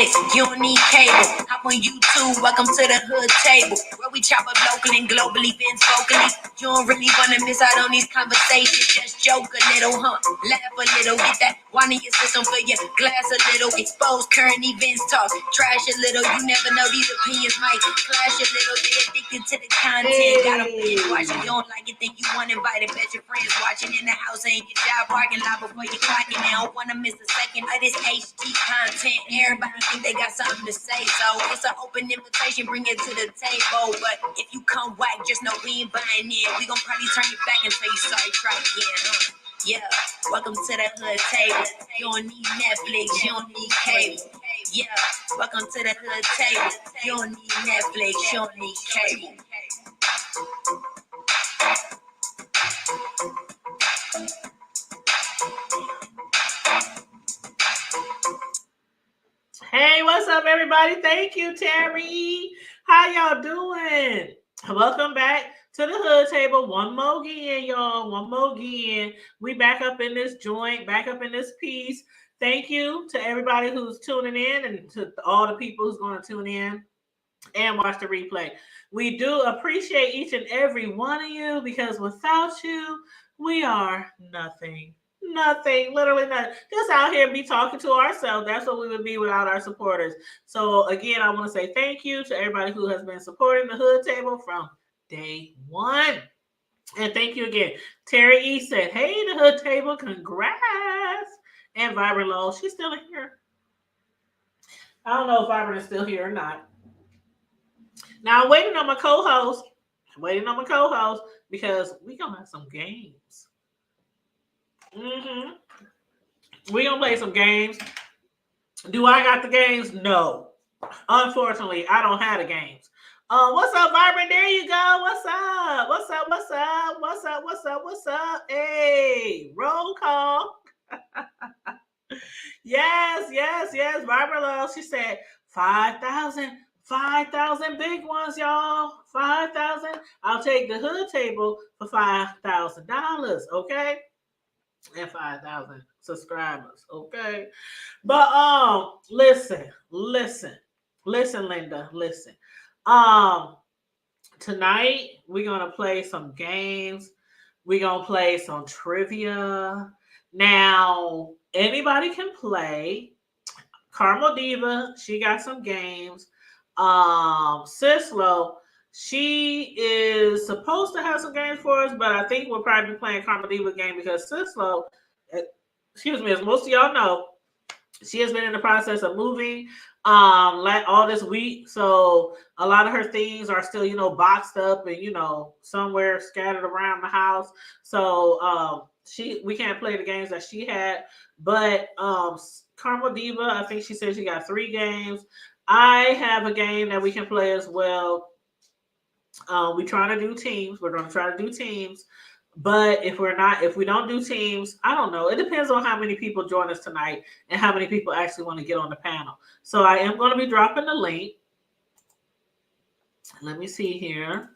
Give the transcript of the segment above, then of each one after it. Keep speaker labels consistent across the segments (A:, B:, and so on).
A: Netflix, you don't need cable. Hop on YouTube, welcome to the hood table, where we chop up local and global events vocally. You don't really wanna miss out on these conversations. Just joke a little, huh? Laugh a little, get that wine in your system for your glass a little. Expose current events, talk trash a little. You never know, these opinions might clash a little. They addicted to the content. Got them binge watching. You don't like it, think you want invited. Bet your friends watching in the house ain't your job parking lot before you clocking. They don't wanna miss a second of this HD content. Everybody think they got something to say, so it's an open invitation. Bring it to the table. But if you come whack, just know we ain't buying in. We gon' probably turn you back and tell you sorry, try again, huh? Yeah, welcome to the hood table. You don't need Netflix, you don't need cable. Yeah, welcome to the hood table. You don't need Netflix, you don't need cable.
B: Hey, what's up, everybody? Thank you, Terry. How y'all doing? Welcome back to the hood table. One more again, y'all. One more again. We back up in this joint, back up in this piece. Thank you to everybody who's tuning in and to all the people who's going to tune in and watch the replay. We do appreciate each and every one of you, because without you, we are nothing. Nothing, literally nothing. Just out here be talking to ourselves. That's what we would be without our supporters. So again, I want to say thank you to everybody who has been supporting the hood table from day one. And thank you again. Terry E said, hey, the hood table, congrats. And Vibrant Low, she's still here. I don't know if Vibrant is still here or not. Now I'm waiting on my co-host. Because we gonna have some games. We gonna play some games. Do I got the games? No. Unfortunately, I don't have the games. What's up, Vibrant? There you go. What's up? Hey, roll call. Yes. Vibrant Love. She said 5,000 big ones, y'all. 5,000. I'll take the hood table for $5,000. Okay. And 5,000 subscribers, okay? But listen, Linda, listen. Tonight we're gonna play some games. We're gonna play some trivia. Now, anybody can play. Carmel Diva, she got some games. Sislo, she is supposed to have some games for us, but I think we'll probably be playing Carmel Diva game because Sislo, as most of y'all know, she has been in the process of moving all this week. So a lot of her things are still, boxed up and, somewhere scattered around the house. So we can't play the games that she had. But Carmel Diva, I think she said she got 3 games. I have a game that we can play as well. We're trying to do teams. We're going to try to do teams. But if we don't do teams, I don't know. It depends on how many people join us tonight and how many people actually want to get on the panel. So I am going to be dropping the link. Let me see here.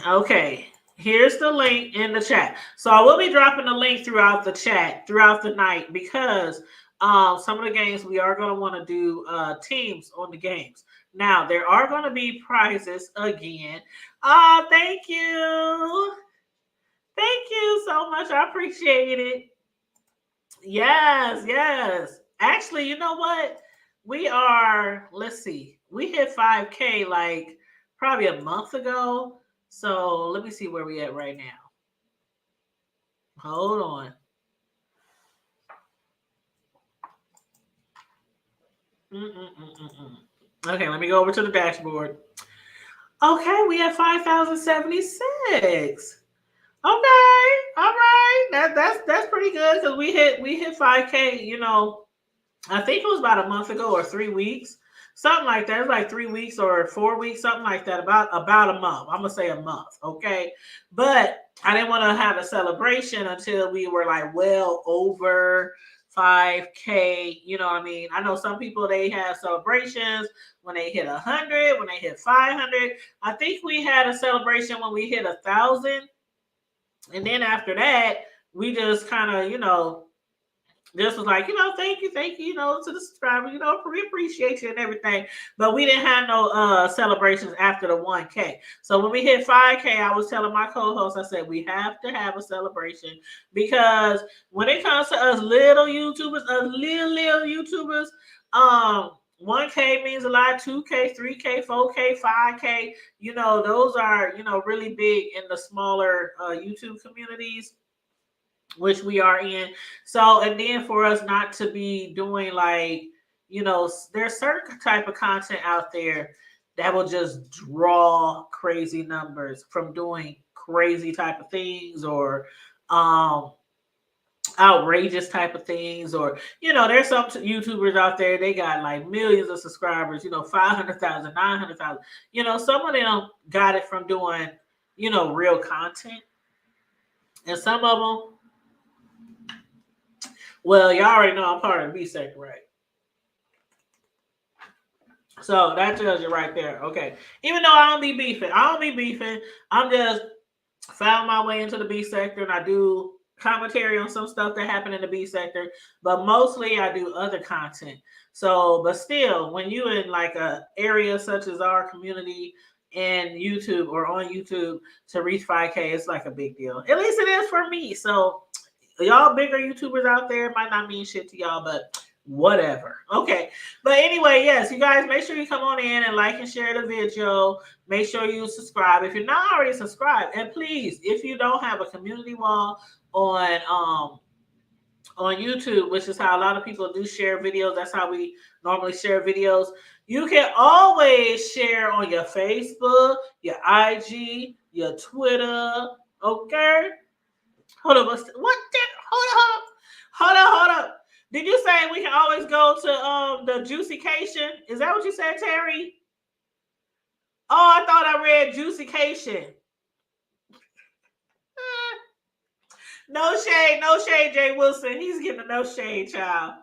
B: Okay. Here's the link in the chat. So I will be dropping the link throughout the chat, throughout the night, because some of the games we are going to want to do teams on the games. Now, there are going to be prizes again. Thank you. Thank you so much. I appreciate it. Yes. Actually, you know what? Let's see. We hit 5K like probably a month ago. So let me see where we at right now. Hold on. Okay, let me go over to the dashboard. Okay, we have 5,076. Okay, all right. That's pretty good because we hit 5K. I think it was about a month ago or 3 weeks, something like that. It was like 3 weeks or 4 weeks, something like that. About a month. I'm gonna say a month, okay? But I didn't want to have a celebration until we were like well over 5K. You know what I mean? I know some people, they have celebrations when they hit 100, when they hit 500. I think we had a celebration when we hit 1,000. And then after that, we just kind of, just was like, thank you, to the subscribers, we appreciate you and everything. But we didn't have no celebrations after the 1K. So when we hit 5K, I was telling my co-host, I said, we have to have a celebration, because when it comes to us little YouTubers, 1K means a lot, 2K, 3K, 4K, 5K, those are, really big in the smaller YouTube communities, which we are in. So, and then for us not to be doing like, there's certain type of content out there that will just draw crazy numbers from doing crazy type of things, or outrageous type of things, or there's some YouTubers out there, they got like millions of subscribers, 500,000, 900,000. Some of them got it from doing real content, and some of them, well, y'all already know I'm part of the B sector, right? So that tells you right there. Okay, even though I don't be beefing, I'm just found my way into the B sector, and I do commentary on some stuff that happened in the B sector, but mostly I do other content. So, but still, when you in like a area such as our community in YouTube or on YouTube, to reach 5K, it's like a big deal. At least it is for me. So y'all bigger YouTubers out there, it might not mean shit to y'all, but whatever. Okay. But anyway, yes, you guys, make sure you come on in and like and share the video. Make sure you subscribe if you're not already subscribed. And please, if you don't have a community wall on YouTube, which is how a lot of people do share videos, that's how we normally share videos, you can always share on your Facebook, your IG, your Twitter. Okay. Hold up. Hold up. Did you say we can always go to the Juicycation? Is that what you said, Terry? Oh, I thought I read Juicycation. No shade, Jay Wilson. He's getting a no shade, child.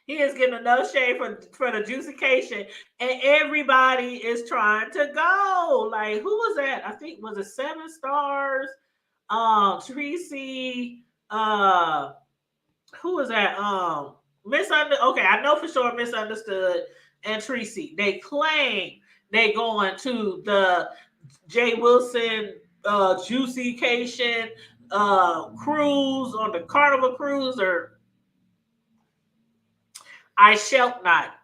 B: He is getting a no shade for the Juicycation, and everybody is trying to go. Like, who was that? I think, was it 7 Stars? Tracy, who was that? Okay, I know for sure Misunderstood and Tracy. They claim they going to the Jay Wilson Juicycation cruise on the Carnival cruise, or I shall not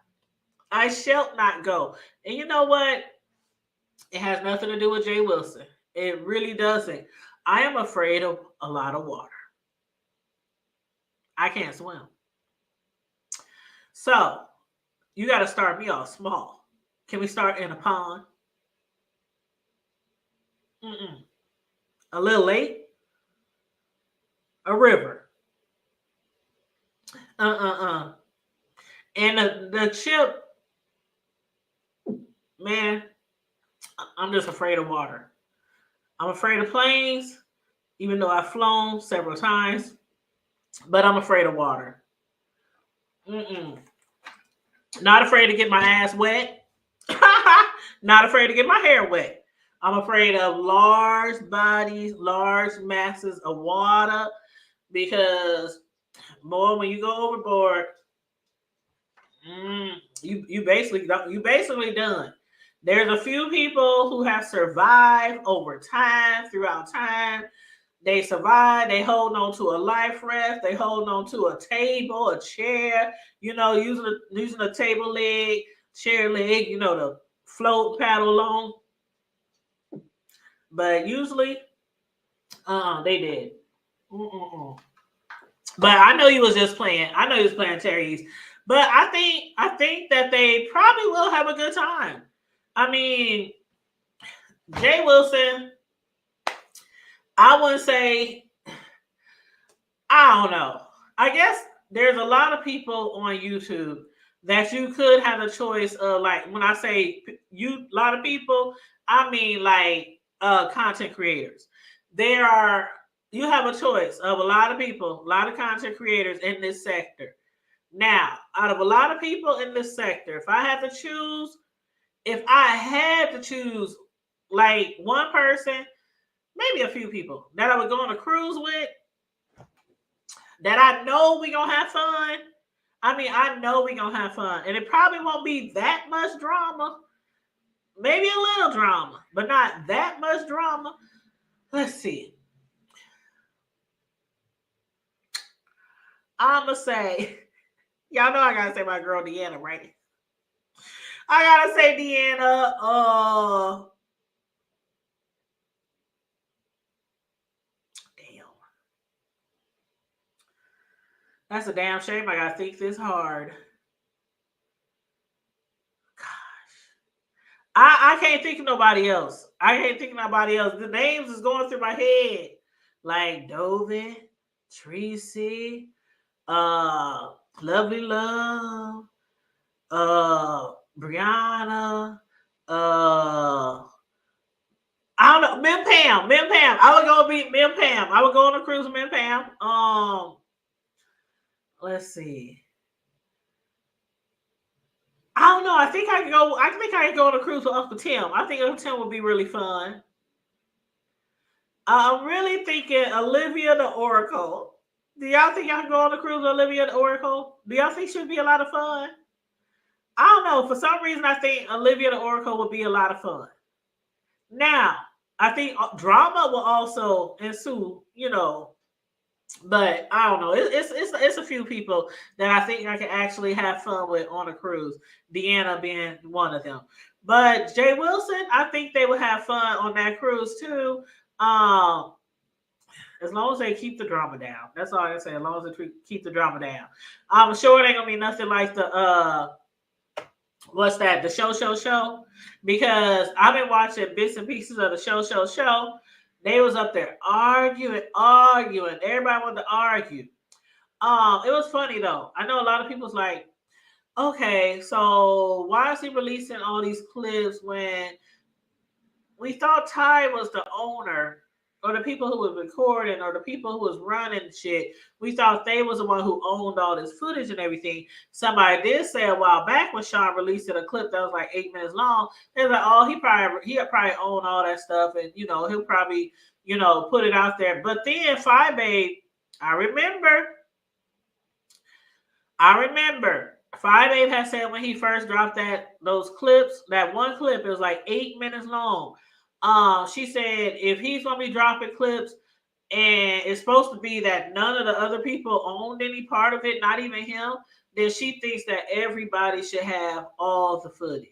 B: go. And you know what? It has nothing to do with Jay Wilson. It really doesn't. I am afraid of a lot of water. I can't swim. So, you got to start me off small. Can we start in a pond? A little lake? A river? And the chip, man, I'm just afraid of water. I'm afraid of planes, even though I've flown several times, but I'm afraid of water. Not afraid to get my ass wet. Not afraid to get my hair wet. I'm afraid of large bodies, large masses of water, because, boy, when you go overboard, you basically done. There's a few people who have survived over time, throughout time. They survive. They hold on to a life raft. They hold on to a table, a chair, using a table leg, chair leg, to float, paddle along. But usually, they did. But I know you was just playing. I know you was playing Terry's. But I think that they probably will have a good time. I mean, Jay Wilson, I wouldn't say, I don't know. I guess there's a lot of people on YouTube that you could have a choice of, like, when I say a lot of people, I mean like content creators. You have a choice of a lot of people, a lot of content creators in this sector. Now, out of a lot of people in this sector, if I had to choose like one person, maybe a few people that I would go on a cruise with, that I know we gonna have fun. I mean, I know we gonna have fun, and it probably won't be that much drama. Maybe a little drama, but not that much drama. Let's see. I'ma say, y'all know I gotta say my girl Deanna, right? I gotta say Deanna. Damn. That's a damn shame. I gotta think this hard. I can't think of nobody else. I can't think of nobody else. The names is going through my head. Like Dovin, Tracy, uh, Lovely Love, Brianna, I don't know, Mim Pam, Mim Pam. I would go beat Mim Pam. I would go on a cruise with Mim Pam. Let's see. I don't know. I think I could go. I think I could go on a cruise with Uncle Tim. I think Uncle Tim would be really fun. I'm really thinking Olivia the Oracle. Do y'all think I can go on a cruise with Olivia the Oracle? Do y'all think she would be a lot of fun? I don't know. For some reason, I think Olivia the Oracle would be a lot of fun. Now, I think drama will also ensue, but I don't know. It's a few people that I think I can actually have fun with on a cruise. Deanna being one of them. But Jay Wilson, I think they would have fun on that cruise too. As long as they keep the drama down. That's all I can say. As long as they keep the drama down. I'm sure it ain't gonna be nothing like the what's that? The show. Because I've been watching bits and pieces of the show. They was up there arguing. Everybody wanted to argue. It was funny though. I know a lot of people's like, okay, so why is he releasing all these clips when we thought Ty was the owner, or the people who was recording, or the people who was running shit? We thought they was the one who owned all this footage and everything. Somebody did say a while back when Sean released a clip that was like 8 minutes long, they was like, oh, he probably own all that stuff, and he'll probably put it out there. But then Fi Babe, I remember Fi Babe had said when he first dropped those clips, that one clip, it was like 8 minutes long. She said if he's gonna be dropping clips and it's supposed to be that none of the other people owned any part of it, not even him, then she thinks that everybody should have all the footage.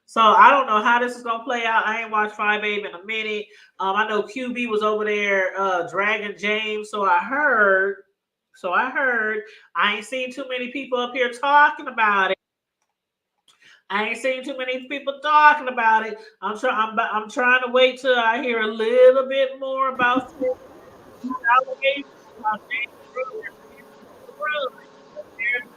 B: So I don't know how this is gonna play out. I ain't watched Fi Babe in a minute. I know QB was over there dragging James, so I heard. I ain't seen too many people up here talking about it. I'm trying to wait till I hear a little bit more about the allegations about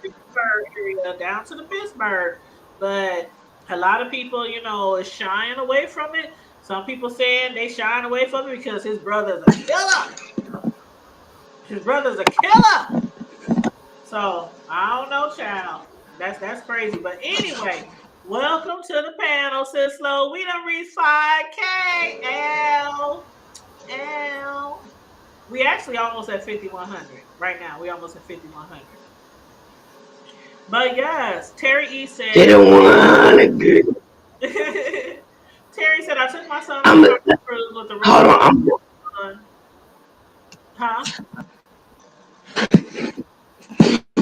B: Pittsburgh, down to the Pittsburgh. But a lot of people, is shying away from it. Some people saying they shying away from it because his brother's a killer. So I don't know, child. That's crazy. But anyway, welcome to the panel, Sis Lo. We done reached 5K. L. We actually almost at 5,100 right now. We almost at 5,100. But yes, Terry E said. Terry said, I took my son on a cruise with the road. Huh?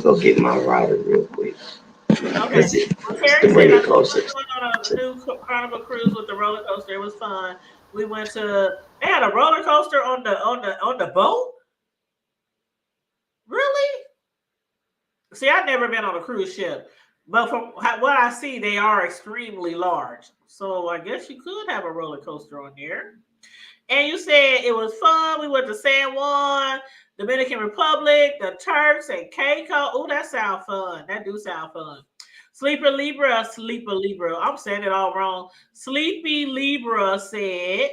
C: Go get my rider real quick.
B: Okay. Well, Terry said I went on a new Carnival cruise with the roller coaster. It was fun. We went to. They had a roller coaster on the boat. Really? See, I've never been on a cruise ship, but from what I see, they are extremely large. So I guess you could have a roller coaster on there. And you said it was fun. We went to San Juan, Dominican Republic, the Turks, and Caicos. Oh, that sounds fun. That do sound fun. Sleeper Libra. I'm saying it all wrong. Sleepy Libra said,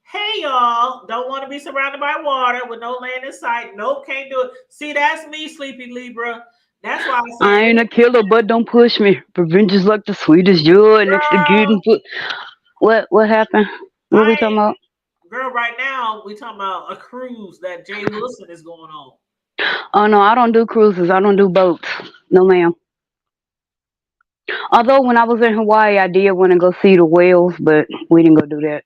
B: hey, y'all, don't want to be surrounded by water with no land in sight. Nope, can't do it. See, that's me, Sleepy Libra. That's why
D: I ain't a killer, but don't push me. Revenge is like the sweetest joy next to getting put. What happened? What are we talking about?
B: Girl, right now we talking about a cruise that Jay Wilson is going on.
D: Oh no, I don't do cruises. I don't do boats. No, ma'am. Although when I was in Hawaii, I did want to go see the whales, but we didn't go do that.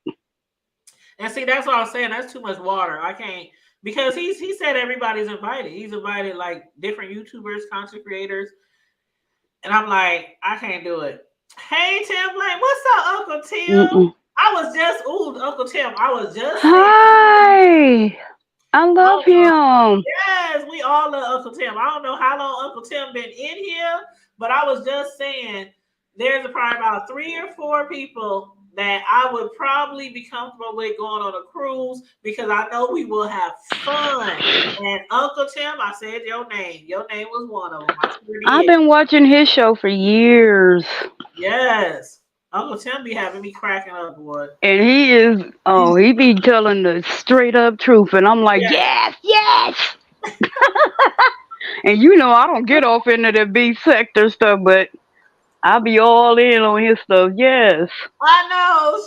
B: And see, that's what I was saying. That's too much water. I can't because he said everybody's invited. He's invited like different YouTubers, content creators, and I'm like, I can't do it. Hey Tim, like, what's up, Uncle Tim?
D: Mm-mm.
B: I was just Uncle Tim. I was just
D: Hi, I love him.
B: yes, we all love Uncle Tim. I don't know how long Uncle Tim been in here, but I was just saying there's probably about 3 or 4 people that I would probably be comfortable with going on a cruise because I know we will have fun. And Uncle Tim, I said your name. Your name was one of them.
D: I've been watching his show for years.
B: Yes. Uncle Tim be having me cracking up, boy.
D: And he be telling the straight up truth. And I'm like, yes. And you know, I don't get off into the B sector stuff, but I'll be all in on his stuff. Yes.
B: I know,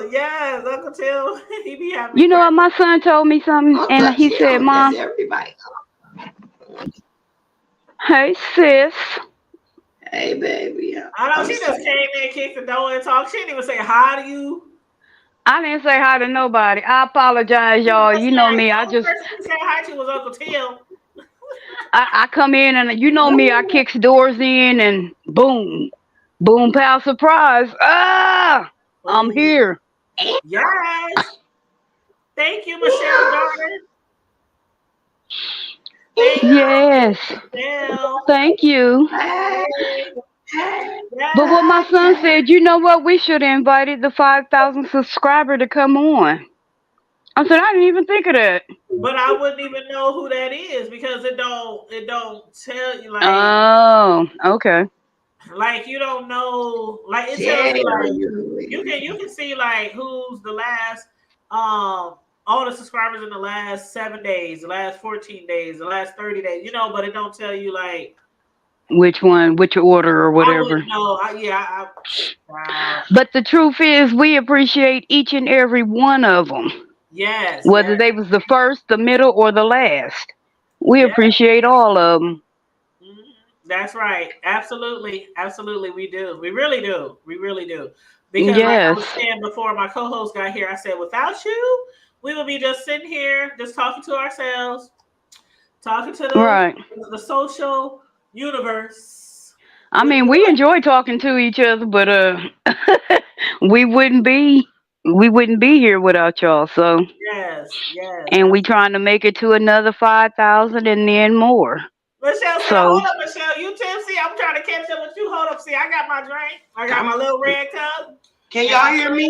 B: shoot. Yes, Uncle Tim. He be having
D: you know what? My son told me something, and he said, Mom.
C: Everybody.
D: Hey, sis.
C: Hey, baby.
B: I know she just came in, kicked the door, and talked. She didn't even say hi to you.
D: I didn't say hi to nobody. I apologize, y'all. You know me. I just.
B: The person who said hi to was Uncle Tim.
D: I come in and you know me. I kicks doors in and boom, pow, surprise. I'm here.
B: Yes. Thank you, Michelle Garner.
D: Yes. Thank you. But what my son said, you know what? We should have invited the 5,000 subscriber to come on. I said, I didn't even think of that.
B: But I wouldn't even know who that is because it don't tell you like.
D: Oh, okay.
B: Like you don't know, like it tells you like you can see like who's the last all the subscribers in the last 7 days, the last 14 days, the last 30 days, you know, but it don't tell you like
D: which one, which order or whatever.
B: Wow.
D: But the truth is, we appreciate each and every one of them.
B: Yes.
D: Whether they was the first, the middle, or the last. We appreciate all of them.
B: That's right. Absolutely. Absolutely. We do. We really do. We really do. Because like I was saying before my co-host got here, I said, without you, we would be just sitting here, just talking to ourselves, talking to the social universe.
D: I mean, we enjoy talking to each other, but we wouldn't be here without y'all. So
B: yes.
D: And we trying to make it to another 5,000 and then more.
B: Michelle, hold up, Michelle. You tipsy? I'm trying to catch up with you. Hold up. See, I got my drink. I got my little red cup.
C: Can y'all hear me?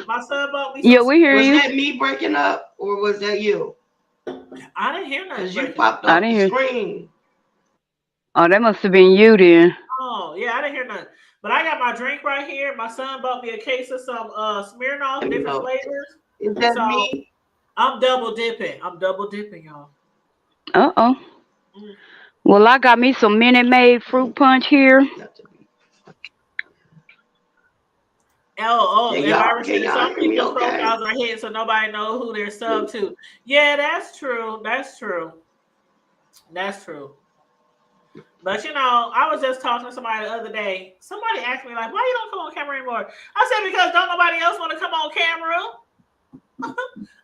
B: My son bought me.
D: Yeah, we hear you.
C: Was that me breaking up, or was that you?
B: I didn't hear nothing.
C: Because you popped up the screen.
D: Oh, that must have been you then.
B: Oh, yeah, I didn't hear nothing. But I got my drink right here. My son bought me a case of some Smirnoff, different flavors.
C: Is that me?
B: I'm double dipping, y'all.
D: Uh-oh. Well, I got me some Minute Maid fruit punch here.
B: Some people's profiles are hidden, so nobody knows who they're sub to. Yeah, that's true. But you know, I was just talking to somebody the other day. Somebody asked me like, "Why you don't come on camera anymore?" I said, "Because don't nobody else want to come on camera."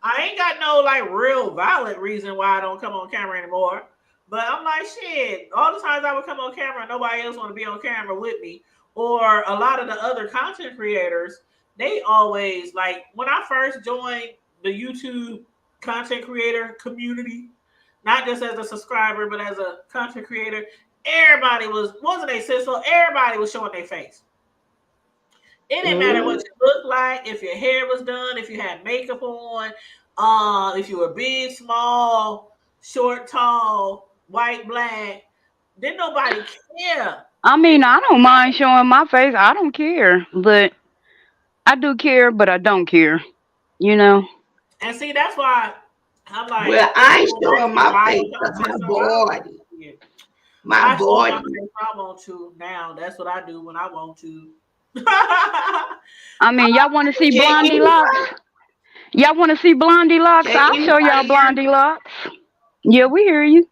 B: I ain't got no like real valid reason why I don't come on camera anymore. But I'm like, shit, all the times I would come on camera, nobody else want to be on camera with me. Or a lot of the other content creators, they always, like, when I first joined the YouTube content creator community, not just as a subscriber, but as a content creator, everybody wasn't they so everybody was showing their face. It didn't matter what you looked like, if your hair was done, if you had makeup on, if you were big, small, short, tall, white, black. Didn't nobody care.
D: I mean, I don't mind showing my face. I don't care. But I do care, but I don't care. You know?
B: And see, that's why I'm like,
C: well, I ain't showing my face because my body.
B: I want to now. That's what I do when I want to.
D: I mean, y'all want to see Blondie Locks? Y'all want to see Blondie Locks? I'll show y'all Blondie Locks. Yeah, we hear you.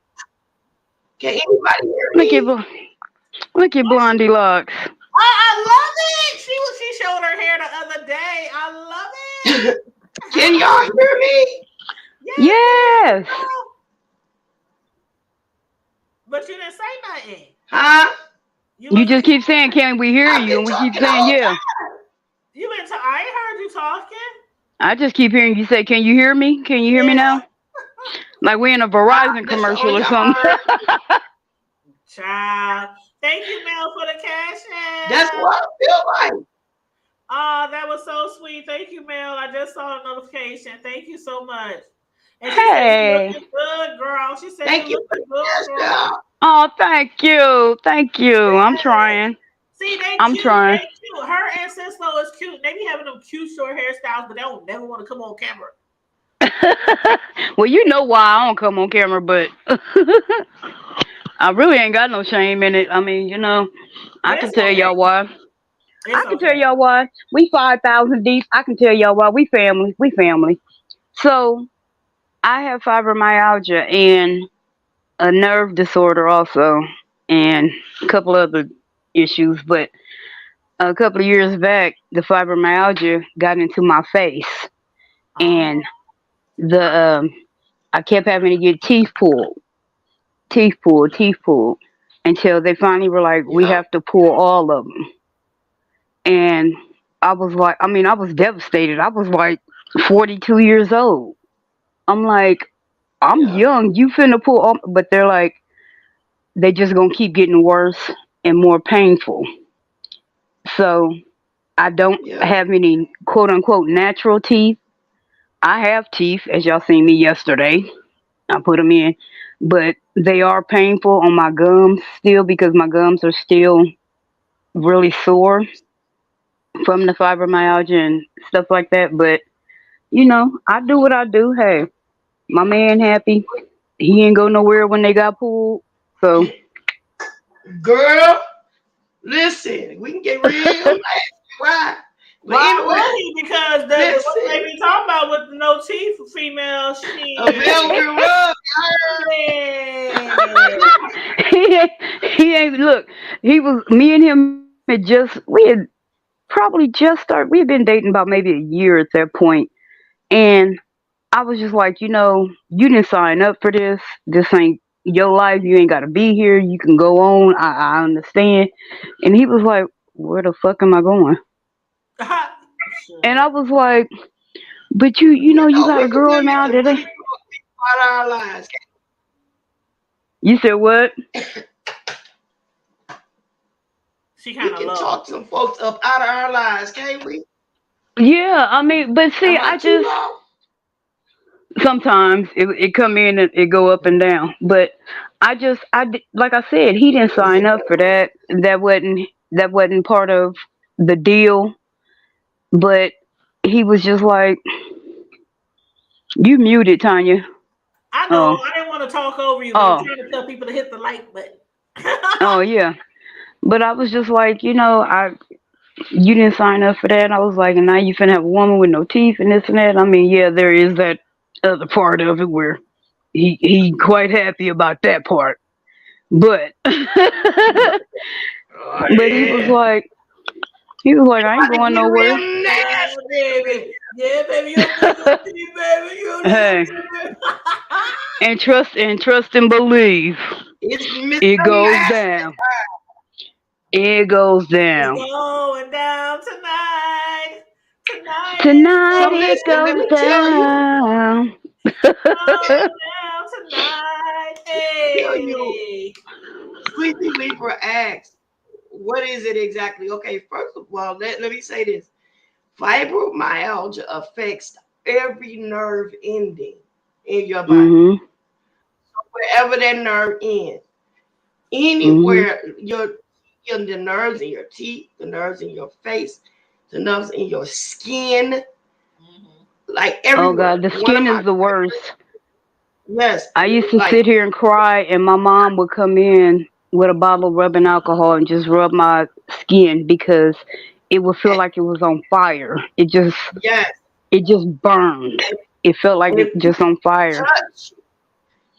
C: Can anybody hear
D: Look at
C: me?
D: look at Blondie Locks.
B: Oh, I love it. She showed her hair the other day. I love it.
C: Can y'all hear me?
D: Yes.
B: But you didn't say nothing.
C: Huh?
D: You just keep saying, "Can we hear
C: I've
D: you?"
C: been
D: And we keep
C: talking the
D: saying,
C: whole
D: "Yeah."
C: time.
B: I ain't heard you talking.
D: I just keep hearing you say, "Can you hear me? Can you hear me now?" Like we in a Verizon
C: That's the
D: commercial
C: only
D: or
C: time
D: something.
C: I heard.
B: Child. Thank you, Mel, for the cash app.
C: That's what I feel like.
B: Oh, that was so sweet. Thank you, Mel. I just saw the notification. Thank you so much. And she said, "You
D: Hey.
B: looking good, girl." She said,
C: Thank
B: "You
C: you for
B: looking
C: the
B: good,
C: cash
B: girl."
C: out.
D: Oh, thank you. Thank you. I'm trying.
B: See, they
D: I'm
B: cute.
D: trying.
B: They cute. Her and Cisco is cute. They be having them cute short hairstyles, but they don't never want to come on camera.
D: Well, you know why I don't come on camera, but I really ain't got no shame in it. I mean, I can
B: It's
D: tell
B: okay.
D: y'all why.
B: It's
D: I can
B: okay.
D: tell y'all why. We 5,000 deep. I can tell y'all why. We family. We family. So I have fibromyalgia and a nerve disorder also, and a couple other issues. But a couple of years back, the fibromyalgia got into my face, and the I kept having to get teeth pulled, until they finally were like, "We
C: Yep.
D: have to pull all of them." And I was like, I mean, I was devastated. I was like 42 years old. I'm like, I'm
C: Yep.
D: young. You finna pull all, but they're like, they just gonna keep getting worse and more painful. So I don't
C: Yep.
D: have any quote unquote natural teeth. I have teeth, as y'all seen me yesterday. I put them in, but they are painful on my gums still because my gums are still really sore from the fibromyalgia and stuff like that. But I do what I do. Hey, my man happy. He ain't go nowhere when they got pulled. So
C: Girl, listen, we can get real nice. Why? But
B: Why
C: anyway,
B: would he? Because what they
C: listen.
B: be talking about with the no teeth female
C: A velvet rug.
D: he ain't look. He was me and him had just we had probably just started. We had been dating about maybe a year at that point, and I was just like, you didn't sign up for this. This ain't your life. You ain't got to be here. You can go on. I understand. And he was like, where the fuck am I going? And I was like, but you got
C: We
D: a
C: can
D: girl
C: really
D: now that
C: talk about our lives.
D: you said what?
B: She
C: We
B: kind of
C: can
B: low.
C: talk some folks up out of our lives, can't we?
D: Yeah, I mean, but see,
C: Am I
D: I
C: too
D: just
C: low?
D: sometimes it come in and it go up and down. But like I said, he didn't
C: Is
D: sign
C: it
D: up for that. That wasn't part of the deal. But he was just like, you muted, Tanya.
B: I know.
D: Oh,
B: I didn't want to talk over you, but I'm
D: oh,
B: trying to tell people to hit the like button.
D: oh, yeah. But I was just like, you didn't sign up for that. I was like, and now you finna have a woman with no teeth and this and that. I mean, yeah, there is that other part of it where he quite happy about that part. But
C: Oh,
D: but
C: yeah.
D: he was like, I ain't
C: About to
D: going
C: get
D: nowhere.
C: real
B: Yeah,
C: nasty.
B: baby. Yeah, baby. You don't need no teeth, baby. You don't need no
D: Hey,
B: teeth, baby.
D: and trust and believe.
C: It's
D: It
C: Mr.
D: goes
C: Nasty.
D: down. It goes
B: It's
D: down.
B: going down tonight. Tonight is
D: Tonight
C: So
D: it
C: listen, let
D: goes
C: me tell you,
D: down.
B: going down tonight.
C: tell you,
B: Hey.
C: Sleepy Weaver asked, what is it exactly? Okay, first of all, let me say this. Fibromyalgia affects every nerve ending in your body.
D: Mhm.
C: Wherever that nerve ends.
D: Mhm.
C: Anywhere the nerves in your teeth, the nerves in your face, the nerves in your skin, like
D: Oh God,
C: everywhere.
D: the
C: One of
D: skin
C: my
D: is the worst.
C: yes,
D: I used to
C: like
D: sit here and cry, and my mom would come in with a bottle of rubbing alcohol and just rub my skin because it would feel like it was on fire.
C: yes,
D: It just burned. It felt like
C: and
D: it
C: if
D: just on fire.
C: touch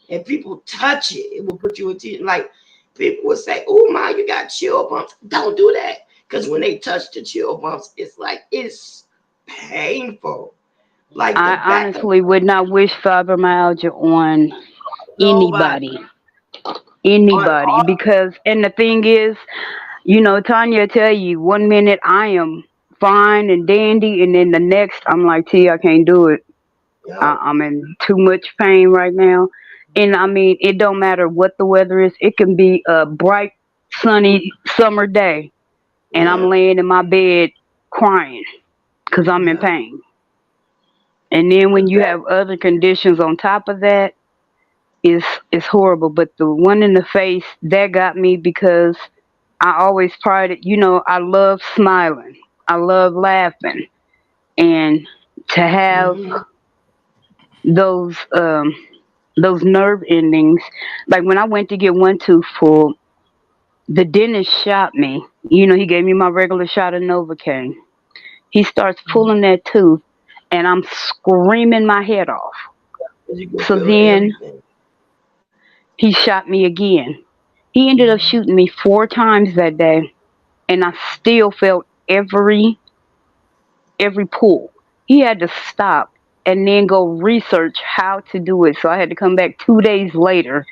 C: and people touch it, it will put you in tears. Like people would say, "Oh my, you got chill bumps." Don't do that, because when they touch the chill bumps, it's like it's painful. Like the
D: I
C: back of
D: honestly would not wish fibromyalgia on
C: nobody
D: anybody.
C: on
D: Anybody.
C: all.
D: Because, and the thing is, you know, Tanya tell you, one minute I am fine and dandy, and then the next I'm like, T, I can't do it.
C: You know,
D: I'm in too much pain right now. And I mean, it don't matter what the weather is. It can be a bright, sunny summer day, and I'm
C: yeah,
D: laying in my bed crying because I'm in
C: yeah.
D: pain. And then
C: The
D: when you
C: back.
D: have other conditions on top of that, is horrible. But the one in the face that got me because I always prided, you know, I love smiling, I love laughing, and to have
C: Hmm.
D: those um those nerve endings, like when I went to get one tooth pulled, the dentist shot me. You know, he gave me my regular shot of Novocaine. He starts pulling that tooth, and I'm screaming my head off.
C: You can
D: So
C: feel
D: then
C: everything.
D: he shot me again. He ended up shooting me 4 times that day, and I still felt every pull. He had to stop and then go research how to do it. So I had to come back 2 days later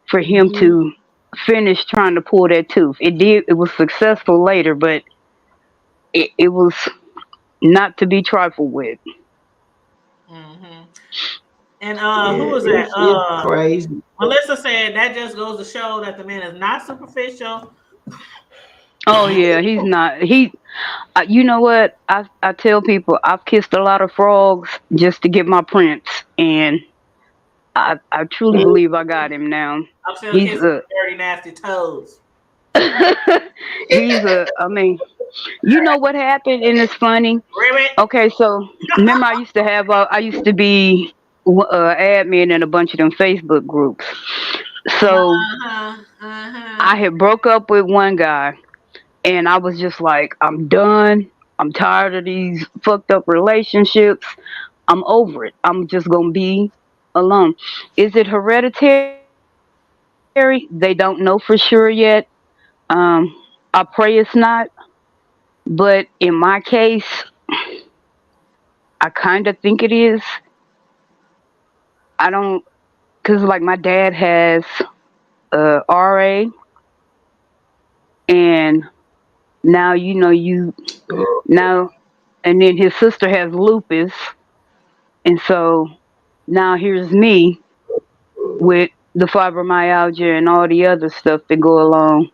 D: for him
C: Hmm.
D: to finish trying to pull that tooth. It was successful later, but it was not to be trifled with.
B: Hmm. And who
C: Yeah,
B: was that?
C: it's crazy.
B: Melissa said that just goes to show that the man is not superficial.
D: Oh yeah, he's not. You know what? I tell people I've kissed a lot of frogs just to get my prince, and I truly
C: Mhm.
D: believe I got him now.
B: I'm still
D: He's
B: kissing
D: a
B: the dirty, nasty toes.
D: he's a. I mean, you know what happened, and it's funny.
B: Ribbit.
D: Okay, so remember I used to be admin in a bunch of them Facebook groups. So
B: Uh-huh. Uh-huh.
D: I had broke up with one guy, and I was just like, I'm done. I'm tired of these fucked up relationships. I'm over it. I'm just gonna be alone. Is it hereditary? They don't know for sure yet. Um, I pray it's not. But in my case, I kind of think it is. I don't, cause like my dad has RA, and now you know you now, and then his sister has lupus, and so now here's me with the fibromyalgia and all the other stuff that go along.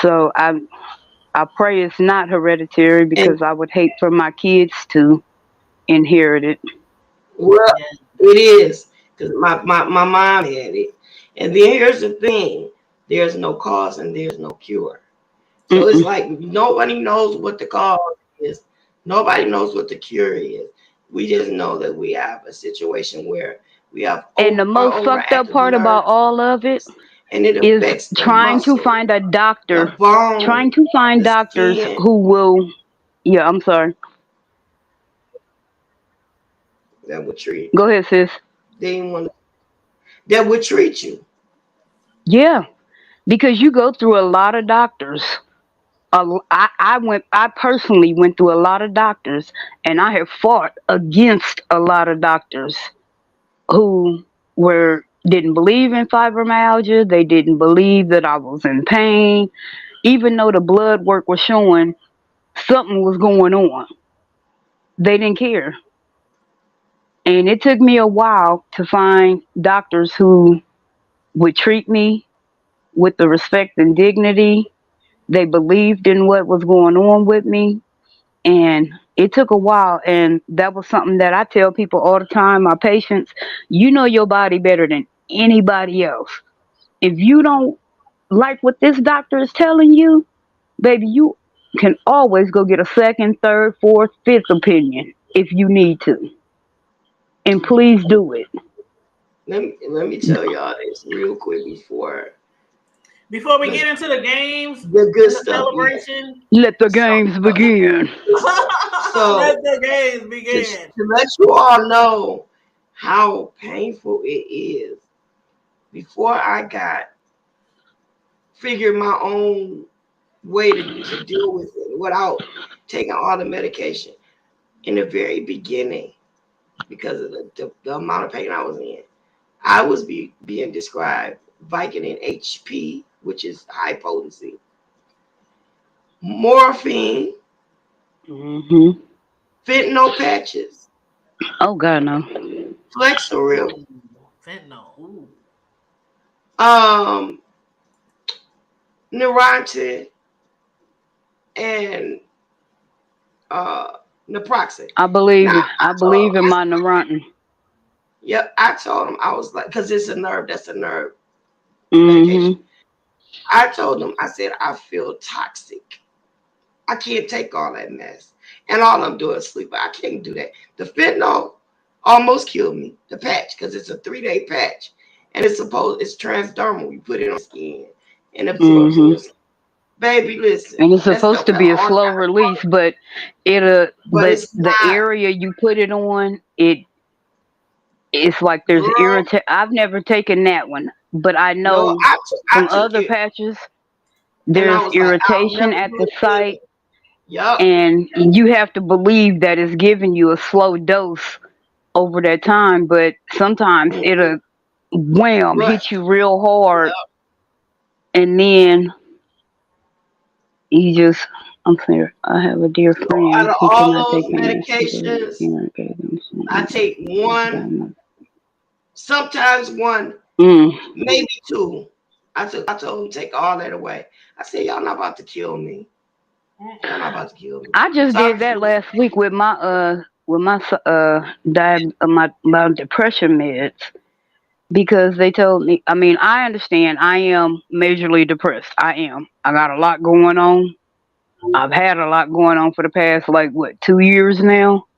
D: So I pray it's not hereditary
C: And
D: because I would hate for my kids to inherit it.
C: well,
B: Yeah.
C: it is, because my mom had it. And then here's the thing: there's no cause and there's no cure. So it's
D: Mm-mm.
C: like nobody knows what the cause is. Nobody knows what the cure is. We just know that we have a situation where we have
D: And the most fucked up
C: overactive
D: part about
C: nerves,
D: all of it
C: and it
D: is
C: affects the
D: trying to
C: muscle,
D: find a
C: the
D: doctor,
C: bone,
D: trying to find
C: the
D: doctors
C: skin.
D: who will, yeah, I'm sorry.
C: That would treat.
D: Go ahead, sis.
C: They didn't want that would treat you.
D: Yeah, because you go through a lot of doctors. I personally went through a lot of doctors, and I have fought against a lot of doctors who were didn't believe in fibromyalgia. They didn't believe that I was in pain, even though the blood work was showing something was going on. They didn't care, and it took me a while to find doctors who would treat me with the respect and dignity. They believed in what was going on with me, and it took a while. And that was something that I tell people all the time, my patients, you know your body better than anybody else. If you don't like what this doctor is telling you, baby, you can always go get a second, third, fourth, fifth opinion if you need to. And please do it.
C: Let me tell y'all this real quick
B: Before we
C: the,
B: get into the games
C: the good
B: and the
C: stuff. Yeah.
B: celebration,
D: Let the
C: So
D: games begin.
C: so
B: let the games
C: to
B: begin.
C: let you all know how painful it is, before I got figured my own way to deal with it without taking all the medication in the very beginning, because of the amount of pain I was in, I was being described Vicodin HP, which is high potency, morphine,
D: Mm-hmm.
C: fentanyl patches,
D: Oh God, no.
C: Flexeril,
B: Fentanyl. Ooh.
C: Neurontin, and naproxen.
D: I believe
C: Now
D: it. I believe in my Neurontin.
C: Yep, I told him, I was like, because it's a nerve, that's a nerve medication.
D: Mm-hmm.
C: I told him, I said, I feel toxic. I can't take all that mess. And all I'm doing is sleep. I can't do that. The fentanyl almost killed me, the patch, because it's a 3-day patch. And it's transdermal. You put it on skin and absorbs in your skin. Baby, listen.
D: And it's
C: that
D: supposed
C: stuff
D: to
C: got
D: be a
C: all
D: slow
C: kinds of
D: release, but
C: but
D: but
C: it's
D: the
C: not.
D: area you put it on, it's like there's
C: Girl,
D: irritant. I've never taken that one, but I
C: no,
D: know
C: I
D: from
C: took
D: other
C: it,
D: patches
C: and I
D: there's
C: was like, I'll
D: irritation
C: never
D: at
C: do
D: the
C: it again.
D: site,
C: Yup.
D: and you have to believe that it's giving you a slow dose over that time. But sometimes it'll wham
C: But
D: hit you real hard,
C: yup.
D: and then you just. I'm clear. I have a dear
C: So out
D: friend
C: of
D: who
C: all
D: cannot
C: those
D: take pain.
C: medications,
D: Gave him
C: I take one, sometimes one,
D: Mm.
C: maybe two. I told him take all that away. I said, y'all not about to kill me. Y'all not about to kill me.
D: I just
C: So I
D: did that
C: refuse.
D: last week with my my depression meds, because they told me. I mean, I understand. I am majorly depressed. I am. I got a lot going on. I've had a lot going on for the past, like, what, 2 years now.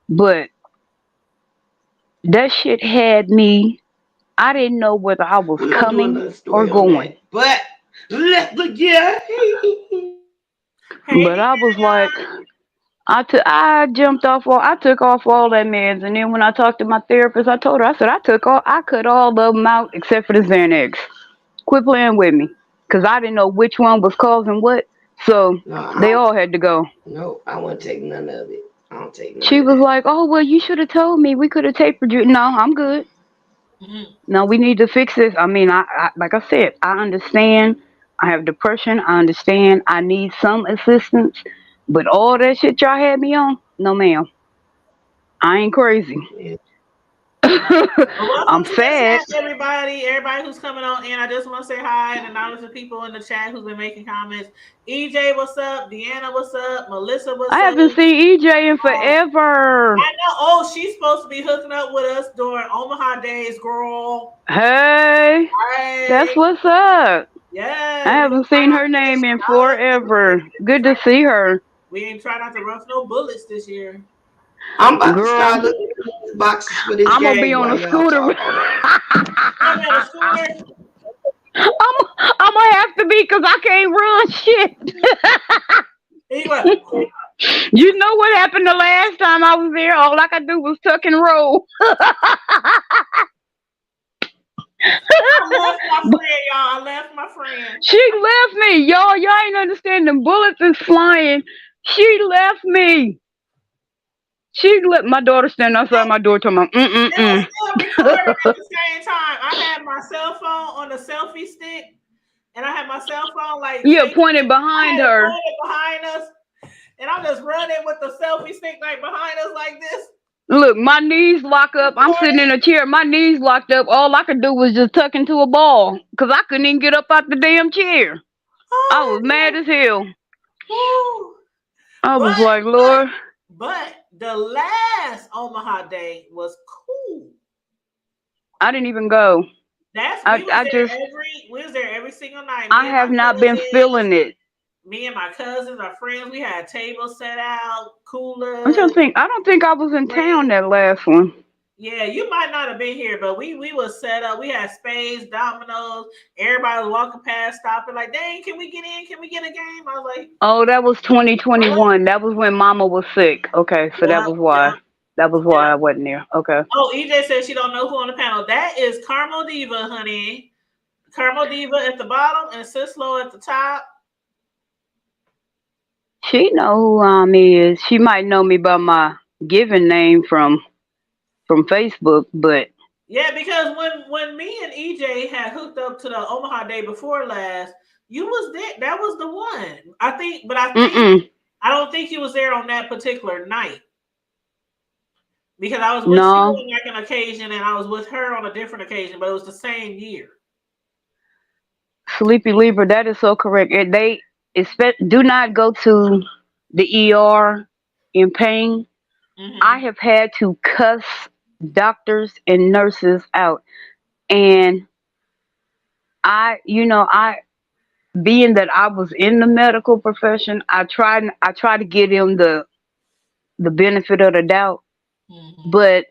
D: But that shit had me. I didn't know whether I was
C: We're gonna do
D: coming
C: another
D: or
C: story on
D: going.
C: that. But yeah.
B: Hey,
D: But I was like, I jumped off all, I took off all that meds, and then when I talked to my therapist, I told her, I said, I cut all of them out except for the Xanax. Quit playing with me, cause I didn't know which one was causing what, so
C: No, I
D: they
C: don't.
D: all had to go.
C: No, I won't take none of it. I don't take none
D: She
C: of
D: was
C: that.
D: like, "Oh well, you should have told me. We could have tapered you." No, I'm good.
B: Mhm.
D: No, we need to fix this. I mean, I like I said, I understand. I have depression. I understand. I need some assistance, but all that shit y'all had me on, no, ma'am. I ain't crazy.
C: Yeah.
B: Well, welcome
D: I'm
B: to the
D: sad.
B: chat, everybody. Everybody who's coming on in, I just want to say hi and acknowledge the people in the chat who's been making comments. EJ, what's up? Deanna, what's up? Melissa, what's
D: I
B: up?
D: haven't seen EJ in
B: Oh,
D: forever.
B: I know. Oh, she's supposed to be hooking up with us during Omaha days, girl.
D: Hey, that's
B: Hey,
D: what's up. I
B: yeah.
D: haven't seen her name in forever. Good to see her.
B: We ain't trying not to rough no bullets this year.
C: I'm about to
D: Girl,
C: start looking at these boxes for this
D: I'm gonna be
C: game
D: on
C: while
D: a
C: y'all
D: scooter.
C: talk. Hold on.
B: I'm on a scooter.
D: I'm gonna have to be, because I can't run shit.
B: Anyway,
D: You know what happened the last time I was there? All I could do was tuck and roll.
B: I left my friend, y'all. I left my friend.
D: She left me, y'all. Y'all ain't understanding. Bullets is flying. She left me. She let my daughter stand outside my door, talking about
B: It was
D: mm.
B: still recording at the same time. I had my cell phone on the selfie stick, and I had my cell phone like
D: Yeah,
B: facing,
D: pointed
B: I
D: behind
B: had it
D: her.
B: pointed behind us, and I'm just running with the selfie stick like behind us like this.
D: Look, my knees lock up. I'm sitting in a chair. My knees locked up. All I could do was just tuck into a ball, because I couldn't even get up out the damn chair. I was mad as hell.
B: Woo.
D: I was like, Lord.
B: But the last Omaha day was cool.
D: I didn't even go.
B: We was there every single night.
D: I have not been feeling it.
B: Me and my cousins, our friends, we had tables set out, coolers.
D: I don't think I was in town that last one.
B: Yeah, you might not have been here, but we was set up. We had spades, dominoes. Everybody was walking past, stopping like, dang, can we get in? Can we get a game? I was like,
D: oh, that was 2021. That was when Mama was sick. Okay, so that was why. That was why I wasn't there. Okay.
B: Oh, EJ says she don't know who on the panel. That is Carmel Diva, honey. Carmel Diva at the bottom and Sislo at the top.
D: She know who is. She might know me by my given name from Facebook, but
B: Yeah, because when me and EJ had hooked up to the Omaha day before last, you was there. That was the one. I think I don't think you was there on that particular night. Because I was with you
D: no.
B: on like an occasion and I was with her on a different occasion, but it was the same year.
D: Sleepy Libra, that is so correct. They do not go to the ER in pain.
B: Mm-hmm.
D: I have had to cuss doctors and nurses out, and I being that I was in the medical profession, I try to give them the benefit of the doubt.
B: Mm-hmm.
D: But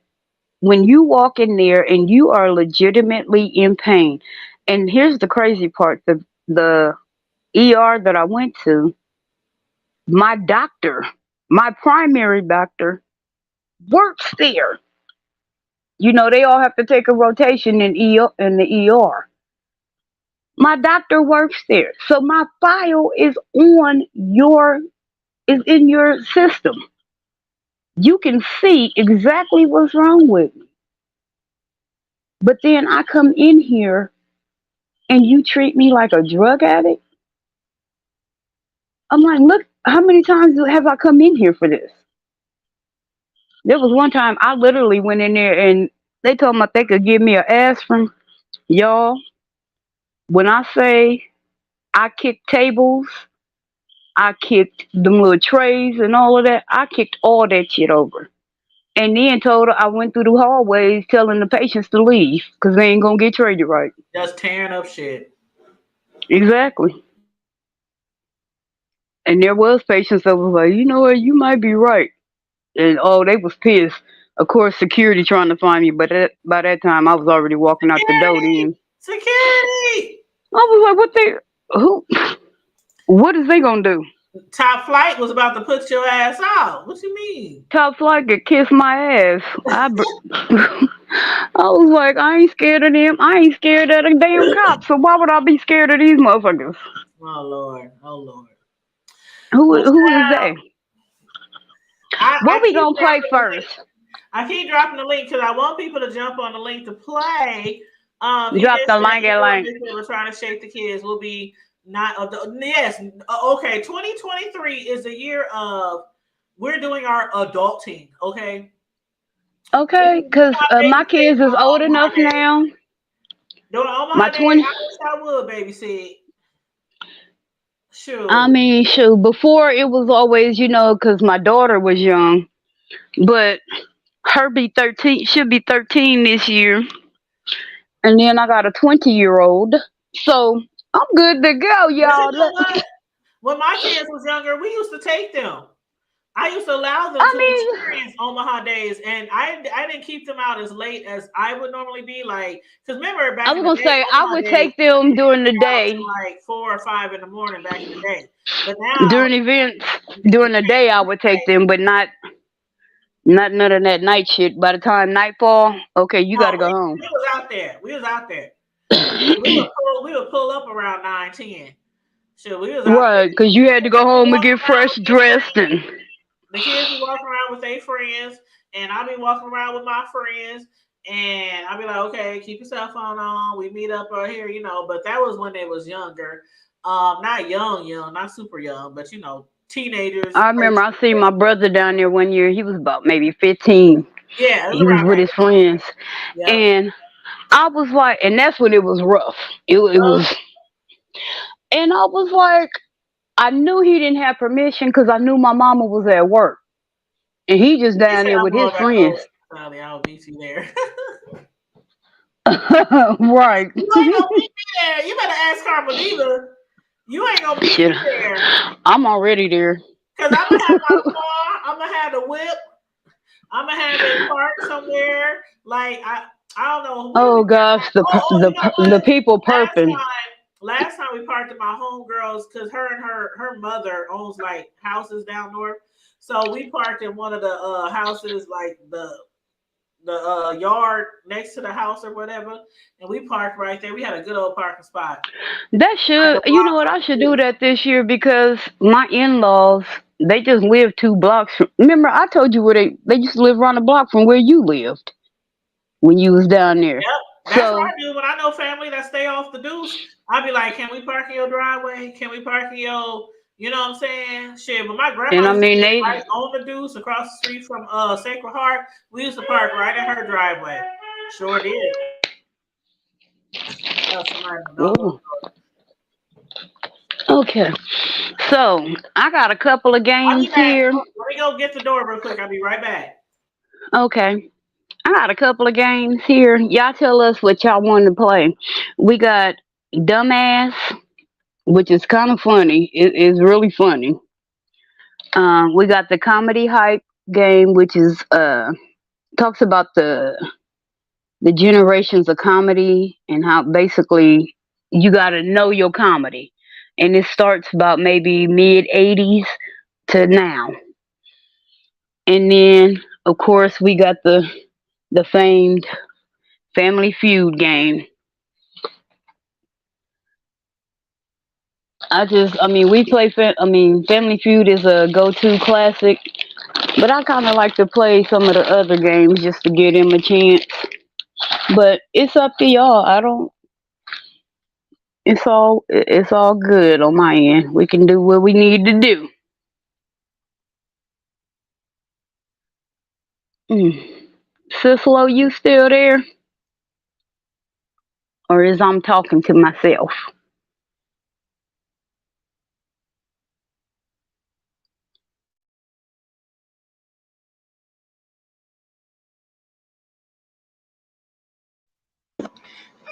D: when you walk in there and you are legitimately in pain, and here's the crazy part: the ER that I went to, my doctor, my primary doctor, works there. They all have to take a rotation in the ER. My doctor works there, so my file is in your system. You can see exactly what's wrong with me. But then I come in here and you treat me like a drug addict. I'm like, look, how many times have I come in here for this? There was one time I literally went in there and they told me they could give me an aspirin. Y'all, when I say I kicked tables, I kicked them little trays and all of that, I kicked all that shit over. And then told her I went through the hallways telling the patients to leave because they ain't going to get treated right.
B: Just tearing up shit.
D: Exactly. And there was patients that was like, you know what, you might be right. And they was pissed. Of course, security trying to find me, but by that time I was already walking out the door. Then
B: security.
D: I was like, what is they gonna do?
B: Top Flight was about to put your ass out. What you mean?
D: Top Flight could kiss my ass. I was like, I ain't scared of them. I ain't scared of the damn cops. So why would I be scared of these motherfuckers?
B: Oh Lord.
D: Who is they? What we gonna play first?
B: I keep dropping the link because I want people to jump on the link to play.
D: Drop the link.
B: We're trying to shake the kids. We'll be yes. Okay. 2023 is the year of we're doing our adulting. Okay.
D: Okay, because my kids is old enough now.
B: My 20. I wish I would babysit. Sure.
D: I mean, sure. Before it was always, because my daughter was young, but her should be 13 this year, and then I got a 20-year-old, so I'm good to go, y'all.
B: You know what? When my kids was younger, we used to take them. I used to allow them to experience Omaha days, and I didn't keep them out as late as I would normally be. Like, because remember back
D: I was gonna say I would take them during the day,
B: like 4 or 5 in the morning back in the day. But now
D: during events, during the day I would take them, but not none of that night shit. By the time nightfall, okay, you gotta go home.
B: We was out there. we would pull up around 9, 10. Sure, we was out
D: right, because you had to go home and get fresh dressed and.
B: The kids be walking around with their friends, and I'll be walking around with my friends, and I'll be like, okay, keep your cell phone on. We meet up right here, but that was when they was younger. Not young, not super young, but, teenagers.
D: I remember I seen my brother down there one year. He was about maybe 15.
B: Yeah.
D: He was with his friends. Yep. And I was like, and that's when it was rough. It was, and I was like, I knew he didn't have permission because I knew my mama was at work. And he just down there with his friends.
B: I'll beat you there.
D: Right.
B: You ain't gonna beat me there. You better ask Carmel Diva. You ain't gonna beat me there.
D: I'm already there.
B: Because I'm gonna have my car, I'm gonna have the whip, I'm gonna have it parked somewhere. Like I don't know.
D: Oh gosh, the people perping.
B: last time we parked at my homegirls because her and her mother owns like houses down north. So we parked in one of the houses, like the yard next to the house or whatever, and we parked right there. We had a good old parking spot.
D: That
B: Like
D: should,
B: a
D: you know
B: block
D: what?
B: from
D: I should
B: the
D: do
B: street.
D: that this year because my in-laws, they just live 2 blocks. Remember, I told you where they used to live around the block from where you lived when you was down there.
B: Yep, that's what
D: So,
B: I do when I know family that stay off the deuce. I be like, "Can we park in your driveway? Can we park in your?" You know what I'm saying? Shit, but my grandma
D: and I
B: used to
D: mean
B: live
D: they,
B: right on the deuce across the street from Sacred Heart. We used to park right in her driveway. Sure did. Oh, somebody don't go.
D: oh, okay. So I got a couple of
B: I'll be
D: games
B: back.
D: here.
B: Let me go get the door real quick. I'll be right back.
D: Okay. I got a couple of games here. Y'all tell us what y'all want to play. We got Dumbass, which is kind of funny. It is really funny. We got the Comedy Hype game, which is talks about the generations of comedy and how basically you got to know your comedy, and it starts about maybe mid 80s to now. And then of course we got the famed Family Feud game. I mean, we play. I mean, Family Feud is a go-to classic, but I kind of like to play some of the other games just to give them a chance. But it's up to y'all. I don't. It's all good on my end. We can do what we need to do. Mm. Sislo, you still there, or is I'm talking to myself?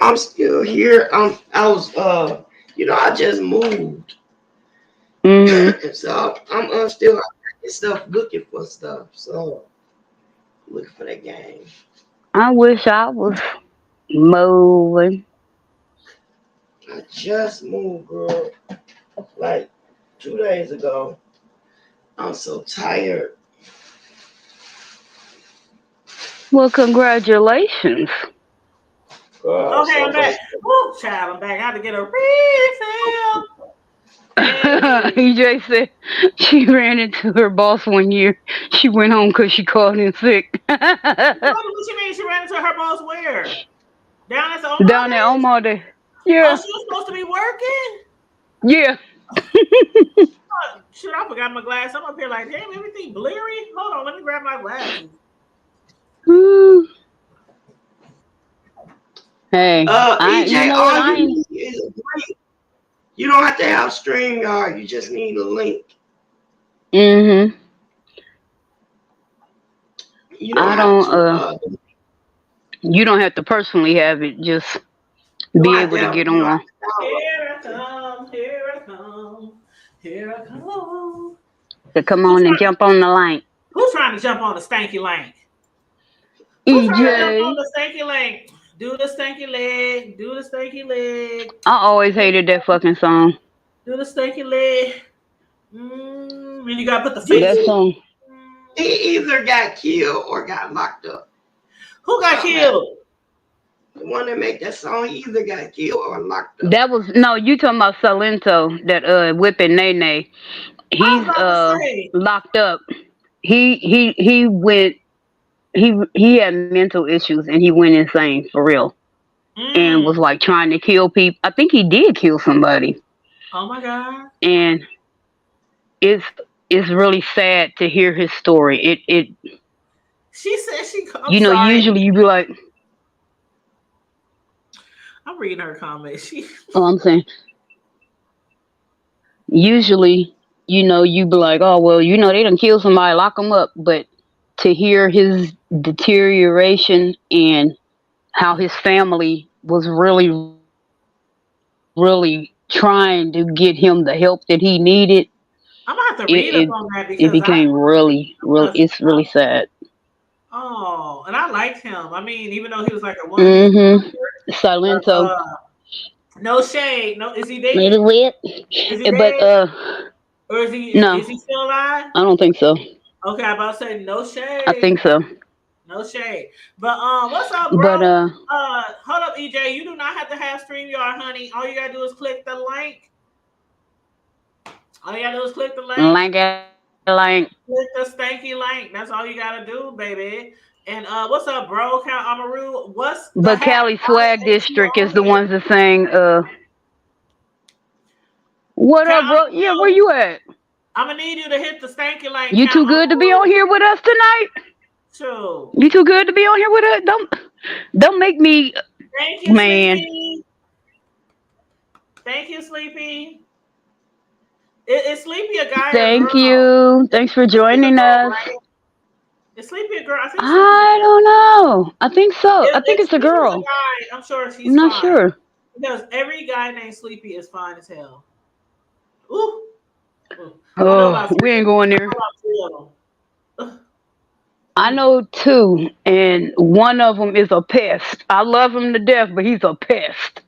C: I'm still here. I was I just moved.
D: Hmm.
C: So I'm still out and stuff looking for stuff. So looking for that game.
D: I wish I was moving.
C: I just moved, girl, like 2 days ago. I'm so tired.
D: Well, congratulations.
C: Girl, I'm
B: Okay,
C: so
B: I'm back.
C: frustrated.
B: Woo, child, I'm back. I had to get a refill. Hey.
D: EJ said she ran into her boss one year. She went home because she called in sick.
B: What you mean she ran into her boss where? Down at the
D: Down there,
B: Omaha?
D: Omaha.
B: Oh,
D: Yeah,
B: she was supposed to be working?
D: yeah.
B: Oh, shoot, I forgot my glass. I'm up here like, damn, everything bleary. Hold on, let me grab my glasses.
D: Woo. Hey, you
C: EJ,
D: know what?
C: all
D: I
C: you
D: ain't.
C: need is a link. You don't have to have StreamYard. You just need a link.
D: Mhm.
C: You don't
D: I
C: have
D: don't.
C: to.
D: You don't have to personally have it. Just
C: You don't
D: be
C: have to
D: able to
C: have.
D: get
C: You don't have
D: on.
C: to download.
B: Here I come, here I come, here I come.
D: To come
B: Who's
D: on and
B: trying,
D: jump on the line.
B: who's trying to jump on the stanky link? Who's trying to jump on
D: EJ.
B: the stanky link? Do the stanky leg, do the stanky leg,
D: I always hated that fucking song.
B: do the stanky leg. And you gotta put the face.
D: That
C: He,
D: song.
C: he either got killed or got locked up.
B: Who got
C: Something happened.
B: killed?
C: The one that made that song, he either got killed or locked up.
D: That was no. You talking about Salento? That whipping Nene.
B: I was
D: He's
B: about to say.
D: locked up. He went. He had mental issues and he went insane for real and
B: Mm.
D: was like trying to kill people. I think he did kill somebody,
B: Oh my God.
D: and it's it's really sad to hear his story. It
B: She said she. I'm
D: you know
B: sorry.
D: usually you be like,
B: I'm reading her comments. She.
D: oh, I'm saying usually you be like, oh well, they done kill somebody, lock them up, but to hear his deterioration and how his family was really trying to get him the help that he needed,
B: I'm gonna have to
D: it
B: read up
D: it,
B: on that
D: it
B: because I.
D: became really it's really sad.
B: Oh, and I liked him. I mean, even though he was like a one hit
D: Mm-hmm.
B: wonder, but
D: Silento.
B: No shade. No, is he dead?
D: Maybe lit.
B: Is he
D: But
B: dead? Or is he
D: no,
B: still alive?
D: I don't think so.
B: Okay, I'm about to say no
D: I
B: shade.
D: think so.
B: No shade. But what's up, bro?
D: But
B: Hold up, EJ. You do not have to have StreamYard, honey. All you gotta do is click the link. All you gotta do is click the link.
D: Link.
B: Click the stanky link. That's all you gotta do, baby. And what's up, bro? Count Amaru. What's the
D: But Cali Swag District is the ones that saying, what up, bro? Yeah, where you at?
B: I'm gonna need you to hit the stanky link.
D: You too good to be on here with us tonight?
B: True.
D: You too good to be on here with us? Don't make me.
B: Thank you,
D: man.
B: Sleepy. Thank you, Sleepy. Is Sleepy a guy?
D: Thank
B: or a girl?
D: you. Thanks for joining us.
B: Right? Is Sleepy a girl?
D: I don't know. I think so. I think it's a girl.
B: A guy, I'm sure she's
D: I'm not
B: fine.
D: sure.
B: Because every guy named Sleepy is fine as hell. Ooh.
D: Oh, we ain't going there. I know two, and one of them is a pest. I love him to death, but he's a pest.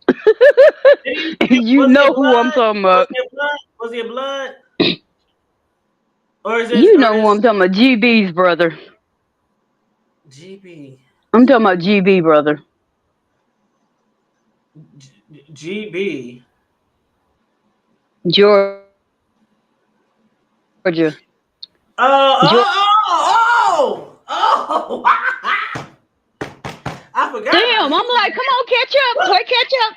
D: You know who I'm talking about.
B: Was he a blood? Or is it?
D: You know who I'm talking about. GB's brother.
B: GB.
D: I'm talking about GB brother.
B: GB.
D: Georgia.
B: I forgot.
D: Damn, I'm like, come on, catch up. Play catch up.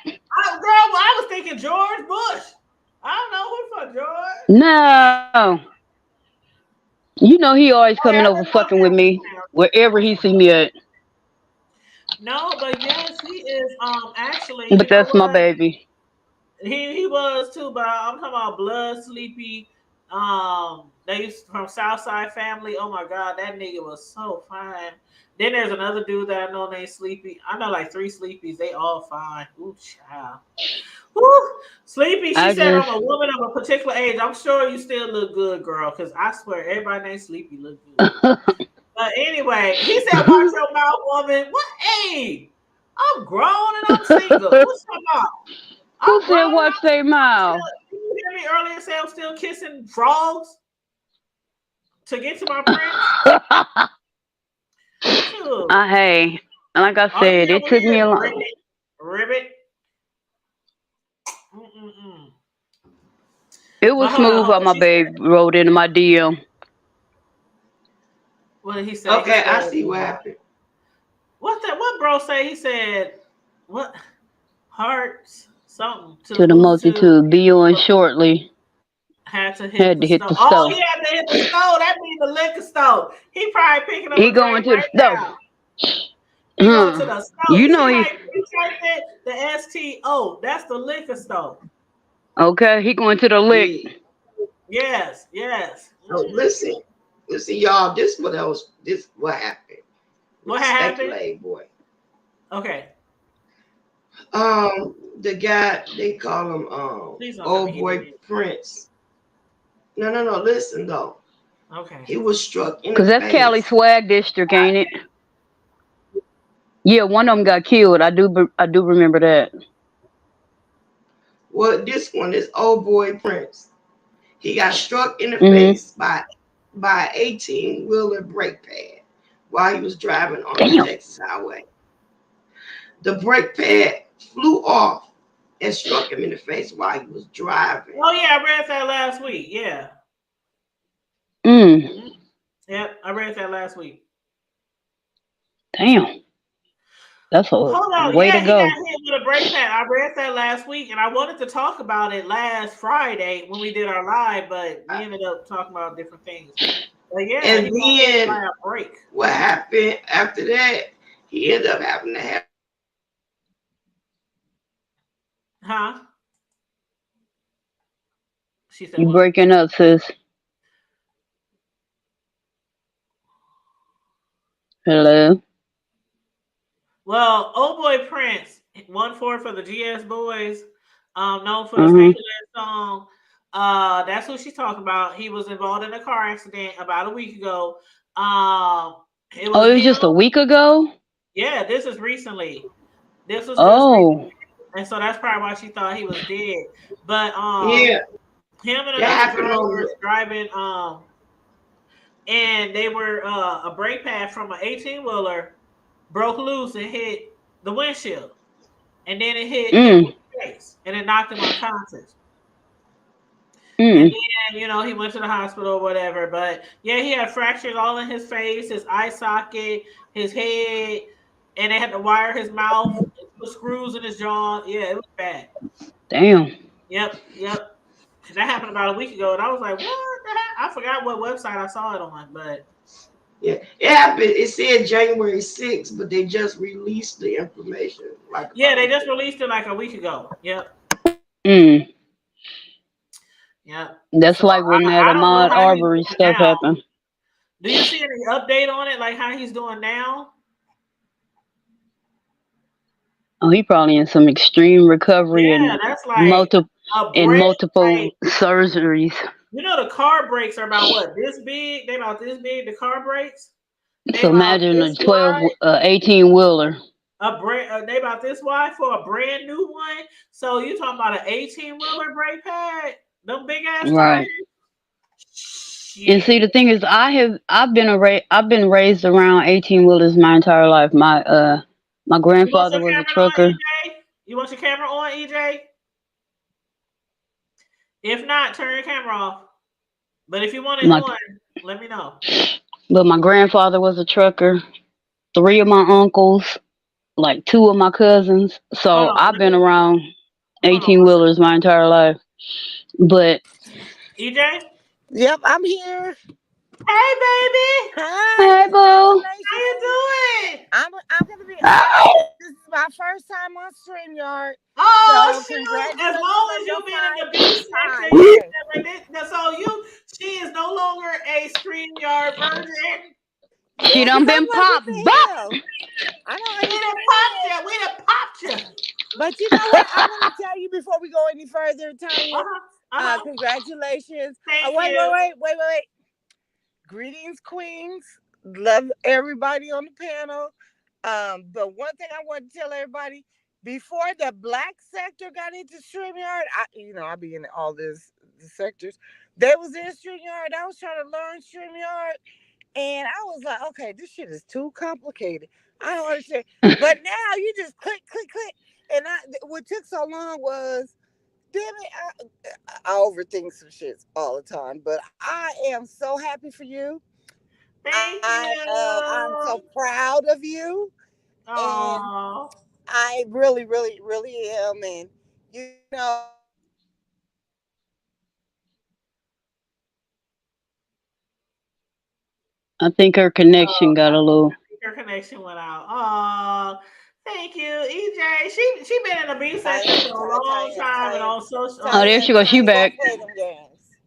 B: Girl, I was thinking George Bush. I don't know who for George.
D: No. You know he always coming over fucking with me wherever he see me at.
B: No, but yes, he is actually.
D: But that's my baby.
B: He was too, but I'm talking about Blood Sleepy. They used from Southside Family. Oh my god, that nigga was so fine. Then there's another dude that I know named Sleepy. I know like 3 Sleepies. They all fine. Ooh, child. Woo. Sleepy, she said I'm a woman of a particular age. I'm sure you still look good, girl, because I swear everybody named Sleepy look good. But anyway, he said, watch your mouth, woman. What? Hey, I'm grown and I'm single. What's your mouth?
D: Who said watch their mouth?
B: Did you hear me earlier say I'm still kissing frogs to get to my prince?
D: Hey, like I said, it took me a long.
B: Ribbit.
D: It was smooth while my babe wrote into my DM.
B: What did he say?
C: Okay, I see what happened.
B: What bro say? He said, what? Hearts, something.
D: To the multitude, be on shortly.
B: Had to hit the stove. Oh, he had to hit the stove. That means the liquor stove. He probably picking up.
D: He going to the stove.
B: He going to the stove.
D: You know he
B: typed it, the STO. That's the liquor stove.
D: Okay, he going to the lick.
B: Yes.
C: Oh, listen, y'all. This what happened.
B: What happened?
C: Boy.
B: Okay.
C: The guy they call him Old Boy Prince. No. Listen though.
B: Okay.
C: He was struck in.
D: Because that's Cali Swag District, ain't it? Yeah, one of them got killed. I do remember that.
C: Well, this one is Old Boy Prince. He got struck in the face by 18-wheeler brake pad while he was driving on the Texas highway. The brake pad flew off and struck him in the face while he was driving.
B: Oh yeah, I read that last week. Yeah. Yep, I read that last week.
D: Damn. That's a way to go.
B: He got hit with a brake pad. I read that last week, and I wanted to talk about it last Friday when we did our live, but we ended up talking about different things. But yeah,
C: and then
B: a break.
C: What happened after that? He ended up having to have.
B: Huh? She said,
D: "You breaking up, sis." Hello.
B: Well, Old Boy Prince, 1-4 for the GS Boys, known for the Stanky song. That's who she's talking about. He was involved in a car accident about a week ago. It was
D: just a week ago?
B: Yeah, this is recently. This was
D: recently.
B: and so that's probably why she thought he was dead. But
C: Yeah,
B: him and
C: that
B: another
C: happened
B: driver
C: on.
B: was driving and they were a brake pad from an 18-wheeler broke loose and hit the windshield, and then it hit him in
D: Mm.
B: the face, and it knocked him unconscious. And
D: Mm.
B: then, he went to the hospital or whatever. But yeah, he had fractures all in his face, his eye socket, his head, and they had to wire his mouth, put screws in his jaw. Yeah, it was bad.
D: Damn.
B: Yep. That happened about a week ago, and I was like, what the heck? I forgot what website I saw it on, but
C: Yeah, it happened. It said January 6th, but they just released the information. Like,
B: yeah, they just released it like a week ago. Yep.
D: Mm. That's
B: So
D: like when that
B: I don't know
D: Ahmaud
B: how he's
D: Arbery
B: doing
D: stuff
B: now.
D: happened.
B: Do you see any update on it, like how he's doing now?
D: Oh, he probably in some extreme recovery
B: Yeah,
D: and
B: that's like a
D: multiple
B: like,
D: surgeries.
B: the car brakes are about what? This big? They about this big, the car brakes? They
D: So
B: about
D: imagine a
B: this wide.
D: 18-wheeler.
B: They about this wide for a brand new one. So you talking about an 18-wheeler brake pad? Them big ass
D: Right.
B: tires?
D: And see, the thing is, I've been raised around 18-wheelers my entire life. My
B: You want
D: grandfather
B: your
D: was a
B: camera on,
D: trucker.
B: EJ? You want your camera on, EJ? If not, turn your camera off. But if you want it on, let me know.
D: But my grandfather was a trucker. 3 of my uncles, like 2 of my cousins. So I've been around 18-wheelers my entire life. But
B: EJ?
E: Yep, I'm here.
B: Hey, baby.
E: Hi.
D: hey, boo.
B: How you doing?
E: I'm gonna be honest. This is my first time on StreamYard.
B: Oh,
E: So
B: shoot.
E: congratulations
B: As long
E: on
B: as
E: your
B: you been in the B section, so she is no longer a StreamYard virgin.
D: She done been popped.
E: I don't
B: We done popped you. We done popped you.
E: But you know what? I want to tell you before we go any further, Tanya. Congratulations.
B: Thank
E: Wait.
B: you.
E: Greetings, queens. Love everybody on the panel. But one thing I want to tell everybody, before the black sector got into StreamYard, I be in all the sectors. They was in StreamYard. I was trying to learn StreamYard. And I was like, okay, this shit is too complicated. I don't understand. But now you just click. And what took so long was, damn it, I overthink some shit all the time. But I am so happy for you.
B: Thank you.
E: I'm so proud of you.
B: Aww.
E: And I really, really, really am. And, you know,
D: I think her connection got a little.
B: Her connection went out. Oh, thank you, EJ. She been in the B section for a long time and on social.
D: Oh, there she goes. She back.
E: Play them games,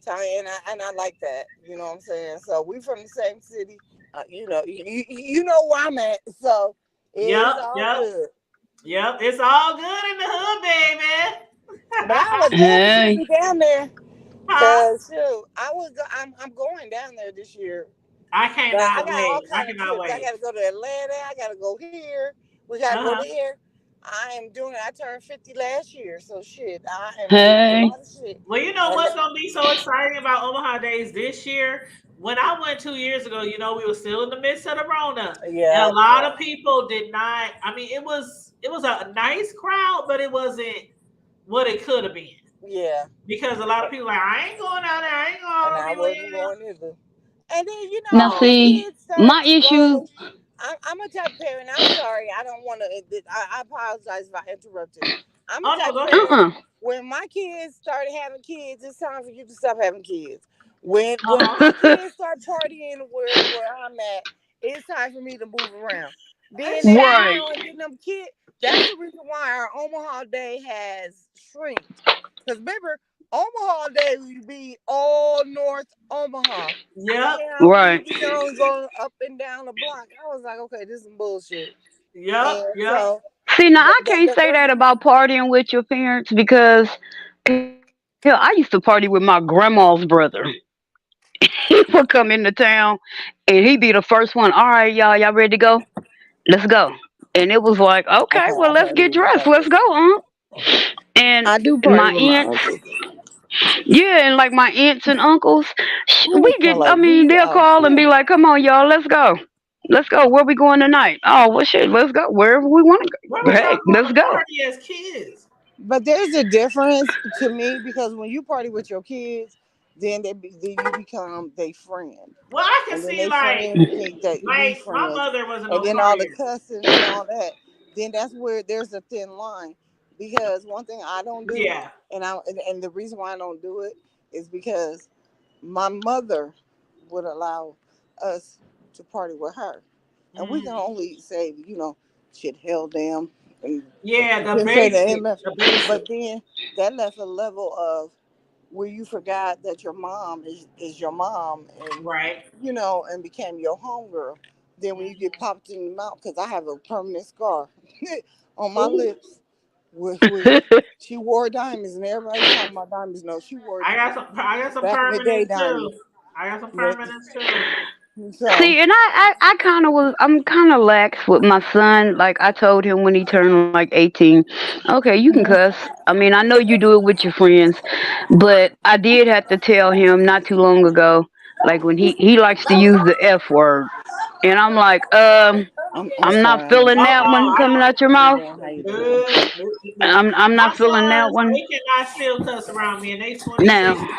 E: Tanya, and I like that. You know what I'm saying? So we from the same city. You know where I'm at. So it's all good.
B: Yep, it's all good in the hood, baby.
E: But I was definitely down there. Cause shoot, I'm going down there this year.
B: I cannot wait.
E: I gotta go to Atlanta. I gotta go here. We gotta go there. I turned 50 last year, so shit. I am doing a lot of shit.
B: Well, you know what's gonna be so exciting about Omaha Days this year? When I went 2 years ago, we were still in the midst of the Rona. Yeah. And a lot of people did not. I mean, it was a nice crowd, but it wasn't what it could have been.
E: Yeah.
B: Because a lot of people I ain't going out there. I ain't going.
E: And I wasn't going either. And then
D: now see, my issue.
E: I'm a type of parent. I'm sorry. I don't want to. I apologize if I interrupted. I'm a type of parent. When my kids started having kids, it's time for you to stop having kids. When my kids start partying where I'm at, it's time for me to move around. Then getting them kids. That's the reason why our Omaha Day has shrinked. Because remember, Omaha Day would be all North Omaha.
B: Yep.
D: Right.
E: Going up and down the block. I was like, okay, this is some bullshit.
B: Yep.
E: So,
D: see, now I can't say that about partying with your parents because hell, I used to party with my grandma's brother. He would come into town and he'd be the first one. All right, y'all ready to go? Let's go. And it was like, okay,
E: Okay,
D: well,
E: I
D: let's
E: party
D: get
E: with my
D: dressed. Let's
E: uncles.
D: go, And
E: I do party
D: my
E: with my
D: aunts,
E: uncles.
D: yeah, and like my aunts and uncles,
E: Ooh, it smell
D: I
E: like
D: mean,
E: booty
D: they'll call and
E: outside.
D: be like, come on, y'all, let's go. Let's go. Where we going tonight? Oh, well, shit, let's go. Wherever we want to
B: Where
D: go.
B: was y'all
D: Hey,
B: going
D: let's
B: to
D: go.
B: party as kids?
E: But there's a difference to me because when you party with your kids, then you become their friend,
B: Well, I can
E: and then
B: see
E: they friend became that we
B: like my
E: friends,
B: mother wasn't
E: and
B: no
E: then all the
B: partier.
E: cussing and all that. Then that's where there's a thin line because one thing I don't do,
B: Yeah.
E: and the reason why I don't do it is because my mother would allow us to party with her, and we can
B: Mm.
E: only say shit, hell, damn, and
B: Yeah,
E: we
B: the
E: can say the
B: basic,
E: MF,
B: the basic.
E: but then that left a level of where you forgot that your mom is your mom, and
B: Right.
E: and became your homegirl. Then when you get popped in the mouth, because I have a permanent scar on my
B: Ooh,
E: lips, with she wore diamonds, and everybody's talking about diamonds. No, she wore
B: I got some
E: back in the day
B: permanents too.
E: diamonds.
B: I got some
E: But
B: permanents too.
E: so
D: See, and I kind of I'm kind of lax with my son. Like I told him when he turned like 18, okay, you can cuss. I mean, I know you do it with your friends, but I did have to tell him not too long ago, like when he likes to use the F word, and I'm like,
E: I'm
D: I'm not
E: sorry, honey.
D: feeling
B: Oh
D: that
B: no,
D: one
B: I
D: coming
B: don't.
D: out your
E: How you
D: mouth.
E: doing? How you doing?
D: I'm
B: My
D: not feeling that
B: sons,
D: one.
B: they cannot still cuss around me, and they 26
D: Now
B: and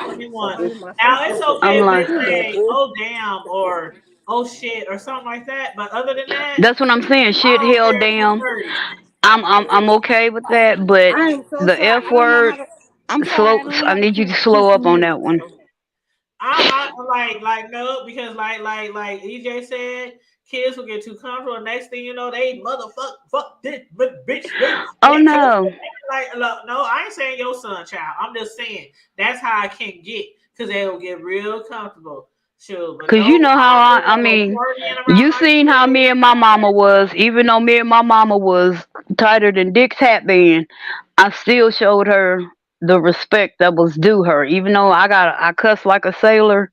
E: So
B: 21.
E: this is my
B: Now
E: first
B: it's
E: birthday.
B: okay
D: I'm
B: if
D: like,
B: they
E: You got
B: say,
E: this?
B: "Oh damn" or "Oh shit" or something like that. But other than that,
D: that's what I'm saying.
B: I
D: Shit,
B: don't
D: hell,
B: care if it's
D: damn.
B: 30.
D: I'm okay with that, but
E: I am so
D: the
E: sorry.
D: F
E: I don't know
D: word,
E: how to. I'm sorry.
D: slow.
E: I don't know
D: I
E: how to
D: need you to
E: push
D: slow
E: the
D: up on that
E: mute.
D: one.
E: So
B: I like no because like EJ said, kids will get too comfortable. Next thing you know, they motherfuck fuck this but bitch
D: Oh
B: they cuss.
D: no,
B: Like look, no, I ain't saying your son, child. I'm just saying that's how I can get because they will get real comfortable. Sure, but
D: because
B: no,
D: you know
B: I
D: how
B: don't care
D: I
B: about no
D: mean,
B: partying around
D: you
B: my
D: seen how me
B: kids.
D: and my mama was. Even though me and my mama was tighter than Dick's hat band, I still showed her the respect that was due her. Even though I cuss like a sailor,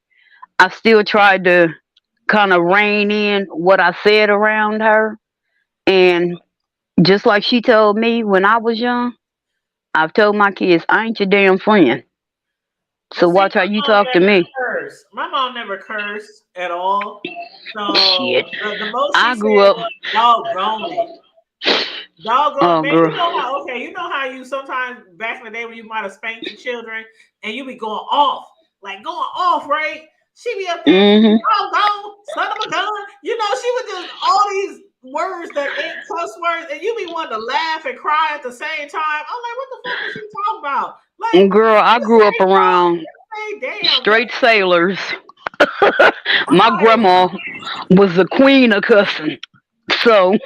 D: I still tried to kind of rein in what I said around her. And just like she told me when I was young, I've told my kids, I ain't your damn friend.
B: Well,
D: So
B: see,
D: watch how you talk to me.
B: my mom never cursed at all. So
D: Shit.
B: the most she
D: I
B: said
D: grew up.
B: was doggone it. Doggone
D: Oh,
B: man,
D: girl.
B: you know how you sometimes back in the day when you might have spanked your children and you be going off, right? She be up there,
D: Hmm.
B: doggone, son of a gun. You know, she would just all these words that ain't cuss words, and you be wanting to laugh and cry at the same time. I'm like, what the fuck is she talking about? Like,
D: Girl, I
B: just
D: grew up
B: say
D: around
B: something, just say damn.
D: straight sailors.
B: I'm
D: My
B: like,
D: grandma was the queen of cussing. So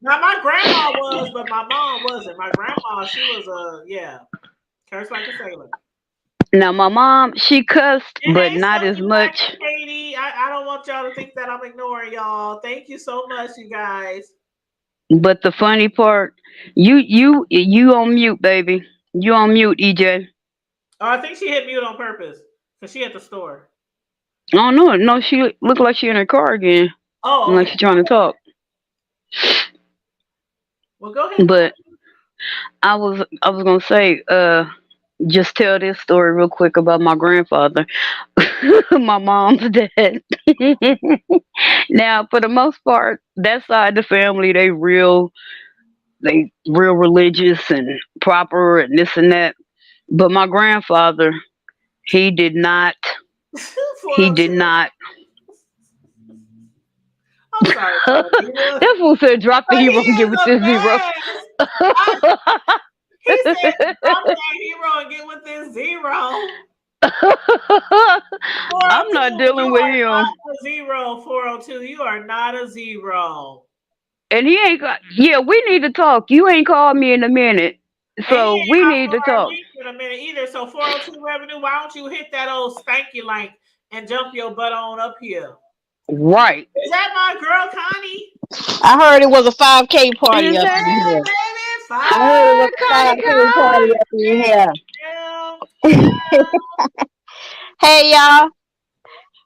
B: now my grandma was, but my mom wasn't. My grandma, she was yeah, curse like a sailor.
D: now my mom, she cussed,
B: And
D: but
B: hey,
D: not as
B: Stuffy Black
D: much.
B: and Katie, I don't want y'all to think that I'm ignoring y'all. Thank you so much, you guys.
D: But the funny part, you on mute, baby. You on mute, EJ.
B: Oh, I think she hit mute on purpose because she at the store.
D: Oh no, no, she looked like she in her car again.
B: Oh,
D: Like
B: okay.
D: she trying to talk.
B: Well, go ahead.
D: But I was gonna say, just tell this story real quick about my grandfather, my mom's dad. Now, for the most part, that side of the family, they real religious and proper and this and that. But my grandfather, he did not. He did
B: 402.
D: not.
B: I'm sorry, Stuffy.
D: That fool said, "Drop the
B: But he
D: hero and
B: is
D: give it
B: a
D: to zero."
B: mess. I, he said, drop that hero and get with this zero.
D: I'm not
B: 402, you
D: dealing with
B: are
D: him.
B: not a zero. 402, you are not a zero.
D: And he ain't got. Yeah, we need to talk. You ain't called me in a minute,
B: And he
D: so
B: ain't
D: we
B: hopped
D: need to
B: on our
D: talk.
B: link in a minute either. So 402 revenue, why don't you hit that old stanky link and jump your butt on up here?
D: Right.
B: Is that my girl Connie?
F: I heard it was a 5K party
D: Is
F: up
D: that
F: in
B: Yeah,
F: here.
B: baby.
F: I heard it was a
D: Connie
F: 5K
D: Con?
F: party up in here.
B: Yeah, yeah.
F: Hey y'all,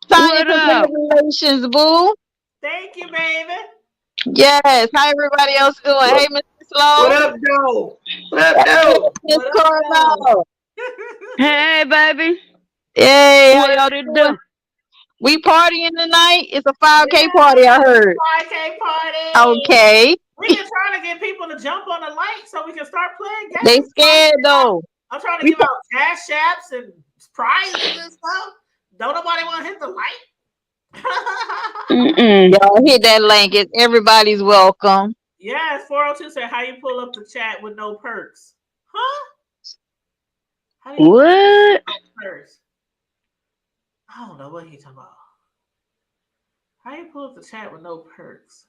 F: Sonya,
D: What up?
F: congratulations, boo.
B: Thank you, baby.
F: Yes. How everybody else doing?
C: What,
F: Hey, Mr.
C: what
F: Slow.
C: up, Joe? What up, Joe?
F: Miss
B: What up, though?
F: Cornell.
D: Hey, baby.
F: Hey, how
D: What
F: y'all
D: it
F: doing?
D: do?
F: We partying tonight? It's a
B: Yeah,
F: 5K party, I heard.
B: 5K party.
F: Okay.
B: We've been trying to get people to jump on the link so we can start playing
F: They
B: games.
F: scared though.
B: I'm trying to
F: We
B: give out cash apps and prizes and stuff. Don't nobody want to hit the like?
D: Mm-mm.
F: Y'all hit that link. Everybody's welcome.
B: Yes, 402 said, how you pull up the chat with no perks? Huh? How do you pull up
D: What?
B: perks? I don't know what he's talking about. How you pull up the chat with no perks?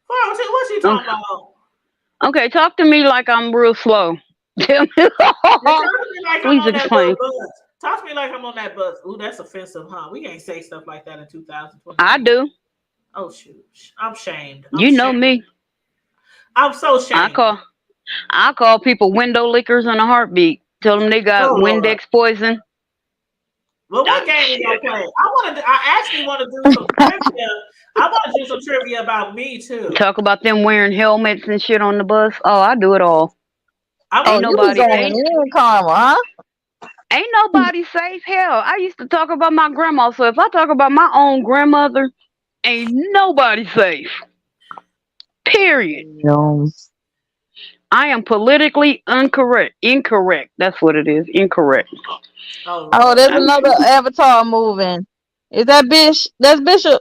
B: 402, what you talking about?
D: Okay, talk to me like I'm real slow. Tell me.
B: Talk to me like I'm
D: Please
B: on that
D: explain.
B: bus. Talk to me like I'm on that bus. Ooh, that's offensive, huh? We can't say stuff like that in 2020.
D: I do.
B: Oh shoot, I'm shamed.
D: You know me.
B: I'm so shamed.
D: I call people window lickers in a heartbeat. Tell them they got
B: Oh, Lord.
D: Windex poison.
B: Well, what game we gonna play? I actually want to do some trivia. I want to do some trivia about me too.
D: Talk about them wearing helmets and shit on the bus. Oh, I do it all.
F: Oh, you was going in, Karma, huh?
D: Ain't nobody safe. Hell, I used to talk about my grandma. So if I talk about my own grandmother, ain't nobody safe. Period. I am politically incorrect. That's what it is. Incorrect.
F: Oh, there's another avatar moving. Is that Bishop? That's Bishop.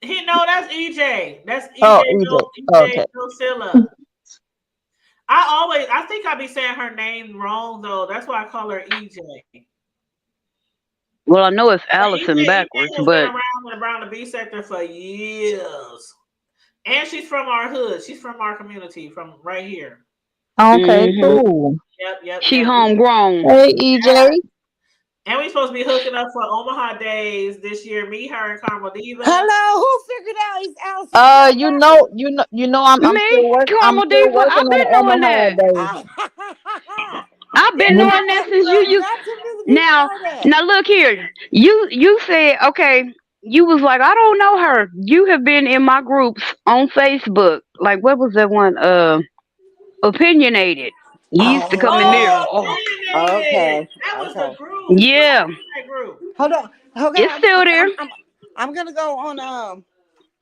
B: That's EJ. That's EJ.
F: Oh, EJ. Okay.
B: Drusilla. I think I be saying her name wrong though. That's why I call her EJ.
D: Well, I know it's Allison backwards,
B: EJ has
D: but
B: been around the B sector for years. And she's from our hood. She's from our community, from right here.
F: Okay, cool.
B: Yep.
D: She homegrown.
F: Hey, EJ.
B: And we supposed to be hooking up for Omaha Days this year. Me, her, and Carmel Diva.
E: Hello, who figured out he's Allison?
F: I'm still working. I'm still working
D: I've been
F: on
D: doing that. I've been doing that since you used. Now look here. You said okay. You was like, I don't know her. You have been in my groups on Facebook. Like, what was that one? Opinionated. You used to come in there.
E: Okay.
B: That was the group.
D: Yeah.
E: Hold on.
D: It's still there.
E: I'm gonna go on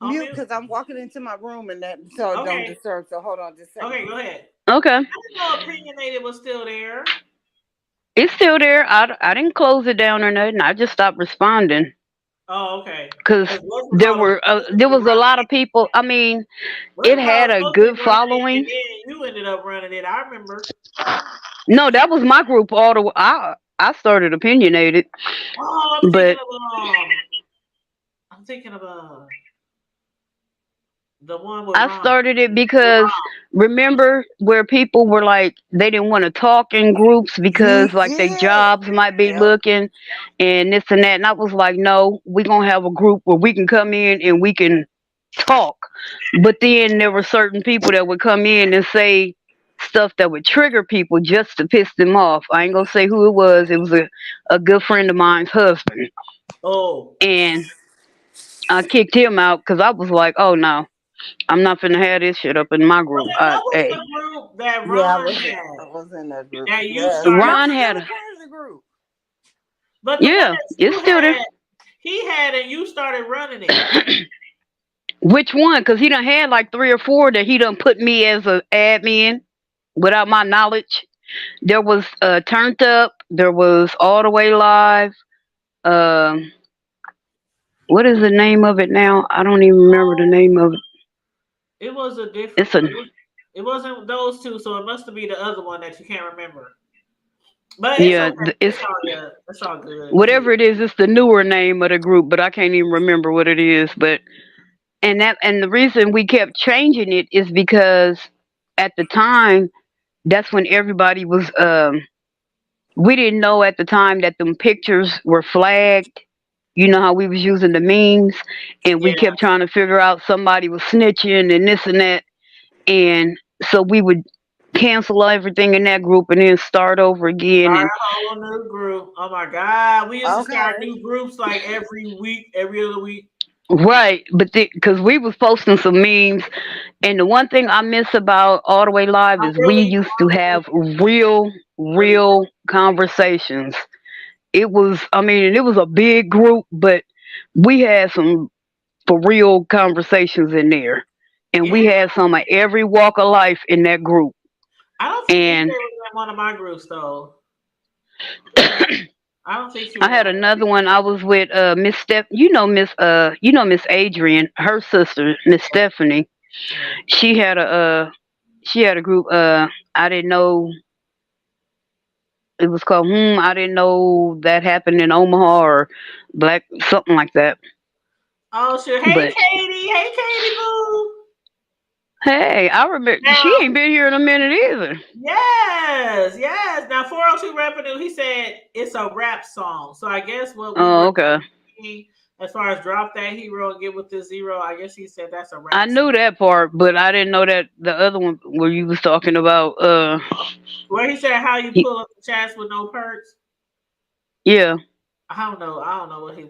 E: mute because I'm walking into my room and that so it don't disturb. So hold on just a second.
B: Okay, go ahead.
D: Okay.
B: I didn't know Opinionated was still there.
D: It's still there. I didn't close it down or nothing. I just stopped responding.
B: Oh, okay.
D: Because there was a lot of people. I mean, it had a good following.
B: And then you ended up running it. I remember.
D: No, that was my group all the way. I started Opinionated.
B: Oh, I'm thinking of the one with
D: I started it because remember where people were like they didn't want to talk in groups because like their jobs might be looking and this and that, and I was like, no, we're gonna have a group where we can come in and we can talk. But then there were certain people that would come in and say stuff that would trigger people just to piss them off. I ain't gonna say who it was. It was a good friend of mine's husband.
B: Oh.
D: And I kicked him out because I was like, oh no, I'm not finna have this shit up in my group.
B: What was the group that Ron had?
E: I was in that group.
B: That you started?
D: Ron had
E: a group.
B: But
D: it's still there.
B: He had and you started running it.
D: Which one? Because he done had like 3 or 4 that he done put me as an admin without my knowledge. There was Turned Up. There was All the Way Live. What is the name of it now? I don't even remember the name of it.
B: It was a different. It wasn't those two, so it must be the other one that you can't remember. But it's all good.
D: Whatever it is, it's the newer name of the group, but I can't even remember what it is. But and the reason we kept changing it is because at the time, that's when everybody was. We didn't know at the time that them pictures were flagged. You know how we was using the memes, and we kept trying to figure out somebody was snitching and this and that, and so we would cancel everything in that group and then start over again.
B: Start a whole new group. Oh my God, we used to start new groups like every week, every other week.
D: Right, but because we was posting some memes, and the one thing I miss about All the Way Live
B: I
D: is we
B: really,
D: used to have real,
B: really.
D: real conversations. It was, I mean, it was a big group, but we had some for real conversations in there, and
B: Yeah,
D: we had some of every walk of life in that group.
B: I don't think EJ
D: And
B: was in one of my groups though. I don't think she
D: I
B: was
D: had
B: on.
D: another one. I was with Miss Steph. You know Miss Adrian, her sister Miss Stephanie.
B: Yeah.
D: She had a group. I didn't know it was called. I didn't know that happened in Omaha or Black something like that.
B: Oh sure. Hey
D: But
B: Katie. Hey Katie Boo.
D: hey, I remember she
B: Now
D: ain't been here in a minute either.
B: yes, yes. Now 402 Revenue, he said it's a rap song. So I guess what we
D: Oh,
B: were
D: okay.
B: thinking as far as drop that hero and get with this zero, I guess he said that's a
D: I
B: rap song.
D: knew that part, but I didn't know that the other one where you was talking about.
B: Where he said how you
D: y-
B: pull up the chats with no perks.
D: yeah.
B: I don't know. I don't know what he.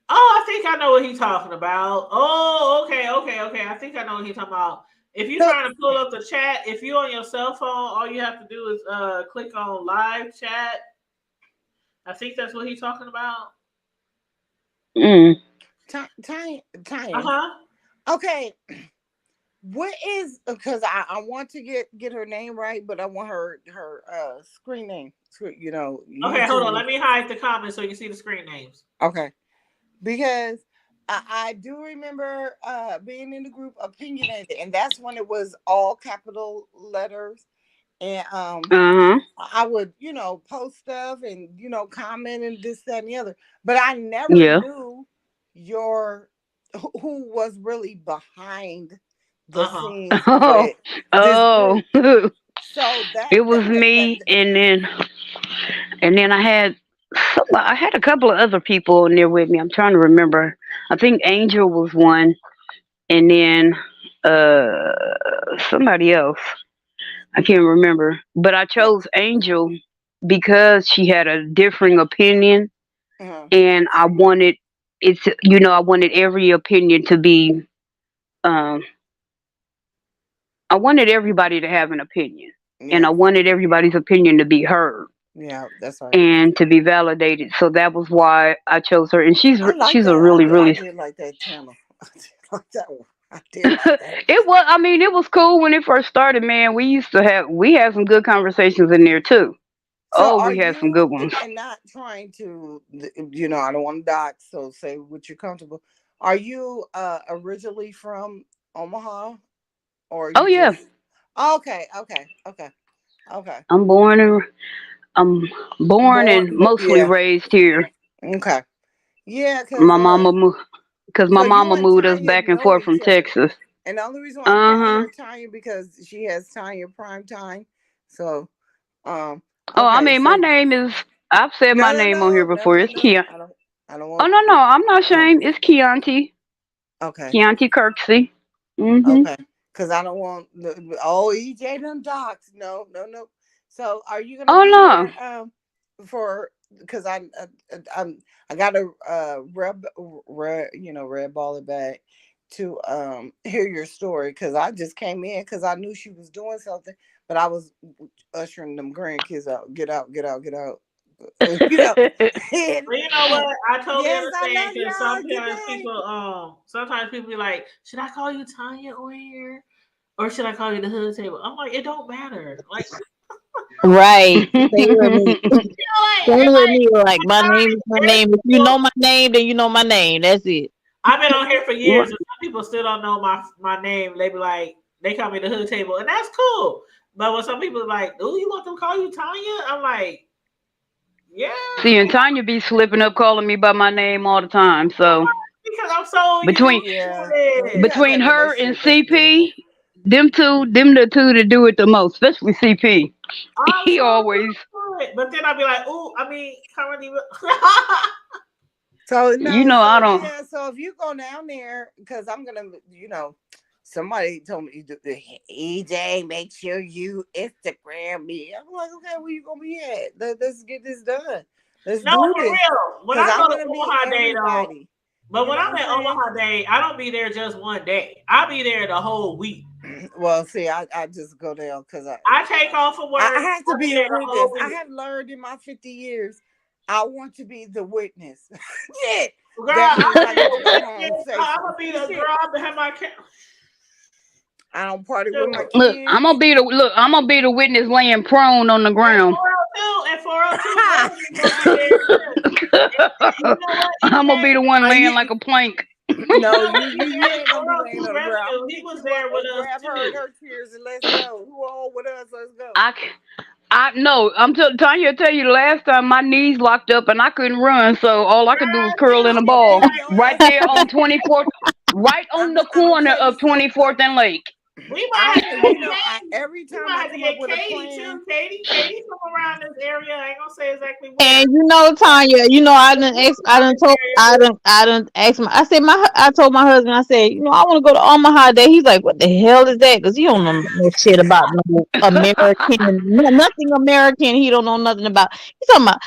B: Oh, I think I know what he's talking about. Oh, okay, okay, okay. I think I know what he's talking about. If you're
E: So,
B: trying to pull up the chat, if you're on your cell phone, all you have to do is click on live chat. I think that's what he's talking about.
D: Mm.
B: Uh
E: Tanya.
B: huh.
E: Okay. What is because I want to get her name right, but I want her screen name. You know,
B: Okay, hold on.
E: YouTube.
B: Let me hide the comments so you can see the screen names.
E: Okay. Because I do remember being in the group opinionated, and that's when it was all capital letters. And
D: Uh huh.
E: I would, post stuff and comment and this, that, and the other. But I never
D: Yeah.
E: knew your who was really behind the
B: Uh huh.
E: scenes
D: Oh.
E: with this
D: Oh.
E: group. So that
D: It
E: that
D: was
E: that, that
D: me, and then I had a couple of other people in there with me. I'm trying to remember. I think Angel was one, and then uh somebody else. I can't remember. But I
E: so,
D: chose Angel because she had a differing opinion,
E: uh,
D: and I wanted every opinion to be um I wanted everybody to have an opinion, and I
E: yeah,
D: wanted everybody's opinion to be heard
E: yeah, that's right.
D: and to be validated. So that was why I chose her, and
E: I like
D: she's a
E: that.
D: really
E: I
D: really.
E: did like that channel. I did like that one. I did like that.
D: It was. I mean, it was cool when it first started. Man, we had some good conversations in there too.
E: So
D: Oh,
E: are
D: we had some
E: you
D: good ones.
E: and not trying to I don't want to dox, so say what you're comfortable. Are you originally from Omaha or
D: Oh
E: you
D: yeah,
E: just okay, okay, okay, okay.
D: I'm born and I'm born
E: Born
D: and mostly
E: yeah,
D: raised here.
E: okay. Yeah,
D: My mama moved because my
E: so you
D: mama
E: and
D: moved us
E: Tanya
D: back and
E: know
D: forth
E: each
D: from
E: other.
D: Texas.
E: And the only reason why I'm
D: Uh
E: calling
D: huh.
E: her Tanya because she has Tanya prime time. So
D: Oh, I
E: okay,
D: mean, my
E: so
D: name is. I've said
E: no
D: my
E: no
D: name on here
E: no no
D: before.
E: no
D: It's
E: no.
D: Kia.
E: I don't
D: Oh
E: want
D: no, no, I'm not ashamed. It's Keonti.
E: okay.
D: Keonti Kirksey. Mhm.
E: Okay, because I don't want EJ them docs. No, no, no. So, are you gonna
D: Oh
E: be
D: no.
E: here for? Because I got a red baller bag to hear your story because I just came in because I knew she was doing something, but I was ushering them grandkids out. Get out, get out, get out. You know. And,
B: Well, you know what? I totally
E: yes, I
B: understand
E: love
B: because
E: y'all. Good night.
B: sometimes people be like, should I call you Tanya on here? Or should I call you the hood table? I'm like, it don't matter. Like,
F: Right. Stay with me. Stay with
B: like
F: me. Like my name is my
B: there's
F: name. If you
B: people,
F: know my name, then you know my name. That's it.
B: I've been on here for
D: Right.
B: years, and some people still don't know my name. They be like, they call me the hood table, and that's cool. But when some people are like, "Do you want them to call you Tanya?" I'm like, "Yeah,"
D: See, and Tanya be slipping up calling me by my name all the time. So
B: because I'm so
D: between
B: used
E: Yeah,
B: to
E: well, you
B: it.
E: have
D: between
E: that
D: her and
E: relationship. That's
D: CP,
E: beautiful.
D: them the two that do it the most, especially CP.
B: I'm
D: He
B: so
D: always,
B: used to it. But then I'll be like, "Ooh, I mean, currently."
E: So
D: you
E: no,
D: know, I
E: so
D: don't.
E: yeah, so if you go down there, because I'm gonna, somebody told me EJ, make sure you Instagram me. I'm like, okay, where you gonna be at? Let's get this done. Let's
B: No,
E: do
B: for
E: this,
B: real. When
E: because
B: I
E: I'm
B: go to
E: gonna meet
B: Omaha Day, though,
E: everybody.
B: But
E: You
B: when
E: know
B: I'm
E: what
B: at
E: I'm saying?
B: Omaha Day, I don't be there just one day. I be there the whole week.
E: Well, see, I just go there because
B: I take off of work.
E: I have to
B: I be
E: be a
B: there the whole
E: witness. I
B: week.
E: have learned in my 50 years, I want to be the witness. Yeah.
B: Girl,
E: That means I
B: I'm
E: get to go home safely.
B: gonna be the girl. I'm gonna have my
E: I don't party with my
D: Look,
E: kids.
D: I'm gonna be the witness laying prone on the ground.
B: And 402 gonna be there too. You know what?
D: I'm gonna be the one laying like a plank.
E: No, you ain't gonna be laying
B: 402
E: on the ground. I'm
B: Rescue,
E: gonna
B: he
E: pick
B: was
E: you
B: there
E: up
B: with
E: and
B: us
E: grab her and
B: too.
E: her tears and let's go. Who all with us? Let's go.
D: I know. I'm Tanya. Tell you the last time my knees locked up and I couldn't run, so all I could do was curl in a
E: I'm gonna
D: ball.
E: pick your
D: Right
E: ass
D: there on
E: up.
D: 24th, right on the
E: I'm gonna
D: corner
E: tell you
D: of
E: something.
D: 24th and Lake.
B: We might have to get Katie.
E: Every
B: We
E: time
B: might
E: I
B: have to
E: come up
B: get
E: with a
B: Katie
E: plan,
B: too. Katie's from around this area. I ain't gonna say exactly where.
F: And you know, Tanya, you know, I done asked I told my husband, I said, you know, I want to go to Omaha Day. He's like, what the hell is that? Because he don't know no shit about no American, nothing American. He don't know nothing about. He's talking about.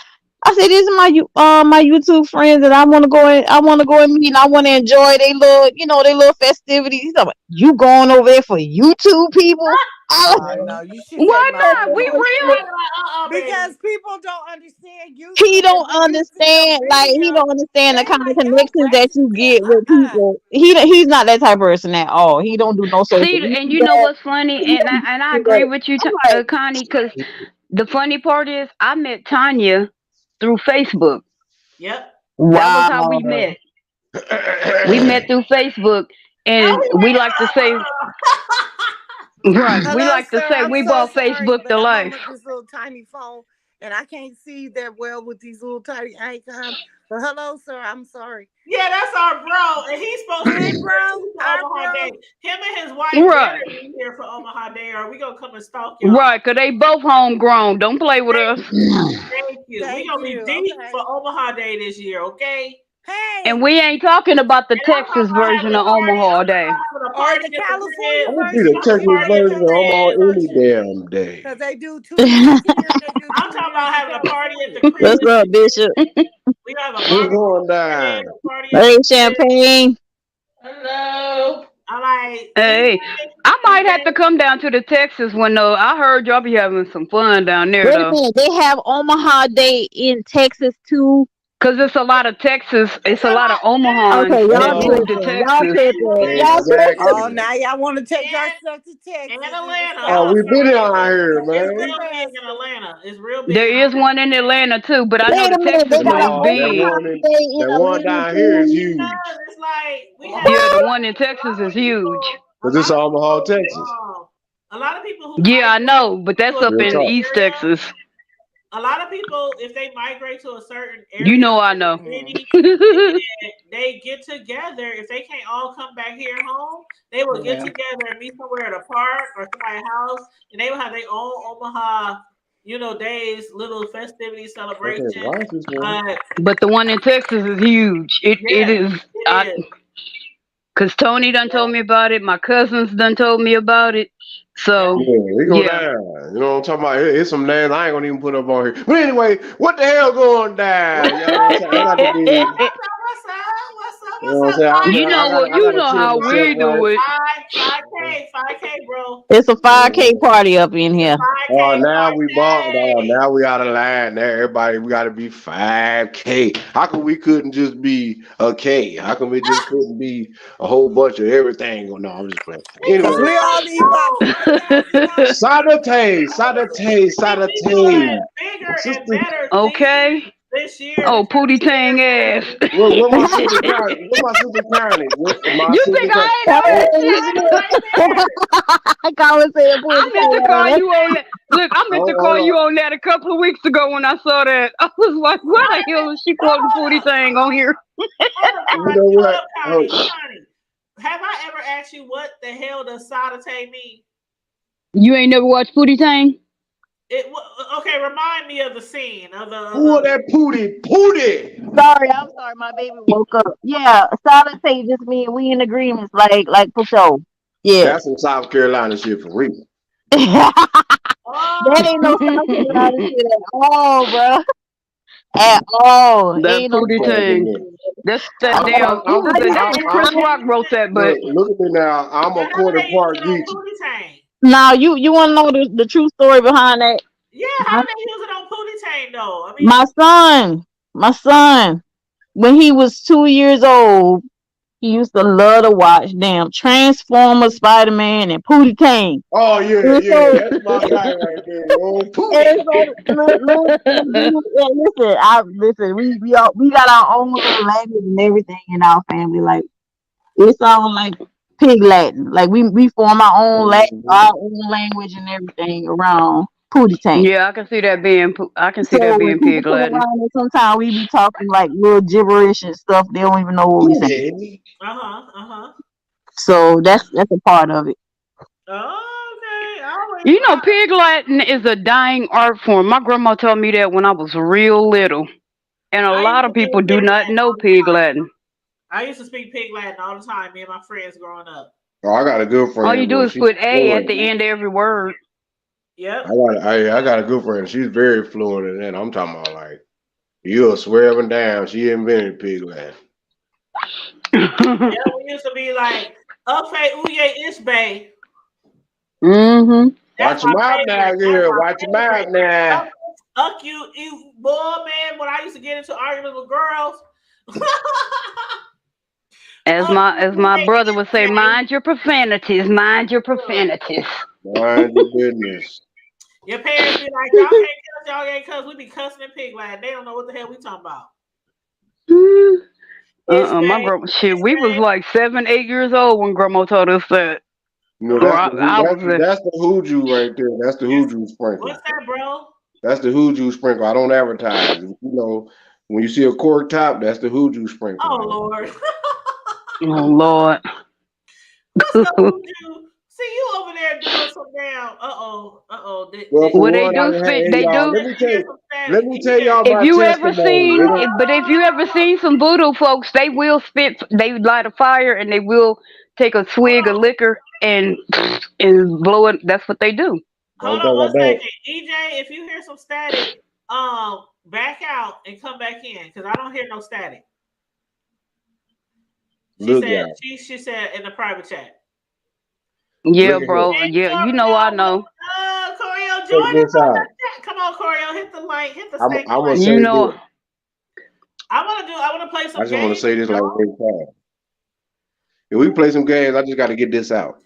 F: I said, these are my YouTube friends, and I want to go in. I want to go and meet, and I want to enjoy they little festivities. He's talking about, you going over there for YouTube people?
E: no, you should say
D: Why
E: my
D: not? We
E: own.
D: real.
E: Because people don't understand you.
F: He don't understand, like he don't understand the kind of connections that you get with people. He's not that type of person at all. He don't do no social
D: See, and you know
F: media.
D: what's funny,
F: He
D: and
F: don't
D: I
F: do
D: agree
F: that.
D: with you,
F: I'm like,
D: Connie, because the funny part is I met Tanya through Facebook.
B: Yep.
D: That was how
F: wow.
D: we met. We met through Facebook, and we like to say, right? We
E: Hello,
D: like to
E: sir.
D: say
E: I'm
D: we
E: so
D: brought
E: sorry,
D: Facebook
E: but
D: to
E: I'm on
D: life.
E: this little tiny phone and I can't see that well with these little tiny icons. But hello, sir. I'm sorry.
B: Yeah, that's our bro, and he's supposed to
E: Hey,
B: be
E: bro.
B: for
E: Our
B: Omaha
E: bro.
B: Day. Him and his wife
D: Right.
B: better be here for Omaha Day, or we gonna come and stalk y'all.
D: Right, because they both homegrown. Don't play with us.
B: Thank you. We
E: Thank
B: gonna be
E: you.
B: deep
E: Okay.
B: for Omaha Day this year, okay?
E: Hey.
D: And we ain't talking about the
B: And I'm
D: Texas
B: talking about
D: version
B: having a
D: of
B: party.
D: Omaha
B: I'm talking
D: Day.
B: about having a
E: Or
B: party
E: the
B: at the
E: California
B: crib.
G: I'm gonna be
E: version.
G: the
B: We're gonna
G: Texas
B: party at
G: version
B: the
G: of
B: crib.
G: Omaha any damn day.
E: Because they do 2 years here and they do 2
B: I'm talking
E: years
B: about
E: in
B: having a party at the
E: California.
B: crib.
F: What's up, Bishop?
B: We gonna have a
G: What's
B: barbecue
G: going
B: at
G: down?
B: a party at
F: Hey,
B: the crib.
F: Champagne.
B: Hello. I'm like,
D: Hey, I might have to come down to the Texas one though. I heard y'all be having some fun down there
F: Wait a
D: though.
F: minute, they have Omaha Day in Texas too.
D: Cause it's a lot of Texas, it's a lot of Omahans
F: Okay, y'all
D: that moved to
F: tripping. Y'all
D: Texas.
F: tripping. Y'all
G: Exactly.
E: Oh,
F: tripping.
E: now y'all want to take
B: And,
E: yourself to Texas.
B: and
E: Is
B: Atlanta.
E: the
G: Oh,
E: stuff.
G: we been
B: Sorry,
G: out here,
B: it's
G: man.
B: real big in Atlanta. It's real big
D: There
B: in
D: is
B: Atlanta.
D: one in Atlanta too, but I know
F: Wait
D: the
F: a minute, they
D: Texas one
F: got an
D: is
G: No, that
D: big.
F: Omaha
G: one in
F: Day in
G: that one
F: Atlanta
G: down here is
F: too.
G: huge.
B: It's like we have
D: Yeah, the one in Texas is huge.
G: Cause it's Omaha, Texas.
B: A lot of people who
D: Yeah, I
B: migrate
D: know, but that's
B: to a
D: up
G: Real
D: in
B: certain
G: talk.
D: East
B: area,
D: Texas.
B: a lot of people, if they migrate to a certain area,
D: You know I know.
B: city, they get together. If they can't all come back here home, they will get together and meet somewhere at a park or somebody's house, and they will have their own Omaha, days, little festivity celebration.
G: Okay, why is this one?
D: But the one in Texas is huge. It is.
B: It is.
D: Cause Tony done told me about it. My cousins done told me about it. So
G: Yeah, it go
D: yeah.
G: down. You know what I'm talking about? It's some names I ain't gonna even put up on here. But anyway, what the hell going down? You know what I'm saying? I got to be. You know what I'm saying?
D: You know what?
G: I
D: You
G: gotta
D: know
G: tell
D: how
G: myself
D: we do it.
B: 5K, bro.
F: It's a 5K party up in here.
B: 5K,
G: now we bought.
B: 5K.
G: Now we out of line. Now everybody, we gotta be 5K. How come we couldn't just be a K? How come we just couldn't be a whole bunch of everything? No, I'm just playing.
E: Because we
G: Anyway,
E: all need about
G: Saturday.
B: Bigger
G: Sister,
B: and better
D: Okay.
B: this year.
D: Oh, Pootie Tang ass.
G: where my sister Connie? Where my sister Connie? My
D: You
G: sister
D: think
G: Connie.
D: I ain't noticed that?
F: I can't say a
D: I meant to call you on that. Look, I meant to call you on that a couple of weeks ago when I saw that. I was like, why the hell is she quoting Pootie Tang on here?
G: You know what?
B: Connie, have I ever asked you what the hell does saute mean?
D: You ain't never watched Pootie Tang?
B: Okay, remind me of the scene of the.
G: Who that Pootie?
F: I'm sorry, my baby woke up. Yeah, solid say just mean we in agreements, like for sure. Yeah.
G: That's some South Carolina shit for real.
F: That ain't no South Carolina shit at all, bro. at all.
D: That
F: Ain't no
D: Pootie
G: Look at
D: Tang.
G: me.
D: That's that
G: I'm,
D: damn.
G: I'm,
D: Who was that? That was Chris
G: I'm,
D: Rock wrote that, but
G: look at me now. I'm
B: But
G: a
B: how
G: quarter
B: they use
G: part
B: it on
G: Geechee.
B: Pootie Tang?
F: Now you want to know the true story behind that?
B: Yeah, how they use it on Pootie Tang though? I mean,
F: My son, when he was 2 years old, he used to love to watch damn Transformers, Spider-Man, and Pootie Tang.
G: Oh yeah,
F: And
G: yeah,
F: so,
G: that's my guy right there, old
F: and
G: Pootie.
F: so listen. We got our own little language and everything in our family. Like it sounds like pig Latin. Like we form our own language and everything around Pootie Tang.
D: yeah, I can see that being. I can see
F: So
D: that
F: when
D: being
F: people
D: pig
F: come
D: Latin.
F: around, and sometimes we be talking like little gibberish and stuff. They don't even know what we saying.
G: Pootie.
F: So that's a part of it.
B: Okay, I always
D: You know, pig Latin is a dying art form. My grandma told me that when I was real little, and a
B: I used
D: lot
B: to
D: of
B: do
D: people do
B: pig
D: not
B: Latin
D: know
B: all the
D: pig
B: time.
D: Latin.
B: I used to speak pig Latin all the time. Me and my friends growing up.
G: Oh, I got a good
D: All you
G: friend,
D: do
G: boy.
D: is
G: She's
D: put A at
G: fluent.
D: the end of every word.
B: Yep.
G: I got a good friend. She's very fluent in that. I'm talking about like you'll swear up and down. She invented pig Latin.
B: Yeah, we used to be like, "Okay, uye isbay."
D: Mm-hmm.
B: That's
G: Watch your
B: my
G: mouth
B: favorite.
G: now,
B: That's
G: girl.
B: my
G: Watch your mouth
B: favorite.
G: now.
B: You boy, man. When I used to get into arguments with girls,
D: As my brother would say,
B: isbay.
D: mind your profanities. Mind your profanities.
G: Mind your business.
B: Your parents be like, "Y'all can't cuss, y'all ain't cuss." We be cussing in pig Latin. They don't know what the hell we talking about.
D: My grandma. Shit, we was like 7, 8 years old when grandma told us that.
G: You know,
D: Or I was
G: that's the hoodoo right there. That's the hoodoo sprinkle.
B: What's that, bro?
G: That's the hoodoo sprinkle. I don't advertise. You know, when you see a cork top, that's the hoodoo sprinkle.
B: Oh Lord.
D: Oh Lord.
B: What's the hoodoo? See you over there doing some damn.
G: Well, for
D: What they
G: one,
D: do spit? They
G: y'all,
D: do.
G: let me tell y'all
D: If
G: my
D: you ever
G: testimony.
D: seen, if you ever seen some voodoo folks, they will spit. They light a fire and they will take a swig of liquor and blow it. That's what they do.
B: Hold on one second, EJ. If you hear some static, back out and come back in because I don't hear no static. She said in the private chat.
D: Yeah, bro. Yeah, you know I know.
B: Corio, join us on the chat. Come on, Corio, hit the like, hit the snake.
G: I want to say
D: you know.
G: this.
B: I want to play some games.
G: I just want to say this like every time. If we play some games, I just got to get this out.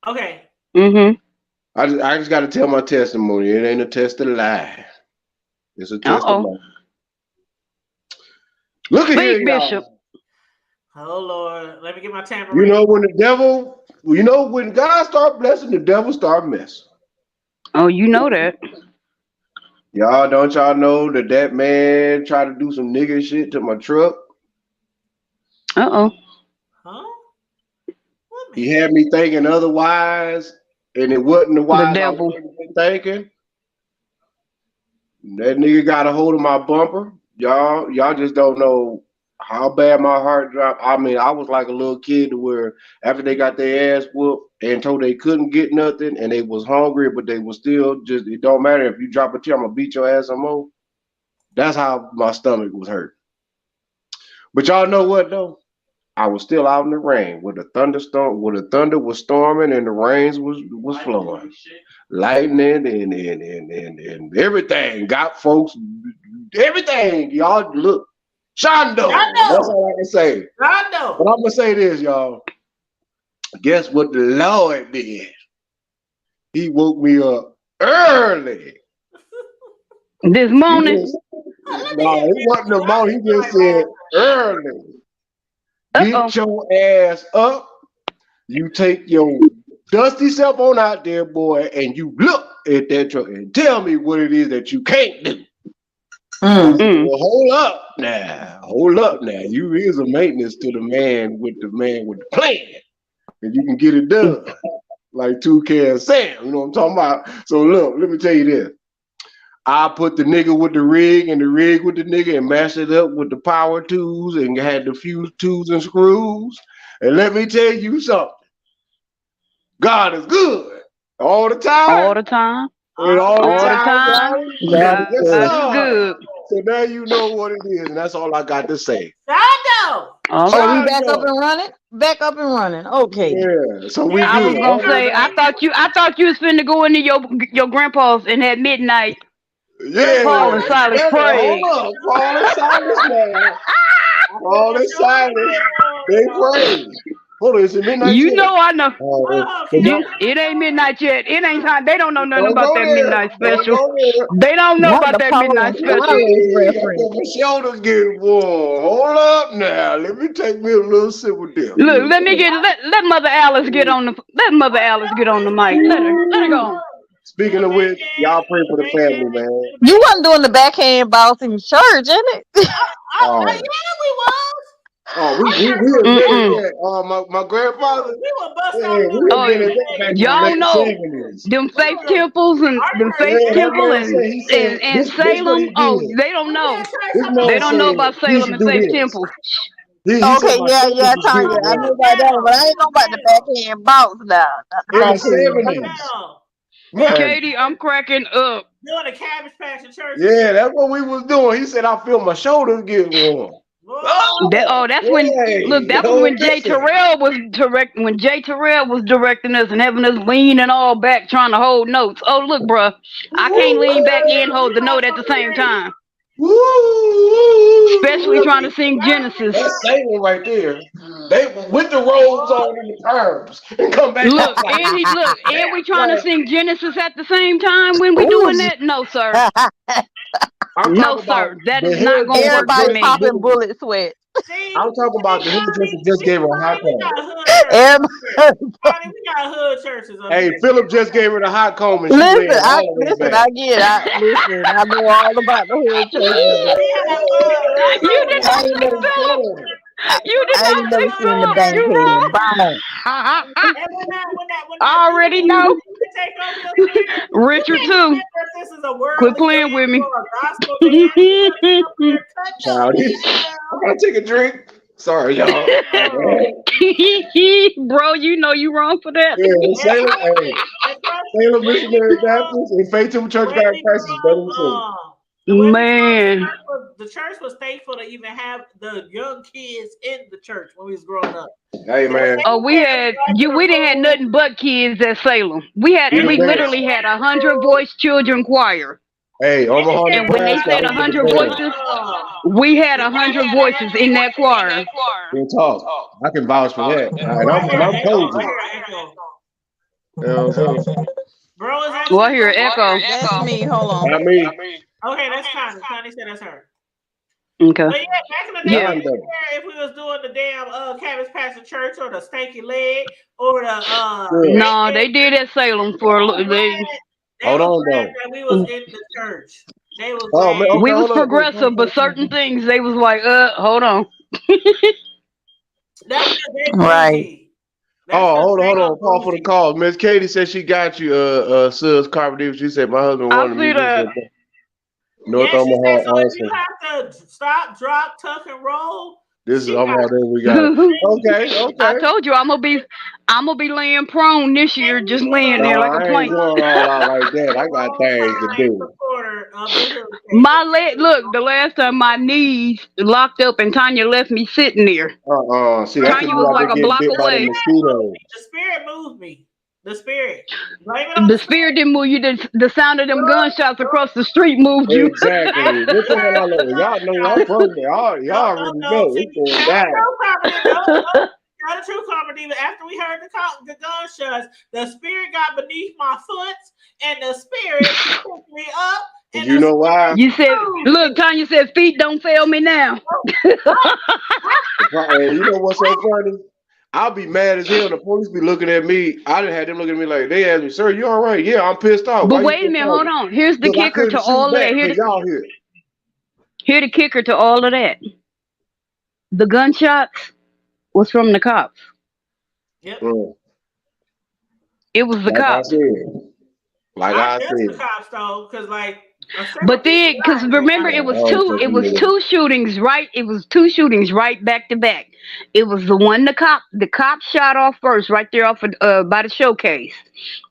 B: Okay.
D: Mm-hmm.
G: I just got to tell my testimony. It ain't a test of lie. It's a test of lie. Look at here,
D: Bishop.
B: Oh Lord, let me get my tambourine.
G: You know when God start blessing, the devil start messing.
D: Oh, you know that.
G: Don't y'all know that man tried to do some nigga shit to my truck?
B: Huh?
G: He had me thinking otherwise, and it wasn't the wise I was thinking. That nigga got a hold of my bumper. Y'all just don't know how bad my heart dropped. I mean, I was like a little kid where after they got their ass whooped and told they couldn't get nothing and they was hungry, but they was still just, it don't matter if you drop a tear, I'm gonna beat your ass some more. That's how my stomach was hurt. But y'all know what though? I was still out in the rain with the thunderstorm, where the thunder was storming and the rains was flowing. Lightning and everything got folks, everything. Y'all look. Shondo. That's all I can say.
B: Shondo.
G: But I'm gonna say this, y'all. Guess what the Lord did? He woke me up early.
D: This morning?
G: No, it wasn't the morning. He just said early. Get your ass up. You take your dusty self on out there, boy, and you look at that truck and tell me what it is that you can't do. Well, hold up now. You is a maintenance to the man with the plan. And you can get it done. Like Toucan and Sam. You know what I'm talking about? So look, let me tell you this. I put the nigga with the rig and the rig with the nigga and mashed it up with the power tools and had the fuse tools and screws. And let me tell you something. God is good. All the time.
D: All the time.
G: And all the time.
D: God is good.
G: So now you know what it is, and that's all I got to say.
B: Shondo.
D: All
F: So
D: right.
F: we back up and running? Back up and running. Okay.
G: Yeah, so we
D: I was
G: good.
D: gonna say, I thought you was finna go into your grandpa's and at midnight.
G: Yeah.
D: Paul and Silas prayed.
G: Hold up. Paul and Silas now. Paul and Silas, they prayed. Hold on, is it midnight
D: You
G: yet?
D: know I know.
B: It
D: It ain't midnight yet. It ain't time. They don't know nothing
G: Don't
D: about
G: go
D: that
G: there.
D: midnight
G: Don't
D: special.
G: go there.
D: They don't know
F: Not
D: about
F: the
D: that
F: Paul
D: midnight
F: and
D: special.
F: Silas reference.
G: My shoulders getting warm. Hold up now. Let me take me a little sip with them.
D: Look, let Mother Alice get on the mic. Let her go.
G: Speaking of which, y'all pray for the family, man.
F: You wasn't doing the backhand boss in church, isn't it?
G: Oh,
B: yeah, we was.
G: we
D: Mm-mm.
G: my grandfather.
B: We were bust
G: Yeah,
B: on
G: we
B: them.
G: were getting that back in the
D: Y'all
G: late
D: know
G: 70s.
D: them faith temples and them faith
G: Yeah, that
D: temple
G: man said, he said,
D: and
G: this what
D: Salem.
G: he
D: Oh,
G: did.
D: they don't know.
G: This man
D: They don't know
G: said
D: about
G: he
D: Salem
G: should
D: and
G: do
D: faith
G: this.
D: temple.
G: He said
F: Okay,
G: my
F: yeah,
G: shoulders was
F: Tanya.
G: getting
F: I
G: warm.
F: know about that one, but I ain't know about the backhand boss now.
G: In the
F: Backhand.
G: 70s. Man,
D: Katie, I'm cracking up.
B: Doing a Cabbage Patch in church.
G: yeah, that's what we was doing. He said, I feel my shoulders getting warm.
D: That's when that was when Jay
G: listen.
D: Terrell was directing us and having us leaning all back trying to hold notes. Oh look, bruh, I can't lean back and hold the note at the same time.
G: Woo!
D: Especially trying to sing Genesis.
G: That's Salem right there. They with the robes on and the perms and come back.
D: Look, and we trying to sing Genesis at the same time when we
F: Ooh,
D: doing that? No, sir.
G: I'm
D: No,
G: talking about
D: sir. That
G: the
D: is not gonna work for
F: everybody
D: me.
F: popping bullet sweat.
G: I'm talking about the hairdresser just gave her a hot comb.
F: Everybody.
B: We got hood churches.
G: Hey, Philip just gave her the hot comb and she
F: Listen,
G: laying all the way back.
F: I get it. Listen, I know all about the hood churches.
D: You did
F: I
D: not
F: ain't
D: say
F: never,
D: Philip. You did
F: I
D: not
F: ain't
D: say
F: never seen the
D: Philip.
F: bank
D: You
F: head.
D: wrong.
F: Boom.
D: I already know. Richard too.
B: This is a world.
D: Quit playing with me.
B: Gospel band.
G: Childish. I gotta take a drink. Sorry, y'all.
D: Bro, you know you wrong for that.
G: Yeah, Salem Missionary Baptist and Faith Temple Church God in Christ is better than Salem.
D: Man,
B: the church was thankful to even have the young kids in the church when we was growing up.
G: Hey man.
D: Oh, we didn't have nothing but kids at Salem. We literally had 100 voice children choir.
G: Hey, Omaha.
D: And when they said 100 voices, we had 100 voices in that choir.
G: Good talk. I can vouch for that. And I'm told you. You know what I'm saying?
B: Bro, is that
D: well, I hear an echo.
F: That's me. Hold on.
G: Not me.
B: Okay, that's Connie. Connie said that's her.
D: Okay.
B: But yeah, back in the day, if we was doing the damn Cabbage Patch Church or the Stanky Leg or the
D: no, they did at Salem for a little.
G: Hold on, though.
B: We was in the church. They was
D: we was progressive, but certain things they was like, hold on.
B: That's
F: right.
G: Hold on. Call for the call. Miss Katie said she got you, Sus Carpenter. She said my husband wanted me to North Omaha.
B: So if you have to stop, drop, tuck, and roll.
G: This is Omaha that we got. Okay.
D: I told you I'm gonna be laying prone this year, just laying there like a plank.
G: I ain't going all out like that. I got things to do.
D: My leg, look, the last time my knees locked up and Tanya left me sitting there.
G: See, that's
D: Tanya was like a block away.
B: The spirit moved me. The spirit.
D: The spirit didn't move you. The sound of them gunshots across the street moved you.
G: Exactly. Y'all know I'm from there. Y'all already know. It's going down.
B: Not a true comedy. After we heard the gunshots, the spirit got beneath my foot, and the spirit picked me up.
G: And you know why?
D: You said, look, Tanya said, feet don't fail me now.
G: You know what's so funny? I'll be mad as hell. The police be looking at me. I didn't have them looking at me like, they asked me, sir, you all right? Yeah, I'm pissed off.
D: But wait a minute, hold on. Here's the kicker to all of that. Here's the kicker to all of that. The gunshots was from the cops.
B: Yep.
D: It was the cops.
G: I said.
B: The cops though, because
D: but then, because remember, it was two shootings, right? It was two shootings right back to back. It was the one the cop shot off first, right there off of, by the showcase,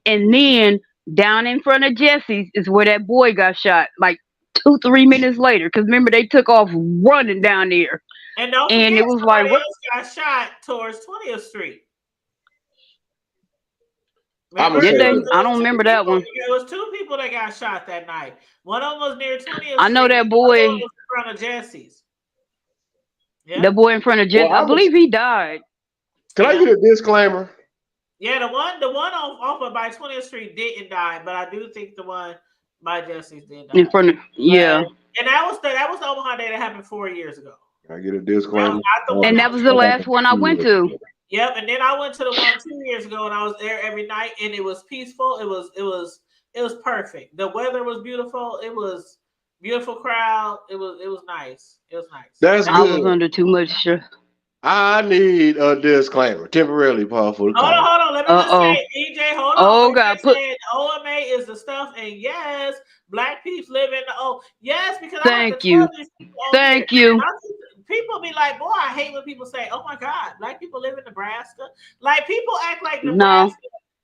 D: and then down in front of Jesse's is where that boy got shot, like 2-3 minutes later. Because remember, they took off running down there.
B: And don't
D: And
B: forget,
D: it was like,
B: somebody
D: what?
B: else got shot towards 20th Street.
G: I'm
B: Remember,
G: gonna
D: Did
G: say
D: they?
G: this.
D: I don't remember that one.
B: It was 2 people that got shot that night. One of them was near 20th
D: I know
B: Street.
D: that
B: The other
D: boy.
B: one was in front of Jesse's. Yeah.
D: The boy in front of Jess.
G: Well,
D: I believe he died.
G: Can I get a disclaimer?
B: Yeah, the one off of by 20th Street didn't die, but I do think the one by Jesse's did die.
D: In front of, yeah.
B: And that was the Omaha day that happened 4 years ago.
G: Can I get a disclaimer?
D: And that was the last one I went to.
B: Yep, and then I went to the one 2 years ago, and I was there every night, and it was peaceful. It was perfect. The weather was beautiful. It was beautiful crowd. It was nice. It was nice.
G: That's
D: I was
G: good.
D: under too much stress.
G: I need a disclaimer. Temporarily, Paul, for the
B: Hold on. Let me just say, EJ, hold on.
D: Oh, God.
B: OMA is the stuff, and yes, black people live in the yes, because
D: Thank you. Thank you.
B: People be like, boy, I hate when people say, oh my God, black people live in Nebraska. Like, people act like Nebraska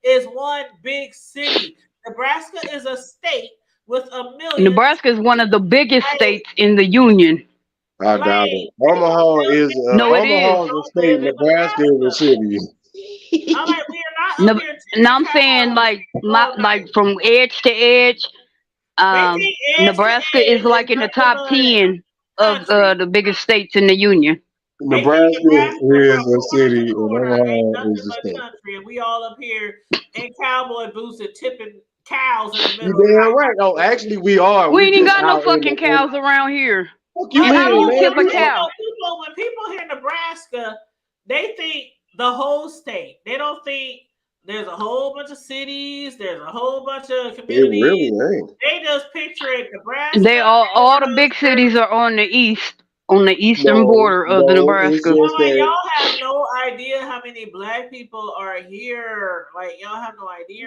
B: is one big city. Nebraska is a state with 1 million.
D: Nebraska is one of the biggest states in the union.
G: I doubt it. Omaha is a state. Nebraska is a city.
B: I'm like, we are not.
D: Now I'm saying like from edge to edge, Nebraska is like in the top 10 of the biggest states in the union.
G: Nebraska is a city, and Omaha is a state.
B: Country, and we all up here in cowboy boots and tipping cows in the
G: You
B: middle.
G: damn right. Oh, actually, we are.
D: We ain't got no fucking cows around here.
G: You
D: and I don't tip a
B: cow. When people hear Nebraska, they think the whole state. They don't think there's a whole bunch of cities. There's a whole bunch of communities.
G: It really ain't.
B: They just picture it, Nebraska.
D: They all the big cities are on the eastern border of the Nebraska.
B: Y'all have no idea how many black people are here. Like, y'all have no idea.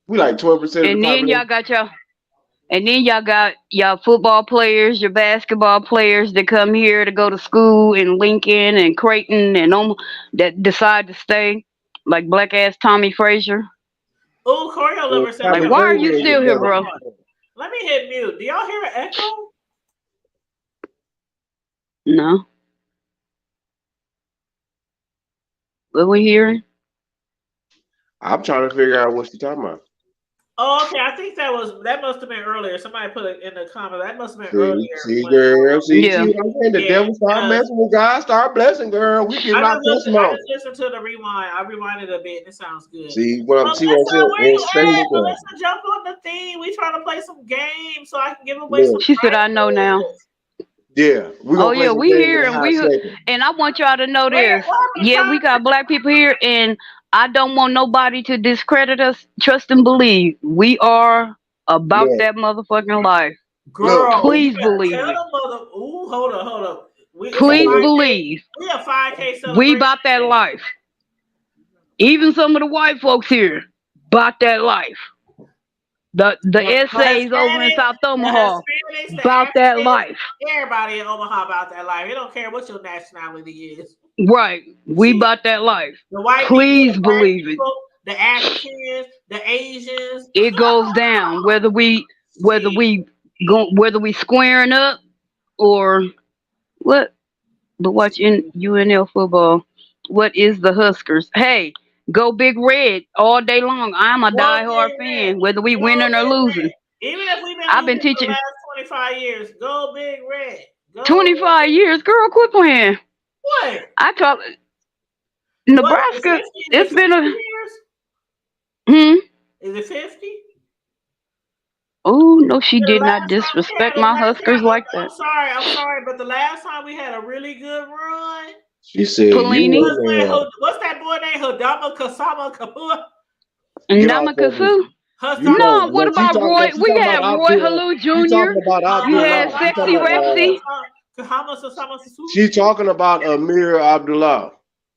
G: We like 12%.
D: And then y'all got y'all football players, your basketball players that come here to go to school in Lincoln and Creighton and that decide to stay, like black ass Tommy Frazier.
B: Oh, Choreo Lover said,
D: like, why are you still here, bro?
B: Let me hit mute. Do y'all hear an echo?
D: No. What we hearing?
G: I'm trying to figure out what she's talking about.
B: Oh, okay. I think that must have been earlier. Somebody put it in the comment. That must have been earlier.
G: See, girl. See, I'm saying the devil start messing with God, start blessing, girl. We give out testimony.
B: I just listened to the rewind. I rewinded a bit, and it sounds good.
G: See what I'm saying?
B: Let's jump on the theme. We trying to play some games so I can give away some.
D: She said, "I know now."
G: Yeah.
D: We here and I want y'all to know this. Yeah, we got black people here, and I don't want nobody to discredit us. Trust and believe. We are about that motherfucking life.
B: Girl,
D: please believe it.
B: Ooh, hold up.
D: Please believe.
B: We have 5K celebration.
D: We about that life. Even some of the white folks here about that life. The essays over in South Omaha about that life.
B: Everybody in Omaha about that life. They don't care what your nationality is.
D: Right. We about that life.
B: The white
D: Please
B: people,
D: believe
B: people, the Africans, the Asians.
D: It goes down whether we squaring up or what. But watching UNL football. What is the Huskers? Hey, go Big Red all day long. I'm a diehard fan, whether we winning or losing.
B: Even if we've been
D: teaching
B: for the last 25 years, go Big Red. Go
D: 25 years, girl, quit playing.
B: What?
D: I talk Nebraska. It's been a
B: years? Is it 50?
D: Oh no, she did not disrespect my Huskers like that.
B: I'm sorry, but the last time we had a really good run.
G: She said,
D: Pelini.
B: What's that boy name? Hidama Kasama Kapua?
D: Namakasu? No, what about Roy? We had Roy Halou Jr. You had Sexy Rexy.
G: She's talking about Amir Abdullah.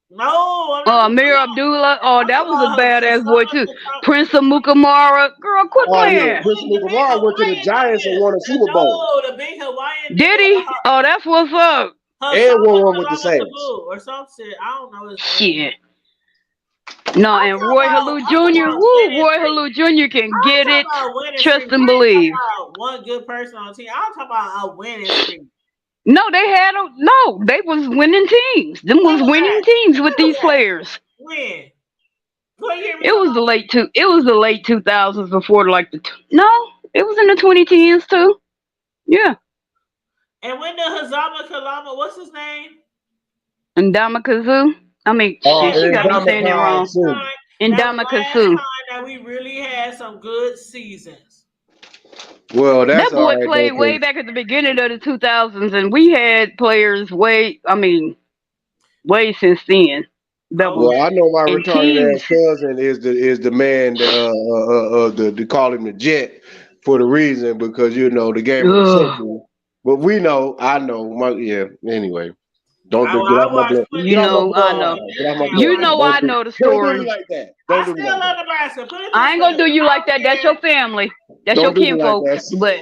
B: No.
D: Amir Abdullah. Oh, that was a badass boy too. Prince of Mukamara. Girl, quit playing.
G: Yeah. Prince of Mukamara went to the Giants and won a Super Bowl.
B: No, the big Hawaiian.
D: Did he? Oh, that's what's up.
G: And one with the Saints.
B: Or some shit. I don't know his
D: shit. No, and Roy Halou Jr. Woo, Roy Halou Jr. can get it. Trust and believe.
B: One good person on the team. I'm talking about a winning streak.
D: No, they was winning teams. Them was winning teams with these players.
B: When?
D: It was the late 2000s before like no, it was in the 2010s too. Yeah.
B: And when the Hazama Kalama, what's his name?
D: Ndamukong Suh. I mean, she got me saying it wrong. Ndamukong Suh.
B: That we really had some good seasons.
G: Well,
D: that boy played way back at the beginning of the 2000s, and we had players way since then.
G: Well, I know my retarded ass cousin is the man to call him the Jet for the reason because the game of the century. But I know anyway. Don't get off my blood.
D: I know the story.
G: Don't do me like that.
B: I still love Nebraska.
D: I ain't gonna do you like that. That's your family. That's your kinfolk. But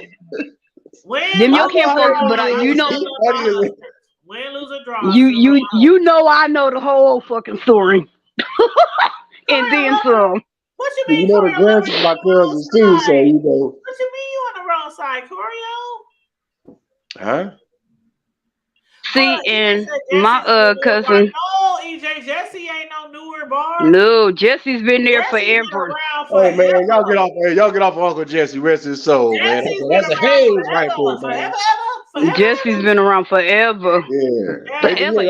D: them your kinfolk. But you know,
B: win, lose, or draw.
D: You know I know the whole fucking story. And then some.
B: What you mean?
G: The grants is my cousins too, so
B: What you mean you on the wrong side, Corio?
G: Huh?
D: See, and my cousin.
B: No, EJ Jesse ain't no newer bar.
D: No, Jesse's been there forever.
G: Oh man, y'all get off of Uncle Jesse. Rest his soul, man. That's a haze right there, man.
D: Jesse's been around forever.
G: Yeah.
D: Forever.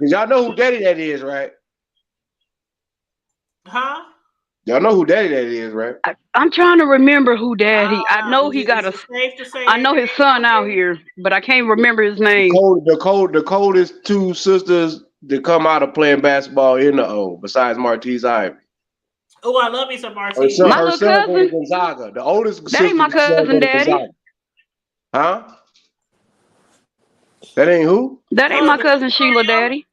G: Y'all know who Daddy that is, right?
B: Huh?
G: Y'all know who Daddy that is, right?
D: I'm trying to remember who Daddy. I know he got I know his son out here, but I can't remember his name.
G: The coldest two sisters that come out of playing basketball in the O, besides Martise Ivy.
B: Oh, I love me some Martise.
D: My little cousin
G: Gonzaga. The oldest
D: sister. That ain't my cousin, Daddy.
G: Huh? That ain't who?
D: That ain't my cousin Sheila, Daddy.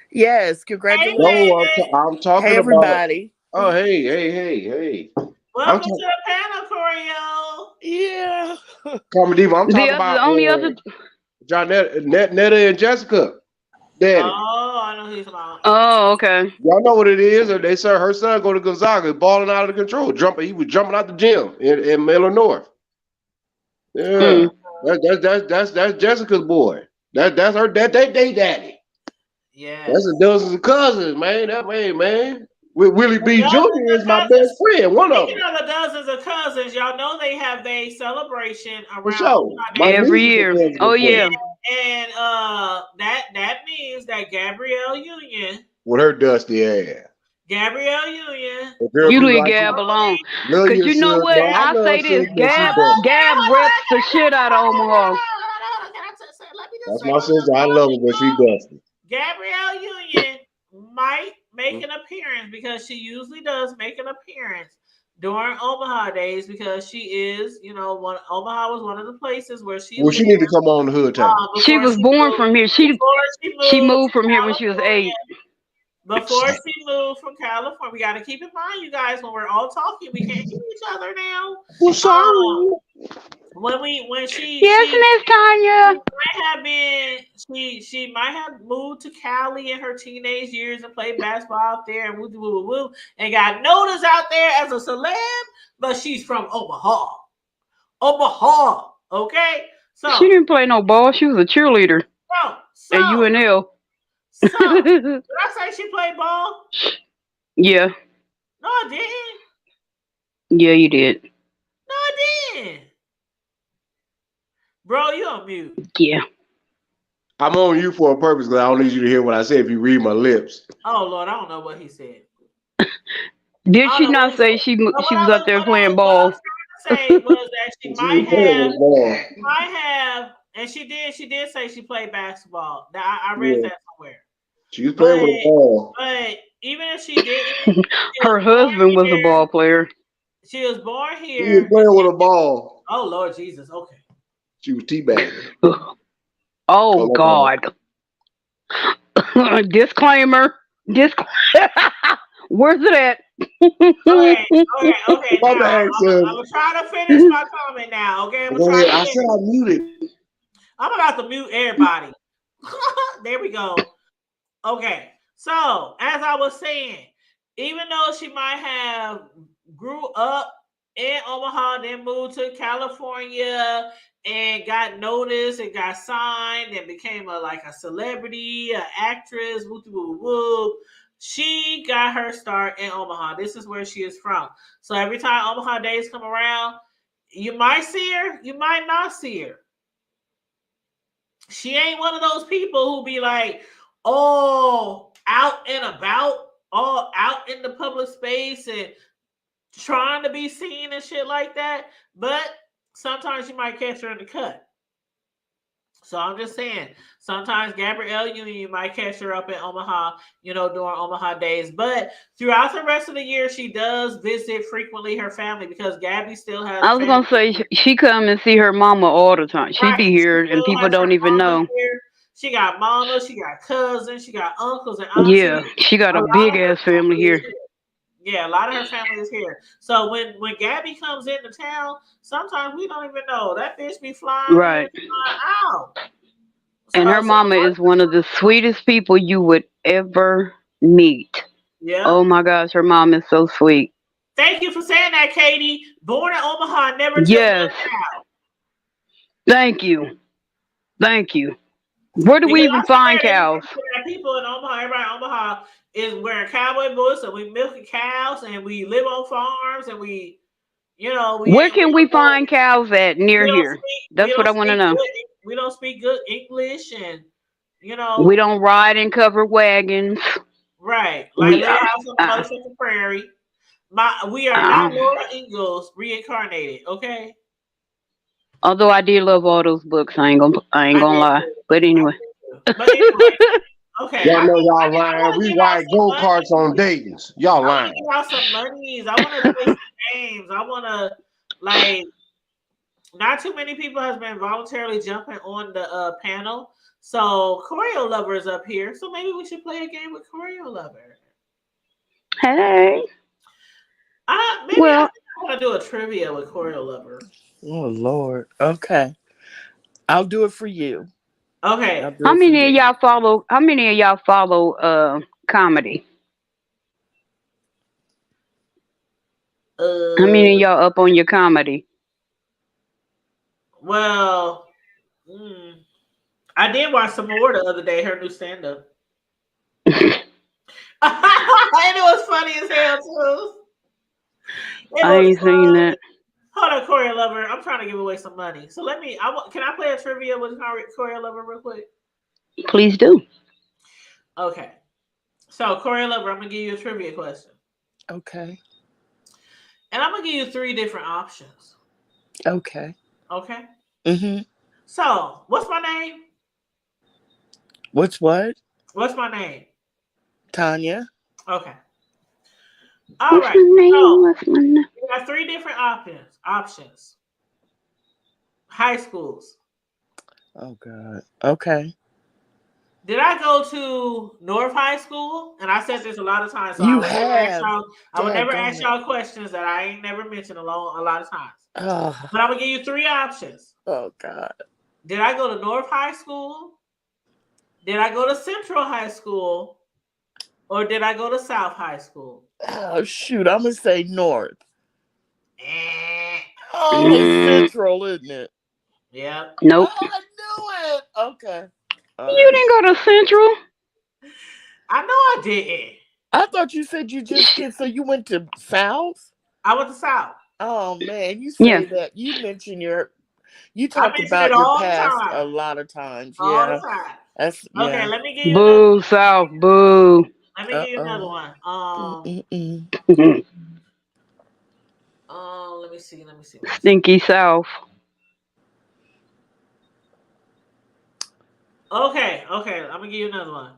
E: Yes, congratulations.
G: No, I'm talking
E: hey, everybody.
G: About. Oh, hey.
B: Welcome to the panel, Corio.
E: Yeah.
G: Carmen Diva, I'm talking about
D: the only other
G: Netta and Jessica. Daddy.
B: Oh, I know who he's about.
D: Oh, okay.
G: Y'all know what it is. They said her son go to Gonzaga, balling out of control. He was jumping out the gym in Miller North. Yeah. That's Jessica's boy. That's her they daddy.
B: Yeah.
G: That's a dozens of cousins, man. That way, man. Willie B. Jr. is my best friend. One of them.
B: Speaking of the dozens of cousins, y'all know they have their celebration around
G: sure.
D: Every year. Oh yeah.
B: And that means that Gabrielle Union
G: with her dusty ass.
B: Gabrielle Union.
D: You leave Gab alone. Because you know what? I'll say this. Gab reps the shit out of Omaha.
G: That's my sister. I love her, but she dusty.
B: Gabrielle Union might make an appearance because she usually does make an appearance during Omaha days because she is, Omaha was one of the places where she.
G: Well, she need to come on the hood table.
D: She was born from here. She moved from here when she was 8.
B: Before she moved from California, we got to keep in mind, you guys, when we're all talking, we can't hear each other now.
G: Well, sorry.
B: When she
D: Miss Tanya
B: she might have moved to Cali in her teenage years and played basketball out there and woo and got noticed out there as a celeb, but she's from Omaha, okay? So
D: she didn't play no ball. She was a cheerleader at UNL.
B: So did I say she played ball?
D: Yeah.
B: No, I didn't.
D: Yeah, you did.
B: No, I didn't. Bro, you on mute.
D: Yeah.
G: I'm on you for a purpose because I don't need you to hear what I say if you read my lips.
B: Oh, Lord, I don't know what he said.
D: Did she not say she was up there playing ball?
B: What I was saying was that she might have, and she did say she played basketball. I read that somewhere.
G: She was playing with a ball.
B: But even if she didn't,
D: her husband was a ball player.
B: She was born here.
G: She was playing with a ball.
B: Oh, Lord Jesus. Okay.
G: She was teabagging.
D: Oh, God. Disclaimer. Where's it at?
B: Okay. I'm gonna try to finish my comment now. Okay.
G: I said I muted.
B: I'm about to mute everybody. There we go. Okay. So, as I was saying, even though she might have grew up in Omaha, then moved to California and got noticed and got signed and became a celebrity, an actress, woo woo woo. She got her start in Omaha. This is where she is from. So every time Omaha days come around, you might see her, you might not see her. She ain't one of those people who be like, all out and about, all out in the public space and trying to be seen and shit like that. But sometimes you might catch her in the cut. So I'm just saying, sometimes Gabrielle Union, you might catch her up in Omaha, during Omaha days. But throughout the rest of the year, she does visit frequently her family because Gabby still has
D: I was
B: family.
D: gonna say she come and see her mama all the time. She
B: Right.
D: be here
B: She
D: and
B: still
D: people
B: has her
D: don't even
B: mama
D: know.
B: here. She got mama, she got cousins, she got uncles and aunties.
D: Yeah, she got
B: A
D: a
B: lot
D: big
B: of her
D: ass family
B: family
D: here.
B: is here. Yeah, a lot of her family is here. So when Gabby comes into town, sometimes we don't even know. That bitch be flying
D: Right.
B: in, flying out.
D: And her mama is one of the sweetest people you would ever meet.
B: Yeah.
D: Oh my gosh, her mom is so sweet.
B: Thank you for saying that, Katie. Born in Omaha, never took
D: Yes.
B: one out.
D: Thank you. Thank you. Where do we even find cows?
B: People in Omaha, everybody in Omaha is wearing cowboy boots, and we milking cows, and we live on farms, and we
D: Where can we find cows at near here? That's what I want to know.
B: We don't speak good English, and
D: we don't ride in covered wagons.
B: Right, like Little House on the Motherfucking Prairie. We are not Laura Ingalls reincarnated, okay?
D: Although I did love all those books, I ain't gonna lie. But anyway.
B: Okay.
G: Y'all know y'all lying. We ride go-karts on Dayton's. Y'all lying.
B: I want to give out some monies. I want to play some games. I want to, not too many people has been voluntarily jumping on the panel. So Choreo Lover is up here. So maybe we should play a game with Choreo Lover.
D: Hey.
B: Maybe I want to do a trivia with Choreo Lover.
E: Oh Lord. Okay. I'll do it for you.
B: Okay.
D: How many of y'all follow comedy? How many of y'all up on your comedy?
B: Well, I did watch some more the other day, her new stand-up. And it was funny as hell too.
D: I ain't seen that.
B: Hold on, Choreo Lover. I'm trying to give away some money. So can I play a trivia with Choreo Lover real quick?
D: Please do.
B: Okay. So Choreo Lover, I'm gonna give you a trivia question.
E: Okay.
B: And I'm gonna give you 3 different options.
E: Okay.
B: Okay.
E: Mm-hmm.
B: So, what's my name?
E: What's what?
B: What's my name?
E: Tanya.
B: Okay. All right. So, we got 3 different options. High schools.
E: Oh God. Okay.
B: Did I go to North High School? And I said this a lot of times. So
E: You
B: I would never ask y'all questions that I ain't never mentioned a lot of times.
E: Oh.
B: But I'm gonna give you 3 options.
E: Oh God.
B: Did I go to North High School? Did I go to Central High School? Or did I go to South High School?
E: Oh shoot, I'm gonna say North. Oh, it's Central, isn't it?
B: Yeah.
D: Nope.
E: Oh, I knew it. Okay.
D: You didn't go to Central?
B: I know I didn't.
E: I thought you said you just did. So you went to South?
B: I went to South.
E: Oh man, you say that. You mentioned you talked about your past a lot of times.
B: All the time. Okay, let me give you
D: Boo, South, boo.
B: Let me give you another one. Let me see.
D: Stinky South.
B: Okay. I'm gonna give you another one.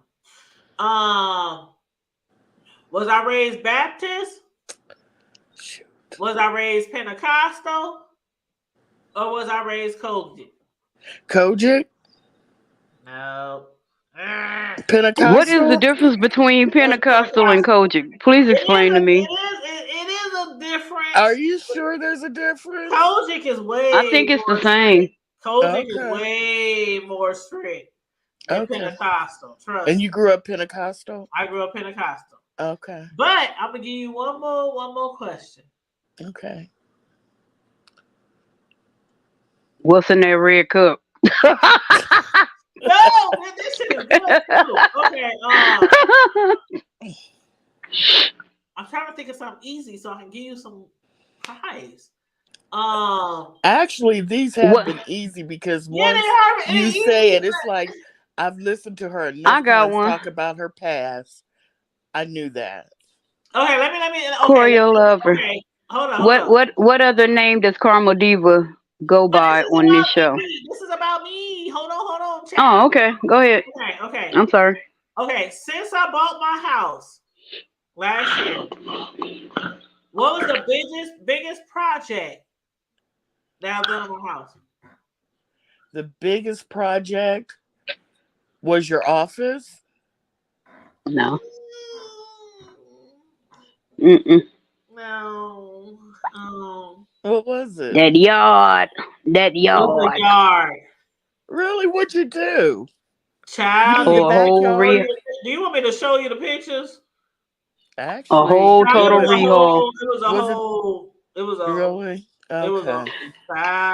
B: Was I raised Baptist?
E: Shoot.
B: Was I raised Pentecostal? Or was I raised Kojic?
E: Kojic?
B: No.
E: Pentecostal?
D: What is the difference between Pentecostal and Kojic? Please explain to me.
B: It is a difference.
E: Are you sure there's a difference?
B: Kojic is way
D: I think it's the
B: more
D: same.
B: strict. Kojic is way more strict. and
E: Okay.
B: Pentecostal. Trust
E: And
B: me.
E: you grew up Pentecostal?
B: I grew up Pentecostal.
E: Okay.
B: But I'm gonna give you one more question.
E: Okay.
D: What's in that red cup?
B: No, man, this shit is good too. Okay, I'm trying to think of something easy so I can give you some prize.
E: Actually, these have
D: What?
E: been easy because
B: Yeah,
E: once
B: they are.
E: you
B: It's
E: say
B: easy.
E: it, it's like I've listened to her
D: I
E: enough
D: got
E: times
D: one.
E: talk about her past. I knew that.
B: Okay, let me. Okay,
D: Choreo lover.
B: okay. Hold on.
D: What other name does Karma Diva go
B: But
D: by
B: this is
D: on this
B: about
D: show?
B: me. This is about me. Hold on. Chat.
D: Oh, okay. Go ahead.
B: Okay.
D: I'm sorry.
B: Okay, since I bought my house last year, what was the biggest project that I've done on my house?
E: The biggest project was your office?
D: No. Mm-mm.
B: No.
E: What was it?
D: That yard.
B: It was a yard.
E: Really? What'd you do?
B: Child,
E: In
B: do
E: your
D: A whole
E: backyard?
B: you want me to show you the pictures?
E: Actually,
D: a whole
B: Child,
D: total
E: was it
D: rehaul.
E: really? Okay.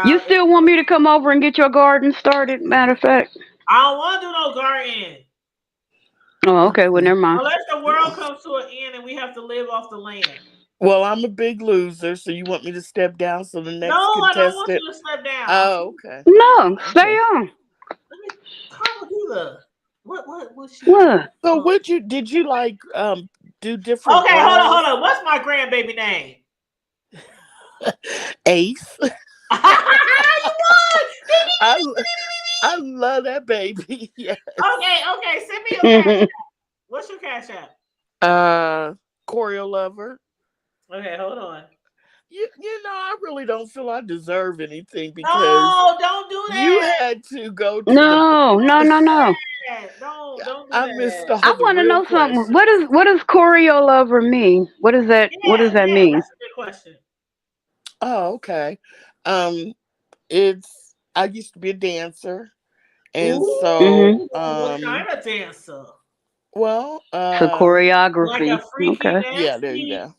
D: You still want me to come over and get your garden started? Matter of fact.
B: I don't want to do no garden.
D: Oh, okay. Well, never mind.
B: Unless the world comes to an end and we have to live off the land.
E: Well, I'm a big loser, so you want me to step down so the next
B: No, I don't want
E: contestant?
B: you to step down.
E: Oh, okay.
D: No, stay on.
B: Let me Karma Diva. What she?
D: What?
E: So did you like do different
B: Okay, hold
E: roles?
B: on. What's my grandbaby name?
E: Ace.
B: You won!
E: I love that baby. Yes.
B: Okay. Send me your cash app. What's your cash app?
E: Choreo lover.
B: Okay, hold on.
E: You know, I really don't feel I deserve anything because
B: No, don't do that.
E: you had to go to
D: No.
B: Don't do
E: I
B: that.
E: missed all
D: I
E: the
D: want to
E: real
D: know something.
E: questions.
D: What does choreo lover mean? What does that mean?
B: That's a good question.
E: Oh, okay. I used to be a dancer, and so
B: what kind of dancer?
E: well,
D: So choreography.
B: Like a freaky
D: Okay.
B: dancer?
E: yeah, there you go.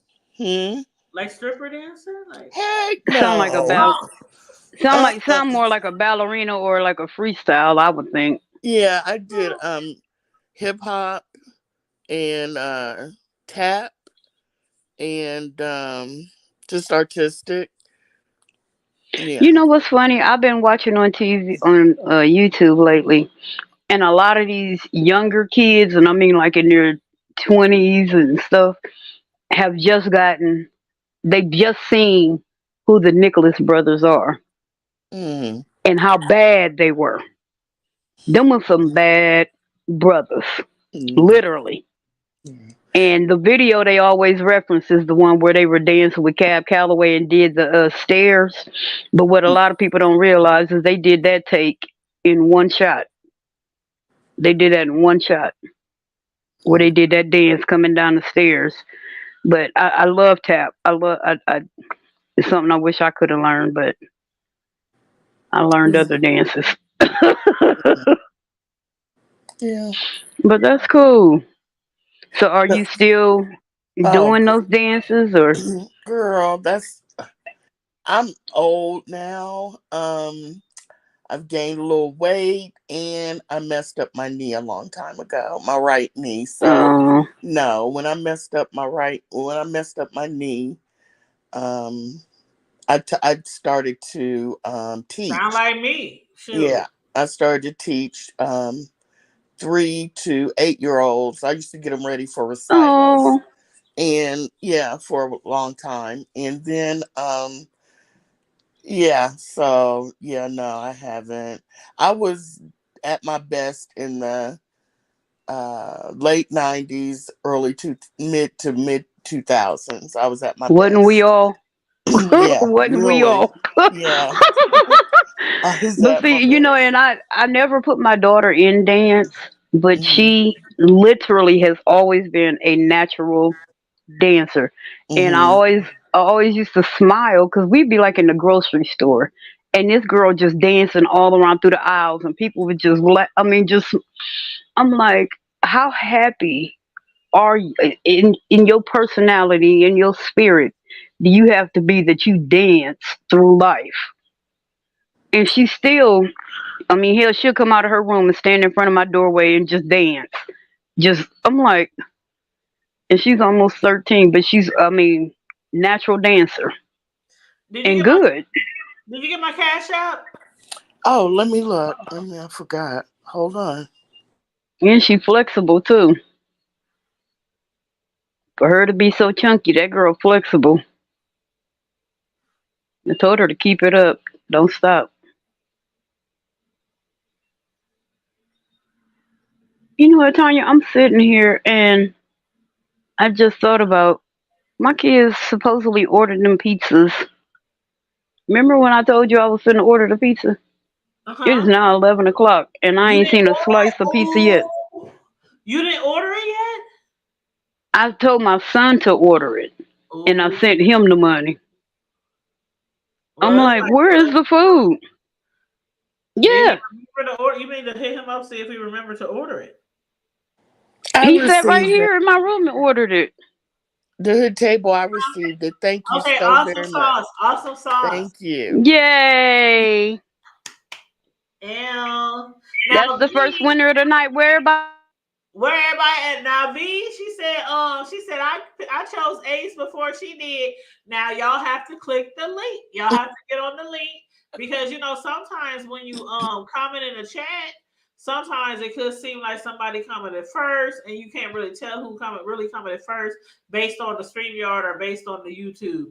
B: Like stripper dancer? Like
E: Heck no.
D: Sound like a sound more like a ballerina or like a freestyle, I would think.
E: Yeah, I did hip hop and tap and just artistic. Yeah.
D: You know what's funny? I've been watching on TV on YouTube lately, and a lot of these younger kids, and I mean like in their 20s and stuff, have just they've just seen who the Nicholas brothers are
E: Mm.
D: and how bad they were. Them were some bad brothers, literally. And the video they always reference is the one where they were dancing with Cab Calloway and did the stairs. But what a lot of people don't realize is they did that take in one shot. They did that in one shot where they did that dance coming down the stairs. But I love tap. It's something I wish I could have learned, but I learned other dances.
E: Yeah.
D: But that's cool. So are you still doing those dances or?
E: Girl, I'm old now. I've gained a little weight and I messed up my knee a long time ago, my right knee. So no, when I messed up my knee, I started to teach.
B: Sound like me. Shoot.
E: Yeah, I started to teach 3 to 8-year-olds. I used to get them ready for recitals. And yeah, for a long time. And then no, I haven't. I was at my best in the late 90s, mid 2000s. I was at my best.
D: Wasn't we all?
E: Yeah,
D: wasn't
E: really.
D: we all?
E: Yeah.
D: But see, and I never put my daughter in dance, but she literally has always been a natural dancer. And I always used to smile because we'd be like in the grocery store and this girl just dancing all around through the aisles, and people would just I'm like, how happy are you in your personality, in your spirit, do you have to be that you dance through life? And she still, hell, she'll come out of her room and stand in front of my doorway and just dance. I'm like, and she's almost 13, but she's, natural dancer and good.
B: Did you get my cash out?
E: Oh, let me look. I forgot. Hold on.
D: And she flexible too. For her to be so chunky, that girl flexible. I told her to keep it up. Don't stop. You know what, Tanya? I'm sitting here and I just thought about my kids supposedly ordered them pizzas. Remember when I told you I was finna order the pizza? It is now 11 o'clock and I ain't seen a slice of pizza yet.
B: You didn't order it yet?
D: I told my son to order it. And I sent him the money. I'm like, where is the food? Yeah.
B: You mean to hit him up, see if he remembered to order it?
D: He sat right here in my room and ordered it.
E: The Hood Table, I received it. Thank you so very much.
B: Awesome sauce.
E: Thank you.
D: Yay. That's the first winner of the night. Where everybody
B: at? Now V, she said I chose Ace before she did. Now y'all have to click the link. Y'all have to get on the link because sometimes when you comment in the chat, sometimes it could seem like somebody commented first, and you can't really tell who really commented first based on the StreamYard or based on the YouTube.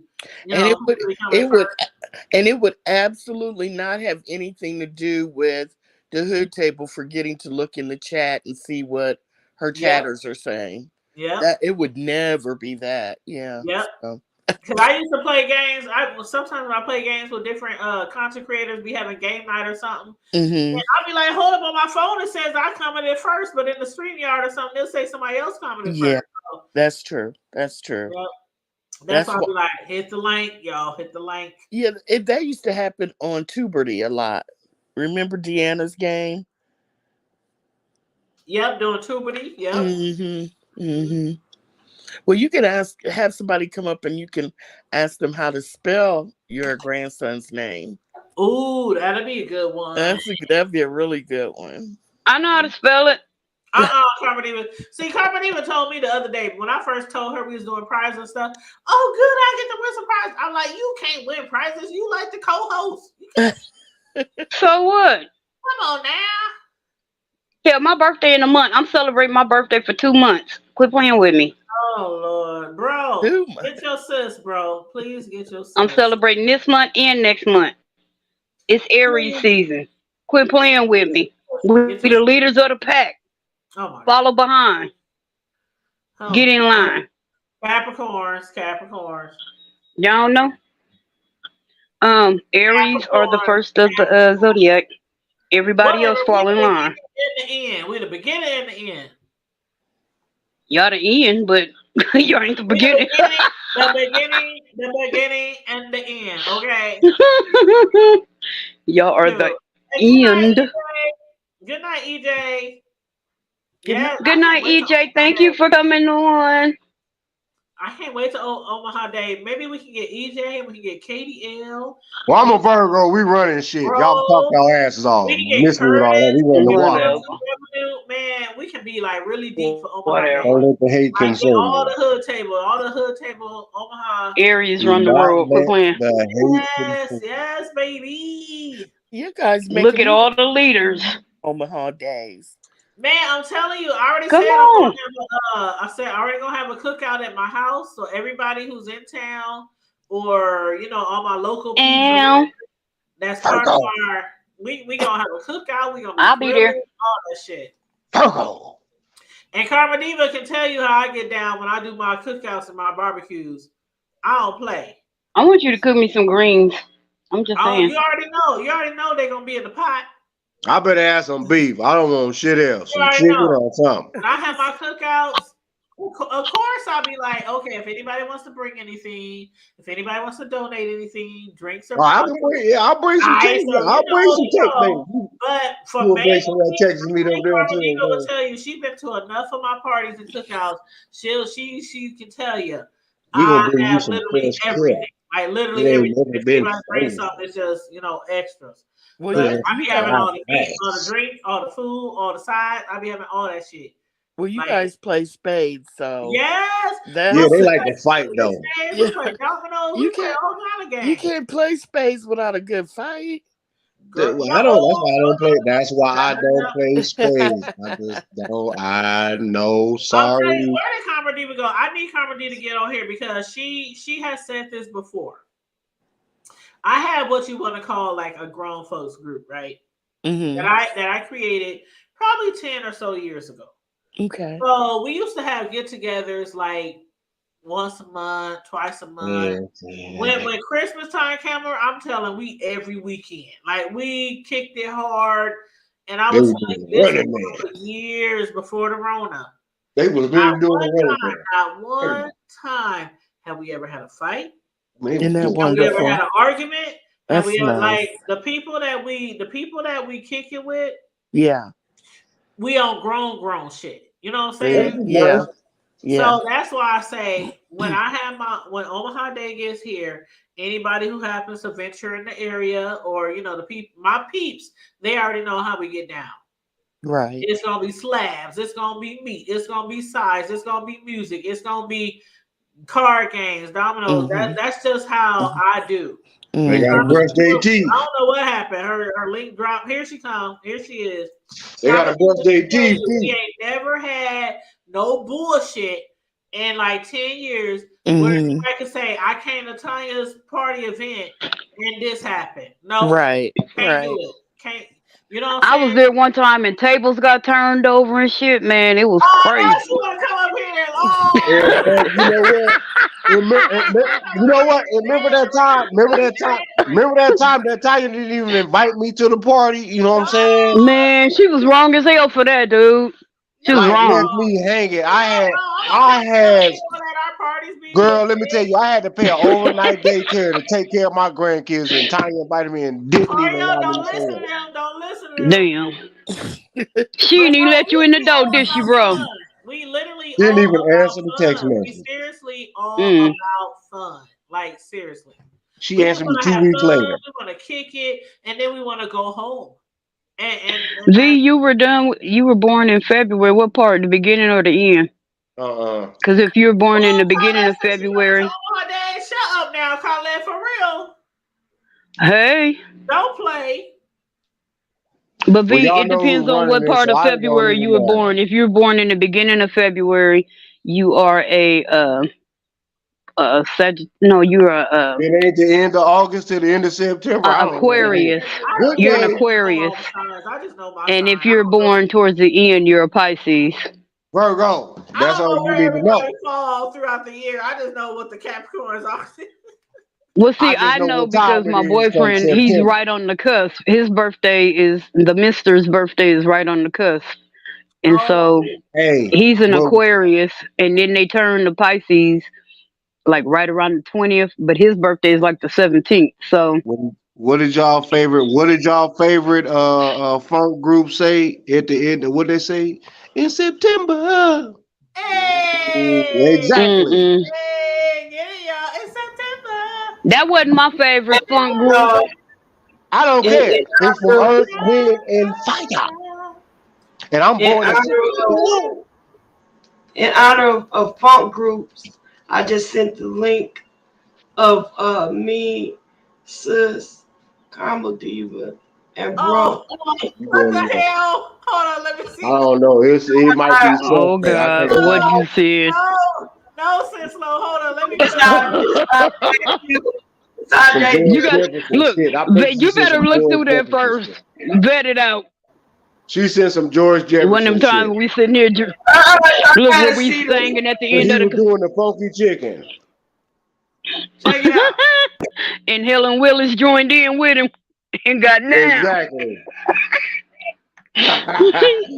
E: It would absolutely not have anything to do with the Hood Table forgetting to look in the chat and see what her chatters are saying.
B: Yeah,
E: it would never be that. Yeah.
B: Yep. So. Cause I used to play games. Sometimes when I play games with different content creators, be having game night or something.
E: Mm-hmm.
B: And I'll be like, hold up on my phone. It says I commented first, but in the StreamYard or something, they'll say somebody else commented first. So,
E: that's true. That's true.
B: Yep. That's why I be like, hit the link, y'all. Hit the link.
E: Yeah, that used to happen on Tuberty a lot. Remember Deanna's game?
B: Yep, doing Tuberty. Yep.
E: Mm-hmm. Mm-hmm. Well, you can have somebody come up and you can ask them how to spell your grandson's name.
B: Ooh, that'd be a good one.
E: That'd be a really good one.
D: I know how to spell it.
B: Carmen Eva told me the other day when I first told her we was doing prizes and stuff. Oh, good, I get to win some prizes. I'm like, you can't win prizes. You like the co-host.
D: So what?
B: Come on now.
D: Yeah, my birthday in a month. I'm celebrating my birthday for 2 months. Quit playing with me.
B: Oh Lord, bro, get your sis, bro. Please get your sis.
D: I'm celebrating this month and next month. It's Aries season. Quit playing with me. We the leaders of the pack.
B: Oh my
D: Follow behind. Get in line.
B: Capricorns.
D: Y'all know? Aries are the first of the zodiac. Everybody else fall in line.
B: In the end. We're the beginning and the end.
D: Y'all the end, but you ain't the beginning.
B: The beginning and the end. Okay.
D: Y'all are the end.
B: Good night, EJ.
D: Good night, EJ. Thank you for coming on.
B: I can't wait to Omaha Day. Maybe we can get EJ and we can get Katie L.
G: Well, I'm a Virgo. We running shit. Y'all talk our asses off. Miss me with all that. We run the water.
B: Man, we can be like really deep for Omaha Day.
G: Don't let the hate consume you.
B: All the hood table, Omaha.
D: Aries run the world. Quit playing.
B: Yes, baby.
E: You guys
D: look at all the leaders.
E: Omaha Days.
B: Man, I'm telling you, I already said I'm already gonna have a cookout at my house. So everybody who's in town or all my local people, that's part of our. We gonna have a cookout. We gonna.
D: I'll be there.
B: All that shit.
G: Virgo.
B: And Carmen Diva can tell you how I get down when I do my cookouts and my barbecues. I don't play.
D: I want you to cook me some greens. I'm just saying.
B: You already know they're gonna be in the pot.
G: I better have some beef. I don't want shit else. Some chicken or something.
B: When I have my cookouts, of course, I'll be like, okay, if anybody wants to bring anything, if anybody wants to donate anything, drinks or
G: I'll bring some
B: Alright,
G: cake.
B: so,
G: I'll bring some cake, baby.
B: but for
G: You will bring
B: Mabel,
G: some of that Texas meat over there too.
B: will tell you she's been to enough of my parties and cookouts. She can tell you.
G: We gonna
B: I
G: bring you
B: have
G: some
B: literally
G: fresh
B: everything.
G: crab.
B: Like literally
G: It ain't
B: everything.
G: never
B: If
G: been
B: anybody brings
G: frozen.
B: something, it's just extras.
E: Well,
B: But
E: you,
B: I be
E: you
B: having
E: guys,
B: all the meat, all the drinks, all the food, all the sides. I be having all that shit.
E: well, you
B: Like,
E: guys play spades, so
B: yes,
E: that's
G: Yeah, they like to fight though.
B: we play dominoes, we play all kind of games.
E: you can't play spades without a good fight.
B: Girl,
G: Well, that's why I don't play. That's why I don't play spades. I just don't. I know.
B: I'll tell
G: Sorry.
B: you, where did Carmen D go? I need Carmen D to get on here because she has said this before. I have what you want to call like a grown folks group, right?
E: Mm-hmm.
B: That I created probably 10 or so years ago.
E: Okay.
B: So we used to have get-togethers like once a month, twice a month.
G: Yeah.
B: When Christmas time came around, I'm telling we every weekend. Like we kicked it hard. And I was like, this was for years before the Rona.
G: They was really doing the
B: running. Not one time have we ever had a fight.
E: Isn't that
B: Have we
E: wonderful?
B: ever had an argument?
E: That's
B: have we ever,
E: nice.
B: like the people that we kick it with?
E: Yeah.
B: We on grown shit. You know what I'm saying?
E: Yeah. Yeah.
B: So that's why I say when Omaha Day gets here, anybody who happens to venture in the area or my peeps, they already know how we get down.
E: Right.
B: It's gonna be slabs, it's gonna be meat, it's gonna be sides, it's gonna be music, it's gonna be card games, dominoes.
E: Mm-hmm.
B: That's just how I do.
G: They got a birthday teeth.
B: I don't know what happened. Her link dropped. Here she comes. Here she is.
G: They got a birthday teeth.
B: We ain't never had no bullshit in like 10 years
E: Mm-hmm.
B: where I can say I came to Tanya's party event and this happened. No,
E: Right.
B: can't do it. Can't. You know what
D: I
B: I'm saying?
D: was there one time and tables got turned over and shit, man. It was crazy.
B: She wanna come up here. Oh,
G: You know what? You know what? Remember that time? Remember that time that Tanya didn't even invite me to the party? You know what I'm saying?
D: Man, she was wrong as hell for that, dude. She was wrong.
G: Left me hanging. I had. Girl, let me tell you, I had to pay an overnight daycare to take care of my grandkids, and Tanya invited me and didn't even allow me to stay.
B: Don't listen to them.
D: Damn. She didn't even let you in the door, did she, bro?
B: We literally
G: Didn't
B: all
G: even
B: about
G: answer the text
B: fun.
G: message.
B: We seriously all about fun. Like seriously.
G: She answered me 2 weeks later.
B: We want to kick it, and then we want to go home. And
D: V, you were born in February. What part? The beginning or the end? Because if you were born in the beginning of February.
B: Oh, Dad, shut up now, Colin, for real.
D: Hey.
B: Don't play.
D: But V, it depends on what part of February you were born. If you're born in the beginning of February, you are
G: It ain't the end of August to the end of September.
D: Aquarius. You're an Aquarius.
B: I just know my
D: And if you're born towards the end, you're a Pisces.
G: Virgo. That's all you need to know.
B: Fall throughout the year. I just know what the Capricorns are.
D: Well, see, I know because my boyfriend, he's right on the cusp. His birthday the Mister's birthday is right on the cusp. And so he's an Aquarius, and then they turn to Pisces like right around the 20th, but his birthday is like the 17th. So
G: what did y'all favorite funk group say at the end? What they say? In September.
B: Hey!
G: Exactly.
B: Hey, get it, y'all. In September.
D: That wasn't my favorite funk group.
G: I don't care. It's from Earth, Wind, and Fire. And I'm born
C: in honor of funk groups. I just sent the link of me, sis, Combo Diva, and bro.
B: What the hell? Hold on, let me see.
G: I don't know. It might be.
D: Oh God, what you said?
B: No, sis, no. Hold on, let me.
D: You better look through that first. Vet it out.
G: She said some George Jefferson.
D: One of them times we sitting here, look what we singing at the end of the.
G: Doing the funky chicken.
B: Check it out.
D: And Helen Willis joined in with him and got down.
G: Exactly.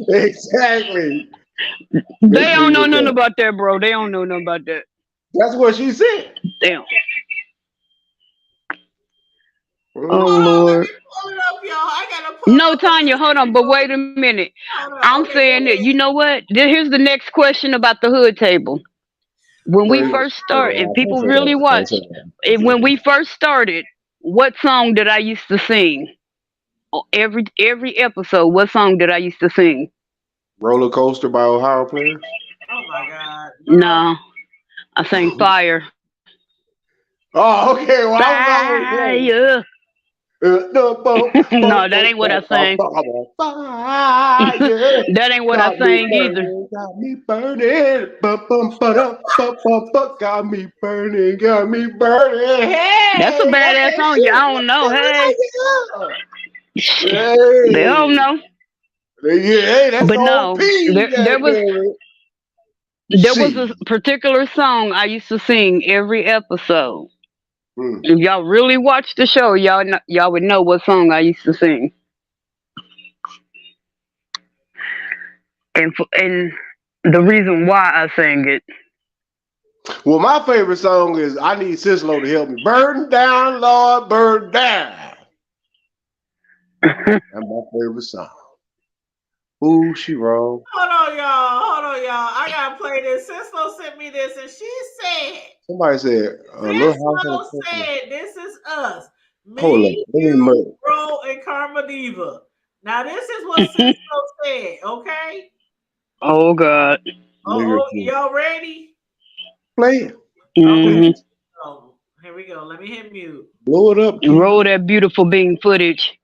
G: Exactly.
D: They don't know nothing about that, bro. They don't know nothing about that.
G: That's what she said.
D: Damn.
G: Oh
D: Lord.
B: Pull it up, y'all. I gotta pull
D: No,
B: up.
D: Tanya, hold on. But wait a minute. I'm saying that, you know what? Here's the next question about the hood table. When we first started, if people really watch, when we first started, what song did I used to sing? Every episode, what song did I used to sing?
G: Roller Coaster by Ohio Players.
B: Oh my God.
D: No, I sang Fire.
G: Oh, okay. Well,
D: Fire. No, that ain't what I sang. That ain't what I sang either.
G: Got me burning. Got me burning. Got me burning. Hey,
D: that's a badass song. I don't know. Hey. They don't know.
G: Yeah, that's
D: but no, there was a particular song I used to sing every episode. If y'all really watch the show, y'all would know what song I used to sing. And the reason why I sang it.
G: Well, my favorite song is I Need Sislo to Help Me. Burn down, Lord, burn down. That's my favorite song. Ooh, she wrong.
B: Hold on, y'all. I gotta play this. Sislo sent me this, and she said.
G: Somebody said,
B: Sislo said, "This is us."
G: Hold
B: Me, you, Bro, and Karma Diva. Now, this is what Sislo said. Okay.
D: Oh God.
B: Y'all ready?
G: Play it.
D: Mm-hmm.
B: Oh, here we go. Let me hit mute.
G: Blow it up.
D: Roll that beautiful bean footage.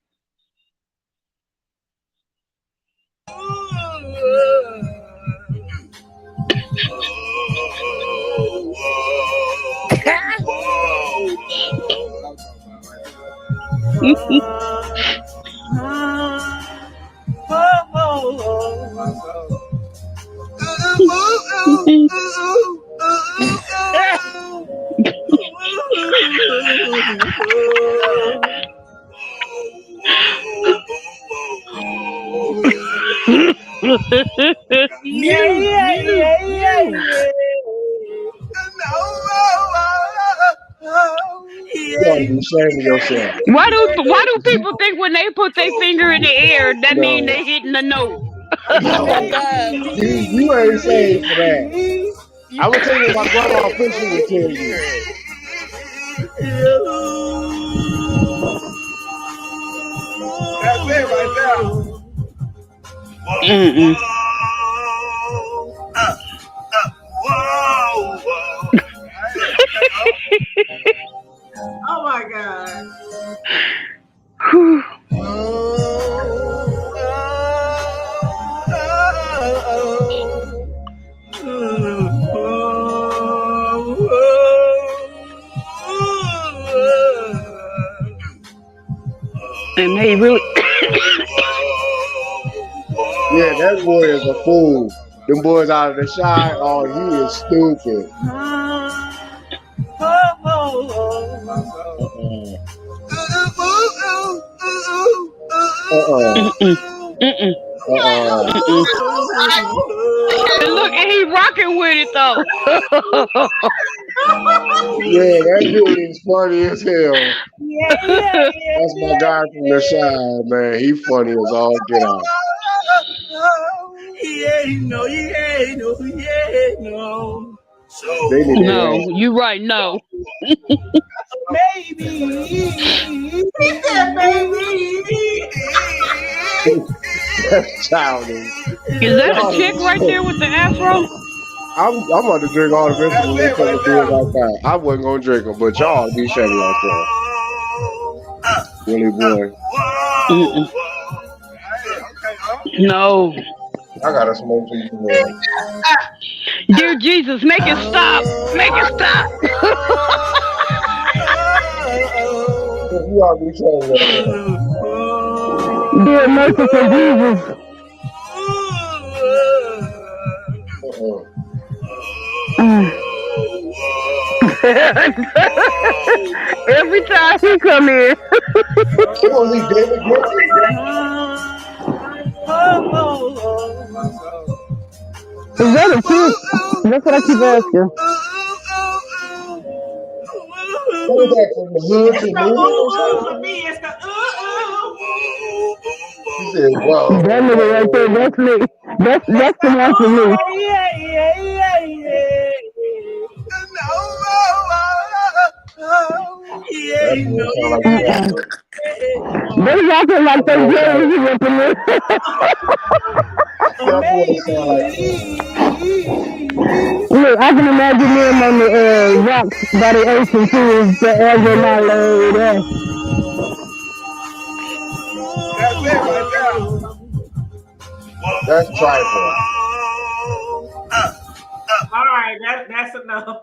D: Why do people think when they put their finger in the air that mean they hitting the note?
G: You ain't saying for that. I would tell you my grandma Fisher would tell you.
H: That's it right there.
D: Mm-mm.
B: Oh my God.
D: And they really
G: yeah, that boy is a fool. Them boys out of the shy, oh, he is stupid.
D: Look, and he rocking with it though.
G: Yeah, that dude is funny as hell. That's my guy from the side, man. He funny as all get out.
H: No.
D: No, you right, no.
H: Baby.
B: He said, baby.
G: That's childish.
D: Is that a chick right there with the afro?
G: I'm about to drink all the vegetables and come and do it like that. I wasn't gonna drink them, but y'all be shutting yourself. Really, boy.
D: No.
G: I gotta smoke some more.
D: Dear Jesus, make it stop. Make it stop.
G: You all be shutting yourself.
D: Dear merciful Jesus. Every time he come in.
G: You gonna leave David
F: Is that a trick? That's what I keep asking.
G: What is that from the hood
B: It's
G: to
B: the
G: movie or
B: for
G: something?
B: me. It's the
G: He said, whoa,
F: That nigga right there,
G: whoa.
F: that's me.
B: It's
F: That's
B: the
F: the one for me.
G: That boy sound like he got
F: Mm-mm. They acting like
G: that
F: they
G: boy sound
F: Jerry up in there.
G: that boy sound like
F: Look, I can imagine them on the rocks by the ocean too. The elbow my load.
C: That's it right there.
G: that's trifling.
B: All right, that's enough.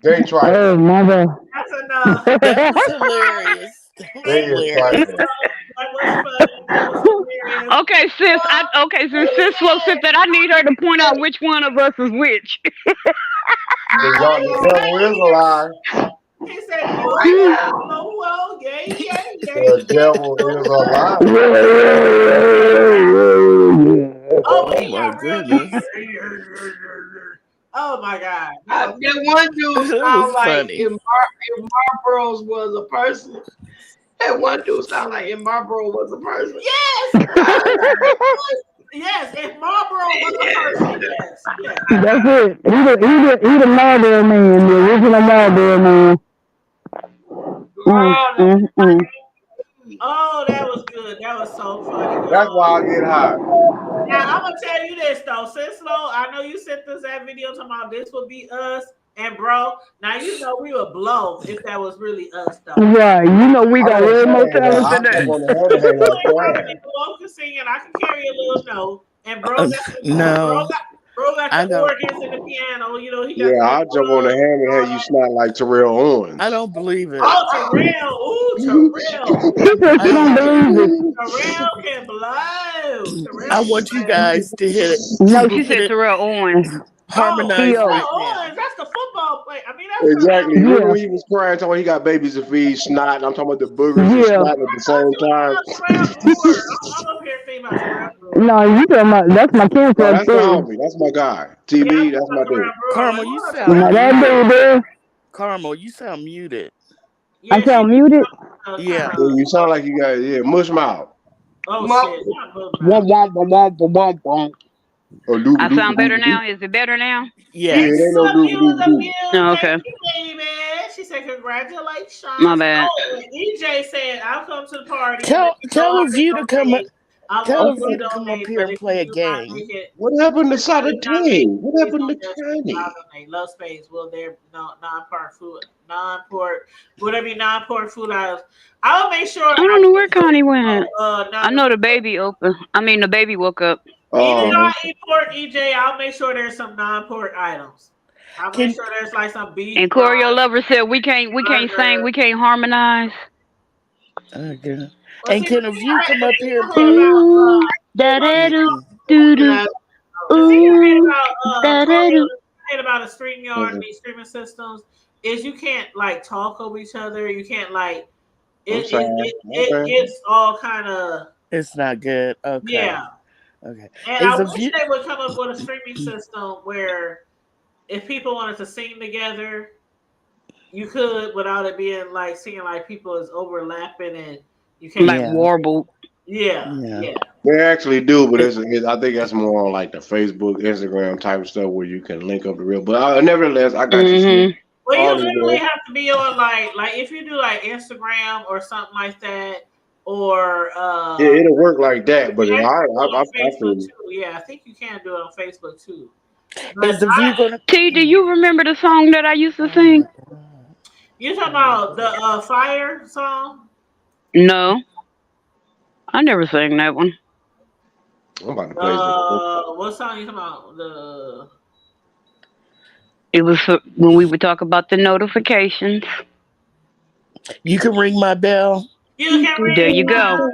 G: They trifling.
F: Oh, mother.
B: That's enough.
E: That was hilarious. That was
G: They is
E: hilarious.
G: trifling.
B: That was funny. That was hilarious.
D: Okay, sis. Since sis slow said that, I need her to point out which one of us is which.
G: The devil is alive.
B: He said, "Oh, yeah."
G: The devil is alive.
B: Oh,
E: Oh
B: he
E: my
B: got real.
E: goodness.
B: Oh my God.
C: That one dude
E: That
C: sound
E: was
C: like
E: funny.
C: if Marlboros was a person. That one dude sound like if Marlboro was a person.
B: Yes. Yes. If Marlboro was a person, yes. Yes.
F: That's it. He the Marlboro man, the original Marlboro man.
B: Oh, that was good. That was so funny.
G: That's why I get high.
B: Now I'm gonna tell you this though, Sis Lo, I know you sent us that video talking about this would be us and bro. Now you know we would blow if that was really us though.
F: Right, you know we got way more
G: I
F: talent than
G: jump
F: that.
G: on the hand and hang like that.
B: Bro can sing and I can carry a little note. And bro got
E: No,
B: bro got
E: I
B: the
E: don't.
B: organs and the piano. You know he got.
G: Yeah, I'll jump on the hand and have you snot like Terrell Owens.
E: I don't believe it.
B: Oh, Terrell! Ooh, Terrell!
F: He said she don't believe it.
B: Terrell can blow. Terrell
E: I want you guys to hit it.
D: No, she
E: Hit
D: said
E: it.
D: Terrell Owens.
E: Harmonize
F: T.O.
E: right now.
B: Owens, that's the football player. I mean, that's
G: Exactly.
F: Yeah.
G: Remember when he was crying, talking about he got babies to feed, snot, and I'm talking about the boogers and
F: Yeah.
G: snot at the same time.
B: Terrell Brewer. I'm up here thinking about Terrell Brewer.
F: No, you talking about that's my kid
G: No,
F: right
G: that's my
F: there.
G: homie. That's my guy. TB, that's my dude.
E: Carmel, you
F: Now
E: sound
F: that
E: muted.
F: dude there,
E: Carmel, you sound muted.
F: I sound muted.
E: Yeah.
G: Yeah, you sound like you got mush mouth.
B: Oh
C: Mom-
B: shit! Not Bud
F: Womp,
B: Mouth.
F: womp, womp, womp, womp, womp.
G: Or doobie
D: I
G: doobie
D: sound better
G: doobie
D: now.
G: doobie.
D: Is it better now?
G: Yeah,
E: Yes.
G: it ain't no doobie doobie doobie.
D: Oh, okay.
B: Thank you, baby. She said, "Congratulations."
D: My bad.
B: Oh, EJ said, "I'll come to the party."
E: Tell a view to come up.
B: I'll
E: Tell a
B: also
E: view to come up
B: donate,
E: here
B: but
E: and
B: if
E: play a
B: you do not
E: game.
B: make it,
G: What happened to
B: if
G: Sada
B: you do not make it,
G: What
B: please
G: happened
B: don't
G: to
B: judge me.
G: Connie?
B: I'll donate. Love Space. Will there non-part food, non-port, whatever non-port food items? I'll make sure.
D: I don't know where Connie went.
B: I
D: I know the baby open. I mean, the baby woke up.
B: Even though
G: Oh,
B: I eat pork, EJ, I'll make sure there's some non-pork items. I'll
E: Can-
B: make sure there's like some beef.
D: And Choreo Lover said we can't sing, we can't harmonize.
E: Okay.
B: Well,
E: And
B: see,
E: can a view come up here and
B: I
E: play?
D: Ooh, da da do do do.
B: The thing I hate
D: Ooh,
B: about
D: da da do.
B: about a StreamYard and these streaming systems is you can't like talk over each other. You can't like it
G: Okay.
B: gets all kind of
E: It's not good. Okay.
B: yeah.
E: Okay.
B: And
E: Is
B: I
E: a
B: wish
E: view-
B: they would come up with a streaming system where if people wanted to sing together, you could without it being like singing like people is overlapping and you can't
D: Like
E: Yeah.
D: warbled.
B: yeah.
G: They actually do, but I think that's more on like the Facebook, Instagram type of stuff where you can link up the real. But nevertheless, I got you.
D: Mhm.
B: Well,
G: All
B: you
G: these
B: literally
G: days.
B: have to be on like if you do like Instagram or something like that, or
G: Yeah, it'll work like that. But
B: you can
G: I
B: do it on
G: feel
B: Facebook
G: you.
B: too. Yeah, I think you can do it on Facebook too.
E: Is
B: But
E: the view gonna?
D: T, do you remember the song that I used to sing?
B: you talking about the Fire song?
D: No, I never sang that one.
G: I'm about to play this.
B: What song you talking about? The
D: It was when we would talk about the notifications.
E: You can ring my bell.
B: you can ring
D: There you go.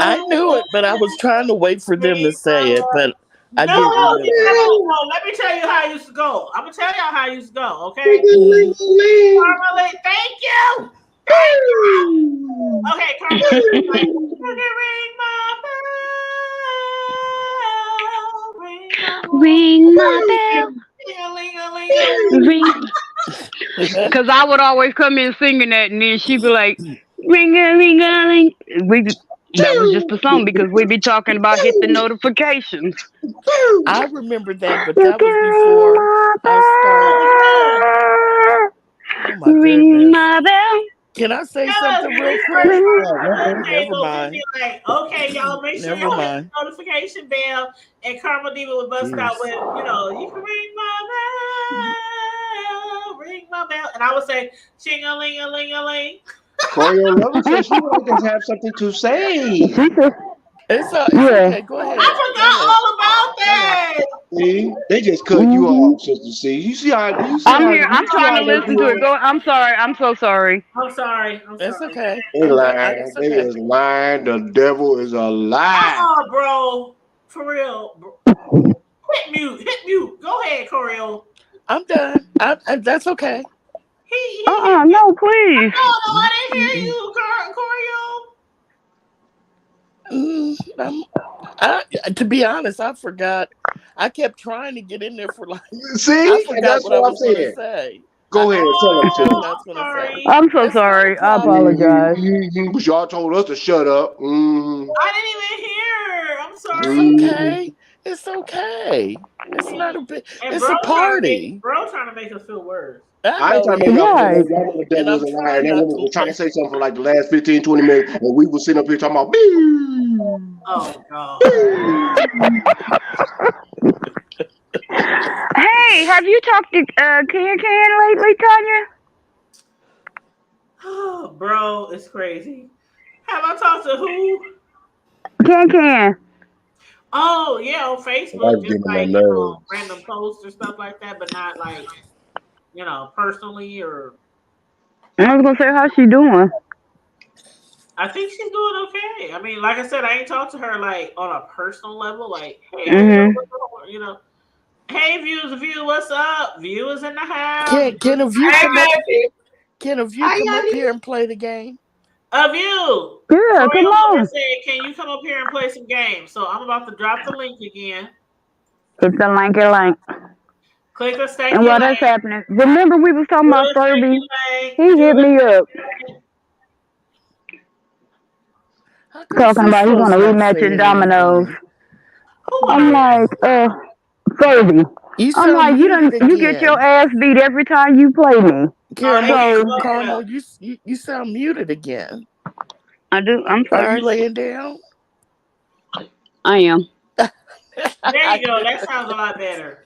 E: I knew it, but I was trying to wait for them to say it. But I didn't remember.
B: No, let me tell you how I used to go. I'm gonna tell y'all how I used to go. Okay. Carmela, thank you. Okay, Carmela. You can ring my bell. Ring
D: Ring my bell. Ring. Because I would always come in singing that, and then she'd be like, ring a ring a ring. That was just the song because we'd be talking about hit the notifications.
H: I remember that, but that was before I started. Oh my
D: Ring
H: goodness.
D: my bell.
H: Can I say something real quick? Never mind.
B: Like, okay, y'all, make sure
H: Never
B: y'all hit
H: mind.
B: the notification bell, and Karma Diva would bust out with, you can ring my bell, and I would say, ching-a-ling-a-ling-a-ling.
G: Choreo Lover says she might just have something to say.
H: It's okay. Go ahead.
B: I forgot all about that.
G: See, they just cut you off, Sister C. You see how
D: I'm here. I'm trying to listen to it. Go. I'm sorry. I'm so sorry.
B: I'm sorry.
H: It's okay.
G: They lying.
H: It's
G: They
H: okay.
G: is lying. The devil is a lie.
B: Bro. For real. Hit mute. Go ahead, Choreo.
H: I'm done. That's okay.
D: No, please.
B: No, I didn't hear you, Choreo.
H: To be honest, I forgot. I kept trying to get in there for like.
G: See,
H: I
G: and
H: forgot
G: that's
H: what I
G: what I'm
H: was going to
G: saying.
H: say.
G: Go ahead, tell them to.
D: I'm so sorry. I apologize.
G: But y'all told us to shut up.
B: I didn't even hear. I'm sorry.
H: It's okay. It's okay. It's not a big.
B: And
H: It's a party.
B: Bro trying to make us feel worse.
G: I ain't trying to make y'all know the devil is a liar. And then we were trying to say something for like the last 15, 20 minutes, and we were sitting up here talking about
B: Oh, God.
D: Hey, have you talked to Can lately, Tanya?
B: Oh, bro, it's crazy. Have I talked to who?
D: Can.
B: Oh, yeah, on Facebook. Just like, random posts or stuff like that, but not like, personally or.
D: I was going to say, how's she doing?
B: I think she's doing okay. I mean, like I said, I ain't talked to her like on a personal level. Like, hey, hey, View, what's up? View is in the house.
H: Can a View come up? Can a View come up here and play the game?
B: A View.
D: Yeah, come on.
B: Said, can you come up here and play some games? So I'm about to drop the link again.
D: Hit the link.
B: Click the stake.
D: And what is happening? Remember we was talking about Furby? He hit me up. Talking about he's gonna rematch in Dominoes. I'm like, Furby. I'm like, you get your ass beat every time you play me.
H: Carmel, you sound muted again.
D: I do. I'm sorry.
H: Are you laying down?
D: I am.
B: There you go. That sounds a lot better.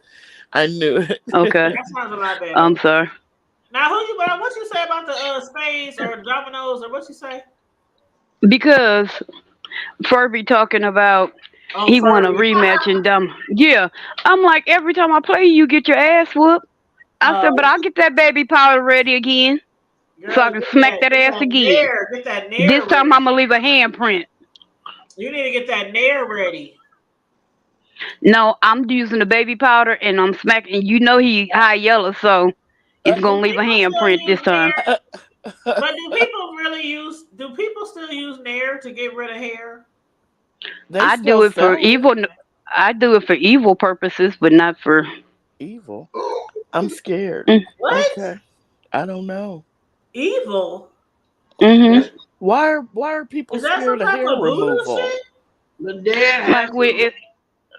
H: I knew it.
D: Okay.
B: That sounds a lot better.
D: I'm sorry.
B: Now, what you say about the spades or dominoes or what you say?
D: Because Furby talking about he want a rematch in Dom. Yeah, I'm like, every time I play you get your ass whooped. I said, but I'll get that baby powder ready again, so I can smack that ass again.
B: Get that nair
D: this time I'm gonna leave a handprint.
B: You need to get that nair ready.
D: No, I'm using the baby powder and I'm smacking. You know he high yellow, so it's gonna leave a handprint this time.
B: But do people still use nair to get rid of hair?
D: I do it for evil. I do it for evil purposes, but not for
H: evil. I'm scared.
B: What?
H: Okay. I don't know.
B: Evil?
D: Mm-hmm.
H: Why are people scared of hair removal?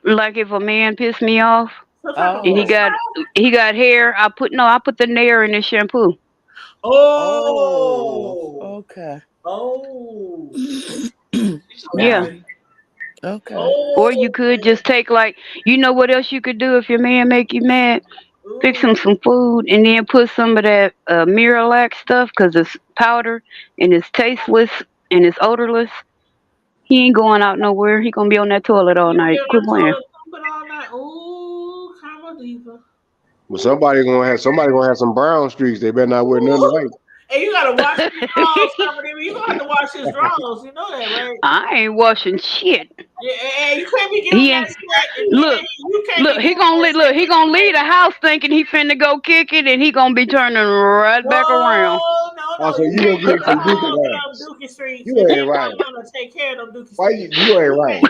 D: Like if a man pissed me off and he got hair, I put the nair in the shampoo.
B: Oh.
H: Okay.
B: Oh.
D: Yeah.
H: Okay.
D: Or you could just take what else you could do if your man make you mad? Fix him some food and then put some of that Miralax stuff because it's powder and it's tasteless and it's odorless. He ain't going out nowhere. He gonna be on that toilet all night. Quit playing.
B: Ooh, Karma Diva.
G: Well, somebody gonna have some brown streaks. They better not wear none white.
B: And you gotta wash his drawers. You gonna have to wash his drawers. You know that, right?
D: I ain't washing shit.
B: Yeah, you can't be giving that shit.
D: Look, he gonna leave the house thinking he finna go kick it, and he gonna be turning right back around.
B: No.
G: Oh, so you
B: You
G: gonna get some Duke
B: them
G: ass.
B: Dookie streets.
G: You
B: And
G: ain't
B: they
G: right.
B: not gonna take care of them Dookie
G: Why
B: streets.
G: you ain't right?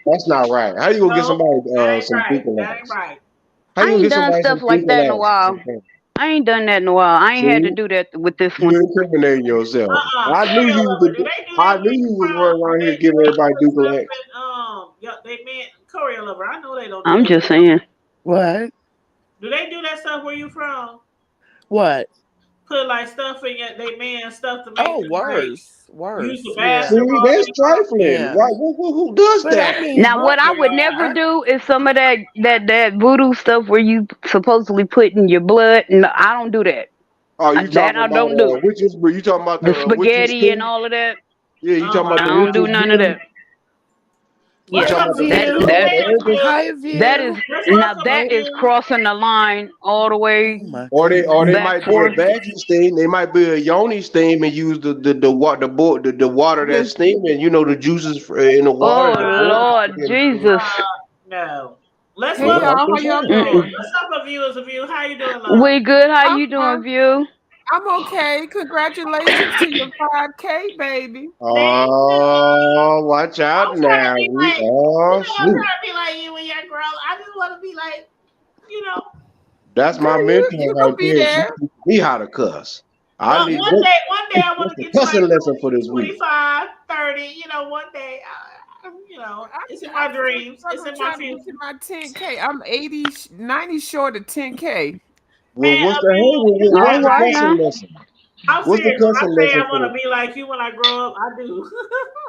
G: That's not right. How you gonna get
B: No,
G: somebody
B: that ain't
G: some
B: right.
G: Duke
B: That ain't
G: ass?
B: right.
G: How
D: I
G: you gonna
D: ain't
G: get
D: done
G: somebody
D: stuff
G: some
D: like
G: Duke
D: that in a
G: ass?
D: while. I ain't done that in a while. I ain't had to
G: See,
D: do that with this
G: you
D: one.
G: incriminating yourself. I knew
B: Cereal
G: you
B: Lover.
G: was
B: Do they do
G: I
B: that
G: knew
B: where you
G: you was
B: from?
G: running around here
B: They
G: giving everybody
B: put
G: Duke
B: stuff
G: ass.
B: in yeah, they meant Cereal Lover. I know they don't do
D: I'm
B: that.
D: just saying.
H: What?
B: Do they do that stuff where you from?
H: What?
B: Put like stuff in they man stuff to make
H: Oh,
B: them like use
H: worse.
B: the
H: Yeah,
G: See,
B: basketball
G: that's
B: in
G: trifling.
H: yeah.
G: Why? Who does
H: But I
G: that?
H: mean,
D: Now,
H: what?
D: what I would never
H: I,
D: do is some of that voodoo stuff where you supposedly put in your blood. No, I don't do that.
G: Oh, you
D: That
G: talking
D: I
G: about
D: don't do.
G: witches? You talking about
D: The
G: the witches
D: spaghetti and
G: thing?
D: all of that.
G: Yeah, you
B: Oh
G: talking
B: my
G: about
D: I
G: the
D: don't do
G: witches
D: none of
G: brew?
D: that.
G: You
B: What's
D: Yeah,
B: up
G: talking
H: hey,
G: about the
B: a
D: that
B: view?
G: witches
H: View.
D: that
G: brew
B: Hey
G: herbs?
B: view.
H: Hi,
D: that
H: View.
D: is
B: What's
D: now
B: up a
D: that is
B: view?
D: crossing the line all the way
H: Oh my
G: Or
H: goodness.
G: they
D: back
G: might be a
D: towards.
G: veggie steam. They might be a yoni steam and use the water
D: Hmm.
G: that's steaming. You know the juices in the water.
D: Oh
G: The boil.
D: Lord Jesus.
B: No. Let's
H: Hey,
G: Well,
B: welcome
G: I'm
H: y'all. How
G: just
H: y'all
G: saying.
D: Mm-mm.
H: doing?
B: what's up a view is a view. How you doing, love?
D: We good? How
H: I'm
D: you doing,
H: fine.
D: View?
H: I'm okay. Congratulations to your 5K, baby.
B: Thank you.
G: Oh, watch out
B: I'm trying to
G: now.
B: be like,
G: Oh,
B: I'm
G: shoot.
B: trying to be like you when you're grown. I just want to be like, you know.
G: That's my
H: Girl,
G: mentor
H: you
G: right
H: gonna be
G: there. She
H: there.
G: teaching me how to cuss. I
B: One
G: need
B: one day I want
G: what's
B: to
G: the
B: get to like
G: cussing lesson for this week?
B: 25, 30, one day, it's in
H: I'm
B: my
H: still
B: dreams. It's
H: struggling
B: in my
H: trying to get to
B: future.
H: my 10K. I'm 90 short of 10K.
G: Well,
B: Man,
G: what's
B: a
G: the hey?
B: view, you
G: What's
D: All
B: got
G: the
D: right
B: right.
G: cussing
D: now.
G: lesson?
B: I'm
G: What's the
B: serious. When I
G: cussing
B: say
G: lesson
B: I
G: for
B: want to
G: this?
B: be like you when I grow up, I do.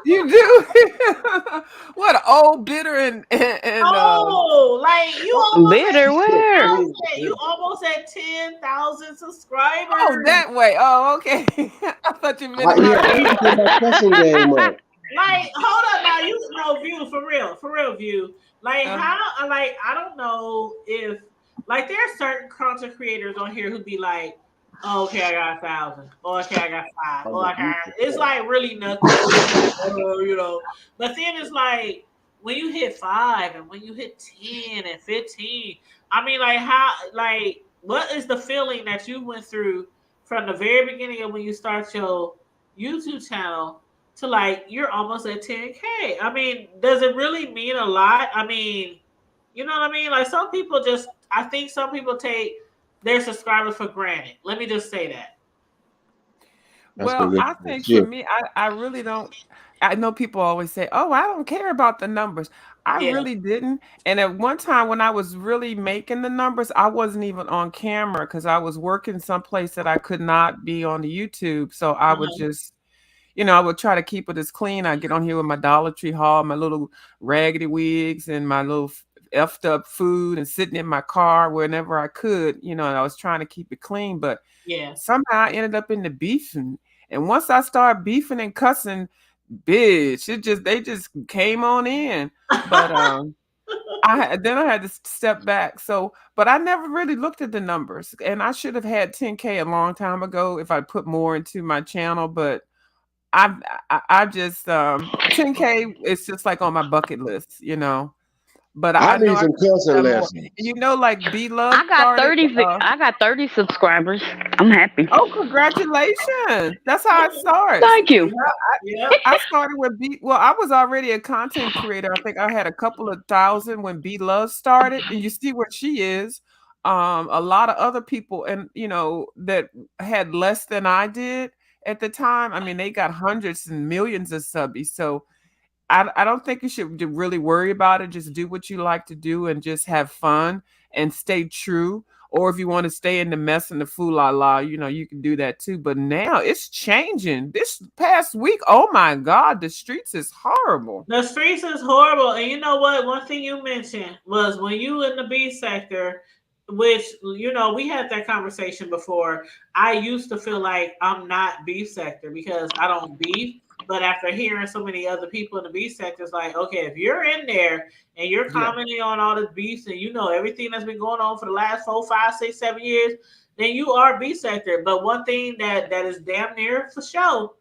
H: You do? What old bitter and
B: Oh, like
D: Bitter where?
B: you almost at 10,000
H: oh,
B: subscribers.
H: that way. Oh, okay. I thought you meant in my
G: Yeah, I need
H: real
G: to get my cussing game up.
B: Like, hold up now, you know, view for real, view. Like,
H: uh,
B: how? Like, I don't know if like there are certain content creators on here who be like, oh, okay, I got 1,000. Oh, okay, I got 5.
G: On
B: Oh,
G: the
B: okay,
G: YouTube
B: it's
G: channel.
B: like really nothing. Oh. But then it's like when you hit 5 and when you hit 10 and 15. I mean, like how? Like, what is the feeling that you went through from the very beginning of when you start your YouTube channel? To like you're almost at 10K. I mean, does it really mean a lot? I mean, you know what I mean? Like I think some people take their subscribers for granted. Let me just say that.
G: That's
H: well,
G: because
H: I think for me, I really don't. I know people always say, "Oh, I don't care about the numbers." I
B: Yeah.
H: really didn't. And at one time, when I was really making the numbers, I wasn't even on camera because I was working someplace that I could not be on the YouTube. So I would
B: Uh-huh.
H: just I would try to keep it as clean. I get on here with my Dollar Tree haul, my little raggedy wigs, and my little effed up food, and sitting in my car whenever I could. And I was trying to keep it clean, but
B: Yeah.
H: somehow I ended up in the beefing. And once I started beefing and cussing, bitch, they just came on in. But I had to step back. So, but I never really looked at the numbers, and I should have had 10K a long time ago if I put more into my channel, but I just 10K is just like on my bucket list. But
G: I
H: I know
G: need
H: I
G: some
H: could have
G: cussing
H: done more.
G: lessons.
H: Like B Love
D: I got
H: started.
D: 30. I got 30 subscribers. I'm happy.
H: Oh, congratulations! That's how it starts.
D: Thank you.
B: Yeah.
H: I started with Well, I was already a content creator. I think I had a couple of thousand when B Love started, and you see where she is. A lot of other people, and that had less than I did at the time. I mean, they got hundreds and millions of subbies. So I don't think you should really worry about it. Just do what you like to do and just have fun and stay true. Or if you want to stay in the mess and the la, you can do that too. But now it's changing. This past week, oh my God, the streets is horrible.
B: The streets is horrible. And you know what? One thing you mentioned was when you in the B sector, which, we had that conversation before. I used to feel like I'm not B sector because I don't beef. But after hearing so many other people in the B sector, it's like, okay, if you're in there and you're
H: Yeah.
B: commenting on all this beefs and you know everything that's been going on for the last 4, 5, 6, 7 years, then you are B sector. But one thing that is damn near for sure,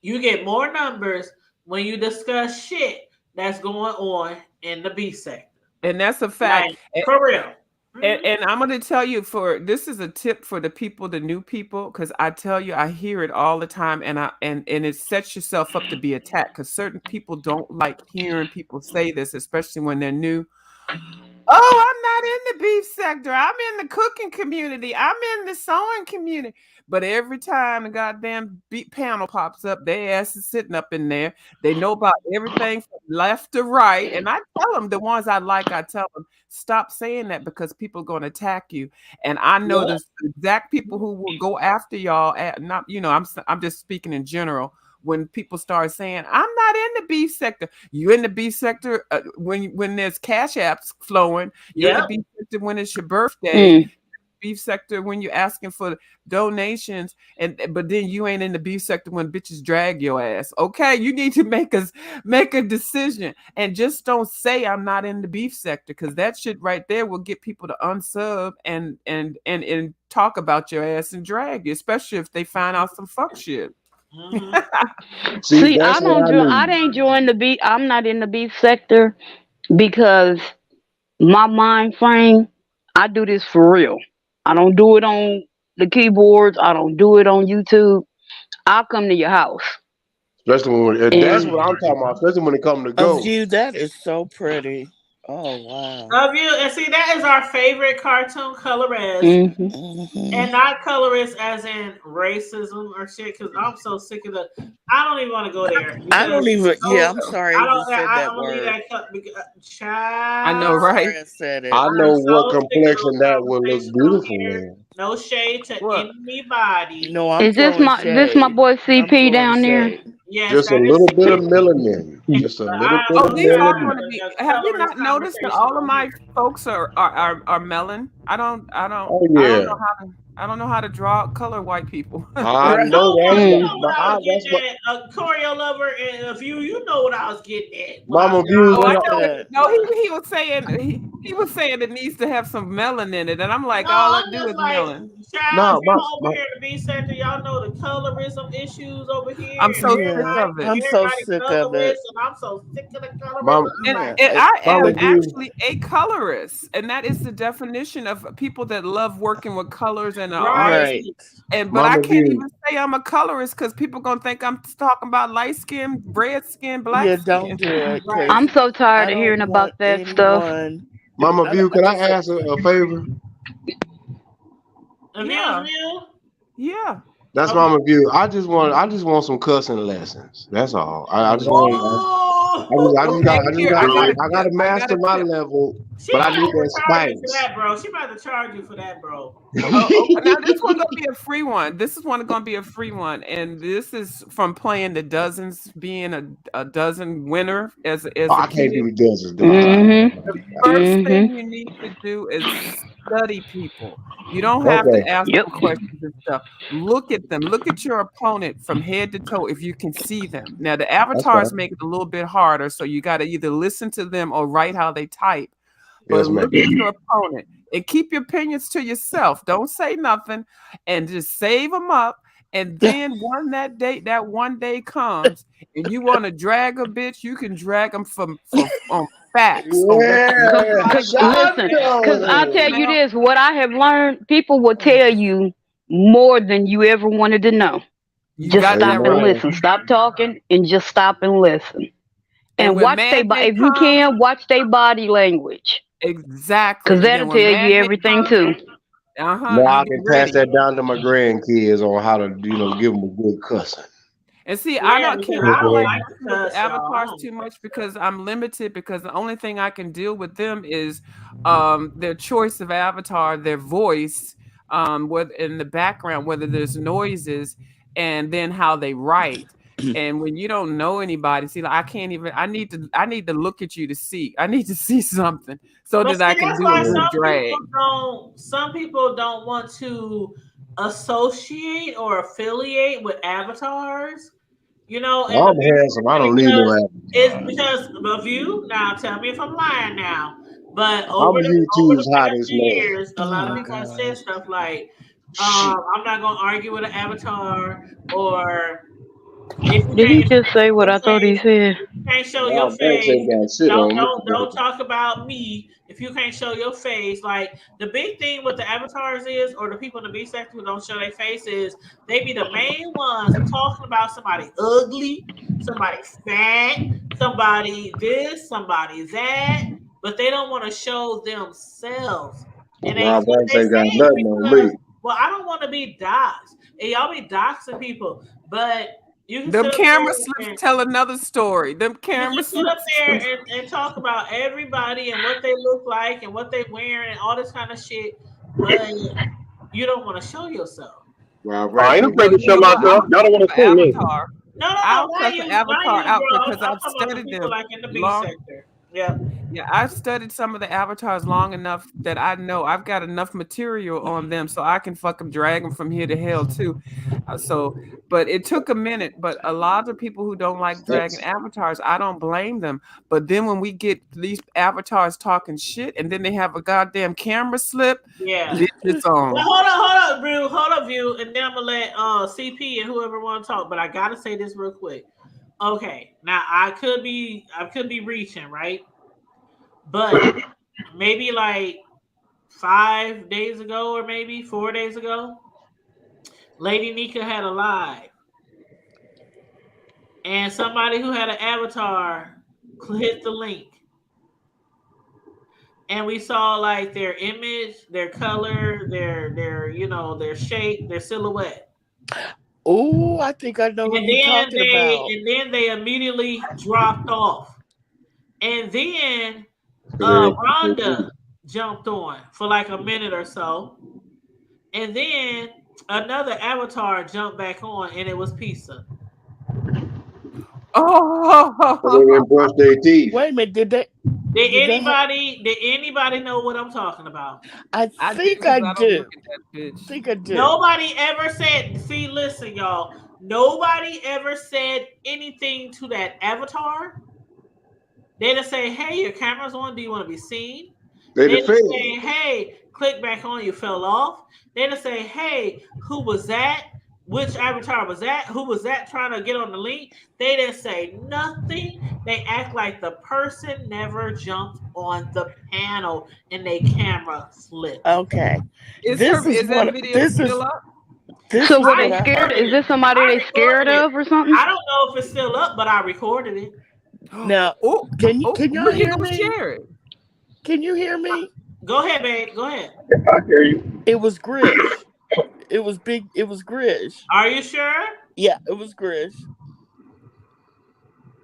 B: you get more numbers when you discuss shit that's going on in the B sector.
H: And that's a fact.
B: Like, for real.
H: And I'm going to tell you this is a tip for the people, the new people, because I tell you, I hear it all the time, and it sets yourself up to be attacked because certain people don't like hearing people say this, especially when they're new. Oh, I'm not in the beef sector. I'm in the cooking community. I'm in the sewing community. But every time the goddamn beat panel pops up, their ass is sitting up in there. They know about everything from left to right. And I tell them, the ones I like, I tell them, stop saying that because people are going to attack you. And I know the exact people who will go after y'all. I'm just speaking in general. When people start saying, I'm not in the beef sector. You're in the beef sector when there's cash apps flowing. You're in the beef sector when it's your birthday. Beef sector when you're asking for donations, but then you ain't in the beef sector when bitches drag your ass. Okay, you need to make a decision and just don't say I'm not in the beef sector, because that shit right there will get people to unsub and talk about your ass and drag you, especially if they find out some fuck shit.
D: See, I didn't join the beef. I'm not in the beef sector because my mind frame, I do this for real. I don't do it on the keyboards. I don't do it on YouTube. I'll come to your house.
G: Especially when that's what I'm talking about. Especially when it comes to go.
E: You, that is so pretty. Oh wow.
B: Of you, and see, that is our favorite cartoon colorist, and not colorist as in racism or shit. Because I'm so sick of the. I don't even want to go there.
E: I don't even. I'm sorry.
B: I don't need that cut.
H: I know, right?
G: I know what complexion that will look beautiful in.
B: No shade to anybody.
E: No, I'm
D: Is this my boy CP down there?
B: Yes,
G: just a little bit of melanin. Just a little bit of melanin.
H: Have you not noticed that all of my folks are melon? I don't know how to draw color white people.
G: I know
B: that. Choreo lover and a few, you know what I was getting at.
G: Mama View.
H: No, he was saying he was saying it needs to have some melon in it, and I'm like, all I do is melon.
B: Child, y'all over here in the B center, y'all know the colorism issues over here.
H: I'm so sick of it.
E: I'm so sick of it.
B: And I'm so sick of the colorism.
H: I am actually a colorist, and that is the definition of people that love working with colors and
E: right.
H: But I can't even say I'm a colorist because people gonna think I'm talking about light skin, red skin, black skin.
E: Don't do it.
D: I'm so tired of hearing about that stuff.
G: Mama View, can I ask a favor?
H: Yeah.
G: That's Mama View. I just want some cussing lessons. That's all. I just want. I gotta master my level, but I need that spice.
B: Bro, she about to charge you for that, bro.
H: Now this one's gonna be a free one. This is gonna be a free one, and this is from playing the dozens, being a dozen winner as
G: I can't do the dozens.
H: The first thing you need to do is study people. You don't have to ask them questions and stuff. Look at them. Look at your opponent from head to toe if you can see them. Now the avatars make it a little bit harder, so you got to either listen to them or write how they type. But look at your opponent and keep your opinions to yourself. Don't say nothing, and just save them up. And then that one day comes, and you want to drag a bitch, you can drag them from facts.
D: Because I'll tell you this, what I have learned, people will tell you more than you ever wanted to know. Just stop and listen. Stop talking and just stop and listen. And watch if you can, watch their body language.
H: Exactly.
D: Because that'll tell you everything too.
G: Now I can pass that down to my grandkids on how to, give them a good cussing.
H: And see, I don't like avatars too much because I'm limited, because the only thing I can deal with them is their choice of avatar, their voice, whether in the background, whether there's noises, and then how they write. And when you don't know anybody, see, like, I need to look at you to see. I need to see something so that I can do a drag.
B: Some people don't want to associate or affiliate with avatars. I'm
G: handsome. I don't need no avatar.
B: It's because of you. Now, tell me if I'm lying now. But over the past years, a lot of people have said stuff like, I'm not going to argue with an avatar, or If you
D: Did he
B: can't,
D: just say what I thought he said?
B: can't show
G: Nah,
B: your
G: Banks
B: face,
G: ain't got shit on me.
B: don't talk about me if you can't show your face. Like the big thing with the avatars is, or the people in the B section who don't show their faces, they be the main ones talking about somebody ugly, somebody fat, somebody this, somebody that, but they don't want to show themselves. And
G: Nah,
B: they
G: Banks ain't got
B: say
G: nothing on
B: because,
G: me.
B: well, I don't want to be doxxed. And y'all be doxing people, but you can
H: Them
B: sit up
H: camera
B: there
H: slips
B: and
H: tell another story. Them
B: you
H: camera
B: can sit up
H: slips.
B: there and talk about everybody and what they look like and what they wearing and all this kind of shit, but you don't want to show yourself.
G: Well,
I: I
G: Banks
I: ain't
G: ain't
I: afraid
G: got
I: to show
H: You know
G: nothing
H: what?
G: on
I: myself.
G: me.
I: Y'all don't want to see me.
H: Avatar.
B: No,
H: I'll
B: not
H: cut
B: you,
H: the
B: not
H: avatar
B: you,
H: out
B: bro.
H: because
B: I'm
H: I've
B: talking about the
H: studied
B: people
H: them
B: like in the B
H: long.
B: sector. Yeah.
H: Yeah, I've studied some of the avatars long enough that I know I've got enough material on them so I can fucking drag them from here to hell too. But it took a minute. But a lot of people who don't like dragging avatars, I don't blame them. But then when we get these avatars talking shit, and then they have a goddamn camera slip,
B: Yeah.
H: bitch, it's on.
B: Well, hold on, Brew. Hold on, View. And then I'm going to let CP and whoever want to talk. But I got to say this real quick. Okay. Now, I could be reaching, right? But maybe like 5 days ago or maybe 4 days ago, Lady Nika had a live. And somebody who had an avatar hit the link. And we saw like their image, their color, their shape, their silhouette.
E: Oh, I think I know who you're talking about.
B: And then they immediately dropped off. And then
G: Yeah.
B: Rhonda jumped on for like a minute or so. And then another avatar jumped back on, and it was Pizza.
H: Oh,
G: They didn't brush their teeth.
E: Wait a minute, did
B: anybody know what I'm talking about?
E: I think I do. Think I do.
B: Nobody ever said, see, listen, y'all. Nobody ever said anything to that avatar. They just say, hey, your camera's on. Do you want to be seen? They just say, hey, click back on. You fell off. They just say, hey, who was that? Which avatar was that? Who was that trying to get on the link? They didn't say nothing. They act like the person never jumped on the panel and their camera slipped.
E: Okay.
H: Is that video still up?
D: So were they scared? Is this somebody they scared of or something?
B: I don't know if it's still up, but I recorded it.
E: Now, can y'all hear me?
H: Share it.
E: Can you hear me?
B: Go ahead, babe. Go ahead.
I: I hear you.
E: It was Grish. It was big. It was Grish.
B: Are you sure?
E: Yeah, it was Grish.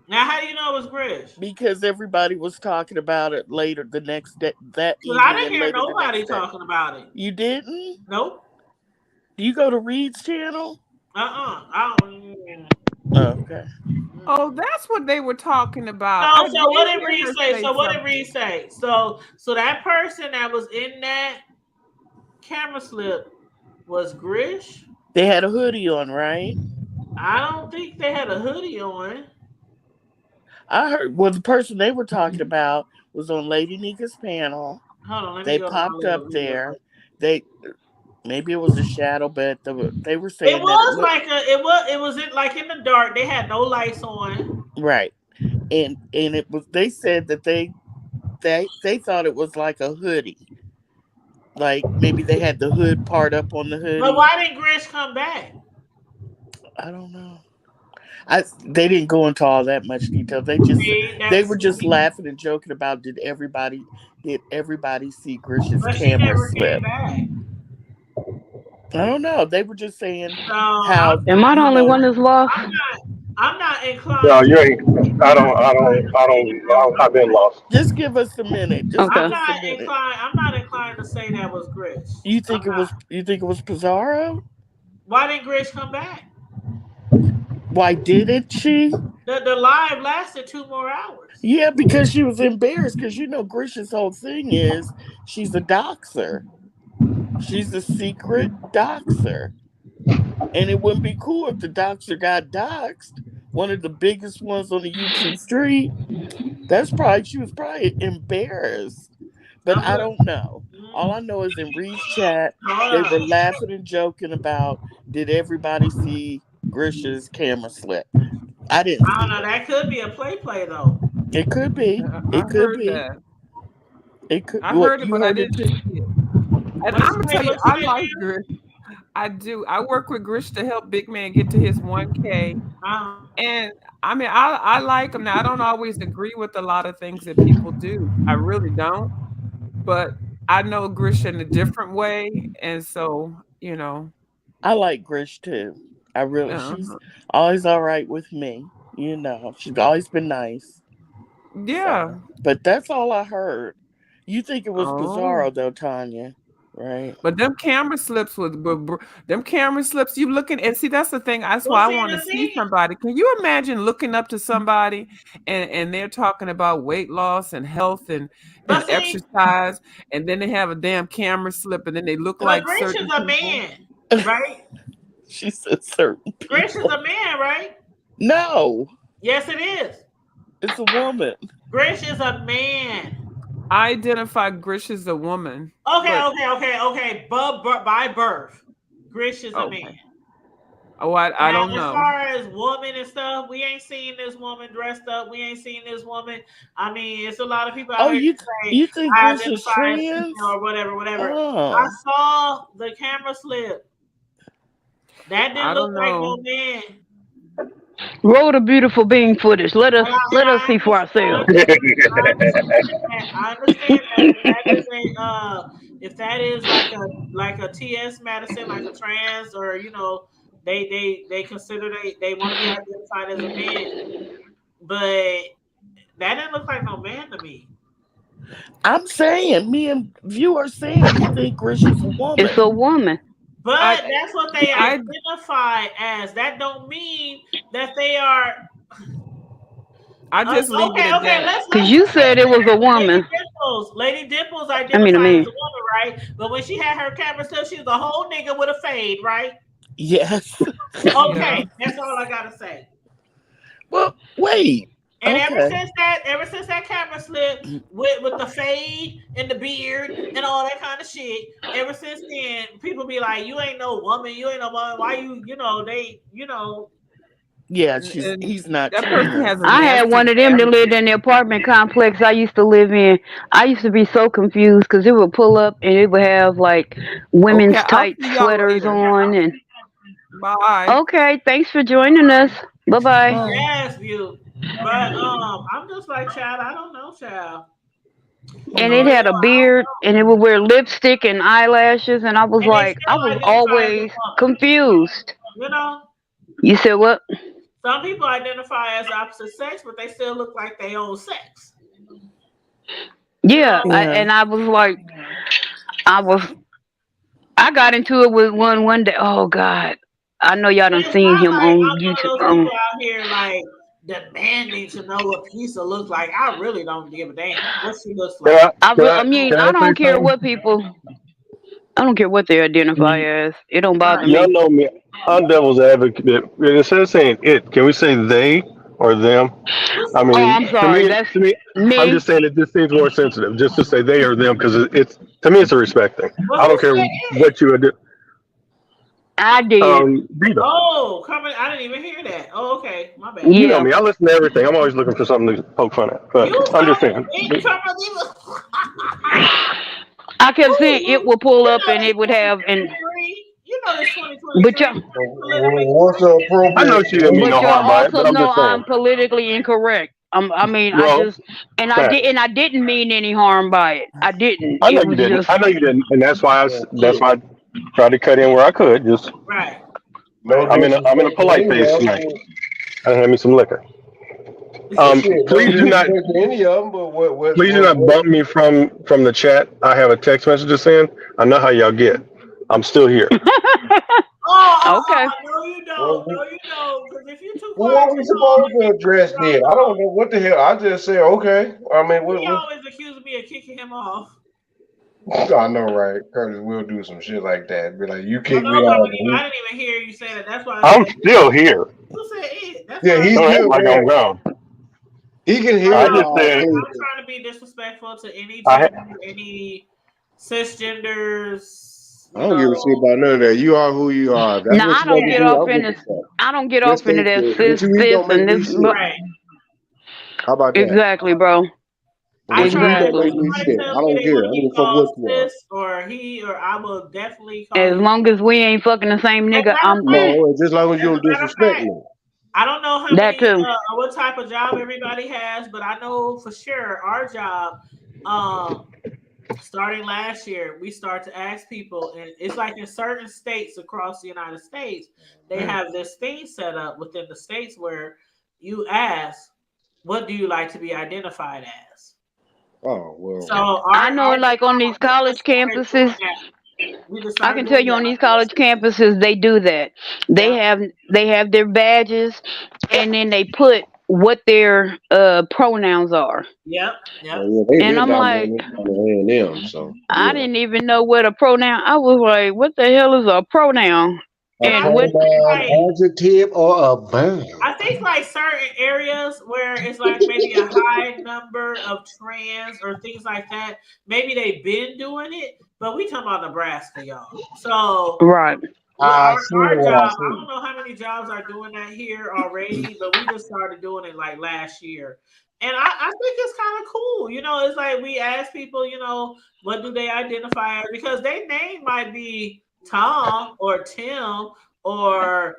B: Now, how do you know it was Grish?
E: Because everybody was talking about it later the next day. That evening.
B: I didn't hear nobody talking about it.
E: You didn't?
B: Nope.
E: Do you go to Reed's channel?
B: I don't.
E: Oh, okay.
H: Oh, that's what they were talking about.
B: So what did Reed say? So that person that was in that camera slip was Grish.
E: They had a hoodie on, right?
B: I don't think they had a hoodie on.
E: I heard. Well, the person they were talking about was on Lady Nika's panel.
B: Hold on,
E: they popped up there. Maybe it was a shadow, but they were saying
B: it was like in the dark. They had no lights on.
E: Right, and it was. They said that they thought it was like a hoodie, like maybe they had the hood part up on the hoodie.
B: But why didn't Grish come back?
E: I don't know. They didn't go into all that much detail. They were just laughing and joking about did everybody see Grish's camera slip? I don't know. They were just saying how.
D: Am I the only one that's lost?
B: I'm not inclined.
I: No, you ain't. I've been lost.
E: Just give us a minute.
B: I'm not inclined to say that was Grish.
E: You think it was Pizarro?
B: Why didn't Grish come back?
E: Why didn't she?
B: The live lasted 2 more hours.
E: Yeah, because she was embarrassed. Because Grish's whole thing is she's a doxer. She's a secret doxer. And it wouldn't be cool if the doxer got doxed. One of the biggest ones on the YouTube street. She was probably embarrassed. But I don't know. All I know is in Reed's chat, they were laughing and joking about did everybody see
J: Grish's camera slip. I didn't
B: I
J: see
B: don't know.
J: it.
B: That could be a play though.
J: It could be.
H: I
J: It could
H: heard
J: be.
H: that.
J: It could.
H: I
J: What
H: heard it,
J: you
H: but I
J: heard it
H: didn't
J: too?
H: see it. And
B: What
H: I'm
B: you
H: gonna
B: say
H: tell you,
B: looks
H: I
B: like
H: like
B: him?
H: Grish. I do. I work with Grish to help Big Man get to his 1K. And I mean, I like him. Now, I don't always agree with a lot of things that people do. I really don't. But I know Grish in a different way. And so, you know.
J: I like Grish too. I really, she's always all right with me. You know, she's always been nice.
H: Yeah.
J: So, but that's all I heard. You think it was
H: Oh.
J: Bizarro though, Tanya? Right.
H: But them camera slips them camera slips. You looking and see that's the thing. That's why I want to see somebody. Can you imagine looking up to somebody and they're talking about weight loss and health and exercise, and then they have a damn camera slip, and then they look like
B: Grish
H: certain
B: is a
H: people.
B: man, right?
J: She said certain people.
B: Grish is a man, right?
J: No.
B: Yes, it is.
J: It's a woman.
B: Grish is a man.
H: I identify Grish as a woman.
B: Okay. By birth, Grish is a man.
H: Oh, I don't know.
B: As far as woman and stuff, we ain't seen this woman dressed up. We ain't seen this woman. I mean, it's a lot of people out here
J: you think
B: I
J: Grish is
B: identify as
J: trans?
B: female or whatever.
J: Oh.
B: I saw the camera slip. That didn't
H: I
B: look
H: don't
B: like
H: know.
B: no man.
D: Roll the beautiful being footage. Let us see for ourselves.
B: I understand that. If that is like a TS Madison, like a trans, or they consider they want to be identified as a man, but that didn't look like no man to me.
J: I'm saying, me and viewers saying we think Grish is a woman.
D: It's a woman.
B: But that's what they identify as. That don't mean that they are.
H: I just leave it at that.
D: Because you said it was a woman.
B: Lady Dimples identified as a woman, right? But when she had her camera stuff, she was a whole nigga with a fade, right?
J: Yes.
B: Okay, that's all I gotta say.
J: Well, wait.
B: And ever since that camera slip with the fade and the beard and all that kind of shit, ever since then, people be like, "You ain't no woman. You ain't no woman. Why you?
J: Yeah, he's not.
H: That person has.
D: I had one of them that lived in the apartment complex I used to live in. I used to be so confused because it would pull up and it would have like women's tight sweaters on and.
H: Bye.
D: Okay, thanks for joining us. Bye-bye.
B: Yes, you. But I'm just like, child, I don't know, child.
D: And it had a beard, and it would wear lipstick and eyelashes, and I was like, I was always confused.
B: You know?
D: You said what?
B: Some people identify as opposite sex, but they still look like their own sex.
D: Yeah, and I was like, I got into it with one day. Oh God, I know y'all done seen him on YouTube.
B: Out here like demanding to know what Pizza looks like. I really don't give a damn what she looks like.
D: I don't care what people. I don't care what they identify as. It don't bother me.
I: Y'all know me. I'm devil's advocate. Instead of saying it, can we say they or them? I mean,
D: I'm sorry.
I: To me, I'm just saying it just seems more sensitive just to say they or them because it's to me it's a respect thing. I don't care what you do.
D: I did.
I: Vito.
B: Oh, I didn't even hear that. Oh, okay. My bad.
I: You know me. I listen to everything. I'm always looking for something to poke fun at. But I'm just saying.
D: I kept saying it would pull up and it would have and.
B: You know it's 2020.
D: But y'all,
I: I know she didn't mean no harm by it, but I'm just saying.
D: I'm politically incorrect. I I didn't mean any harm by it. I didn't.
I: I know you didn't. I know you didn't, and that's why I tried to cut in where I could. Just
B: right.
I: I'm in a polite phase tonight. I had me some liquor. Please do not. Please do not bump me from the chat. I have a text message to send. I know how y'all get. I'm still here.
D: Okay.
B: No, you don't. No, you don't. Because if you're too quiet,
G: what are we supposed to address then? I don't know what the hell. I just say okay. I mean,
B: he always accused me of kicking him off.
G: I know, right? Curtis will do some shit like that. Be like, you kicked me off.
B: I didn't even hear you say that. That's why
I: I'm still here.
B: Who said it?
G: Yeah, he's still
I: like I'm gone.
G: He can hear.
I: I just said
B: I'm trying to be disrespectful to any cisgenders.
G: I don't give a shit about none of that. You are who you are.
D: I don't get off in the. I don't get
G: Just
D: off into
G: take
D: that
G: it. What
D: this,
G: you eat
D: this,
G: don't make
D: and
G: me
D: this.
G: sick.
B: Right.
G: How about that?
D: Exactly, bro.
B: I
G: What you
B: try
G: eat don't
B: when
G: make me
B: somebody
G: sick.
B: tells
G: I
B: me
G: don't
B: they
G: care. I
B: want
G: don't
B: to
G: give
B: be
G: a fuck what
B: called
G: you are.
B: sis or he or I will definitely call
D: As
B: you.
D: long as we ain't fucking the same
B: As a
D: nigga,
B: matter
D: I'm
B: of
D: cool.
B: fact,
G: No, just as long as you
B: as a
G: don't
B: matter of
G: disrespect
B: fact,
G: me.
B: I don't know how
D: That
B: many
D: too.
B: what type of job everybody has, but I know for sure our job, starting last year, we start to ask people, and it's like in certain states across the United States, they have this thing set up within the states where you ask, "What do you like to be identified as?"
G: Oh well.
B: So
D: I know, like on these college campuses,
B: we just
D: I
B: started
D: can tell
B: doing
D: you on
B: that.
D: these college campuses, they do that. They have their badges, and then they put what their pronouns are.
B: Yep.
G: Yeah, they
D: And
G: been
D: I'm
G: down
D: like,
G: there A&M, so
D: I
G: yeah.
D: didn't even know what a pronoun. I was like, what the hell is a pronoun?
G: A
D: And what?
G: pronoun, adjective, or a verb.
B: I think like certain areas where it's like maybe a high number of trans or things like that, maybe they've been doing it, but we talking about Nebraska, y'all. So
D: Right.
G: I
B: our
G: see
B: job,
G: what I
B: I
G: see.
B: don't know how many jobs are doing that here already, but we just started doing it like last year. And I think it's kind of cool. You know, it's like we ask people, you know, what do they identify as? Because their name might be Tom or Tim or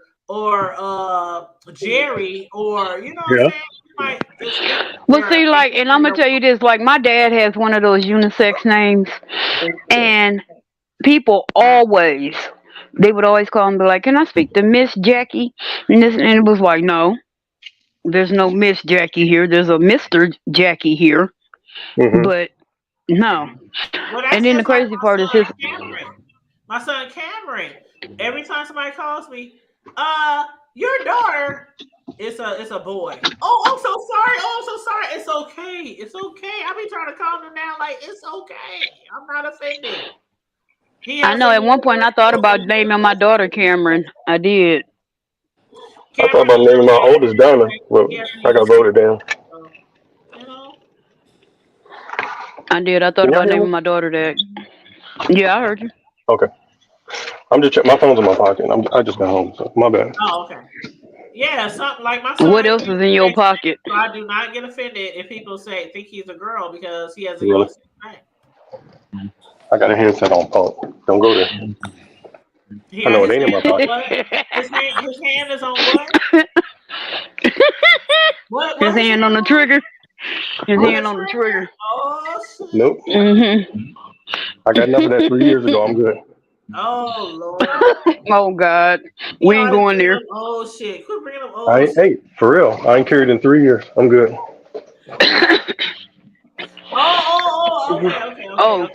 B: Jerry or you know what I'm
I: Yeah.
B: saying? You might just think
D: Well, see, like, and I'm gonna tell you this: like, my dad has one of those unisex names, and people always, they would always call and be like, "Can I speak to Miss Jackie?" And it was like, no, there's no Miss Jackie here. There's a Mr. Jackie here, but no.
B: Well,
D: And
B: that's
D: then the
B: just like
D: crazy part is his.
B: my son Cameron. Every time somebody calls me, your daughter, it's a boy. Oh, I'm so sorry. Oh, I'm so sorry. It's okay. It's okay. I be trying to calm him down like it's okay. I'm not offended.
D: I know. At one point, I thought about naming my daughter Cameron. I did.
I: I thought about naming my oldest Donna, but I got voted down.
B: You know.
D: I did. I thought
I: Can y'all
D: about
I: hear me?
D: naming my daughter that. Yeah, I heard you.
I: Okay. I'm just checking. My phone's in my pocket. I just got home, so my bad.
B: Oh, okay. Yeah, something like my son.
D: What else is in your pocket?
B: So I do not get offended if people think he's a girl because he has a
I: Really?
B: name.
I: I got a headset on. Oh, don't go there. I know it ain't in my pocket.
B: His hand is on what?
D: His hand on the trigger. His hand on the trigger.
B: Oh shit.
I: Nope. I got enough of that 3 years ago. I'm good.
B: Oh Lord.
D: Oh God. We ain't going there.
B: Oh shit. Quit bringing up
I: Hey, for real. I ain't carried in 3 years. I'm good.
B: Okay.
D: Oh,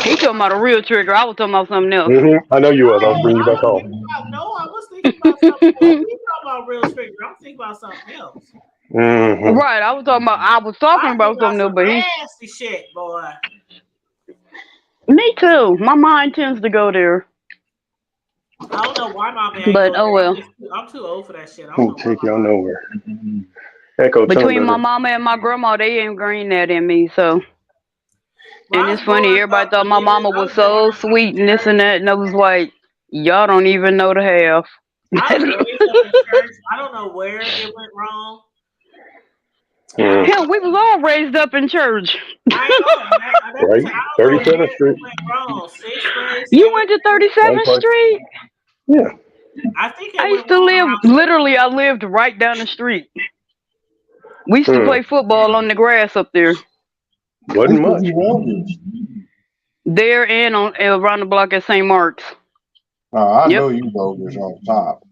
D: he talking about a real trigger. I was talking about something else.
I: I know you was. I was bringing you back on.
B: No, I was thinking about something else. You talking about real trigger. I'm thinking about something else.
D: Right. I was talking about something else, but he.
B: Nasty shit, boy.
D: Me too. My mind tends to go there.
B: I don't know why my man.
D: But oh well.
B: I'm too old for that shit. I
I: don't take y'all nowhere. Echo,
D: between my mama and my grandma, they ingrained that in me. So, and it's funny. Everybody thought my mama was so sweet and this and that, and I was like, y'all don't even know the half.
B: I was raised up in church. I don't know where it went wrong.
D: Hell, we was all raised up in church.
B: I know.
I: Right, 37th Street.
D: You went to 37th Street?
I: Yeah.
B: I
D: used to live. Literally, I lived right down the street. We used to play football on the grass up there.
I: Wasn't much.
D: There and around the block at St. Mark's.
G: I know you bogus on top.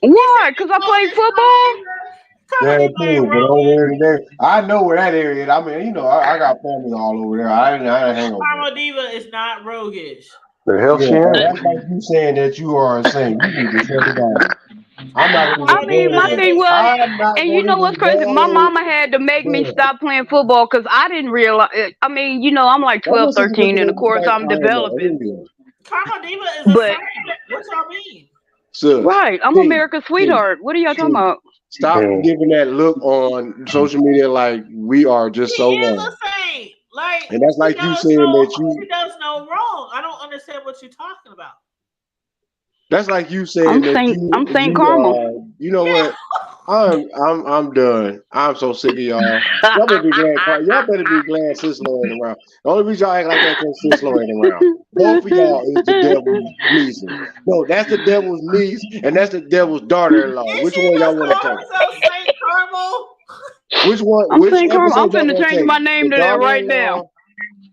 D: Why? Because I played football?
G: Yeah, too, but over there, I know where that area is. I mean, you know, I got family all over there. I didn't hang over
B: Carmo Diva is not roguish.
I: The hell she
G: that's like you saying that you are insane. You need to shut it down. I'm not gonna
D: I mean, my thing was, and you know what's crazy? My mama had to make me stop playing football because I didn't realize. I mean, you know, I'm like 12, 13, and of course I'm developing.
B: Carmo Diva is a friend. What y'all mean?
G: So,
D: right, I'm America's sweetheart. What are y'all talking about?
G: Stop giving that look on social media like we are just so wrong.
B: Like,
G: and that's like you saying that
B: she does no wrong. I don't understand what you're talking about.
G: That's like you saying that
D: I'm Saint Carmel.
G: you know what? I'm done. I'm so sick of y'all. Y'all better be glad. Y'all better be glad Cislo ain't around. The only reason y'all act like that because Cislo ain't around. Both of y'all is the devil's niece. No, that's the devil's niece, and that's the devil's daughter-in-law. Which one y'all want to take?
B: Saint Carmel.
G: Which one?
D: I'm
G: Which
D: Saint Carmel. I'm
G: episode y'all
D: finna
G: want to
D: change
G: take?
D: my name
G: The
D: to that right now.
G: daughter-in-law?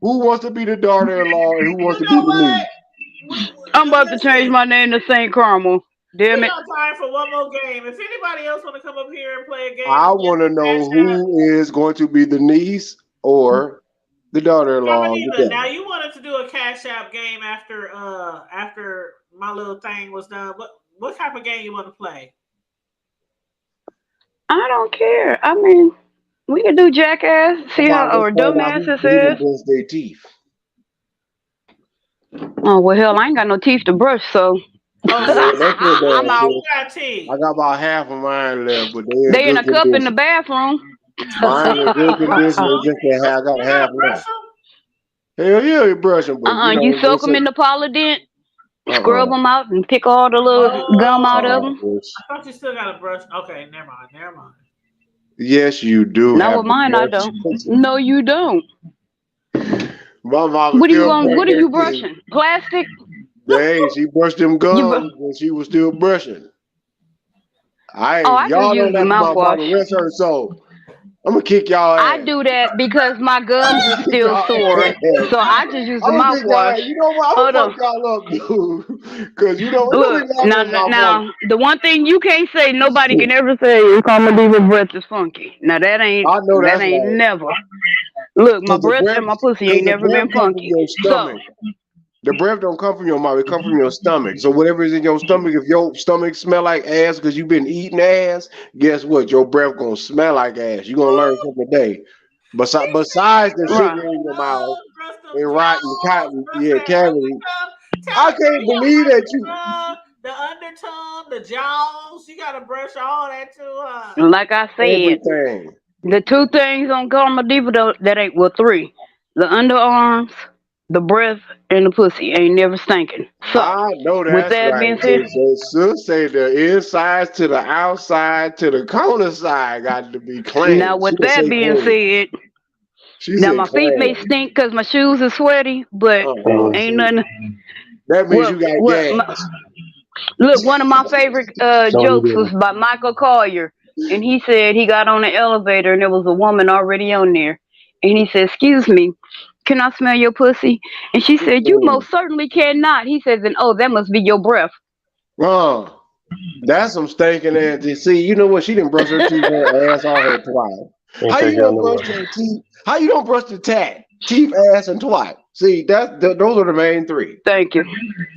G: Who wants to be the daughter-in-law and who wants to be the niece?
D: I'm about to change my name to Saint Carmel. Damn
B: We
D: it.
B: got time for one more game. If anybody else want to come up here and play a game,
G: I want to know who is going to be the niece or the daughter-in-law.
B: Now you wanted to do a Cash App game after my little thing was done. What type of game you want to play?
D: I don't care. I mean, we can do Jackass. See how or Dumbasses is.
G: Brush their teeth.
D: Oh well, hell, I ain't got no teeth to brush, so.
B: I'm out.
G: I got about half of mine left, but
D: they in a cup in the bathroom.
G: Mine in good condition. I got half left. Hell yeah, you brush them.
D: You soak them in the Polident, scrub them out, and pick all the little gum out of them.
B: I thought you still got to brush. Okay, never mind.
G: Yes, you do.
D: Not with mine, I don't. No, you don't.
G: My mama
D: what are you brushing? Plastic?
G: Hey, she brushed them gums when she was still brushing. Y'all don't have to mouthwash her, so I'm gonna kick y'all ass.
D: I do that because my gums are still sore, so I just use the mouthwash.
G: You know what? I'm gonna fuck y'all up, dude. Because you know.
D: Look, now, the one thing you can't say, nobody can ever say, Karma Diva breath is funky. Now that ain't never. Look, my breath and my pussy ain't never been funky. So.
G: The breath don't come from your mouth; it comes from your stomach. So whatever is in your stomach, if your stomach smell like ass because you've been eating ass, guess what? Your breath gonna smell like ass. You're gonna learn something today. Besides the sugar in your mouth and rotten cotton, cavity. I can't believe that you.
B: The undertongue, the jaws, you gotta brush all that too.
D: Like I said, the two things on Karma Diva that ain't three: the underarms, the breath, and the pussy ain't never stinking. So,
G: I know that's
D: with that being said,
G: so say the inside to the outside to the corner side got to be clean.
D: Now, with that being said, now my feet may stink because my shoes are sweaty, but ain't nothing.
G: That means you got gas.
D: Look, one of my favorite jokes was by Michael Collier, and he said he got on the elevator and there was a woman already on there, and he said, "Excuse me, can I smell your pussy?" And she said, "You most certainly cannot." He says, "And oh, that must be your breath."
G: That's some stinking ass. See, you know what? She didn't brush her teeth, her ass, all her twat. How you don't brush your teeth? How you don't brush the teeth, ass, and twat? See, those are the main three.
D: Thank you.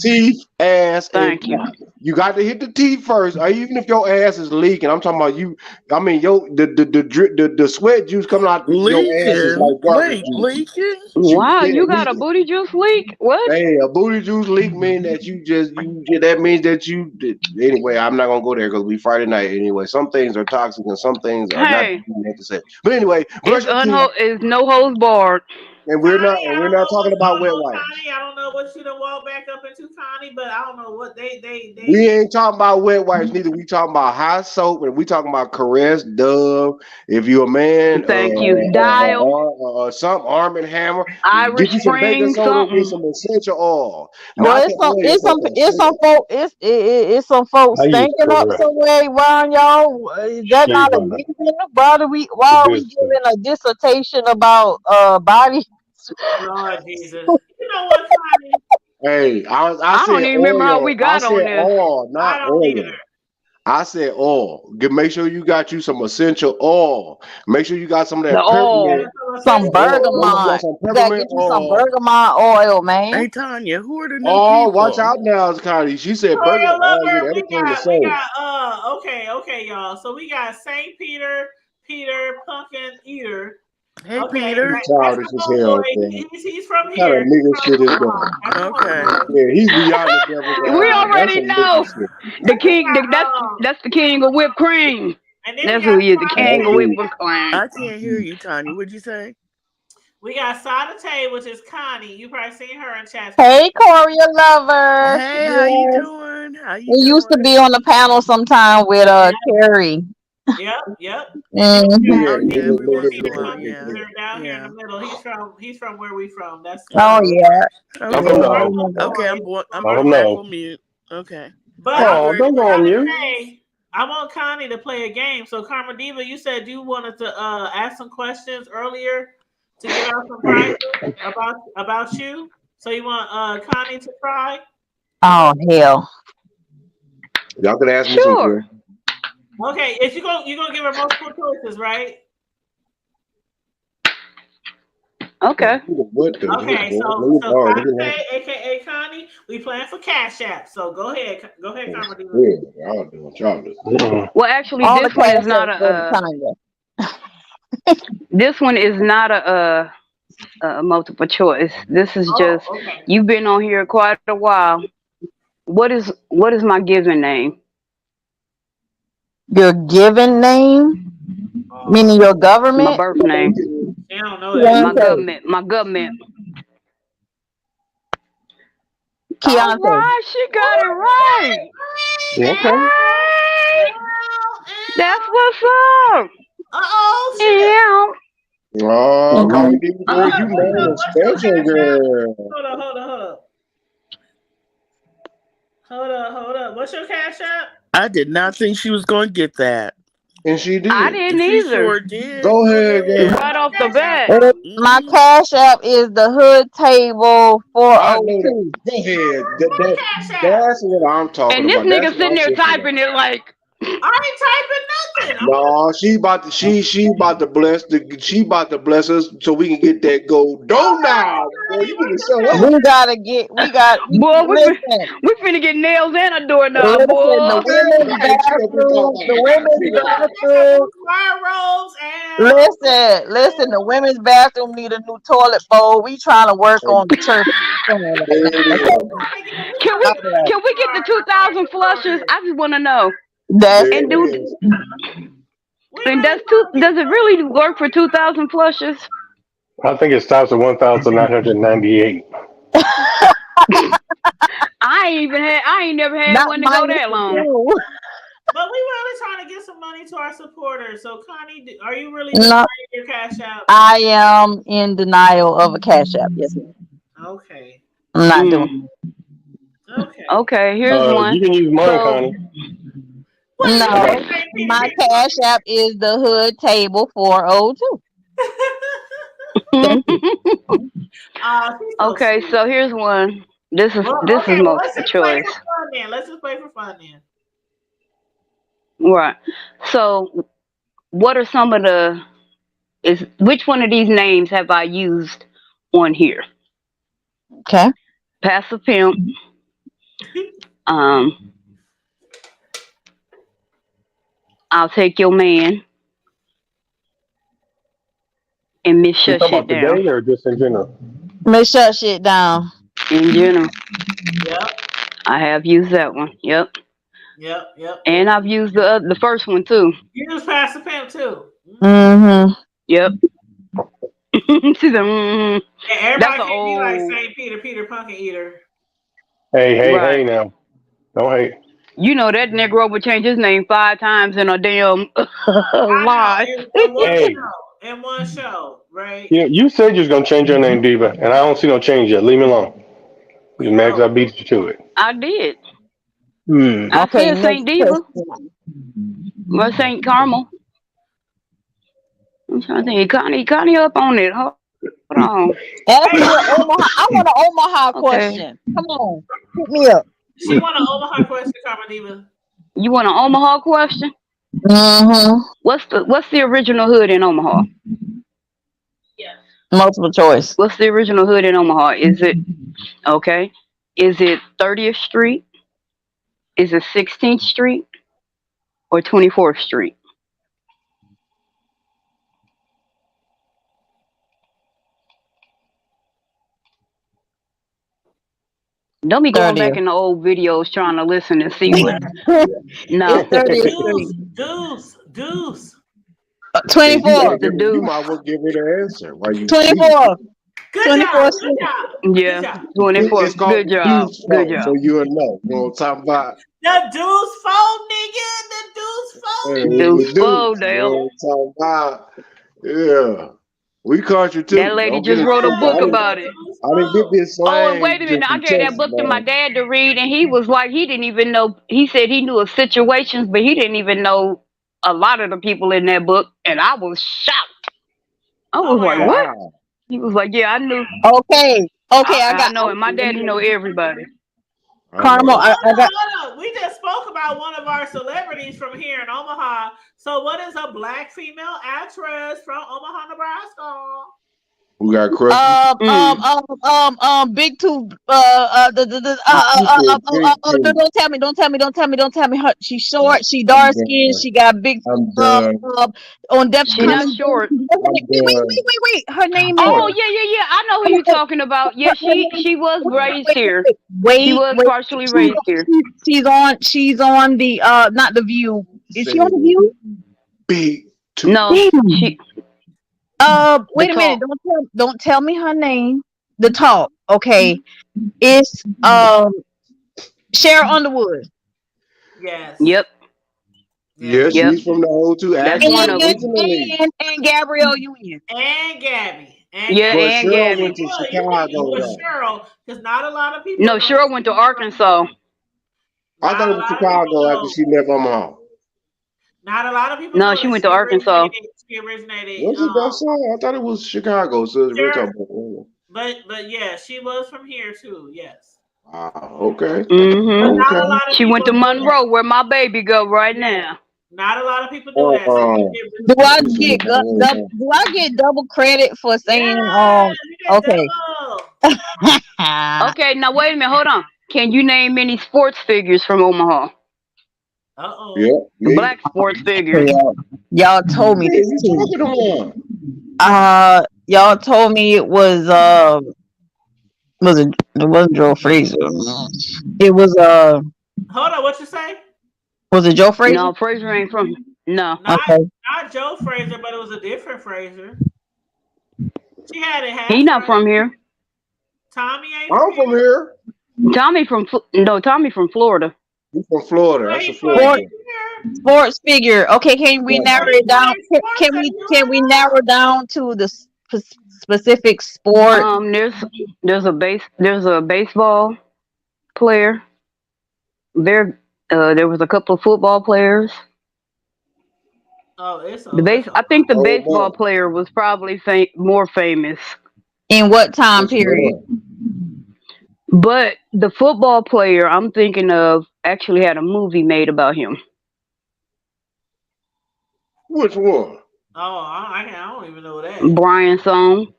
G: Teeth, ass, and
D: Thank you.
G: twat. You got to hit the teeth first, or even if your ass is leaking. I'm talking about you. I mean, the sweat juice coming out your ass is like garbage juice.
J: Leaking?
D: Wow, you got a booty juice leak? What?
G: Hey, a booty juice leak means that that means that you anyway. I'm not gonna go there because we Friday night anyway. Some things are toxic and some things are not necessary. But anyway,
D: it's no hose barred.
G: And we're not talking about wet wipes.
B: I don't know what you done walked back up into, Connie, but I don't know what they.
G: We ain't talking about wet wipes neither. We talking about hot soap, and we talking about Caress, Dove. If you're a man,
D: thank you. Dial,
G: some Arm and Hammer.
D: Irish Spring,
G: something. Some essential oil.
F: Well, it's some folks stinking up somewhere around y'all. Is that not a reason? Why are we giving a dissertation about body?
B: Lord Jesus. You know what, Connie?
G: Hey,
D: I don't even remember how we got on this.
G: Oil, not oil. I said oil. Make sure you got you some essential oil. Make sure you got some of that
F: peppermint. Some bergamot. Get you some bergamot oil, man.
J: Hey, Tanya, who are the new people?
G: Watch out now, Connie. She said bergamot oil.
B: Okay, y'all. So we got St. Peter, Pumpkin Eater.
J: Hey, Peter.
G: Childish as hell.
B: He's from here.
G: What kind of nigga shit is that?
J: Okay.
G: Yeah, he's beyond the devil.
D: We already know. The king, that's the king of whipped cream. That's who he is, the king of whipped cream.
J: I can't hear you, Tanya. What'd you say?
B: We got Sada Tay, which is Connie. You probably seen her in chat.
F: Hey, Coria lover.
J: Hey, how you doing? How you
F: He used to
J: doing?
F: be on the panel sometime with Terry.
B: Yep, yep.
F: Mhm.
J: Oh yeah, every once in a
B: Peter
J: while.
B: Punk
J: Yeah,
B: is down here in
J: yeah.
B: the middle. He's from where we from. That's
F: Oh yeah.
I: I'm
J: Okay.
I: from
F: Yeah, I
I: no.
F: remember.
J: Okay, I'm
I: I'm
J: going
I: from
J: back
I: no.
J: on mute. Okay.
B: But
J: Are
B: I
J: you
I: Oh,
J: ready
I: don't
J: for
I: go on
J: the
I: mute.
J: quiz?
B: I want Connie to play a game. So Karma Diva, you said you wanted to ask some questions earlier to give out some prizes about you. So you want Connie to try?
F: Oh hell.
G: Y'all could ask me some
D: Sure.
G: questions.
B: Okay, if you gonna give her multiple choices, right?
D: Okay.
G: What the
B: Okay, so
G: look at
B: Connie, aka Connie, we playing for Cash App. So go ahead, Karma Diva.
G: yeah, y'all doing what y'all do.
D: Well, actually,
F: All the
D: this one is
F: cash
D: not
F: apps go to Tanya.
D: this one is not a multiple choice. This is just
B: Okay.
D: you've been on here quite a while. What is my given name?
F: Your given name, meaning your
D: My
F: government.
D: birth name.
B: They don't know that.
D: My
F: Keontae.
D: government. All
F: Keontae.
D: right, she got it right.
I: Okay.
D: Hey, that's what's up.
B: Oh shit.
D: Yeah.
G: Oh, Cardi B, girl, you
B: What's
G: man
B: up?
G: is special, girl.
B: Hold up. What's your Cash App?
J: I did not think she was going to get that.
G: And she did.
D: I didn't
J: She
D: either.
J: sure did.
G: Go ahead, girl.
D: Right off the bat.
F: My Cash App is the Hood Table
G: I know that.
F: 402.
G: Go ahead. That's what I'm talking
D: And this
G: about.
D: nigga
G: That's what
D: sitting
G: I'm
D: there
G: talking
D: typing it like,
B: I ain't typing nothing.
G: No, she about to bless us so we can get that gold. Don't now, boy, you need to show up.
D: boy,
F: Listen,
D: we finna get nails and a doorknob,
F: listen,
D: boy.
F: the women's bathroom need a new toilet bowl. We trying to work on the church.
D: Can we get the 2,000 flushes? I just want to know.
F: That's
D: and does it really work for 2,000 flushes?
I: I think it stops at 1,998.
B: I
D: ain't never had one to go that long.
B: But we really trying to get some money to our supporters. So Connie, are you really
F: No.
B: denying your Cash App?
F: I am in denial of a Cash App. Yes, ma'am.
B: Okay.
F: I'm not doing it.
D: Okay, here's one.
I: You can use mine, Connie.
F: No, my Cash App is the Hood Table 402.
D: Okay, so here's one. This is multiple choice.
B: Let's just play for fun then.
D: Right. So, what are some of which one of these names have I used on here?
F: Okay.
D: Pastor Pimp. I'll take your man. And Miss Shut Shit Down.
I: Today or just in general?
F: Miss Shut Shit Down.
D: In general.
B: Yep.
D: I have used that one. Yep. And I've used the first one too.
B: You use Pastor Pimp too.
F: Mm-hmm.
D: Yep. She's a
B: everybody can't be like St. Peter Pumpkin Eater.
I: Hey now. Don't hate.
D: You know that Negro would change his name 5 times in a damn live.
B: In one show, right?
I: Yeah, you said you was gonna change your name, Diva, and I don't see no change yet. Leave me alone. You Max, I beat you to it.
D: I did.
I: I
D: said St. Diva. Or St. Carmel. I'm trying to think. Connie up on it. Hold on.
F: Ask me I want an Omaha question. Come on. Hit me up.
B: She want an Omaha question, Karma Diva.
D: You want an Omaha question?
F: Mm-hmm.
D: What's the original hood in Omaha?
B: Yes.
F: Multiple choice.
D: What's the original hood in Omaha? Is it 30th Street? Is it 16th Street? Or 24th Street? Don't be going back in the old videos trying to listen and see what. No.
B: Deuce.
F: 24.
G: You might well give her the answer. Why you
F: 24.
B: Good
F: 24.
B: job. Good job. Good
D: Yeah,
B: job.
D: 24.
G: It's called
D: Good
G: the
D: job.
G: Deuce
D: Good
G: Fault,
D: job.
G: so you'll know. You know what I'm talking about?
B: The Deuce Fold, nigga. The Deuce Fold.
D: Deuce
G: The
D: Fold,
G: Deuce. You
D: Dale.
G: know what I'm talking about? Yeah. We country too.
D: That lady
G: Don't get
D: just
G: it
D: wrote a
G: twisted.
D: book about it.
G: I didn't get this
D: Oh, and
G: slang
D: wait a minute.
G: just
D: I
G: from
D: gave that
G: Texas,
D: book to my
G: man.
D: dad to read, and he was like, he didn't even know. He said he knew of situations, but he didn't even know a lot of the people in that book. And I was shocked. I was like, what?
G: Wow.
D: He was like, yeah, I knew.
F: Okay, I
D: I
F: got
D: know. And my daddy know everybody.
F: Carmel. I got.
B: Hold on. We just spoke about one of our celebrities from here in Omaha. So, what is a black female actress from Omaha, Nebraska?
G: We got Crusty.
F: Big Two. Don't tell me. She's short. She dark skinned. She got big.
G: I'm done.
F: On Def
D: She not short.
F: Wait. Her name is.
D: Oh, yeah. I know who you're talking about. Yeah, she was raised here. She was partially raised here.
F: She's on the not the View. Is she on the View?
G: Big Two.
D: No, she.
F: Wait a minute. Don't tell me her name. The Talk. Okay. It's Cheryl Underwood.
B: Yes.
D: Yep.
G: Yeah, she's from the whole two.
D: That's one of them.
F: And Gabrielle Union.
B: And Gabby.
D: And
G: Cheryl
D: Gabby.
G: went to Chicago.
B: Cheryl, because not a lot of people.
D: No, Cheryl went to Arkansas.
G: I thought it was Chicago after she left Omaha.
B: Not a lot of people.
D: No, she went to Arkansas.
B: She originated.
G: Was it that song? I thought it was Chicago. So it's real talk.
B: But yeah, she was from here too. Yes.
G: Okay.
D: Mm-hmm.
G: Okay.
D: She went to Monroe, where my baby go right now.
B: Not a lot of people do that. So
F: Do I get double credit for saying okay?
D: Okay, now wait a minute, hold on. Can you name any sports figures from Omaha?
G: Yeah.
D: Black sports figures.
F: Y'all told me this too. Y'all told me it was it wasn't Joe Frazier. It was
B: Hold on, what you say?
F: Was it Joe Frazier?
D: No, Frazier ain't from. No.
B: Not Joe Frazier, but it was a different Frazier. She had it.
D: He not from here.
B: Tommy ain't.
G: I'm from here.
D: Tommy from Florida.
G: He's from Florida. That's a Florida.
F: Sports figure. Okay, can we narrow it down? Can we narrow down to the specific sport?
D: There's a baseball player. There was a couple of football players. I think the baseball player was probably more famous.
F: In what time period?
D: But the football player I'm thinking of actually had a movie made about him.
G: Which one?
B: I don't even know that.
D: Brian Song.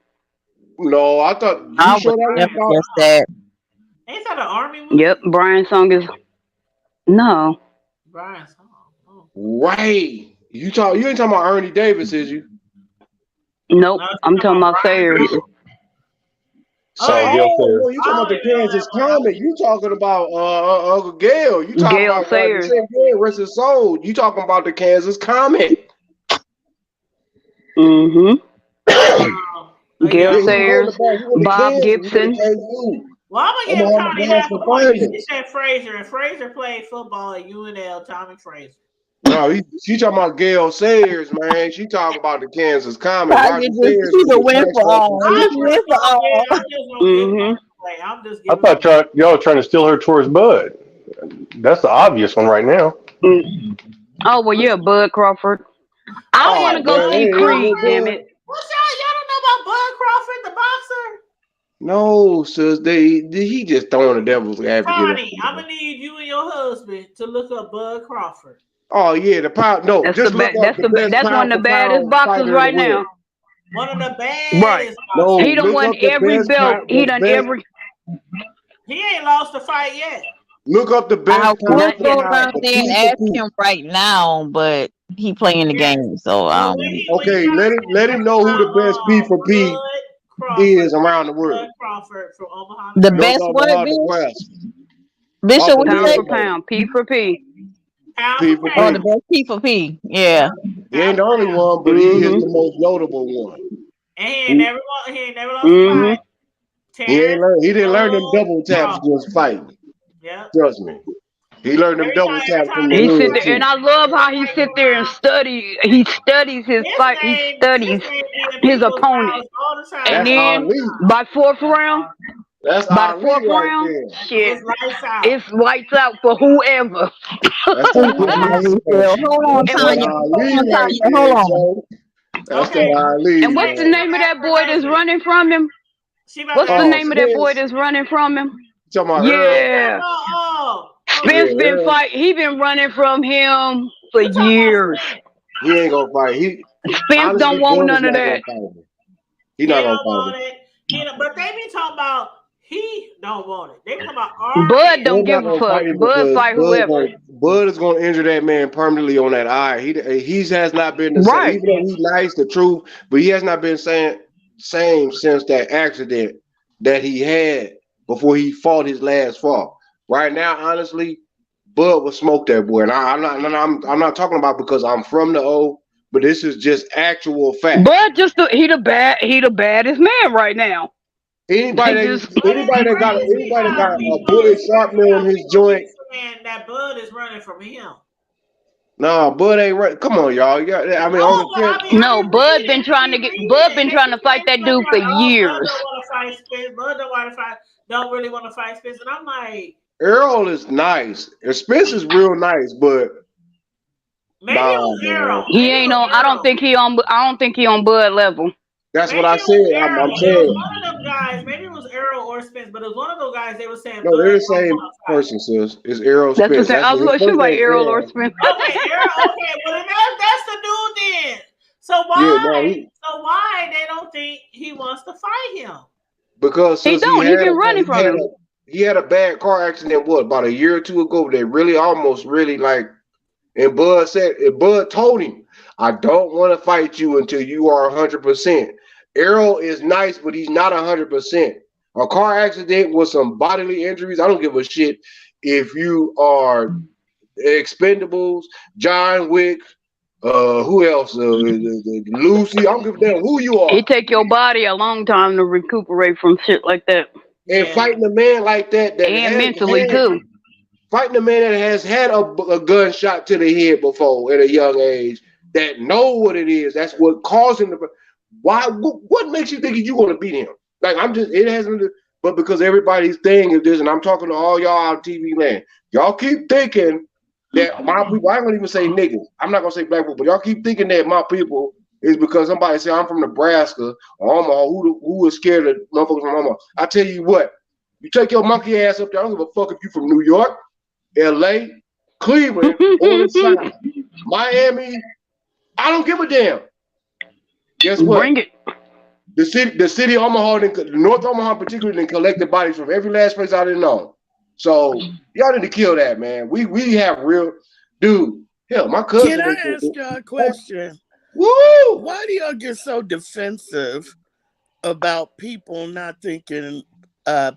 G: No, I thought
F: I would never guess that.
B: Ain't that an Army movie?
D: Yep, Brian Song is no.
B: Brian Song.
G: Right. You ain't talking about Ernie Davis, is you?
D: Nope. I'm talking about Sayers.
G: You talking about the Kansas Comet. You talking about Uncle Gail. You talking
D: Gail
G: about
D: Sayers.
G: Rest his soul. You talking about the Kansas Comet.
D: Gail Sayers, Bob Gibson.
B: Well, I'm gonna give Tommy half a point. He said Frazier, and Frazier played football at UNL. Tommy Frazier.
G: No, she talking about Gail Sayers, man. She talking about the Kansas Comet.
F: She's a win for all.
I: I thought y'all were trying to steal her towards Bud. That's the obvious one right now.
D: Oh well, yeah, Bud Crawford. I don't want to go see Creed, damn it.
B: What's y'all don't know about Bud Crawford, the boxer?
G: No, sis, he just throwing the devil's advocate.
B: Tony, I'm gonna need you and your husband to look up Bud Crawford.
G: Oh yeah, the power. No,
D: that's
G: just
D: that's one of the baddest boxers right now.
B: One of the baddest.
D: Right. No, he done won every belt. He done every.
B: He ain't lost a fight yet.
G: Look up the best.
F: I will go around there and ask him right now, but he playing the game, so
G: okay, let him know who the best P for P is around the world.
B: Crawford from Omaha.
F: The best what, Bishop? What you say?
D: Pound for pound, P for P.
G: P for P.
F: Oh, the best P for P. Yeah.
G: He ain't the only one, but he is the most notable one.
B: And he ain't never lost a fight.
G: He didn't learn them double taps just fighting.
B: Yeah.
G: Trust me. He learned them double taps from the
D: He
G: hood
D: sit there,
G: too.
D: and I love how he sit there and study. He studies his fight. He studies his opponent, and then by fourth round,
G: that's
D: by the fourth round, shit, it's lights out for whoever.
G: That's
F: Hold on, Tanya. Hold on.
G: That's that Ali.
D: And what's the name of that boy that's running from him? What's the name of that boy that's running from him? Yeah. Spence been fighting. He been running from him for years.
G: He ain't gonna fight.
D: Spence don't want none of that.
G: He not gonna fight
B: it. But they be talking about he don't want it. They talking about
D: Bud don't give a fuck. Bud fight whoever.
G: Bud is gonna injure that man permanently on that eye. He has not been the same. Even though he's nice, the truth, but he has not been same since that accident that he had before he fought his last fight. Right now, honestly, Bud will smoke that boy, and I'm not talking about because I'm from the O, but this is just actual fact.
D: Bud he the baddest man right now.
G: Anybody that got a bullet sharpener in his joint.
B: That Bud is running from him.
G: No, Bud ain't right. Come on, y'all.
D: Bud been trying to fight that dude for years.
B: Bud don't really want to fight Spence, and I'm like,
G: Earl is nice, and Spence is real nice, but
B: maybe it was Earl.
D: He ain't on. I don't think he on Bud level.
G: That's what I said. I'm saying.
B: One of them guys, maybe it was Errol or Spence, but it was one of those guys. They were saying,
G: no, they're the same person, sis. It's Errol Spence.
D: That's what I was going to like Errol or Spence.
B: Okay, Errol. Okay, well that's the dude then. So why? So why they don't think he wants to fight him?
G: Because
D: he don't. He's been running from him.
G: He had a bad car accident. About a year or two ago? They almost like. And Bud told him, I don't want to fight you until you are 100%. Errol is nice, but he's not 100%. A car accident with some bodily injuries, I don't give a shit if you are Expendables, John Wick, who else? Lucy, I don't give a damn who you are.
D: It take your body a long time to recuperate from shit like that.
G: And fighting a man like that
D: and mentally too.
G: Fighting a man that has had a gunshot to the head before at a young age, that know what it is. That's what caused him to. Why? What makes you think you're going to beat him? Like it hasn't. But because everybody's thing is this, and I'm talking to all y'all on TV land. Y'all keep thinking that my people. I ain't gonna even say niggas. I'm not gonna say black people, but y'all keep thinking that my people is because somebody say I'm from Nebraska or Omaha. Who is scared of motherfuckers from Omaha? I tell you what. You take your monkey ass up there. I don't give a fuck if you from New York, LA, Cleveland, on the side, Miami. I don't give a damn. Guess what?
D: Bring it.
G: The city of Omaha, North Omaha particularly, then collected bodies from every last place I didn't know. So y'all need to kill that, man. We have real dude. Hell, my cousin.
J: Can I ask y'all a question?
G: Woo!
J: Why do y'all get so defensive about people not thinking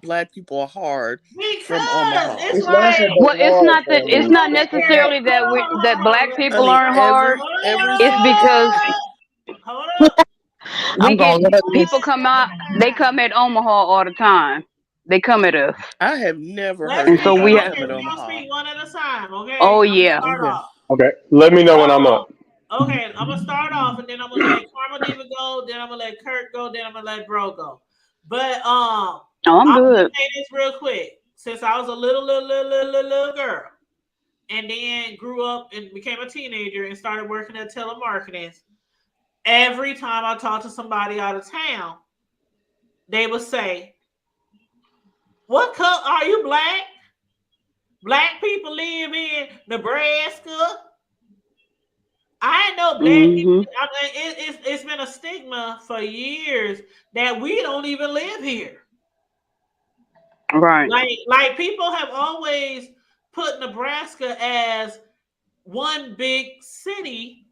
J: black people are hard from Omaha?
D: It's not necessarily that black people aren't hard. It's because people come out. They come at Omaha all the time. They come at us.
J: I have never heard.
D: And so we have.
B: Speak one at a time, okay?
D: Oh yeah.
I: Okay. Let me know when I'm up.
B: Okay, I'm gonna start off, and then I'm gonna let Karma Diva go. Then I'm gonna let Kurt go. Then I'm gonna let Bro go. But
D: I'm good.
B: Gonna say this real quick. Since I was a little girl, and then grew up and became a teenager and started working at telemarketing, every time I talk to somebody out of town, they would say, "What color are you? Black? Black people live in Nebraska." I know black people. I mean, it's been a stigma for years that we don't even live here.
D: Right.
B: Like people have always put Nebraska as one big city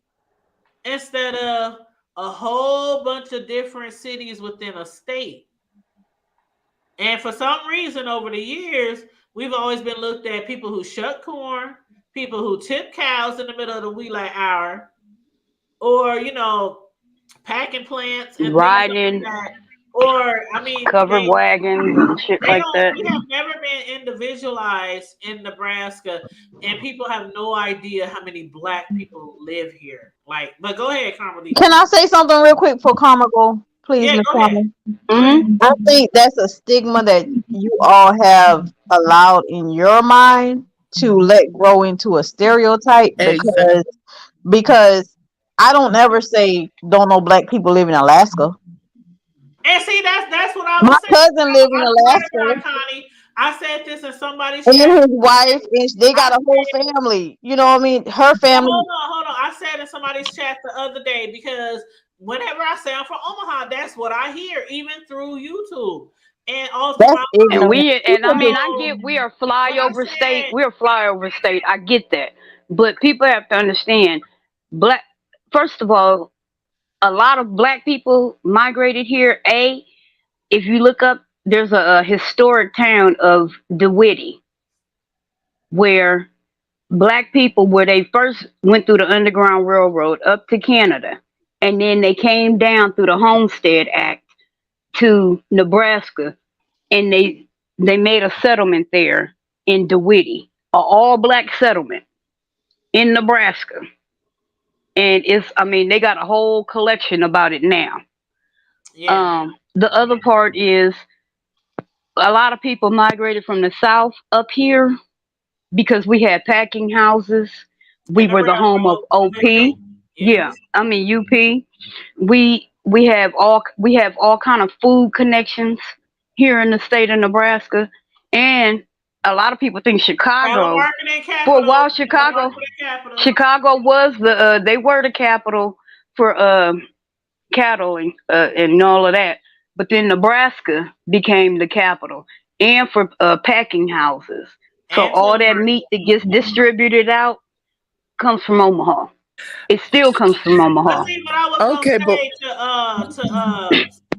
B: instead of a whole bunch of different cities within a state. And for some reason over the years, we've always been looked at people who shuck corn, people who tip cows in the middle of the wee light hour, or, packing plants and things
D: riding
B: like that. Or I mean,
D: covered wagons and shit
B: they
D: like
B: don't.
D: that.
B: We have never been individualized in Nebraska, and people have no idea how many black people live here. Like, but go ahead, Carmelita.
F: Can I say something real quick before Karma go? Please,
B: Yeah,
F: Miss
B: go ahead.
F: Karma. I think that's a stigma that you all have allowed in your mind to let grow into a stereotype because I don't ever say don't know black people live in Alaska.
B: And see, that's what I was
F: My
B: saying.
F: cousin live in
B: I swear to
F: Alaska.
B: God, Connie, I said this in somebody's
F: And
B: chat.
F: his wife, and they got a whole family. You know what I mean? Her family.
B: Hold on. I said in somebody's chat the other day because whenever I say I'm from Omaha, that's what I hear, even through YouTube. And also,
D: and I mean, I get we are flyover state. We're a flyover state. I get that, but people have to understand. First of all, a lot of black people migrated here. If you look up, there's a historic town of DeWitt, where black people, where they first went through the Underground Railroad up to Canada, and then they came down through the Homestead Act to Nebraska, and they made a settlement there in DeWitt, an all black settlement in Nebraska. And they got a whole collection about it now. Yeah. The other part is a lot of people migrated from the South up here because we had packing houses. We were the home of OP. Yeah, I mean UP. We have all kind of food connections here in the state of Nebraska, and a lot of people think Chicago. For a while, Chicago was they were the capital for cattle and all of that. But then Nebraska became the capital, and for packing houses. So all that meat that gets distributed out comes from Omaha. It still comes from Omaha.
B: But see, what I was gonna say to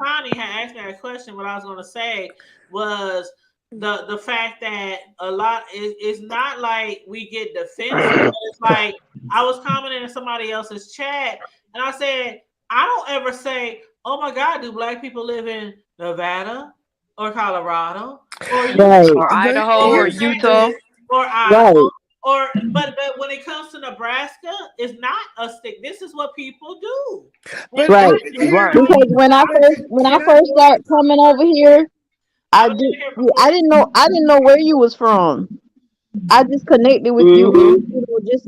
B: Connie had asked me a question. What I was gonna say was the fact that a lot is not like we get defensive. It's like I was commenting in somebody else's chat, and I said I don't ever say, "Oh my God, do black people live in Nevada or Colorado or
D: Idaho or Utah
B: or Iowa?" But when it comes to Nebraska, it's not a stick. This is what people do.
F: Right. Because when I first started coming over here, I didn't know where you was from. I just connected with you, just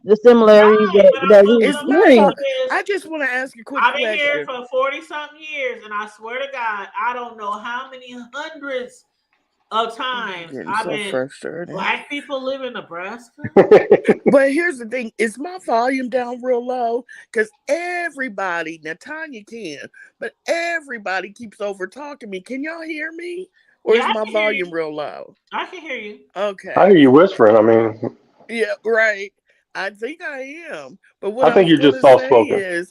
F: the similarities that we experienced.
J: I just want to ask you a quick
B: I've
J: question.
B: been here for 40-something years, and I swear to God, I don't know how many hundreds of times I've been
J: frustrated.
B: Black people live in Nebraska.
J: But here's the thing: is my volume down real low? Because everybody, now Tanya can, but everybody keeps over talking me. Can y'all hear me? Or is my volume real low?
B: I can hear you.
J: Okay.
I: I hear you whispering. I mean,
J: yeah, right. I think I am. But
I: what I think you're just soft spoken.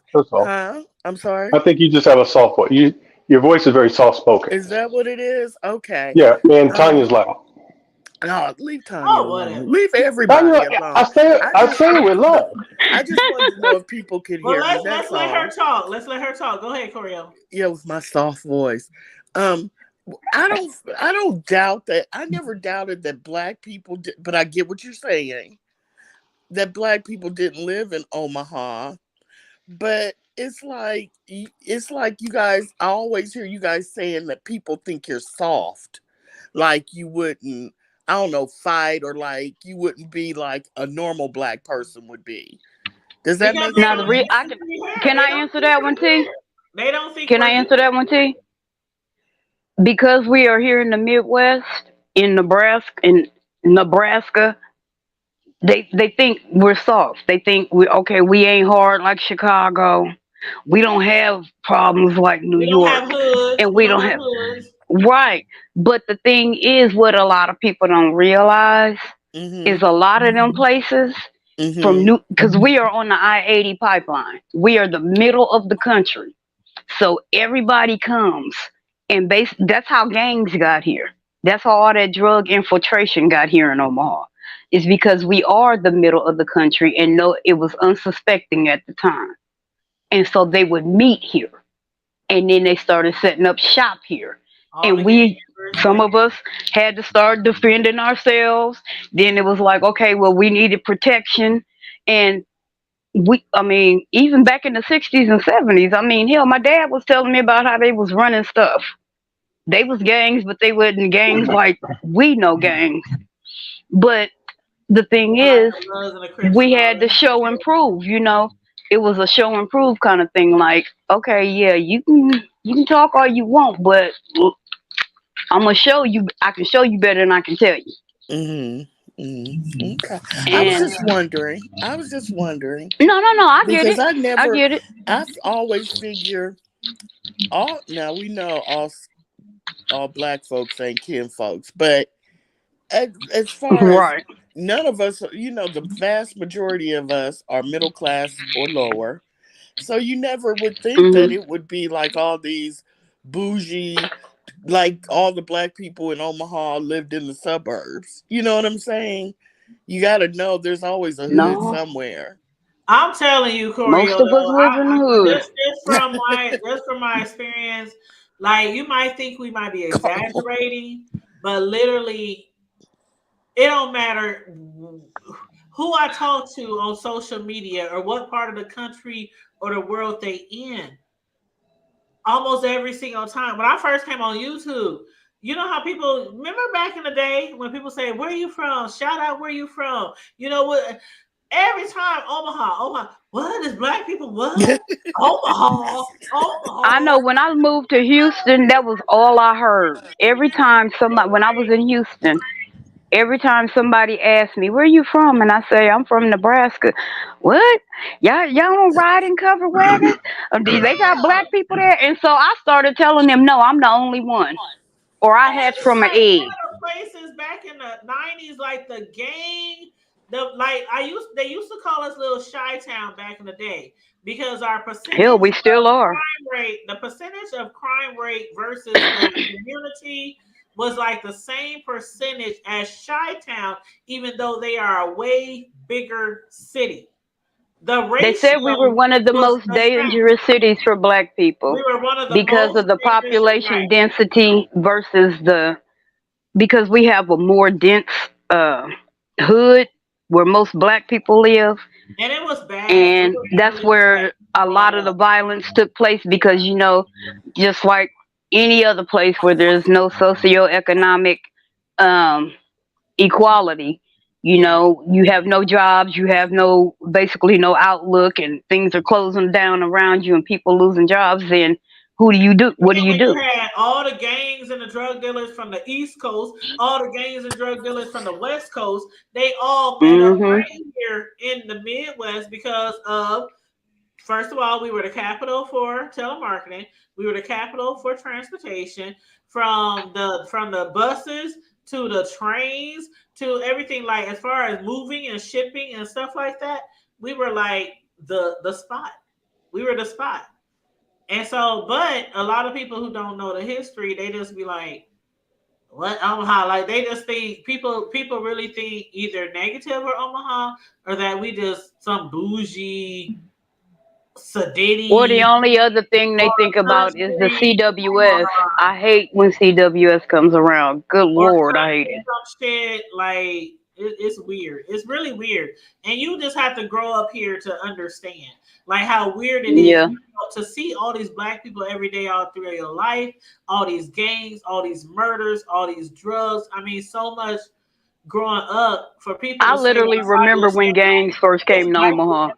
J: I'm sorry.
I: I think you just have a soft voice. Your voice is very soft spoken.
J: Is that what it is? Okay.
I: Yeah, man. Tanya's loud.
J: No, leave Tanya alone. Leave everybody alone.
I: I say it with love.
J: I just wanted to know if people could hear me.
B: Let's let her talk. Let's let her talk. Go ahead, Coriel.
J: Yeah, with my soft voice. I don't doubt that. I never doubted that black people did, but I get what you're saying. That black people didn't live in Omaha. But it's like you guys, I always hear you guys saying that people think you're soft. Like you wouldn't, I don't know, fight, or like you wouldn't be like a normal black person would be. Does that make sense?
D: Can I answer that one, T?
B: They don't think.
D: Can I answer that one, T? Because we are here in the Midwest, in Nebraska, they think we're soft. They think we ain't hard like Chicago. We don't have problems like New York, and we don't have right. But the thing is, what a lot of people don't realize is a lot of them places because we are on the I-80 pipeline. We are the middle of the country, so everybody comes. And that's how gangs got here. That's how all that drug infiltration got here in Omaha. It's because we are the middle of the country, and no, it was unsuspecting at the time. And so they would meet here. And then they started setting up shop here.
B: All
D: And
B: the
D: we,
B: gang members,
D: some
B: like,
D: of us had to start defending ourselves. Then it was like, okay, well, we needed protection. And I mean, even back in the 60s and 70s, I mean, hell, my dad was telling me about how they was running stuff. They was gangs, but they wasn't gangs like we know gangs. But the thing
B: like
D: is,
B: the Bloods and the Crips
D: we
B: and all
D: had to show and prove, you know. It was a show and prove kind of thing. Like, okay, yeah, you can talk all you want, but I'm gonna show you. I can show you better than I can tell you.
J: Okay.
D: And
J: I was just wondering.
D: No, I get
J: Because
D: it. I get it.
J: I've always figured now we know all black folks ain't kin folks, but as far as
D: Right.
J: none of us, the vast majority of us are middle class or lower. So you never would think that it would be like all these bougie, like all the black people in Omaha lived in the suburbs. You know what I'm saying? You got to know there's always a hood somewhere.
B: I'm telling you, Corio,
D: most of us live in the hood.
B: Just from my experience, like you might think we might be exaggerating, but literally, it don't matter who I talk to on social media or what part of the country or the world they in. Almost every single time. When I first came on YouTube, you know how people remember back in the day when people say, "Where are you from?" Shout out, "Where you from?" You know what? Every time, Omaha. What is black people? What? Omaha.
D: I know when I moved to Houston, that was all I heard. Every time when I was in Houston, every time somebody asked me, "Where you from?" and I say, "I'm from Nebraska." What? Y'all don't ride in covered wagons? They got black people there? And so I started telling them, no, I'm the only one. Or I hatched from an egg.
B: Places back in the 90s, like the gang, they used to call us Little Chi-Town back in the day because our percentage
D: Hell, we still are.
B: The percentage of crime rate versus the community was like the same percentage as Chi-Town, even though they are a way bigger city.
D: They said we were one of the most dangerous cities for black people.
B: We were one of the
D: because of the population density versus because we have a more dense hood where most black people live.
B: And it was bad.
D: And that's where a lot of the violence took place because, just like any other place where there's no socioeconomic equality, you have no jobs, you have basically no outlook, and things are closing down around you and people losing jobs, then who do you do? What do you do?
B: You had all the gangs and the drug dealers from the East Coast, all the gangs and drug dealers from the West Coast. They all met up right here in the Midwest because of, first of all, we were the capital for telemarketing. We were the capital for transportation, from the buses to the trains to everything. Like as far as moving and shipping and stuff like that, we were like the spot. We were the spot. And so, but a lot of people who don't know the history, they just be like, what Omaha? Like they just think people really think either negative or Omaha or that we just some bougie sedity.
D: Or the only other thing they think about is the CWS. I hate when CWS comes around. Good Lord, I hate it.
B: Some shit like it's weird. It's really weird. And you just have to grow up here to understand like how weird it is to see all these black people every day all through your life, all these gangs, all these murders, all these drugs. I mean, so much growing up for people.
D: I literally remember when gangs first came to Omaha.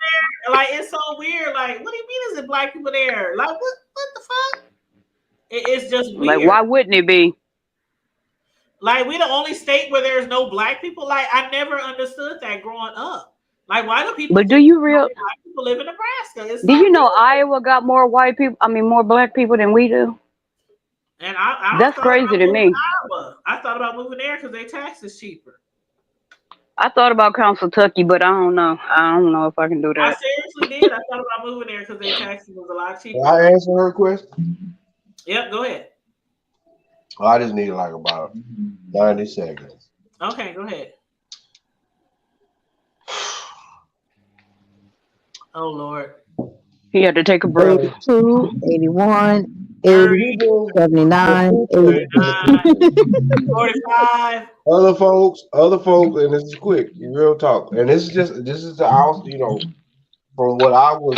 B: Like it's so weird. Like, what do you mean is it black people there? Like, what the fuck? It's just weird.
D: Like, why wouldn't it be?
B: Like, we the only state where there's no black people. Like, I never understood that growing up. Like, why do people?
D: But do you real?
B: Black people live in Nebraska. It's
D: do you know Iowa got more white people? I mean, more black people than we do.
B: And I
D: that's crazy to me.
B: Iowa. I thought about moving there because their taxes cheaper.
D: I thought about Kentucky, but I don't know. I don't know if I can do that.
B: I seriously did. I thought about moving there because their taxes was a lot cheaper.
G: Can I answer her question?
B: Yep, go ahead.
G: Well, I just need like about 90 seconds.
B: Okay, go ahead. Oh Lord.
D: He had to take a breath.
F: 82, 81, 80,
B: 30,
F: 79, 80.
B: 45.
G: Other folks, and this is quick, real talk. And this is the house, you know, from what I was,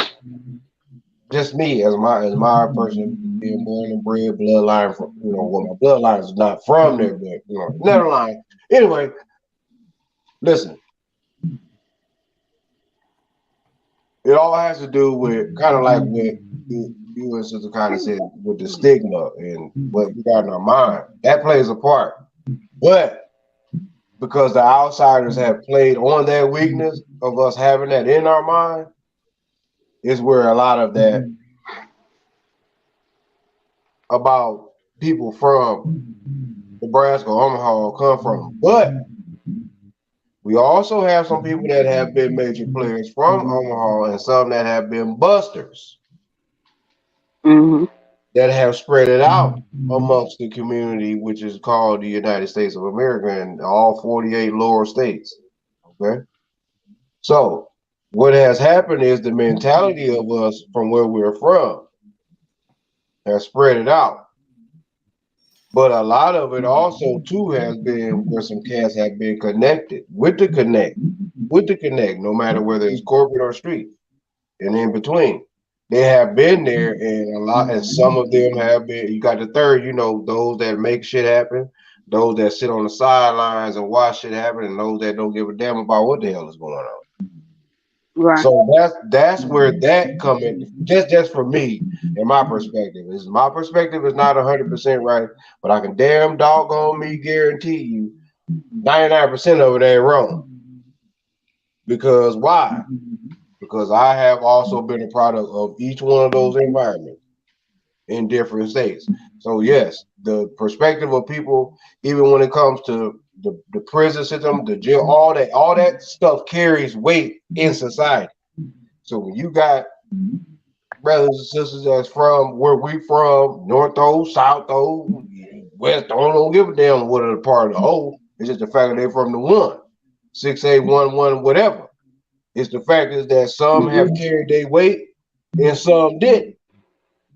G: just me as my person being born and bred bloodline from, you know, well, my bloodline is not from there, but you know, never mind. Anyway, listen. It all has to do with kind of like what you and Sister kind of said with the stigma and what we got in our mind. That plays a part. But because the outsiders have played on that weakness of us having that in our mind, is where a lot of that about people from Nebraska, Omaha come from. But we also have some people that have been major players from Omaha and some that have been busters that have spread it out amongst the community, which is called the United States of America and all 48 lower states. Okay. So what has happened is the mentality of us from where we're from has spread it out. But a lot of it also too has been where some cats have been connected with the connect, no matter whether it's corporate or street and in between. They have been there, and some of them have been. You got the third, you know, those that make shit happen, those that sit on the sidelines and watch shit happen, and those that don't give a damn about what the hell is going on.
D: Right.
G: So that's where that come in. Just for me, in my perspective, my perspective is not 100% right, but I can damn doggone me guarantee you, 99% of it ain't wrong. Because why? Because I have also been a product of each one of those environments in different states. So yes, the perspective of people, even when it comes to the prison system, the jail, all that stuff carries weight in society. So when you got brothers and sisters that's from where we from, North O, South O, West O, don't give a damn what are the part of the O. It's just the fact that they're from the 1, 6811, whatever. It's the fact is that some have carried their weight and some didn't.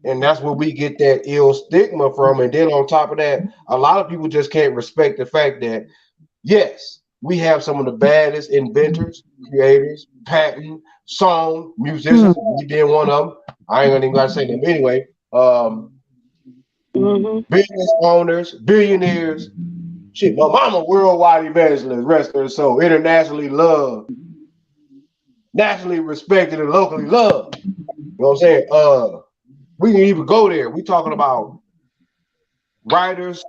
G: And that's where we get that ill stigma from. And then on top of that, a lot of people just can't respect the fact that, yes, we have some of the baddest inventors, creators, patent, song, musicians. We did one of them. I ain't gonna even gotta say them anyway. Business owners, billionaires. Shit, my mama, worldwide evangelist, rest her soul, internationally loved, nationally respected, and locally loved. You know what I'm saying? We can even go there. We talking about writers,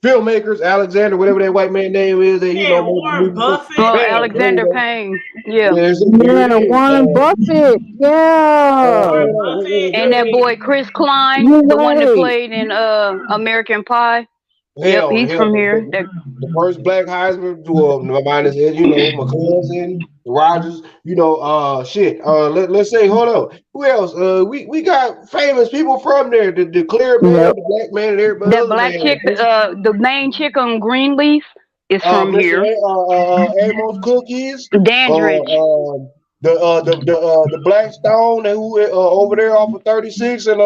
G: filmmakers, Alexander, whatever that white man name is. That, you know,
B: Warren Buffett.
D: Alexander Payne. Yeah.
F: Warren Buffett. Yeah.
D: And that boy Chris Klein, the one that played in American Pie. Yep, he's from here.
G: The first Black Heisman, my mind is, you know, my cousin, Rogers, you know, let's say, hold on. Who else? We got famous people from there. The clear man, the black man, and everybody.
D: That black chick, the main chick on Greenleaf is from here.
G: Amos Cookies.
D: Dandridge.
G: The Blackstone who over there off of 36 and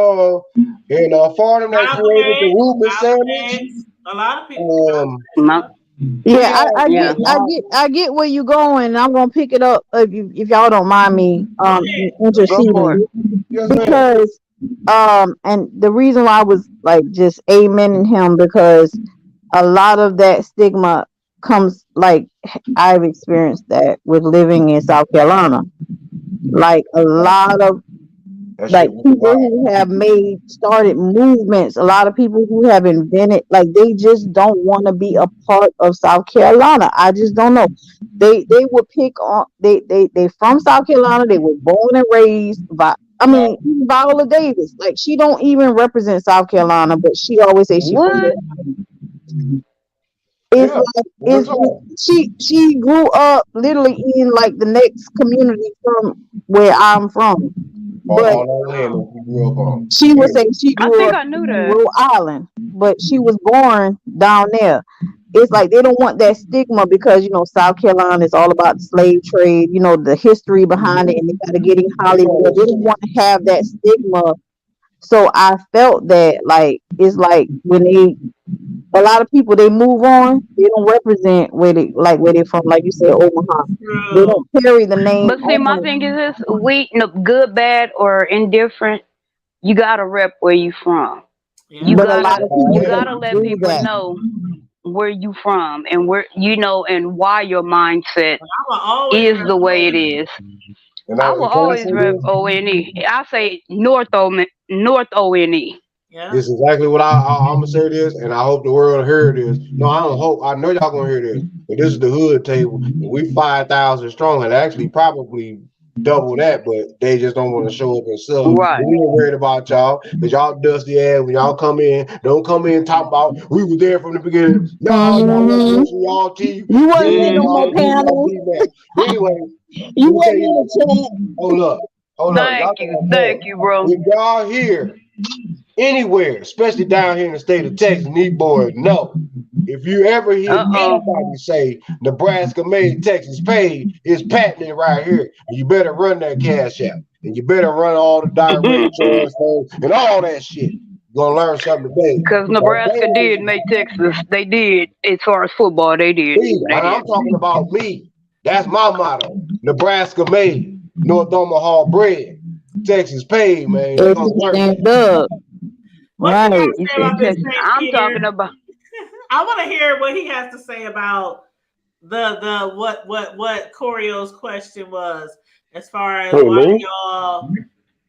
G: Farnham that created the Reuben sandwich.
B: A lot of people.
F: I get where you're going. I'm gonna pick it up if y'all don't mind me interceding, because and the reason why I was like just amening him, because a lot of that stigma comes, like I've experienced that with living in South Carolina. Like a lot of people who have started movements, a lot of people who have invented, like they just don't want to be a part of South Carolina. I just don't know. They would pick on they from South Carolina. They were born and raised by. I mean, Viola Davis, like she don't even represent South Carolina, but she always says she. She grew up literally in like the next community from where I'm from. But she was saying she grew up in Rhode Island, but she was born down there. it's like they don't want that stigma because South Carolina is all about the slave trade, the history behind it, and they got to get in Hollywood. They don't want to have that stigma. So I felt that like it's like when a lot of people they move on, they don't represent where they from, like you said, Omaha. They don't carry the name.
D: But see, my thing is this: good, bad, or indifferent, you gotta rep where you from. You gotta let people know where you from and where and why your mindset is the way it is. I will always rep ONE. I say North ONE.
B: Yeah.
G: This is exactly what I'm gonna say this, and I hope the world hear this. No, I don't hope. I know y'all gonna hear this. But this is the hood table. We 5,000 strong, and actually probably double that, but they just don't want to show up and sell.
D: Right.
G: We ain't worried about y'all, because y'all dusty ass when y'all come in. Don't come in talk about we were there from the beginning. No, y'all team.
F: You wasn't in no more panels.
G: Anyway,
F: you wasn't in the chat.
G: Hold up.
D: Thank you, bro.
G: If y'all here anywhere, especially down here in the state of Texas, these boys know. If you ever hear anybody say Nebraska made, Texas paid, it's patented right here. And you better run that cash out. And you better run all the direct transfers and all that shit. You're gonna learn something today.
D: Because Nebraska did make Texas. They did, as far as football, they did.
G: I'm talking about me. That's my motto. Nebraska made, North Omaha bred, Texas paid, man.
B: Right.
D: I'm talking about.
B: I want to hear what he has to say about the what Corio's question was, as far as why y'all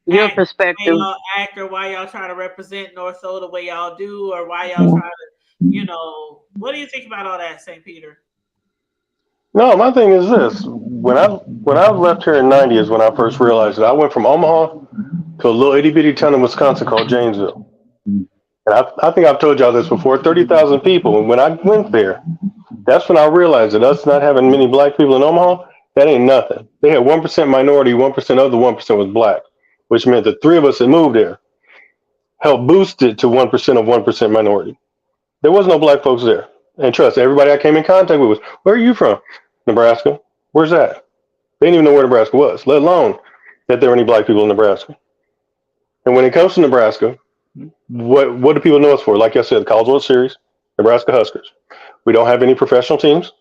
D: your perspective,
B: y'all act, or why y'all try to represent North Oda the way y'all do, or why y'all try to, what do you think about all that, St. Peter?
I: No, my thing is this: when I left here in '90 is when I first realized that I went from Omaha to a little itty bitty town in Wisconsin called Janesville. And I think I've told y'all this before, 30,000 people. And when I went there, that's when I realized that us not having many black people in Omaha, that ain't nothing. They had 1% minority, 1% of the 1% was black, which meant the three of us that moved there helped boost it to 1% of 1% minority. There was no black folks there. And trust, everybody I came in contact with was, where are you from? Nebraska. Where's that? They didn't even know where Nebraska was, let alone that there were any black people in Nebraska. And when it comes to Nebraska, what do people know us for? Like I said, the College World Series, Nebraska Huskers. We don't have any professional teams,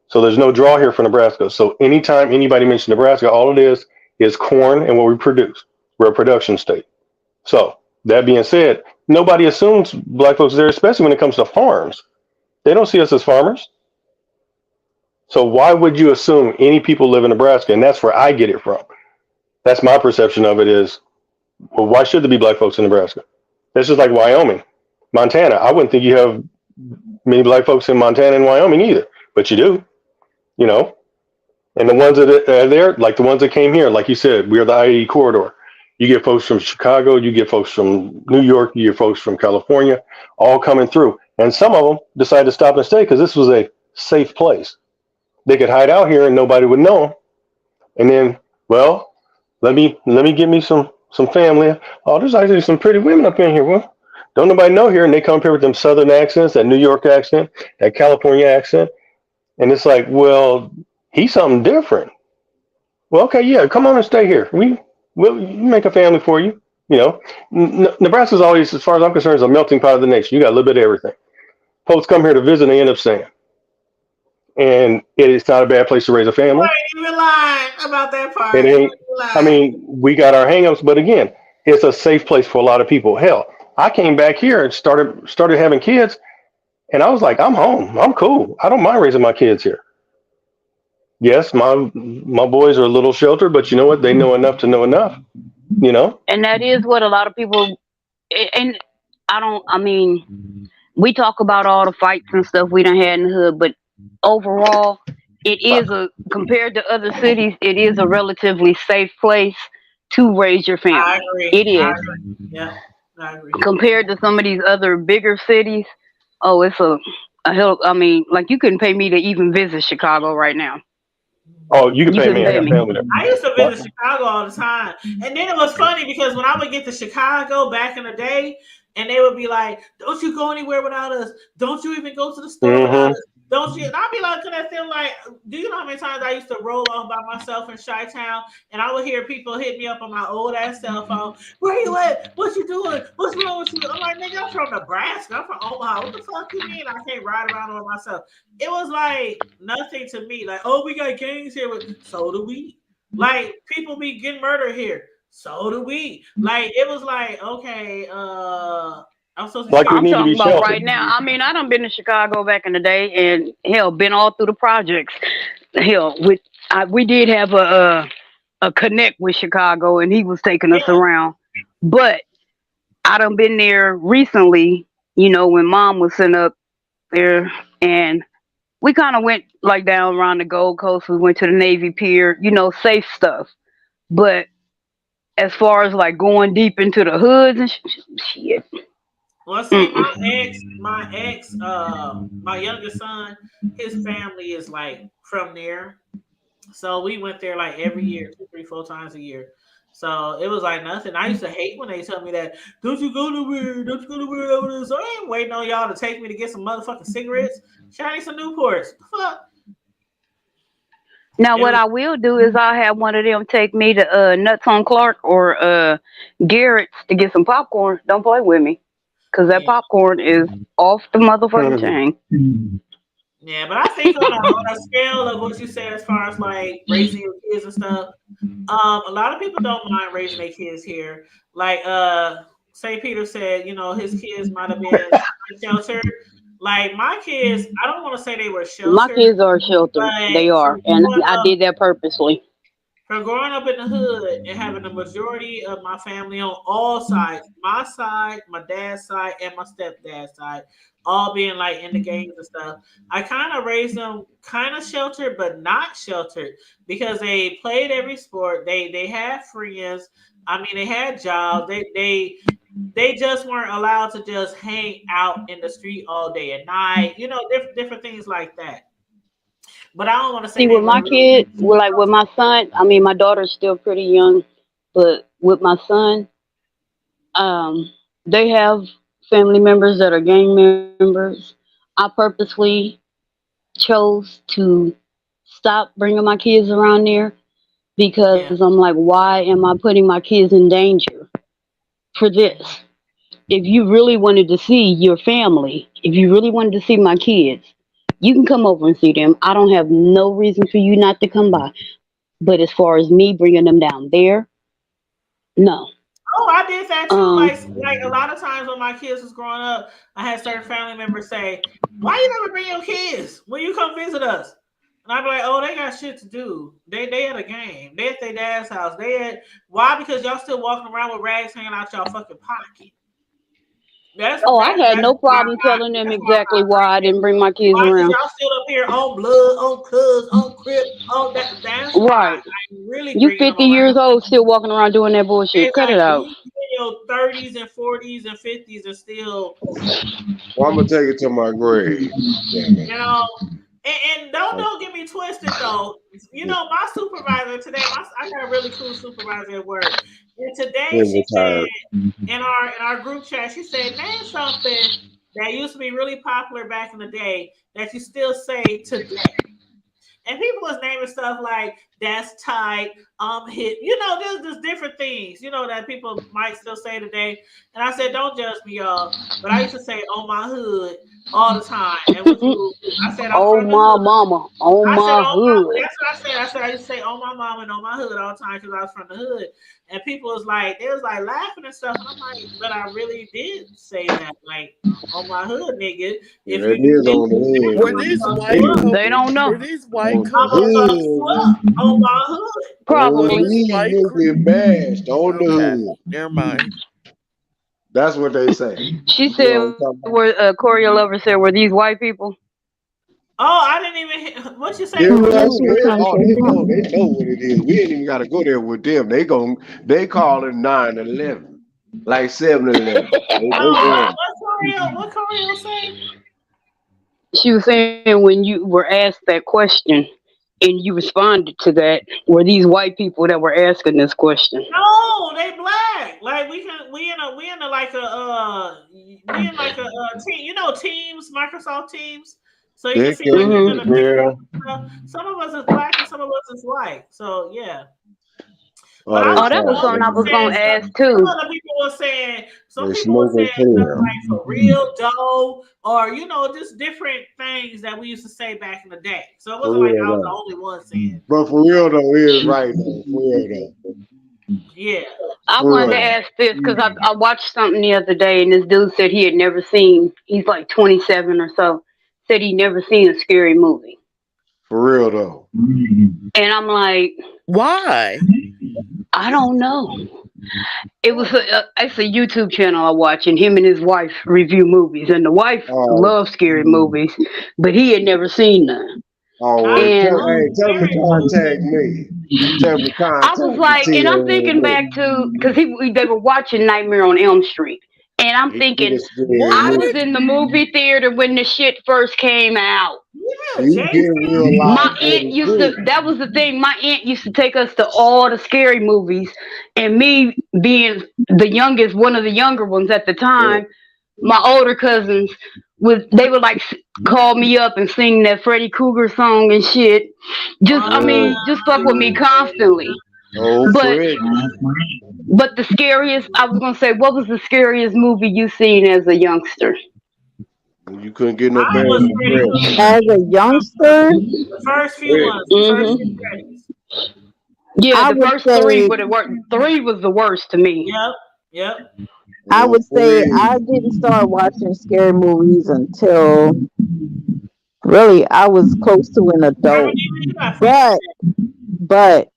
I: so there's no draw here for Nebraska. So anytime anybody mentions Nebraska, all it is corn and what we produce. We're a production state. So that being said, nobody assumes black folks there, especially when it comes to farms. They don't see us as farmers. So why would you assume any people live in Nebraska? And that's where I get it from. That's my perception of it is, well, why should there be black folks in Nebraska? That's just like Wyoming, Montana. I wouldn't think you have many black folks in Montana and Wyoming either, but you do, And the ones that are there, like the ones that came here, like you said, we are the I-80 corridor. You get folks from Chicago, you get folks from New York, you get folks from California, all coming through. And some of them decided to stop and stay because this was a safe place. They could hide out here and nobody would know them. And then, well, let me get me some family. Oh, there's actually some pretty women up in here. Well, don't nobody know here. And they come up here with them Southern accents, that New York accent, that California accent. And it's like, well, he's something different. Well, okay, yeah, come on and stay here. We'll make a family for you. Nebraska's always, as far as I'm concerned, is a melting pot of the nation. You got a little bit of everything. Folks come here to visit and they end up staying. And it's not a bad place to raise a family.
B: I ain't even lying about that part.
I: It ain't. I mean, we got our hangups, but again, it's a safe place for a lot of people. Hell, I came back here and started having kids, and I was like, I'm home. I'm cool. I don't mind raising my kids here. Yes, my boys are a little sheltered, but you know what? They know enough to know enough.
D: And that is what a lot of people. And we talk about all the fights and stuff we done had in the hood, but overall, it is compared to other cities, it is a relatively safe place to raise your family.
B: I agree.
D: It is.
B: I agree. Yeah, I agree.
D: Compared to some of these other bigger cities, it's a hell. I mean, like you couldn't pay me to even visit Chicago right now.
I: Oh, you can pay me. I got family there.
B: I used to visit Chicago all the time. And then it was funny because when I would get to Chicago back in the day, And they would be like, don't you go anywhere without us. Don't you even go to the store without us. Don't you? And I'd be looking at them like, do you know how many times I used to roll off by myself in Chi-Town, and I would hear people hit me up on my old ass cell phone. Where you at? What you doing? What's wrong with you? I'm like, nigga, I'm from Nebraska. I'm from Omaha. What the fuck you mean I can't ride around with myself? It was like nothing to me. Like, oh, we got gangs here. So do we. Like, people be getting murdered here. So do we. Like, it was like, okay, I'm talking
D: about right now. I mean, I done been to Chicago back in the day, and hell, been all through the projects. Hell, we did have a connect with Chicago, and he was taking us around. But I done been there recently. You know, when Mom was sent up there, and we kind of went like down around the Gold Coast. We went to the Navy Pier. You know, safe stuff. But as far as like going deep into the hoods and shit.
B: Well, see, my youngest son, his family is like from there. So we went there like every year, 2, 3, 4 times a year. So it was like nothing. I used to hate when they tell me that, don't you go nowhere, don't you go nowhere over there. So I ain't waiting on y'all to take me to get some motherfucking cigarettes. Shiny some Newports. Fuck.
D: Now, what I will do is I'll have one of them take me to Nuts on Clark or Garrett's to get some popcorn. Don't play with me. Because that popcorn is off the motherfucking chain.
B: Yeah, but I think on a scale of what you said as far as like raising your kids and stuff, a lot of people don't mind raising their kids here. Like St. Peter said, you know, his kids might have been sheltered. Like my kids, I don't want to say they were sheltered.
D: My kids are sheltered. They are. And I did that purposely.
B: From growing up in the hood and having the majority of my family on all sides, my side, my dad's side, and my stepdad's side, all being like in the gangs and stuff, I kind of raised them kind of sheltered, but not sheltered because they played every sport. They had friends. I mean, they had jobs. They just weren't allowed to just hang out in the street all day and night. You know, different things like that. But I don't want to say.
D: See, with my kids, like with my son, I mean, my daughter's still pretty young, but with my son, they have family members that are gang members. I purposely chose to stop bringing my kids around there because I'm like, why am I putting my kids in danger for this? If you really wanted to see your family, if you really wanted to see my kids, you can come over and see them. I don't have no reason for you not to come by. But as far as me bringing them down there, no.
B: Oh, I did that too. Like a lot of times when my kids was growing up, I had certain family members say, why you never bring your kids when you come visit us? And I'd be like, oh, they got shit to do. They at a game. They at their dad's house. Why? Because y'all still walking around with rags hanging out y'all fucking pocket.
D: I had no problem telling them exactly why I didn't bring my kids around.
B: Y'all still up here on blood, on cuz, on crip, on that. That's
D: right.
B: Really,
D: you 50 years old still walking around doing that bullshit. Cut it out.
B: You in your 30s and 40s and 50s and still.
G: Well, I'm gonna take it to my grave.
B: You know, and don't get me twisted though. You know, my supervisor today, I got a really cool supervisor at work. And today she said in our group chat, she said, name something that used to be really popular back in the day that you still say today. And people was naming stuff like that's tight, hit. You know, there's different things, you know, that people might still say today. And I said, don't judge me, y'all. But I used to say on my hood all the time. And I said,
D: oh my mama, on my hood.
B: That's what I said. I used to say on my mama and on my hood all the time because I was from the hood. And people was like, they was like laughing and stuff. And I'm like, but I really did say that, like on my hood, nigga. If
J: were these white?
D: They don't know.
J: Were these white?
B: On my hood.
D: Probably.
G: Bashed on the hood.
J: Never mind.
G: That's what they say.
D: She said, "Were Corey Lover said, were these white people?"
B: Oh, I didn't even hear what you say.
G: They know what it is. We ain't even got to go there with them. They call it 9/11, like 7/11.
B: What Corey say?
D: She was saying when you were asked that question and you responded to that, were these white people that were asking this question?
B: No, they black. Like we in a like a team. You know Teams, Microsoft Teams. So you can see like some of us is black and some of us is white. So yeah.
D: Oh, that was something I was gonna ask too.
B: Some other people were saying stuff like for real dough, or just different things that we used to say back in the day. So it wasn't like I was the only one saying.
G: But for real though, it is right though. For real though.
B: Yeah.
D: I wanted to ask this because I watched something the other day and this dude said he had never seen. He's like 27 or so. Said he never seen a scary movie.
G: For real though.
D: And I'm like,
J: why?
D: I don't know. It was it's a YouTube channel I watch, and him and his wife review movies, and the wife loves scary movies, but he had never seen none.
G: Oh, tell him to contact me.
D: I was like, and I'm thinking back to because they were watching Nightmare on Elm Street, and I'm thinking I was in the movie theater when the shit first came out. My aunt used to. That was the thing. My aunt used to take us to all the scary movies, and me being the youngest, one of the younger ones at the time, my older cousins would like call me up and sing that Freddy Krueger song and shit. Just fuck with me constantly. But the scariest, I was gonna say, what was the scariest movie you seen as a youngster?
G: You couldn't get no better.
F: As a youngster,
B: the first few ones.
D: Yeah, the first three, but 3 was the worst to me.
B: Yep.
F: I would say I didn't start watching scary movies until really I was close to an adult. But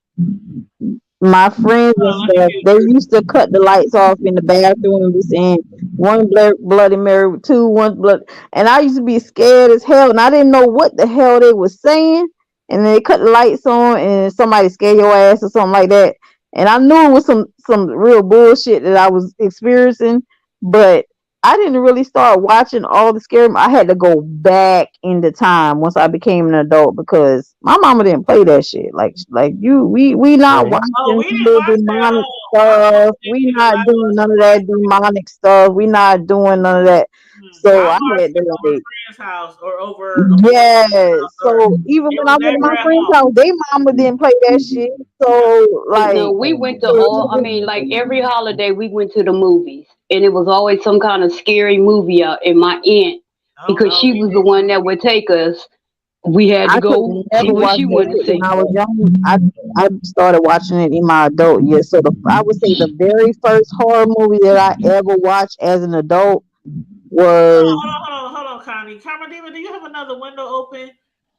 F: my friends and stuff, they used to cut the lights off in the bathroom and be saying one Bloody Mary, 2, 1 blood, and I used to be scared as hell, and I didn't know what the hell they was saying. And they cut the lights on, and somebody scare your ass or something like that. And I knew it was some real bullshit that I was experiencing, but I didn't really start watching all the scary. I had to go back in the time once I became an adult because my mama didn't play that shit. Like we not watching demonic stuff. We not doing none of that demonic stuff. We not doing none of that. So I had to like
B: friend's house or over.
F: So even when I went to my friend's house, they mama didn't play that shit. So like
D: we went to like every holiday we went to the movies, and it was always some kind of scary movie out. And my aunt, because she was the one that would take us, we had to go see what she wanted to see.
F: When I was young, I started watching it in my adult years. So I would say the very first horror movie that I ever watched as an adult was.
B: Hold on, Connie. Diva, do you have another window open?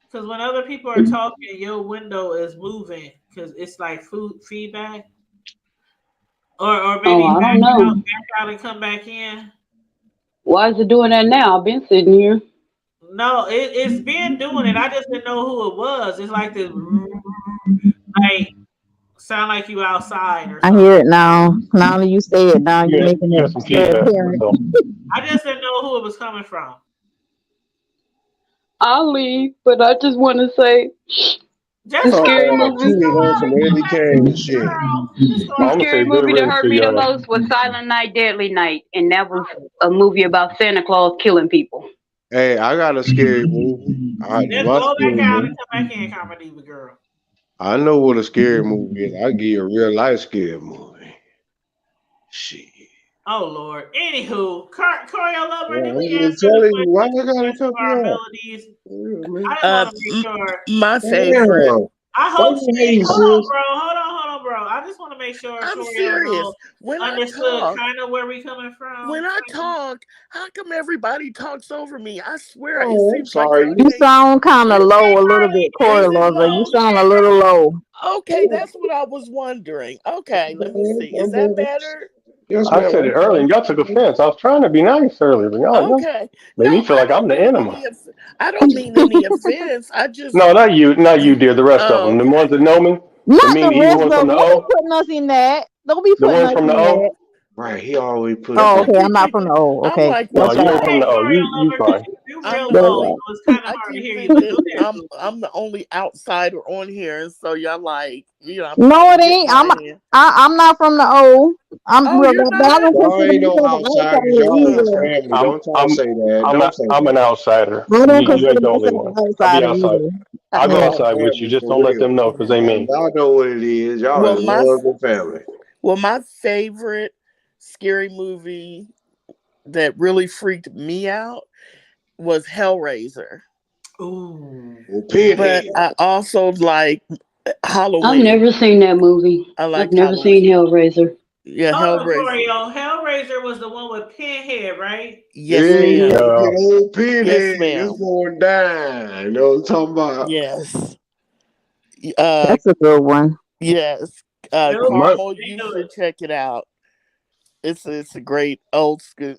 B: Because when other people are talking, your window is moving because it's like food feedback. Or maybe back out and come back in.
D: Why is it doing that now? I've been sitting here.
B: No, it's been doing it. I just didn't know who it was. It's like this, sound like you outside or something.
F: I hear it now. Now that you say it, now you're making it apparent.
B: I just didn't know who it was coming from.
D: I'll leave, but I just want to say the scary movie. The scary movie that hurt me the most was Silent Night, Deadly Night, and that was a movie about Santa Claus killing people.
G: Hey, I got a scary movie.
B: Let's go back out and come back in, Comedy Girl.
G: I know what a scary movie is. I give you a real life scary movie. Shit.
B: Oh Lord. Anywho, Corey, I love her.
G: I'm gonna tell you why I gotta come here.
B: I just want to make sure.
J: My favorite.
B: I hope she. Hold on, bro. I just want to make sure.
J: I'm serious. When
B: understood kind of where we coming from.
J: When I talk, how come everybody talks over me? I swear.
F: It seems like you sound kind of low a little bit, Corey Lover. You sound a little low.
J: Okay, that's what I was wondering. Okay, let me see. Is that better?
I: Yes, I said it earlier, and y'all took offense. I was trying to be nice earlier, but y'all made me feel like I'm the animal.
J: I don't mean any offense. I just
I: not you, dear. The rest of them, the ones that know me,
F: not the rest of them. Don't be putting us in that. Don't be putting us in that.
G: Right. He always put
F: Oh,
G: that.
F: okay. I'm not from the old.
J: I
F: Okay,
J: like
I: No,
F: that's
I: you
J: watching.
I: ain't from the. Oh,
B: Sorry,
I: you
B: Oliver,
I: fine.
B: you
J: I'm
B: real
J: the
F: that's
B: low,
J: only.
F: right.
B: so it's kind of
J: I
B: hard to
J: keep
B: hear you. But
J: thinking
B: go ahead.
J: I'm the only outsider on here, and so y'all like, I'm
F: No,
J: trying
F: it
J: to get
F: ain't.
J: my hand.
F: I'm not from the old. I'm
J: Oh,
F: well,
J: you're
F: but I
J: not?
F: don't
G: Y'all
F: consider
G: ain't no
F: myself an
G: outsiders.
F: outsider
G: Y'all is
F: either.
G: family.
I: I'm
G: Don't try to
I: I'm
G: say that.
I: I'm
G: Don't
I: a,
G: say
I: I'm an
G: that.
I: outsider.
F: I don't
I: You ain't
F: consider
I: the only
F: myself
I: one.
F: an
I: I'll be
F: outsider
I: outside.
F: either.
I: I'll go
G: Y'all
F: Yeah.
I: outside with you.
G: family
I: Just
G: for
I: don't let
G: real.
I: them know because they mean.
G: Y'all know what it is. Y'all
J: Well,
G: is
J: my
G: husband family.
J: my favorite scary movie that really freaked me out was Hellraiser.
B: Ooh.
G: Well,
J: But
G: Pinhead.
J: I also like
D: I've
J: Halloween.
D: never seen that movie.
J: I
D: I've
J: like
D: never seen
J: Halloween.
D: Hellraiser.
J: Yeah,
B: Hold on,
J: Hellraiser.
B: Mario. Hellraiser was the one with Pinhead, right?
J: Yes,
G: Yeah, you
J: ma'am.
G: gotta
D: Mm-hmm.
G: get old
J: Yes,
G: Pinhead. It's
J: ma'am.
G: going down. You know what I'm talking about?
J: Yes. Uh,
F: That's a good one.
J: yes.
B: Nope.
I: My
J: Carmel, you
B: Can't do it.
J: should check it out. It's a great old school.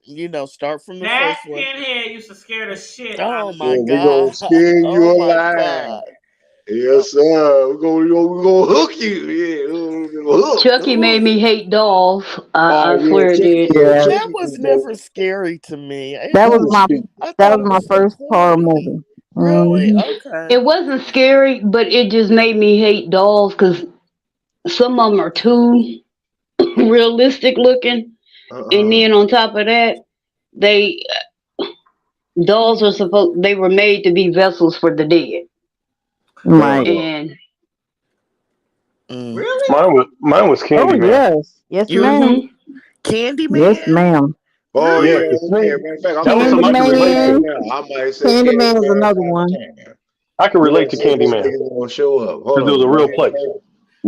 J: Start from the
B: That
J: first one.
B: Pinhead used to scare the shit out
J: Oh
B: of
J: my
G: Yeah,
B: me.
G: we gonna
J: god.
G: skin
J: Oh
G: you
J: my
G: alive.
J: god.
G: Yes, sir. We gonna hook you. Yeah, we're gonna hook.
D: Chucky made me hate dolls.
G: Oh
D: I
G: yeah,
D: swear it
G: Chucky.
D: did.
G: Yeah,
F: Yeah,
J: That
G: Chucky
J: was
G: can go.
J: never scary to me.
F: that
G: He
F: was
G: was
F: my
G: stupid.
J: I
F: that
J: thought
F: was
J: it
F: my
J: was so
F: first horror
J: corny.
F: movie.
J: Really?
F: Hmm.
J: Okay.
D: It wasn't scary, but it just made me hate dolls because some of them are too realistic looking, and
G: Uh-uh.
D: then on top of that, they dolls are supposed they were made to be vessels for the dead,
F: Right.
G: Uh-uh.
D: and
J: Mm.
B: Really?
I: mine was
F: Oh
I: Candyman.
F: yes, yes,
J: You
F: ma'am.
D: mm-hmm.
F: Yes,
J: Candyman?
F: ma'am.
G: Oh
I: Yeah,
G: yeah,
J: Really?
I: 'cause
G: yeah.
I: see,
G: Matter of fact, I'm
I: that was
G: gonna
I: something I could
G: say that
I: relate
G: right
F: Candyman.
I: to.
G: now. I might say
F: Candyman is
G: Candyman
F: another
G: all
F: one.
G: the time.
I: I could
G: You
I: relate
G: don't
I: to
G: say this
I: Candyman
G: nigga gonna show up. Hold
I: because it was a
G: on.
I: real place.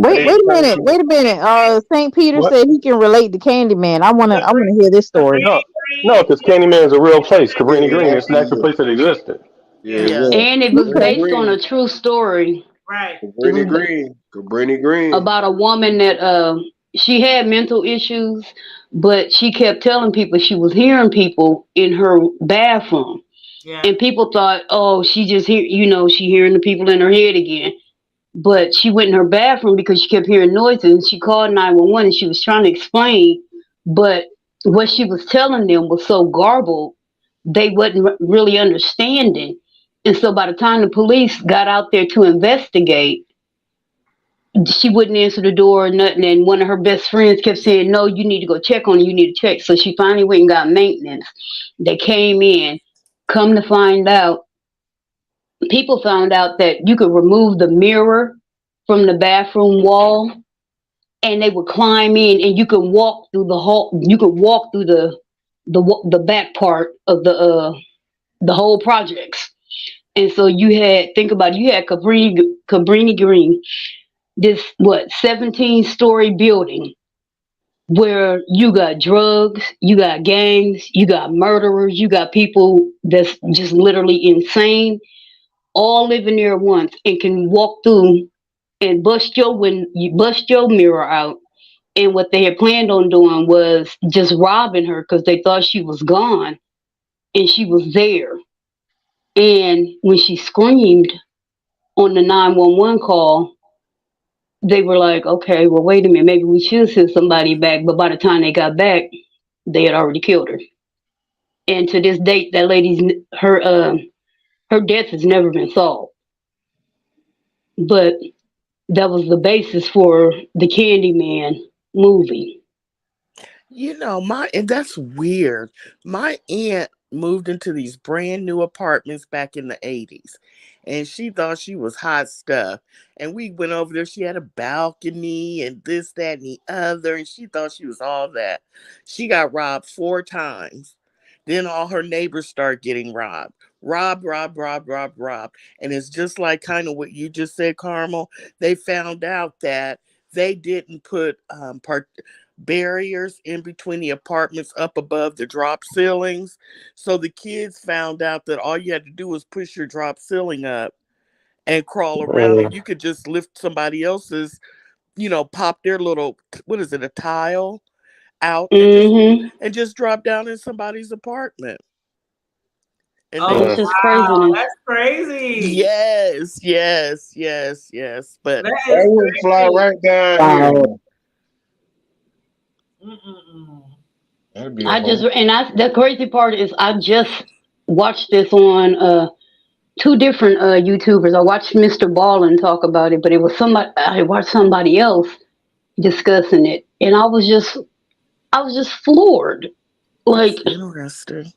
G: I
F: Wait,
G: didn't
F: wait a
G: try
F: minute.
G: to.
F: Wait a minute. Saint Peter
I: What?
F: said he can relate to Candyman.
B: The
F: I wanna hear this story.
B: Cabrini
I: No, no,
B: Green.
I: because Candyman is a real place. Cabrini
G: Yeah,
I: Green is an actual
G: absolutely.
I: place that existed.
G: Yeah, it
B: Yeah.
J: Yeah.
G: was.
D: And it was
F: Okay.
G: Cabrini
D: based on
G: Green.
D: a true story.
B: Right.
D: It
G: Cabrini
D: was
G: Green. Cabrini Green.
D: about a woman that she had mental issues, but she kept telling people she was hearing people in her bathroom,
B: Yeah.
D: and people thought, oh, she just she hearing the people in her head again. But she went in her bathroom because she kept hearing noises, and she called 911, and she was trying to explain, but what she was telling them was so garbled they wasn't really understanding. And so by the time the police got out there to investigate, she wouldn't answer the door or nothing. And one of her best friends kept saying, no, you need to go check on her. You need to check. So she finally went and got maintenance. They came in. Come to find out, people found out that you could remove the mirror from the bathroom wall, and they would climb in, and you could walk through the hall. You could walk through the back part of the whole projects. And so you had, think about it, you had Cabrini Green, this 17-story building where you got drugs, you got gangs, you got murderers, you got people that's just literally insane, all living there at once and can walk through and bust your mirror out. And what they had planned on doing was just robbing her because they thought she was gone, and she was there. And when she screamed on the 911 call, they were like, okay, well, wait a minute, maybe we should send somebody back. But by the time they got back, they had already killed her. And to this date, that lady's her death has never been solved. But that was the basis for the Candyman movie.
J: And that's weird. My aunt moved into these brand new apartments back in the 80s, and she thought she was hot stuff. And we went over there. She had a balcony and this, that, and the other, and she thought she was all that. She got robbed 4 times. Then all her neighbors start getting robbed. Robbed, robbed, robbed, robbed, robbed. And it's just like kind of what you just said, Carmel. They found out that they didn't put barriers in between the apartments up above the drop ceilings. So the kids found out that all you had to do was push your drop ceiling up and crawl around, and you could just lift somebody else's, pop their little, what is it, a tile out,
D: Mm-hmm.
J: and just drop down in somebody's apartment. And they
B: Oh
D: It's
J: were
D: just
B: wow,
D: craziness.
B: that's crazy.
J: yes, yes, yes, yes. But
B: That
G: That
B: is
G: would fly
B: crazy.
G: right down here.
F: Wow.
B: Mm-mm-mm.
D: The crazy part is I just watched this on two different YouTubers. I watched Mr. Ballin talk about it, but it was somebody I watched somebody else discussing it, and I was just floored. Like,
J: That's interesting.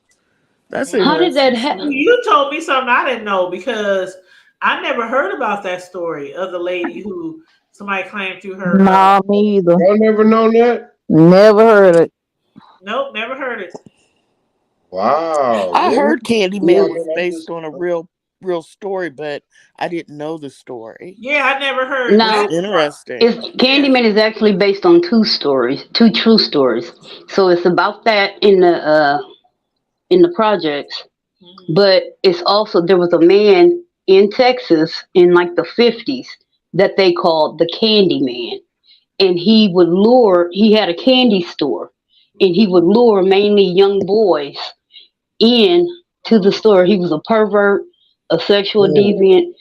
J: That's
D: how did that
J: interesting.
D: happen?
B: You told me something I didn't know because I never heard about that story of the lady who somebody claimed to her.
F: Nah, me either.
G: Y'all never known that?
F: Never heard it.
B: Nope, never heard it.
G: Wow.
J: I
G: really?
J: heard Candyman
G: Yeah,
J: was
G: I
J: based
G: just-
J: on a real story, but I didn't know the story.
B: Yeah, I never heard.
D: Now,
J: That's interesting.
D: Candyman is actually based on two true stories. So it's about that in the projects, but it's also there was a man in Texas in like the 50s that they called the Candyman, and he had a candy store, and he would lure mainly young boys in to the store. He was a pervert, a sexual deviant.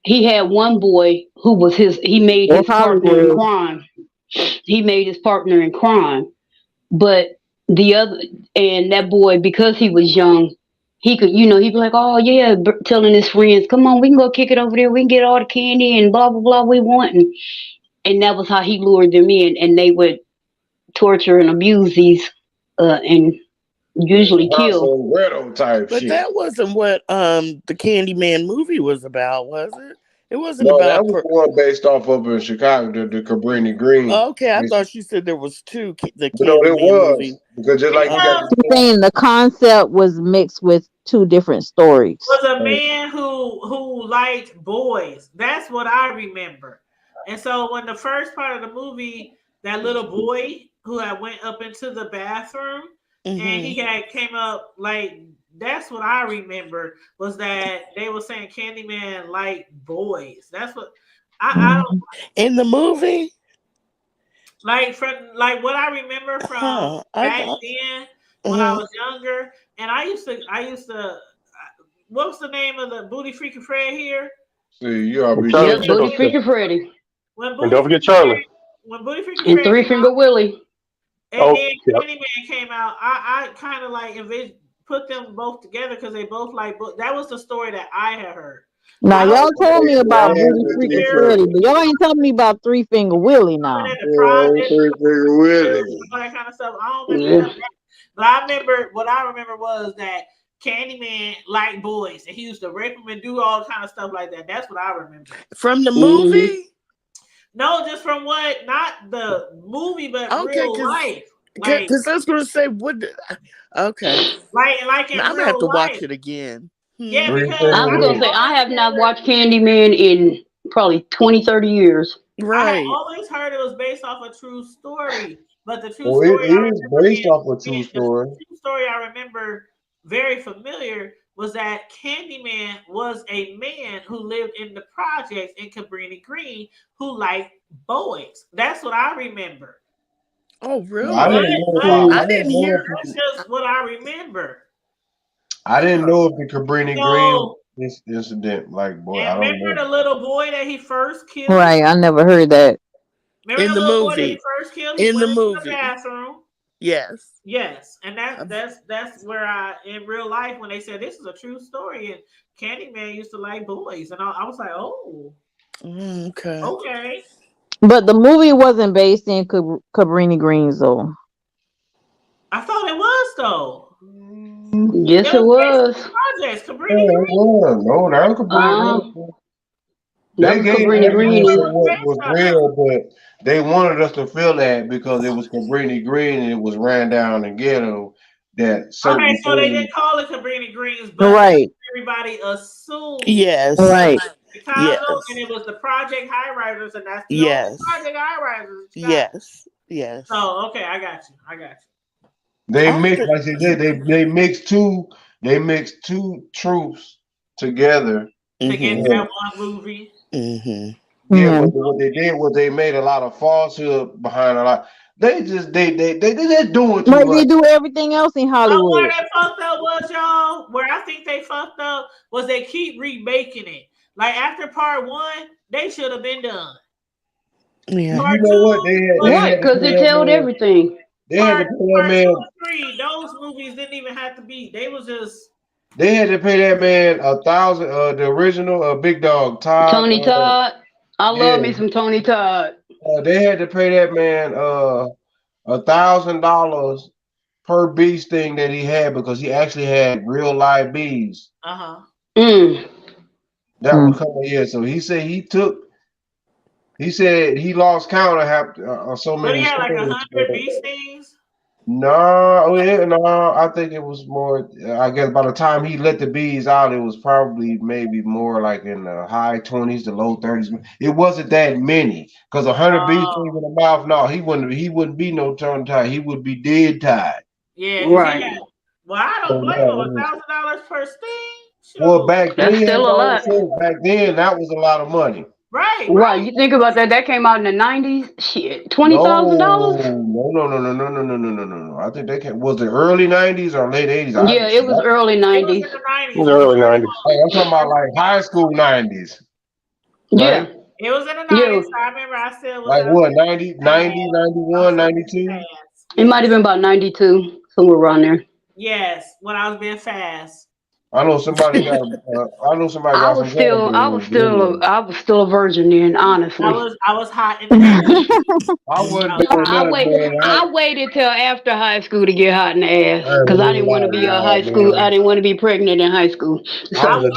D: He had one boy who was he made his partner in crime. He made his partner in crime. But that boy, because he was young, he could, he'd be like, oh yeah, telling his friends, come on, we can go kick it over there. We can get all the candy and blah, blah, blah we want. And that was how he lured them in, and they would torture and abuse these, and usually kill.
G: Type
J: But
G: shit.
J: that wasn't what the Candyman movie was about, was it? It wasn't
G: No,
J: about.
G: that was one based off of in Chicago, the Cabrini Green.
J: Okay, I thought you said there was two. The
G: No, it
J: Candyman
G: was
J: movie.
G: because just like you got
F: I'm saying the concept was mixed with two different stories.
B: Was a man who liked boys. That's what I remember. And so when the first part of the movie, that little boy who had went up into the bathroom and he had came up, like, that's what I remember, was that they were saying Candyman liked boys. That's what I don't
J: in the movie.
B: Like what I remember from back then when I was younger, and I used to. What was the name of the Booty Freaky Fred here?
G: See, you are
D: Booty Freaky Freddy.
I: And don't forget Charlie.
B: When Booty Freaky
D: And
B: Fred
D: Three Finger Willie.
B: And then Candyman came out. I kind of like put them both together because they both like that was the story that I had heard.
F: Now y'all told me about Booty Freaky Freddy, but y'all ain't telling me about Three Finger Willie now.
G: Three Finger Willie.
B: All that kind of stuff. I don't remember that. But what I remember was that Candyman liked boys and he used to rape them and do all kind of stuff like that. That's what I remember.
J: From the movie?
B: No, just from not the movie, but real life.
J: Because I was going to say, okay.
B: Like in
J: I'm going to have to watch it again.
B: Yeah,
D: I was going to say, I have not watched Candyman in probably 20, 30 years.
B: Right. I always heard it was based off a true story, but the true
G: story
B: it is
G: based off a true story.
B: The true story I remember very familiar was that Candyman was a man who lived in the projects in Cabrini Green who liked boys. That's what I remember.
J: Oh, really?
G: I didn't hear.
B: That's just what I remember.
G: I didn't know if the Cabrini Green incident, like, boy, I don't
B: remember
G: know.
B: the little boy that he first killed?
F: Right, I never heard that.
B: Remember
J: in the
B: little
J: movie.
B: Boy that he first killed?
J: In the movie.
B: To the bathroom.
J: Yes.
B: Yes, and that's where in real life when they said this is a true story and Candyman used to like boys and I was like, oh, okay.
F: But the movie wasn't based in Cabrini Green, though.
B: I thought it was though.
D: Yes, it was.
B: Projects, Cabrini Green.
G: No, that was Cabrini Green. They gave what was real, but they wanted us to feel that because it was Cabrini Green and it was ran down and ghetto. That
B: okay, so they didn't call it Cabrini Greens, but everybody assumed.
J: Yes.
F: Right.
B: Chicago, and it was the Project High Riders, and that's the only Project High Riders.
J: Yes.
B: Oh, okay, I got you.
G: They mixed, like they mixed two troops together
B: to get that one movie.
G: Yeah, what they did was they made a lot of falsehood behind a lot. They just doing too
F: much.
G: They
F: do everything else in Hollywood.
B: Where they fucked up was, y'all. Where I think they fucked up was they keep remaking it. Like after part 1, they should have been done.
J: Yeah,
B: part
G: you know what?
D: Because they told everything.
G: They had to pay that
B: Part
G: man.
B: 2 and 3, those movies didn't even have to be. They was just.
G: They had to pay that man $1,000. The original Big Dog Todd.
D: Tony Todd. I love me some Tony Todd.
G: They had to pay that man $1,000 per bee sting that he had because he actually had real live bees.
B: Uh-huh.
G: That was a couple of years. So he said he said he lost count of so many.
B: But he had like 100 bee stings?
G: No, I think it was more. I guess by the time he let the bees out, it was probably maybe more like in the high 20s to low 30s. It wasn't that many because 100 bees stings in the mouth. No, he wouldn't be no tongue tied. He would be dead tied.
B: Yeah, right. Well, I don't blame him. $1,000 per sting.
G: Well, back
D: That's
G: then,
D: still a lot.
G: Back then, that was a lot of money.
B: Right.
D: You think about that. That came out in the 90s. Shit, $20,000.
G: No. I think they came. Was it early 90s or late 80s?
D: Yeah, it was early 90s.
I: It was early 90s.
G: I'm talking about like high school 90s.
D: Yeah.
G: Right?
B: It was in the 90s. I remember I still was
G: like what, 90, 91, 92?
D: It might have been about 92, somewhere around there.
B: Yes, when I was being fast.
G: I know somebody got.
D: I was still a virgin then, honestly.
B: I was hot in the ass.
D: I waited till after high school to get hot in the ass because I didn't want to be a high school. I didn't want to be pregnant in high school. So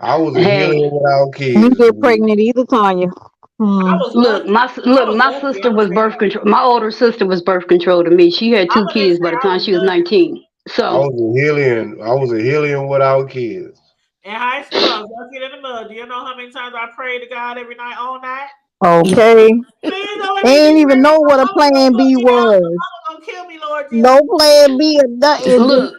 G: I was a healing without kids.
F: You get pregnant either, Tanya.
D: Look, my sister was birth control. My older sister was birth control to me. She had 2 kids by the time she was 19. So
G: I was a healing without kids.
B: In high school, I was lucky in the mud. Do you know how many times I prayed to God every night, all night?
F: Okay. They didn't even know what a plan B was.
B: Kill me, Lord.
F: No plan B or nothing.
D: Look,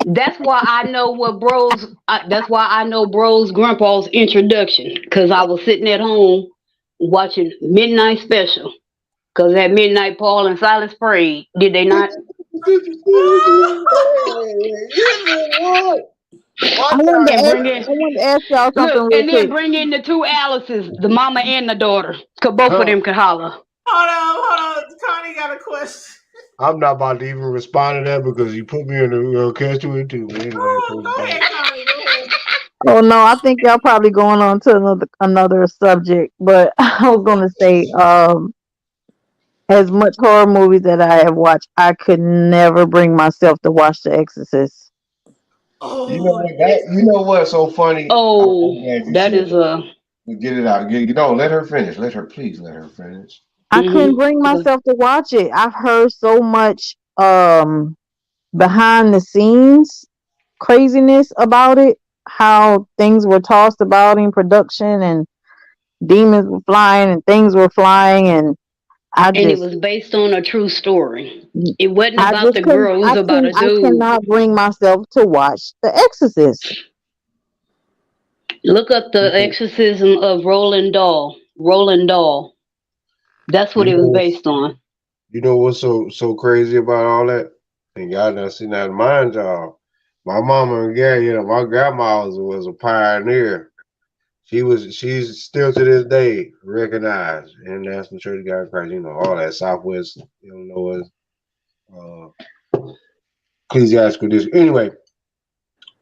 D: that's why I know what bros. That's why I know bros grandpa's introduction because I was sitting at home watching Midnight Special. Because at midnight, Paul and Silas prayed. Did they not?
F: I wanted to ask y'all something.
D: And then bring in the 2 Alices, the mama and the daughter, because both of them could holler.
B: Hold on. Connie got a question.
G: I'm not about to even respond to that because you put me in the catch to it too. Anyway,
B: go ahead, Connie. Go ahead.
F: Oh no, I think y'all probably going on to another subject, but I was gonna say, as much horror movies that I have watched, I could never bring myself to watch The Exorcist.
G: You know what's so funny?
D: Oh, that is
G: get it out. Let her finish. Please let her finish.
F: I couldn't bring myself to watch it. I've heard so much behind the scenes craziness about it, how things were tossed about in production and demons were flying and things were flying and it
D: was based on a true story. It wasn't about the girl. It was about a dude.
F: I cannot bring myself to watch The Exorcist.
D: Look up the exorcism of Roland Dahl. Roland Dahl. That's what it was based on.
G: You know what's so crazy about all that? And y'all done seen that mind y'all. My mama and Gary, my grandma was a pioneer. She's still to this day recognized in National Church of God in Christ, all that Southwest Illinois, ecclesiastical district. Anyway,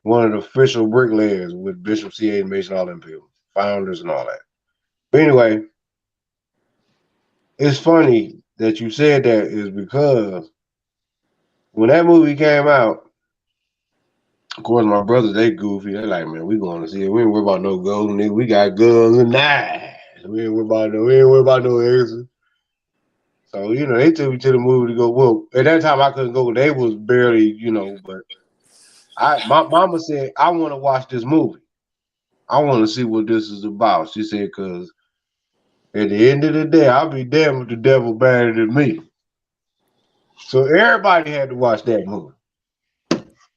G: one of the official bricklayers with Bishop C.A. Mason, all them people, founders and all that. But anyway, it's funny that you said that is because when that movie came out, of course, my brothers, they goofy. They're like, man, we going to see it. We ain't worried about no gold, nigga. We got guns and knives. We ain't worried about no exit. So, they took me to the movie to go. Well, at that time, I couldn't go. They was barely, but my mama said, I want to watch this movie. I want to see what this is about. She said, because at the end of the day, I'll be damned if the devil better than me. So everybody had to watch that movie.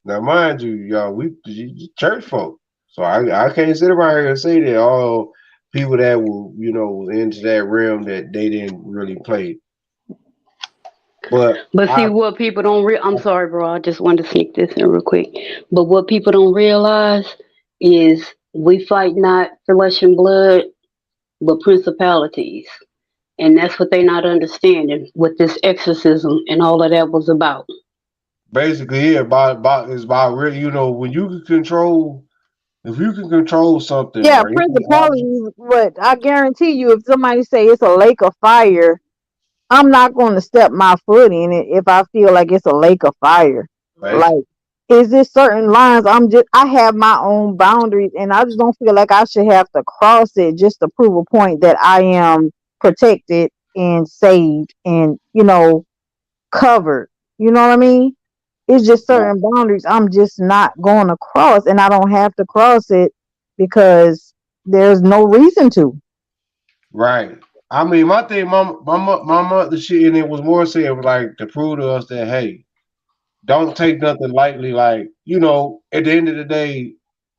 G: Now, mind you, y'all, we church folk. So I can't sit around here and say that all people that were, into that realm that they didn't really play. But
D: see, what people don't I'm sorry, bro. I just wanted to sneak this in real quick. But what people don't realize is we fight not flesh and blood, but principalities. And that's what they not understanding what this exorcism and all of that was about.
G: Basically, yeah, it's about really, you know, when you can control, if you can control something,
F: Yeah,
G: or any object,
F: principalities. But I guarantee you, if somebody say it's a lake of fire, I'm not going to step my foot in it if I feel like it's a lake of fire.
G: right?
F: Like, is there certain lines? I have my own boundaries, and I just don't feel like I should have to cross it just to prove a point that I am protected and saved and, covered. You know what I mean? It's just
G: Right.
F: certain boundaries I'm just not going to cross, and I don't have to cross it because there's no reason to.
G: Right. I mean, my thing, my mother shit, and it was more saying like to prove to us that hey, don't take nothing lightly. Like, you know, at the end of the day,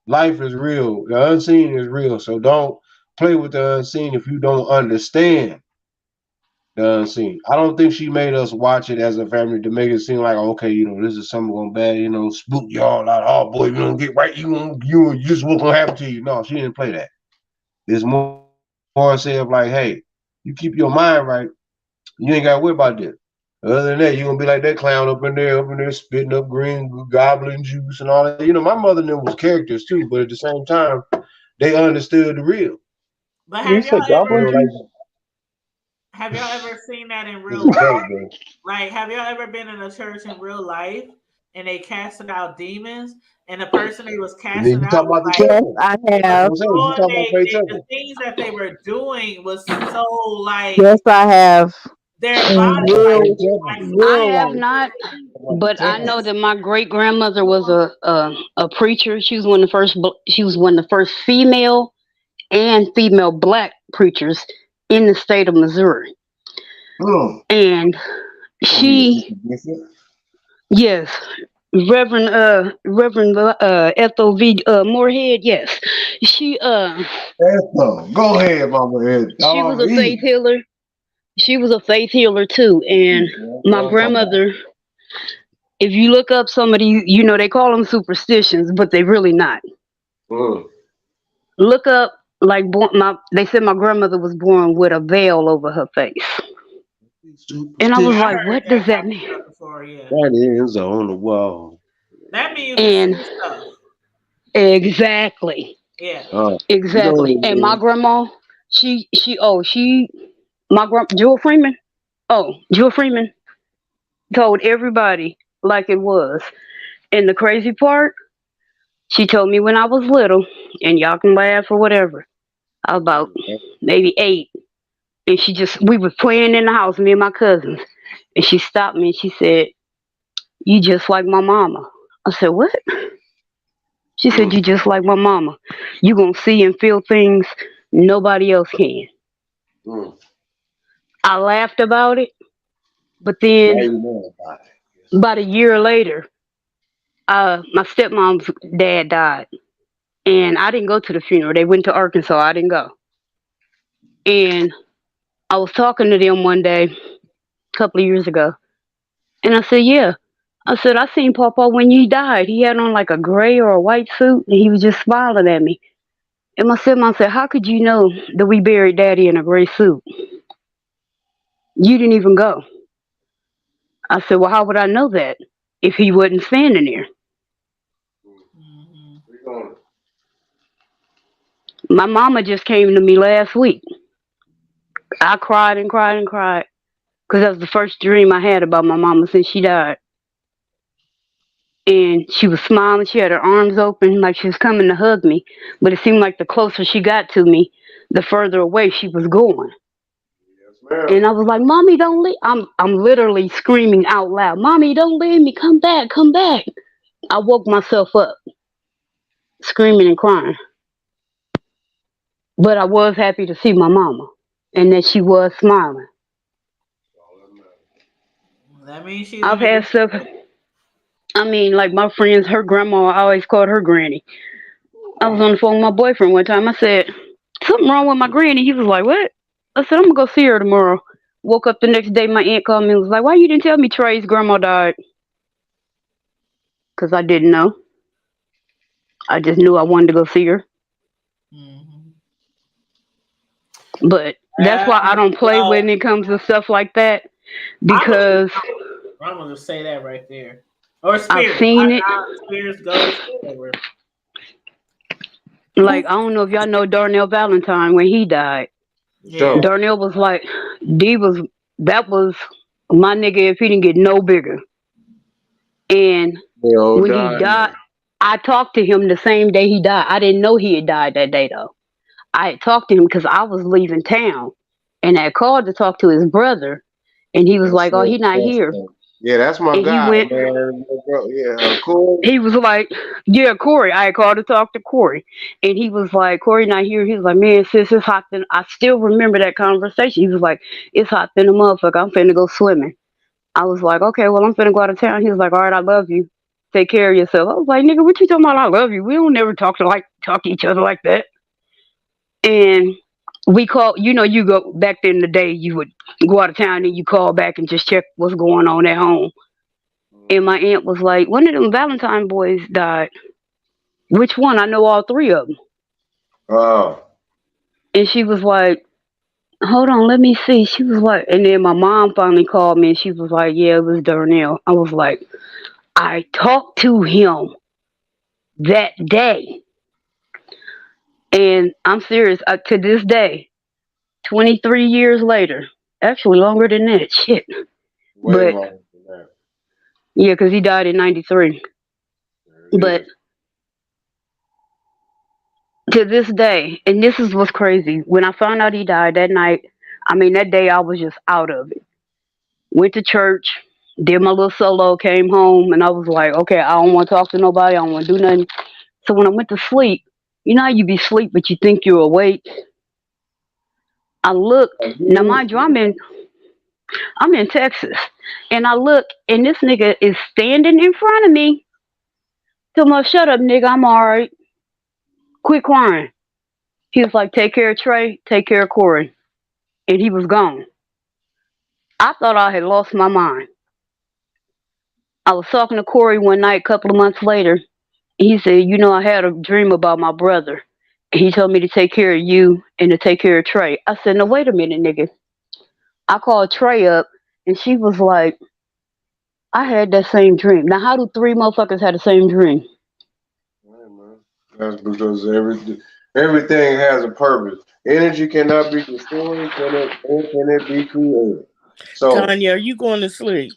G: life is real. The unseen is real. So don't play with the unseen if you don't understand the unseen. I don't think she made us watch it as a family to make it seem like, okay, you know, this is something going bad, you know, spook y'all out. Oh boy, you don't get right, you just what's gonna happen to you. No, she didn't play that. It's more say of like, hey, you keep your mind right, you ain't gotta worry about this. Other than that, you're gonna be like that clown up in there spitting up green goblin juice and all that. You know, my mother and them was characters too, but at the same time, they understood the real.
B: But
D: You said goblin
G: You know,
D: juice?
B: have y'all ever seen that in
G: it's
B: real life?
G: incredible.
B: Like, have y'all ever been in a church in real life and they casted out demons, and the person they was
G: And then
B: casting
G: you talk
B: out was
G: about the
B: like,
F: Yes,
G: temple.
F: I
B: they
G: That's
B: was
F: have.
G: what I'm saying. You
B: doing
G: talk about Faith
B: the
G: Temple.
B: things that they were doing was so like
F: Yes, I have.
B: their
F: In
B: body
G: Talk about
B: like
G: Faith Temple.
D: I
F: real
D: have
F: life.
D: not,
G: Talk about the
D: but I know
G: temple.
D: that my great grandmother was a preacher. She was one of the first. She was one of the first female and female black preachers in the state of Missouri. And
G: Gonna be a
D: she,
G: sister bishop.
D: yes, Reverend Ethel V. Moorhead. Yes, she
G: Go ahead, Mama Ed.
D: she was
G: Oh,
D: a faith
G: eat.
D: healer. She was a faith healer too. And
G: That's
D: my
G: what I'm talking about.
D: grandmother, if you look up some of these, you know, they call them superstitions, but they really not. Look up like they said my grandmother was born with a veil over her face. And I was
B: I
D: like,
B: heard
D: what
B: that
D: does
B: type
D: that
B: of
D: mean?
B: stuff before, yeah.
G: That is on the wall.
B: That means you can
D: And
B: see stuff.
D: exactly.
B: Yeah.
D: Exactly. And my grandma, Jewel Freeman. Oh, Jewel Freeman told everybody like it was. And the crazy part, she told me when I was little, and y'all can laugh or whatever. I was about maybe 8. And we were playing in the house, me and my cousins. And she stopped me and she said, "You just like my mama." I said, "What?" She said, "You just like my mama. You gonna see and feel things nobody else can." I laughed about it, but then about a year later, my stepmom's dad died, and I didn't go to the funeral. They went to Arkansas. I didn't go, and I was talking to them one day, a couple of years ago, and I said, "Yeah." I said, "I seen Papa when he died. He had on like a gray or a white suit, and he was just smiling at me." And my stepmom said, "How could you know that we buried Daddy in a gray suit? You didn't even go." I said, "Well, how would I know that if he wasn't standing there?" My mama just came to me last week. I cried and cried and cried because that was the first dream I had about my mama since she died. And she was smiling. She had her arms open like she was coming to hug me. But it seemed like the closer she got to me, the further away she was going. And I was like, "Mommy, don't leave." I'm literally screaming out loud, "Mommy, don't leave me. Come back, come back." I woke myself up screaming and crying. But I was happy to see my mama and that she was smiling.
B: That means she's
D: I've
B: in a
D: had
B: good
D: stuff.
B: place.
D: I mean, like my friends, her grandma, I always called her granny. I was on the phone with my boyfriend one time. I said, "Something wrong with my granny." He was like, "What?" I said, "I'm going to go see her tomorrow." Woke up the next day, my aunt called me and was like, "Why you didn't tell me Trey's grandma died?" Because I didn't know. I just knew I wanted to go see her.
B: Mm-hmm.
D: But That's why I don't play when it comes to stuff like that, because
B: I'm gonna just say that right there. Or spirits.
D: I've seen it.
B: Spirits, ghosts, whatever.
D: Like, I don't know if y'all know Darnell Valentine when he died.
B: Yeah.
D: Darnell was like, that was my nigga if he didn't get no bigger. And when he died, I talked to him the same day he died. I didn't know he had died that day though. I had talked to him because I was leaving town, and I called to talk to his brother, and he was like, "Oh, he's not here."
G: Yeah, that's my
D: And
G: guy,
D: he went,
G: man. Yeah, Corey.
D: He was like, "Yeah, Corey." I had called to talk to Corey, and he was like, "Corey not here." He was like, "Man, sis, it's hot." I still remember that conversation. He was like, "It's hot than a motherfucker. I'm finna go swimming." I was like, "Okay, well, I'm finna go out of town." He was like, "All right, I love you. Take care of yourself." I was like, "Nigga, what you talking about? I love you. We don't never talk to each other like that." And we call, you go back in the day, you would go out of town and you call back and just check what's going on at home. And my aunt was like, "One of them Valentine boys died." "Which one?" "I know all three of them."
G: Oh.
D: And she was like, "Hold on, let me see." She was like, and then my mom finally called me and she was like, "Yeah, it was Darnell." I was like, I talked to him that day. And I'm serious, to this day, 23 years later, actually longer than that, shit.
G: Way longer than that.
D: Yeah, because he died in 93. But to this day, and this is what's crazy, when I found out he died that night, that day I was just out of it. Went to church, did my little solo, came home, and I was like, okay, I don't want to talk to nobody, I don't want to do nothing. So when I went to sleep, you know how you be asleep, but you think you're awake? I looked, now mind you, I'm in Texas, and I look, and this nigga is standing in front of me. Tell me, "Shut up, nigga, I'm alright. Quit crying." He was like, "Take care of Trey, take care of Corey." And he was gone. I thought I had lost my mind. I was talking to Corey one night a couple of months later. He said, "I had a dream about my brother. He told me to take care of you and to take care of Trey." I said, "No, wait a minute, nigga." I called Trey up, and she was like, "I had that same dream." Now, how do three motherfuckers have the same dream?
G: That's because everything has a purpose. Energy cannot be destroyed, can it be created? So,
J: Tanya, are you going to sleep?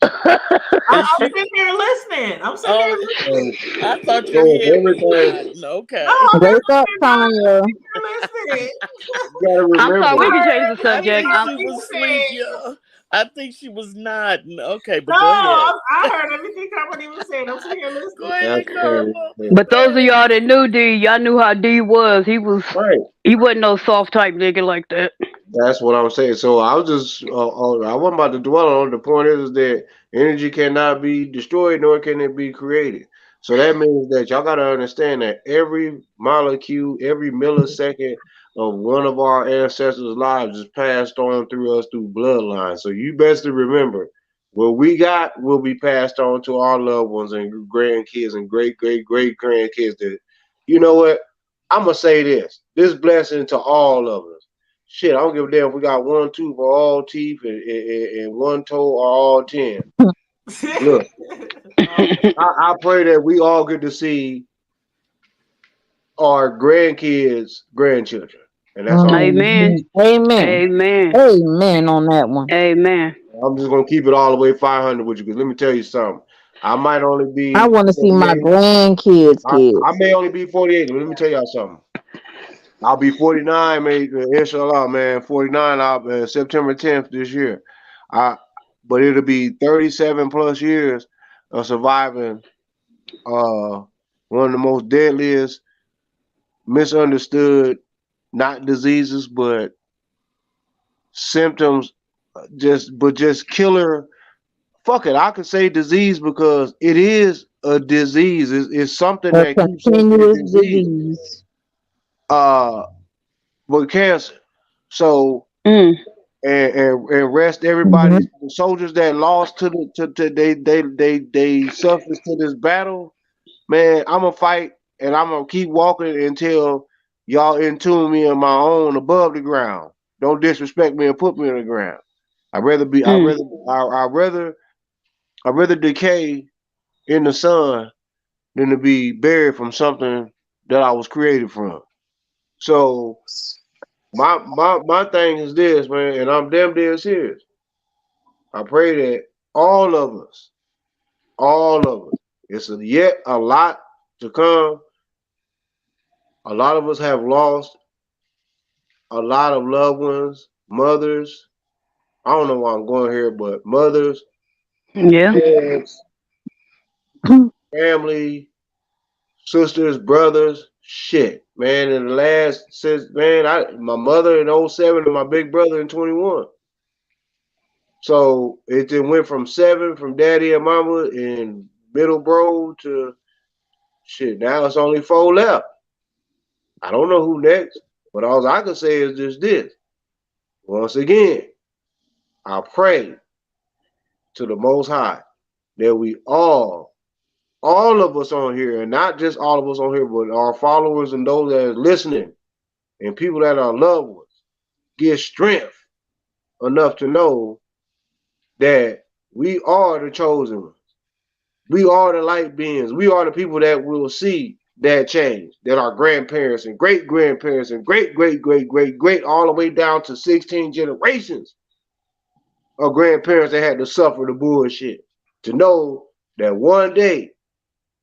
B: I'm sitting here listening. I'm sitting here listening.
J: I thought your head was nodding. Okay.
B: No,
F: Wake up, Tanya.
B: listening.
D: I'm sorry, we can change the subject.
J: I think she was asleep, yeah. I think she was nodding. Okay, but
B: No,
J: go ahead.
B: I heard everything Carmody was saying. I'm sitting here listening.
J: Go ahead, Carla.
D: But those of y'all that knew D, y'all knew how D was. He wasn't no soft type nigga like that.
G: That's what I'm saying. So I was just, I wasn't about to dwell on. The point is that energy cannot be destroyed, nor can it be created. So that means that y'all got to understand that every molecule, every millisecond of one of our ancestors' lives is passed on through us through bloodline. So you best to remember, what we got will be passed on to our loved ones and grandkids and great grandkids. That, you know what? I'm gonna say this blessing to all of us. Shit, I don't give a damn if we got one tooth or all teeth and one toe or all 10. Look, I pray that we all get to see our grandkids' grandchildren. And that's all.
D: Amen.
F: Amen.
D: Amen.
F: Amen on that one.
D: Amen.
G: I'm just gonna keep it all the way 500 with you, because let me tell you something. I might only be.
F: I want to see my grandkids' kids.
G: I may only be 48, but let me tell y'all something. I'll be 49, inshallah, man. 49 out September 10th this year. But it'll be 37 plus years of surviving one of the most deadliest, misunderstood, not diseases, but symptoms, just killer. Fuck it, I could say disease because it is a disease. It's something that keeps
F: continuous disease.
G: But cancer. So and rest everybody, the soldiers that lost to they suffered to this battle. Man, I'm gonna fight and I'm gonna keep walking until y'all entomb me in my own above the ground. Don't disrespect me and put me on the ground. I'd rather decay in the sun than to be buried from something that I was created from. So my thing is this, man, and I'm damn dead serious. I pray that all of us, it's yet a lot to come. A lot of us have lost a lot of loved ones, mothers. I don't know why I'm going here, but mothers,
D: Yeah.
G: kids, family, sisters, brothers, shit, man. In the my mother in 07 and my big brother in 21. So it then went from 7 from daddy and mama and middle bro to shit. Now it's only 4 left. I don't know who next, but all I can say is just this. Once again, I pray to the Most High that we all of us on here, and not just all of us on here, but our followers and those that are listening and people that are loved ones, get strength enough to know that we are the chosen ones. We are the light beings. We are the people that will see that change, that our grandparents and great-grandparents and great-great-great-great-great all the way down to 16 generations of grandparents that had to suffer the bullshit. To know that one day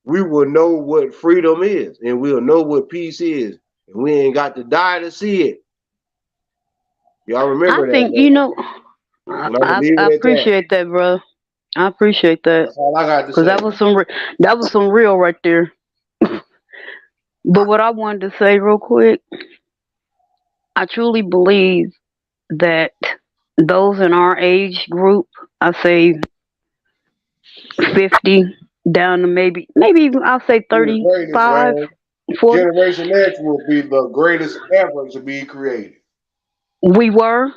G: we will know what freedom is and we'll know what peace is. And we ain't got to die to see it. Y'all remember
D: I think, I appreciate that, bro. I appreciate that.
G: That's all I got to say.
D: Because that was some real right there. But what I wanted to say real quick, I truly believe that those in our age group, I say 50 down to maybe even I'll say 35, 40.
G: Generation X will be the greatest ever to be created.
D: We are,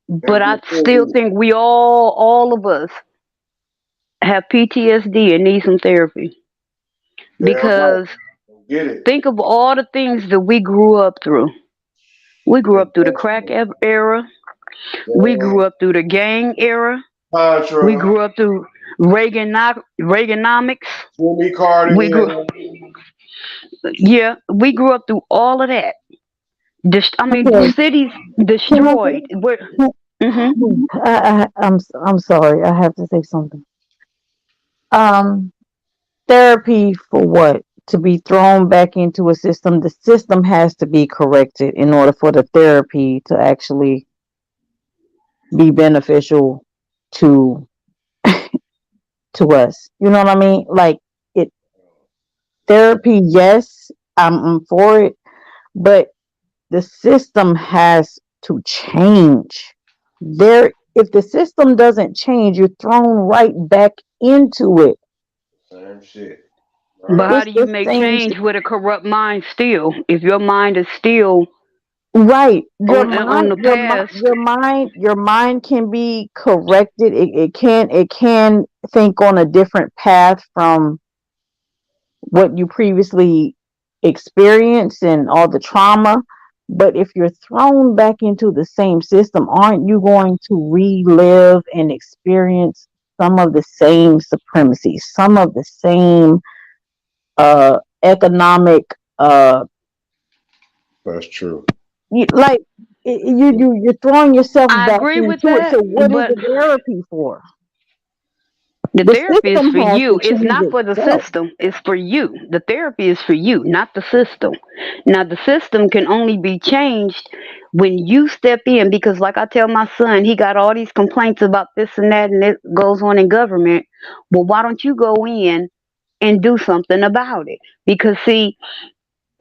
D: but I still think we all of us have PTSD and need some therapy. Because think of all the things that we grew up through. We grew up through the crack era. We grew up through the gang era. We grew up through Reaganomics.
G: Jimmy Carter.
D: We grew up through all of that. Cities destroyed.
F: I'm sorry. I have to say something. Therapy for what? To be thrown back into a system. The system has to be corrected in order for the therapy to actually be beneficial to us. You know what I mean? Like therapy, yes, I'm for it, but the system has to change. If the system doesn't change, you're thrown right back into it.
G: Same shit.
D: But how do you make change with a corrupt mind still? If your mind is still
F: right,
D: on the past.
F: Your mind can be corrected. It can think on a different path from what you previously experienced and all the trauma. But if you're thrown back into the same system, aren't you going to relive and experience some of the same supremacy, some of the same economic
G: that's true.
F: You're throwing yourself back into it. So what is the therapy for?
D: The therapy is for you. It's not for the system. It's for you. The therapy is for you, not the system. Now, the system can only be changed when you step in, because like I tell my son, he got all these complaints about this and that, and it goes on in government. Well, why don't you go in and do something about it? Because, see,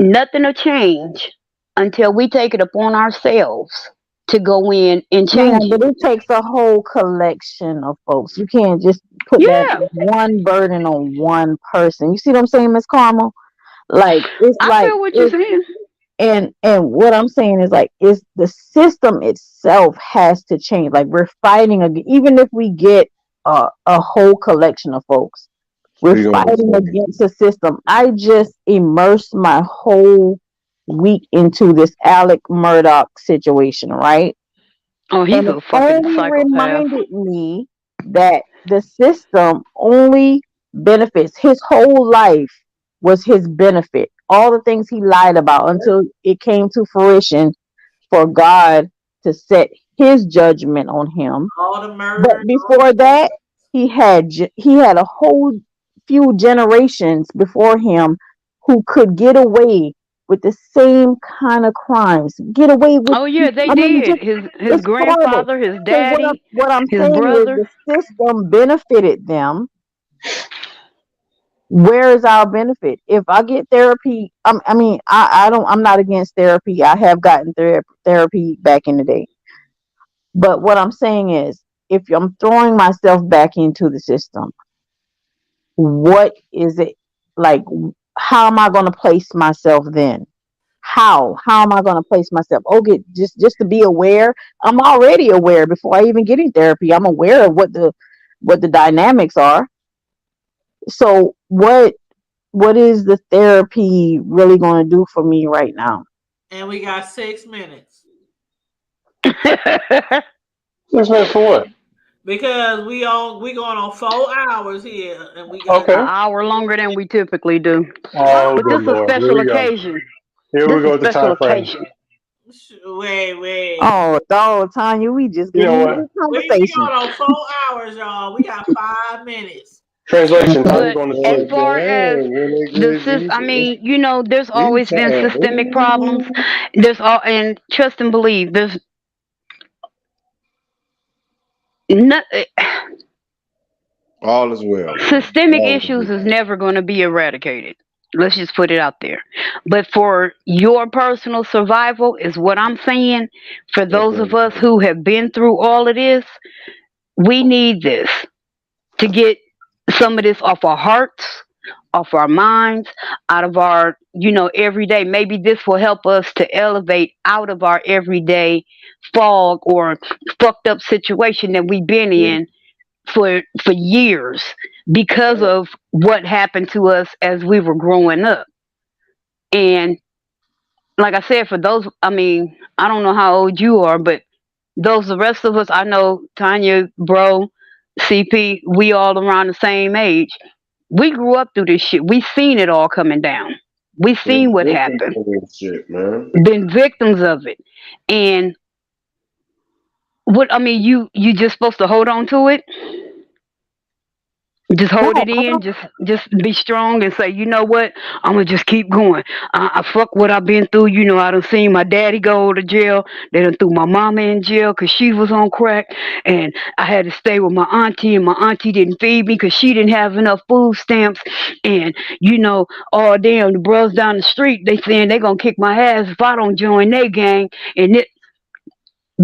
D: nothing will change until we take it upon ourselves to go in and change.
F: But it takes a whole collection of folks. You can't just put that one burden on one person. You see what I'm saying, Miss Carmel? Like
D: I feel what you're saying.
F: And what I'm saying is is the system itself has to change. Like we're fighting even if we get a whole collection of folks, we're fighting against a system. I just immersed my whole week into this Alec Murdoch situation, right?
D: Oh, he's
F: And it
D: a fucking
F: only
D: psychopath.
F: reminded me that the system only benefits. His whole life was his benefit. All the things he lied about until it came to fruition for God to set his judgment on him.
B: All the
F: But
B: murder.
F: before that, he had a whole few generations before him who could get away with the same kind of crimes. Get away with.
D: Oh yeah, they
F: I mean,
D: did.
F: just
D: His
F: it's horrible.
D: grandfather, his
F: So
D: daddy,
F: what I'm
D: his
F: saying is
D: brother.
F: the system benefited them. Where is our benefit? If I get therapy, I'm not against therapy. I have gotten therapy back in the day. But what I'm saying is, if I'm throwing myself back into the system, what is it like? How am I going to place myself then? How am I going to place myself? Okay, just to be aware. I'm already aware before I even get in therapy. I'm aware of what the dynamics are. So what is the therapy really going to do for me right now?
B: And we got 6 minutes.
I: 6 minutes for what?
B: Because we going on 4 hours here, and we got
D: An hour longer than we typically do.
I: Oh,
D: But this
I: good
D: is a
I: Lord. Here
D: special
I: we go.
D: occasion.
I: Here we
D: This
I: go
D: is
I: with the
D: special
I: time frame.
D: occasion.
B: Wait.
F: Oh, Tanya, we just
I: You
F: getting
I: know
F: into
I: what?
F: this
B: We
F: conversation.
B: going on 4 hours, y'all. We got 5 minutes.
I: Translation, time
D: But
I: going to
D: as
I: sleep.
D: far as I mean, you know, there's always been systemic problems. And trust and believe. There's not,
G: All is well.
D: systemic
G: All is
D: issues
G: well.
D: is never going to be eradicated. Let's just put it out there. But for your personal survival is what I'm saying. For those of us who have been through all of this, we need this to get some of this off our hearts, off our minds, out of our, everyday. Maybe this will help us to elevate out of our everyday fog or fucked up situation that we've been in for years because of what happened to us as we were growing up. And like I said, for those, I mean, I don't know how old you are, but the rest of us, I know Tanya, bro, CP, we all around the same age. We grew up through this shit. We seen it all coming down. We seen what happened.
G: Shit, man.
D: Been victims of it. And you just supposed to hold on to it. Just hold it in. Just be strong and say, you know what? I'm gonna just keep going. I fuck what I've been through. I done seen my daddy go to jail. They done threw my mama in jail because she was on crack, and I had to stay with my auntie, and my auntie didn't feed me because she didn't have enough food stamps. And oh damn, the bros down the street, they saying they gonna kick my ass if I don't join their gang. And it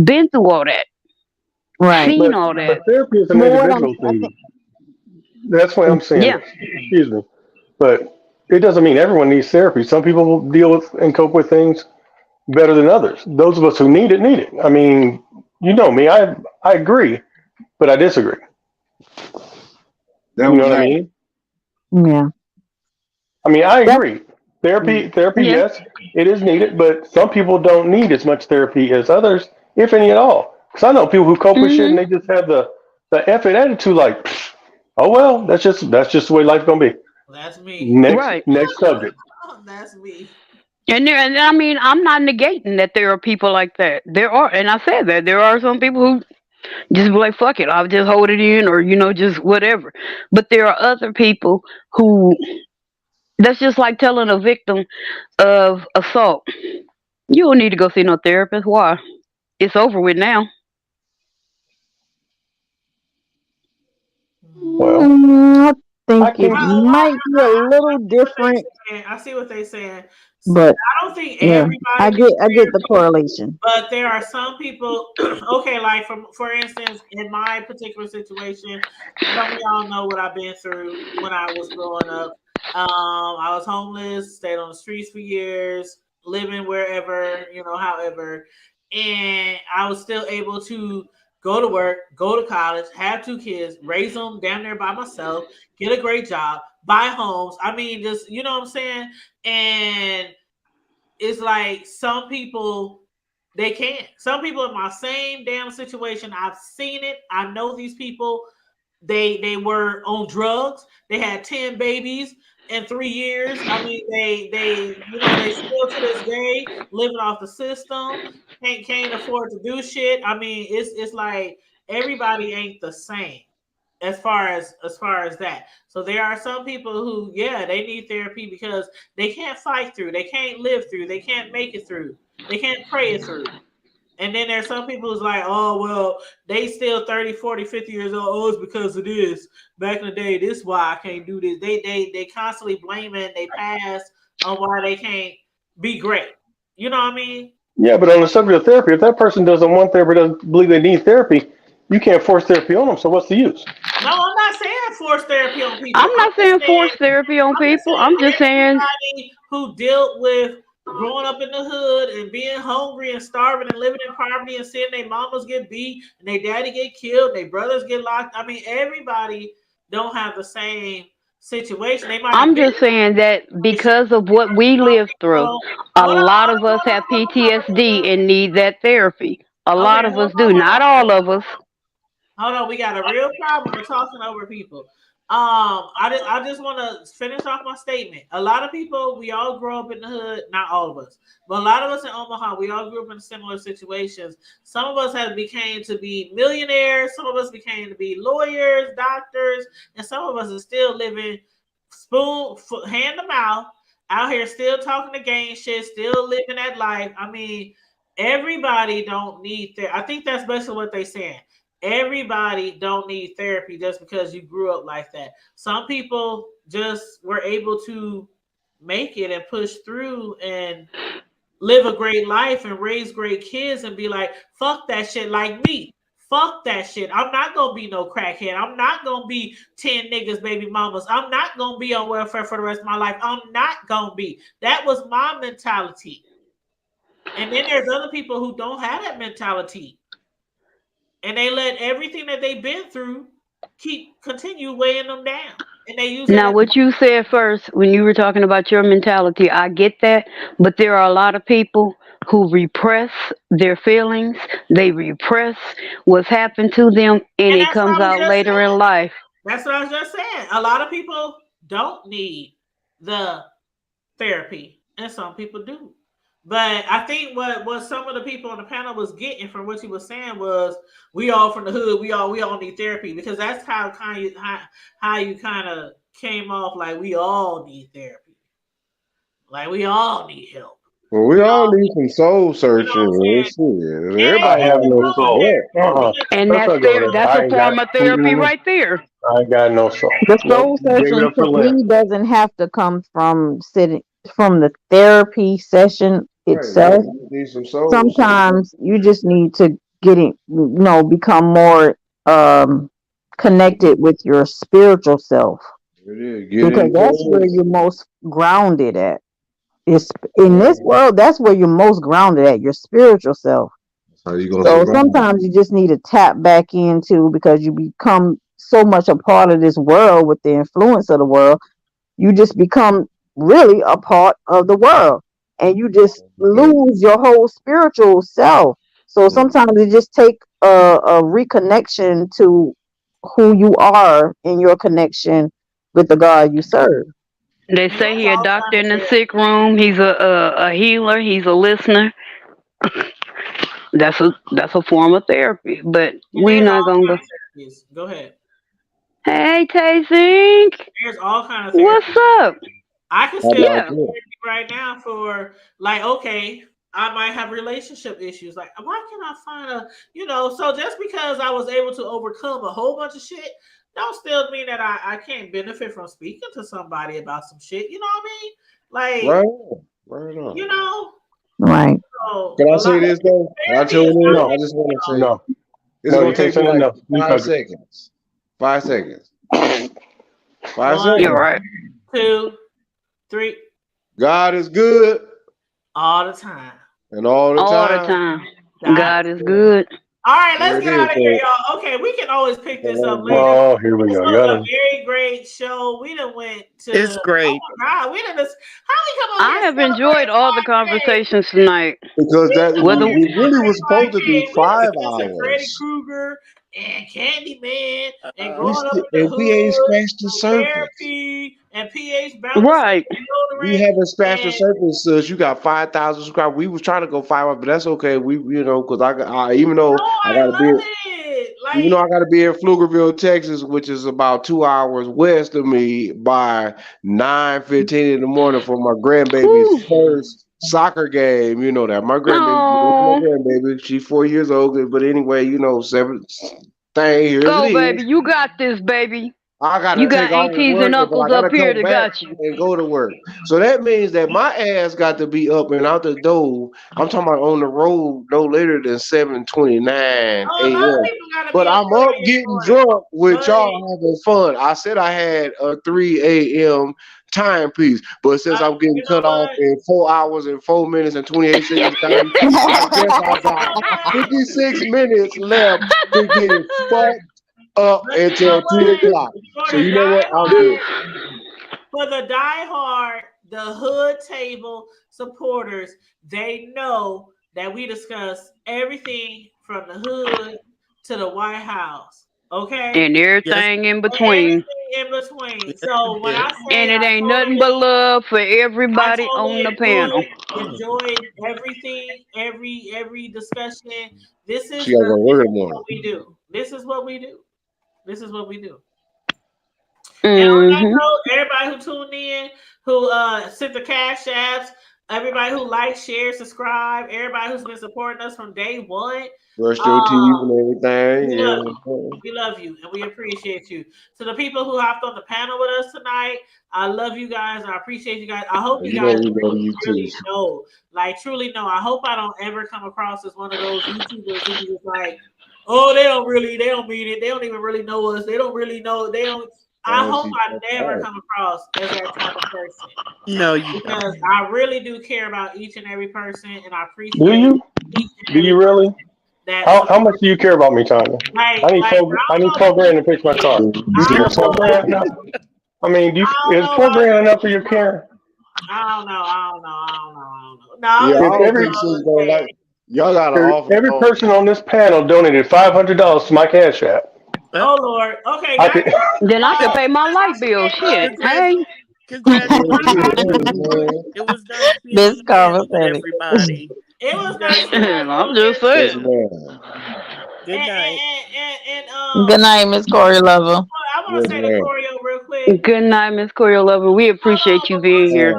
D: been through all that,
F: right?
D: Seen all that.
I: But therapy is an individual thing. That's why I'm saying, excuse me. But it doesn't mean everyone needs therapy. Some people will deal with and cope with things better than others. Those of us who need it, need it. I mean, you know me, I agree, but I disagree. You know what I mean?
F: Yeah.
I: I mean, I agree. Therapy, yes, it is needed, but some people don't need as much therapy as others, if any at all. Because I know people who cope with shit and they just have the effort attitude like, oh well, that's just the way life's gonna be.
B: That's me.
I: Next subject.
B: That's me.
D: And I mean, I'm not negating that there are people like that. There are, and I said that there are some people who just be like, fuck it, I'll just hold it in, or just whatever. But there are other people who, that's just like telling a victim of assault, you don't need to go see no therapist. Why? It's over with now.
F: Well, I think it might be a little different.
B: I see what they're saying.
F: But
B: I don't think everybody.
F: I get the correlation.
B: But there are some people. Okay, like for instance, in my particular situation, some of y'all know what I've been through when I was growing up. I was homeless, stayed on the streets for years, living wherever, however, and I was still able to go to work, go to college, have 2 kids, raise them down there by myself, get a great job, buy homes. I mean, just, you know what I'm saying? And it's like some people they can't. Some people in my same damn situation, I've seen it. I know these people. They were on drugs. They had 10 babies in 3 years. I mean, they still to this day living off the system. Can't afford to do shit. I mean, it's like everybody ain't the same as far as that. So there are some people who, yeah, they need therapy because they can't fight through, they can't live through, they can't make it through, they can't pray it through. And then there's some people who's like, oh, well, they still 30, 40, 50 years old. Oh, it's because of this. Back in the day, this is why I can't do this. They constantly blaming they past on why they can't be great. You know what I mean?
I: Yeah, but on the subject of therapy, if that person doesn't want therapy, doesn't believe they need therapy, you can't force therapy on them. So what's the use?
B: No, I'm not saying force therapy on people.
D: I'm not saying force therapy on people. I'm just saying
B: who dealt with growing up in the hood and being hungry and starving and living in poverty and seeing their mamas get beat and their daddy get killed, their brothers get locked. I mean, everybody don't have the same situation.
D: I'm just saying that because of what we lived through, a lot of us have PTSD and need that therapy. A lot of us do, not all of us.
B: Hold on, we got a real problem with talking over people. I just want to finish off my statement. A lot of people, we all grow up in the hood, not all of us, but a lot of us in Omaha, we all grew up in similar situations. Some of us became to be millionaires, some of us became to be lawyers, doctors, and some of us are still living hand to mouth, out here still talking the gang shit, still living that life. I mean, everybody don't need therapy. I think that's basically what they're saying. Everybody don't need therapy just because you grew up like that. Some people just were able to make it and push through and live a great life and raise great kids and be like, fuck that shit, like me. Fuck that shit. I'm not going to be no crackhead. I'm not going to be 10 niggas, baby mamas. I'm not going to be on welfare for the rest of my life. I'm not going to be. That was my mentality. And then there's other people who don't have that mentality. And they let everything that they've been through continue weighing them down. And they use
D: now what you said first when you were talking about your mentality, I get that, but there are a lot of people who repress their feelings. They repress what's happened to them, and it comes out later in life.
B: That's what I was just saying. A lot of people don't need the therapy, and some people do. But I think what some of the people on the panel was getting from what he was saying was, we all from the hood, we all need therapy, because that's how you kind of came off, like we all need therapy, like we all need help.
G: Well, we all need some soul searching. Everybody
I: have no soul.
D: And that's a form of therapy right there.
I: I ain't got no soul.
F: The soul searching to me doesn't have to come from the therapy session itself. Sometimes you just need to become more connected with your spiritual self, because that's where you're most grounded at. It's in this world, that's where you're most grounded at, your spiritual self. So sometimes you just need to tap back into, because you become so much a part of this world with the influence of the world, you just become really a part of the world, and you just lose your whole spiritual self. So sometimes it just take a reconnection to who you are in your connection with the God you serve.
D: They say he a doctor in the sick room. He's a healer. He's a listener. That's a form of therapy, but we're not gonna
B: go ahead.
D: Hey, Tay-Zink.
B: There's all kinds of therapy.
D: What's up?
B: I can still therapy right now for, like, okay, I might have relationship issues. Like, why can't I find so just because I was able to overcome a whole bunch of shit, don't still mean that I can't benefit from speaking to somebody about some shit. You know what I mean? Like,
G: right on.
F: Right.
B: So,
G: can I say this though? Can I tell you? No, I just want to say no. It's going to take me like 5 seconds. 5 seconds. 5 seconds.
D: You're right.
B: 2, 3.
G: God is good
B: all the time.
G: And all the time.
D: God is good.
B: All right, let's
G: There
B: get
G: it
B: out of
G: is,
B: here,
G: man.
B: y'all. Okay, we can always pick this up later.
I: Oh, here we
B: This
I: go.
B: was
I: Y'all
B: a
I: done-
B: very great show. We done went to.
J: It's great.
B: Oh my God, we done just. How we come on
D: I
B: here?
D: have enjoyed all the conversations tonight.
G: Because that we
D: Whether
G: really was supposed to be 5
B: Freddy
G: hours.
B: Krueger and Candyman and
J: Uh,
B: growing up in the
G: And we ain't
B: hood,
G: scratched the surface.
B: therapy and PH bouncing
D: right.
G: We haven't scratched the
B: and
G: surface, sis. You got 5,000 subscribers. We was trying to go 5, but that's okay. We, because even though
B: no,
G: I
B: I
G: gotta be,
B: love it.
G: even though
B: Like
G: I gotta be in Pflugerville, Texas, which is about 2 hours west of me, by 9:15 in the morning for my grandbaby's first soccer game. You know that my
D: Oh,
G: grandbaby, she's 4 years old. But anyway, 7 thing. Here's it
D: go,
G: is.
D: baby. You got this, baby.
G: I gotta
D: You got
G: take off
D: aunties
G: work,
D: and
G: but I
D: uncles
G: gotta
D: up here
G: come
D: that
G: back
D: got you.
G: and go to work. So that means that my ass got to be up and out the door. I'm talking about on the road no later than 7:29
B: a lot of
G: a.m.
B: people gotta
G: But
B: be up
G: I'm up
B: early in the
G: getting
B: morning.
G: drunk with
B: But
G: y'all having fun. I said I had a 3 a.m. timepiece, but since I'm getting
B: you know
G: cut off
B: what?
G: in 4 hours and 4 minutes and 28 seconds time, I guess I got 56 minutes left to get fucked up
B: But you know
G: until 2
B: what?
G: o'clock.
B: For
G: So
B: the
G: you know what? I'm good.
B: diehard, the hood table supporters, they know that we discuss everything from the hood to the White House. Okay?
D: And
J: yes,
D: everything in
B: And
D: between.
B: everything in between.
J: yes,
B: So when
J: yes.
B: I say
D: And it
B: I
D: ain't
B: totally
D: nothing but love for everybody on the panel.
B: enjoyed everything, every discussion. This is
G: She gotta go to work in the
B: what
G: morning.
B: we do. This is what we do. This is what we do. And on that
D: Mm-hmm.
B: note, everybody who tuned in, who sent the cash apps, everybody who liked, shared, subscribe, everybody who's been supporting us from day one.
G: Brushed your teeth and everything.
B: We
G: Yeah.
B: love you. We love you and we appreciate you. To the people who hopped on the panel with us tonight, I love you guys. I appreciate you guys. I hope you guys really know, like truly know. I hope I don't ever come across as one of those YouTubers who just like, oh, they don't mean it. They don't even really know us. They don't really know. They don't. I hope I never come across as that type of person.
J: No, you
B: Because
J: don't.
B: I really do care about each and every person, and I appreciate
I: Do you?
B: each and
I: Do
B: every
I: you really?
B: that
I: How much do you care about me, Tanya?
B: like,
I: I need
B: like,
I: I need $4,000 to fix my car. Is $4,000 enough? I mean, is $4,000 enough for your care?
B: I don't know.
G: Yeah, I don't think she's gonna like. Y'all got to offer.
I: Every person on this panel donated $500 to my cash app.
B: Oh Lord. Okay.
D: Then I could pay my light bill. Shit. Hey.
J: It was nice being
F: This
J: on the panel with
F: conversation.
J: everybody.
B: It was nice.
D: I'm just saying.
J: Good night.
F: Good night, Miss Corey Lover.
B: I want to say to Corio real quick.
D: Good night, Miss Corey Lover. We appreciate you being here.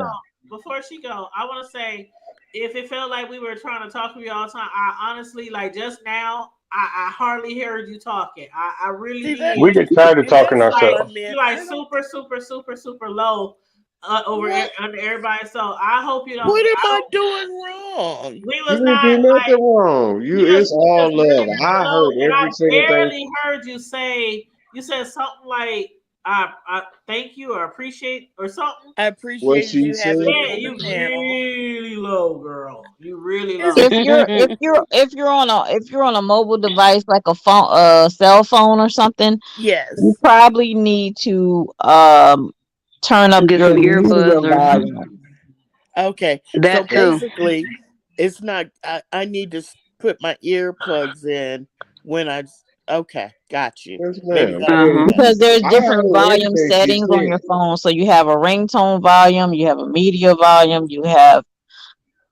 B: Before she go, I want to say, if it felt like we were trying to talk to you all the time, I honestly, like just now, I hardly heard you talking. I really did.
I: We get tired of talking ourselves.
B: You're like super low under everybody. So I hope you don't.
J: What am I doing wrong?
B: We
G: You
B: was
G: didn't
B: not
G: do
B: like,
G: nothing wrong. It's all love. I heard
B: and I
G: every single
B: barely
G: thing.
B: heard you say. You said something like, "I thank you" or "appreciate" or something.
J: I appreciate you having me on
B: you
J: the panel.
B: really low, girl. You really low.
F: If you're on a mobile device like a phone, cell phone or something,
J: yes,
F: you probably need to turn up
D: Get
F: your
D: some earbuds or
F: volume.
J: Okay.
D: That
J: so
D: too.
J: basically, it's not. I need to put my earplugs in when I. Okay, got you. Maybe
F: Because there's different
G: heard
F: volume
G: everything she
F: settings on
G: said.
F: your phone. So you have a ringtone volume, you have a media volume, you have,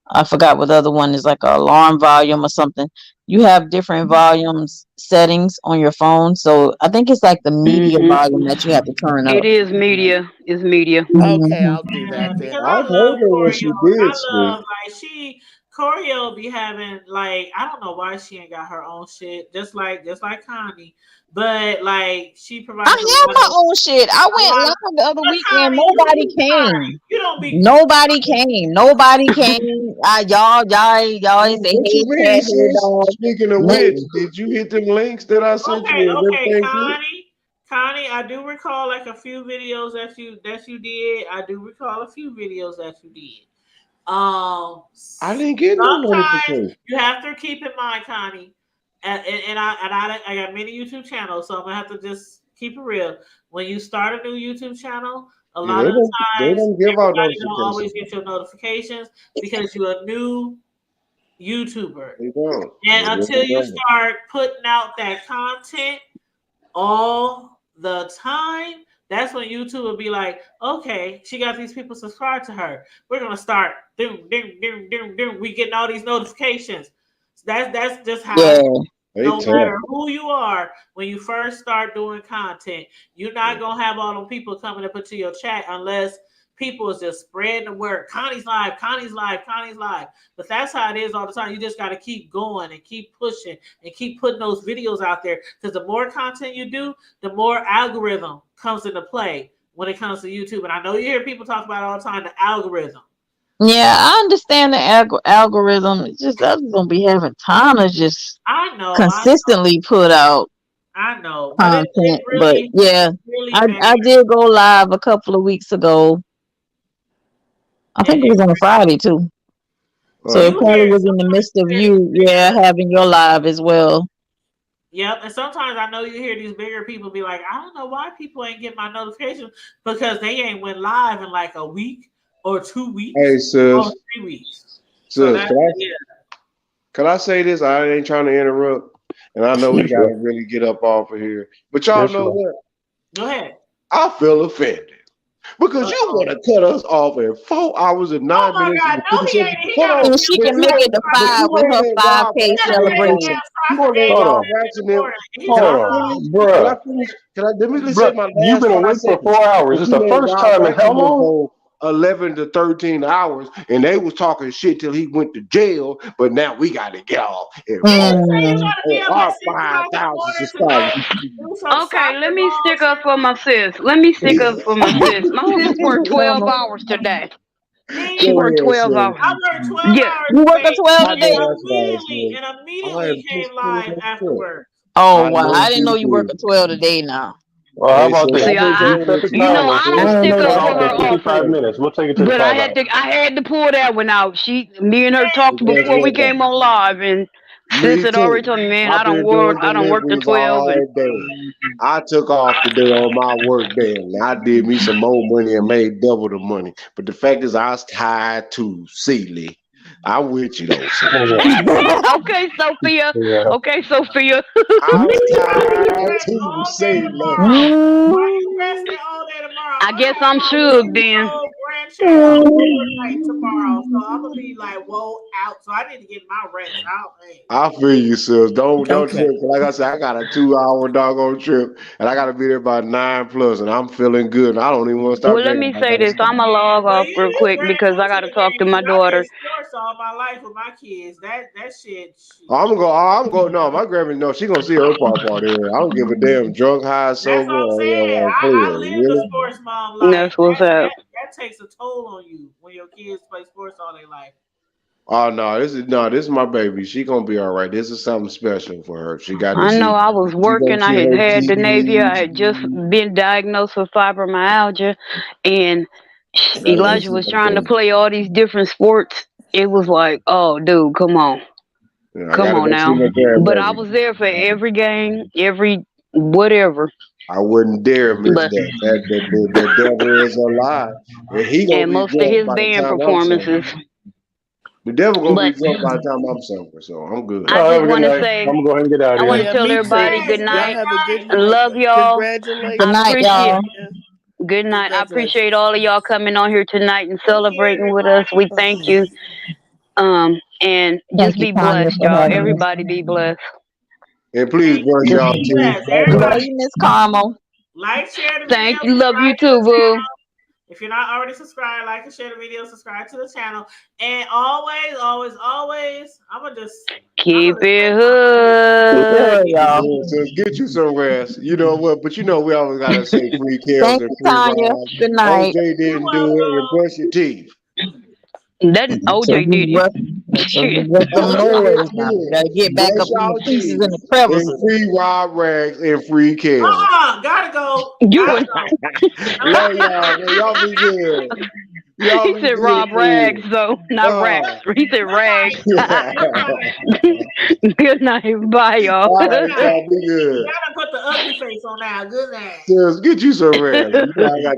F: I forgot what the other one is, like an alarm volume or something. You have different volumes settings on your phone. So I think it's like the media volume that you have to turn up.
D: It is media. It's media.
J: Okay, I'll do that then.
B: Because I love Corio. Like Corio be having, like, I don't know why she ain't got her own shit, just like Connie. But like she provides.
F: I have my own shit. I went live the other weekend. Nobody came.
B: You don't be.
F: Nobody came. Nobody came. Y'all ain't say hey, cat, hey, dog.
G: Speaking of which, did you hit them links that I sent you?
B: Okay, Connie, I do recall like a few videos that you did. I do recall a few videos that you did.
G: I didn't get no notification.
B: You have to keep in mind, Connie, I got many YouTube channels, so I'm gonna have to just keep it real. When you start a new YouTube channel, a lot of the
G: They
B: times
G: don't give out
B: everybody don't always
G: notifications.
B: get your notifications because you're a new YouTuber.
G: They don't.
B: And
G: They
B: until
G: really
B: you
G: don't.
B: start putting out that content all the time, that's when YouTube will be like, okay, she got these people subscribed to her. We're gonna start doom. We getting all these notifications. That's just how.
F: Yeah.
B: No matter who you are, when you first start doing content, you're not gonna have all them people coming up into your chat unless people is just spreading the word. Connie's live, Connie's live, Connie's live. But that's how it is all the time. You just got to keep going and keep pushing and keep putting those videos out there, because the more content you do, the more algorithm comes into play when it comes to YouTube. And I know you hear people talk about it all the time, the algorithm.
F: Yeah, I understand the algorithm. It's just I just don't be having time to just consistently put out content. But yeah, I did go live a couple of weeks ago. I think it was on a Friday too. So it probably was in the midst of you, having your live as well.
B: Yep, and sometimes I know you hear these bigger people be like, I don't know why people ain't get my notifications, because they ain't went live in like a week or 2 weeks.
G: Hey, sis.
B: Or 3 weeks.
G: Sis, can I say this? I ain't trying to interrupt, and I know we gotta really get up off of here. But y'all know what?
B: Go ahead.
G: I feel offended. Because you want to cut us off in 4 hours and 9 minutes.
F: God, no, she can make it to 5 with her 5K celebration.
I: Hold on, bro.
G: Let me say my last.
I: You've been awake for 4 hours. It's the first time in how long?
G: 11 to 13 hours, and they was talking shit till he went to jail. But now we got to get off. Our 5,000 subscribers.
D: Okay, let me stick up for my sis. My sis worked 12 hours today. She worked 12 hours.
B: I worked 12 hours.
F: You worked a 12 today?
B: And immediately came live afterwards.
F: Oh wow! I didn't know you worked a 12 today now.
I: Well, how about this?
D: I don't stick up for her
I: 55 minutes. We'll take it to
D: but
I: 5 hours.
D: I had to pull that one out. Me and her talked before we came on live, and sis had already told me, man, I don't work the 12.
G: I took off today on my work day, and I did me some more money and made double the money. But the fact is, I was tired too, silly. I'm with you though.
D: Okay, Sophia.
G: Yeah.
D: Okay, Sophia.
G: I'm tired too, silly.
D: I guess I'm shook then.
B: Tomorrow, so I'm gonna be like, whoa, out. So I need to get my rest out.
G: I feel you, sis. Don't trip. Like I said, I got a 2-hour doggone trip, and I got to be there by 9+, and I'm feeling good. And I don't even want to start.
D: Well, let me say this. I'm gonna log off real quick because I got to talk to my daughter.
B: Sports all my life with my kids. That shit.
G: I'm going. No, my grandma. No, she gonna see her part here. I don't give a damn. Drunk, high, sober.
B: That's what I'm saying. I live the sports mom life.
D: That's what's up.
B: That takes a toll on you when your kids play sports all their life.
G: Oh no, this is my baby. She gonna be all right. This is something special for her. She got.
D: I know. I was working. I had the Navy. I had just been diagnosed with fibromyalgia, and Elijah was trying to play all these different sports. It was like, oh, dude, come on, come on now. But I was there for every game, every whatever.
G: I wouldn't dare miss that. The devil is alive.
D: And most of his band performances.
G: The devil gonna be drunk by the time I'm sober, so I'm good.
D: I just want to say,
I: I'm gonna go ahead and get out of here.
D: I want to tell everybody good night. I love y'all.
F: Good night, y'all.
D: Good night. I appreciate all of y'all coming on here tonight and celebrating with us. We thank you. And just be blessed, y'all. Everybody be blessed.
G: And please brush y'all teeth.
F: Love you, Miss Carmel.
B: Like, share the
D: Thank
B: video,
D: you. Love you too, boo.
B: If you're not already subscribed, like and share the video, subscribe to the channel. And always, I'm going to just
D: keep it hood.
F: Yeah,
G: so get you some rest. You know what? But you know we always got to say free kills
F: Thank
G: and
F: you,
G: free
F: Tanya.
G: rides.
F: Good night.
G: OJ didn't do it, and brush your teeth.
D: That OJ did it.
F: Gotta get back up in the pieces in the crevices.
G: And free Rob Rags and free Kale.
B: Gotta go.
D: You
G: Love y'all. Man. Y'all be good. Y'all
D: He
G: be
D: said
G: good,
D: Rob
G: man.
D: Rags, though, not Rags. He said Rags. Good night. Bye, y'all.
G: All right, y'all be good.
B: Gotta put the ugly face on now. Good night.
G: Just get you some rest. You know, I got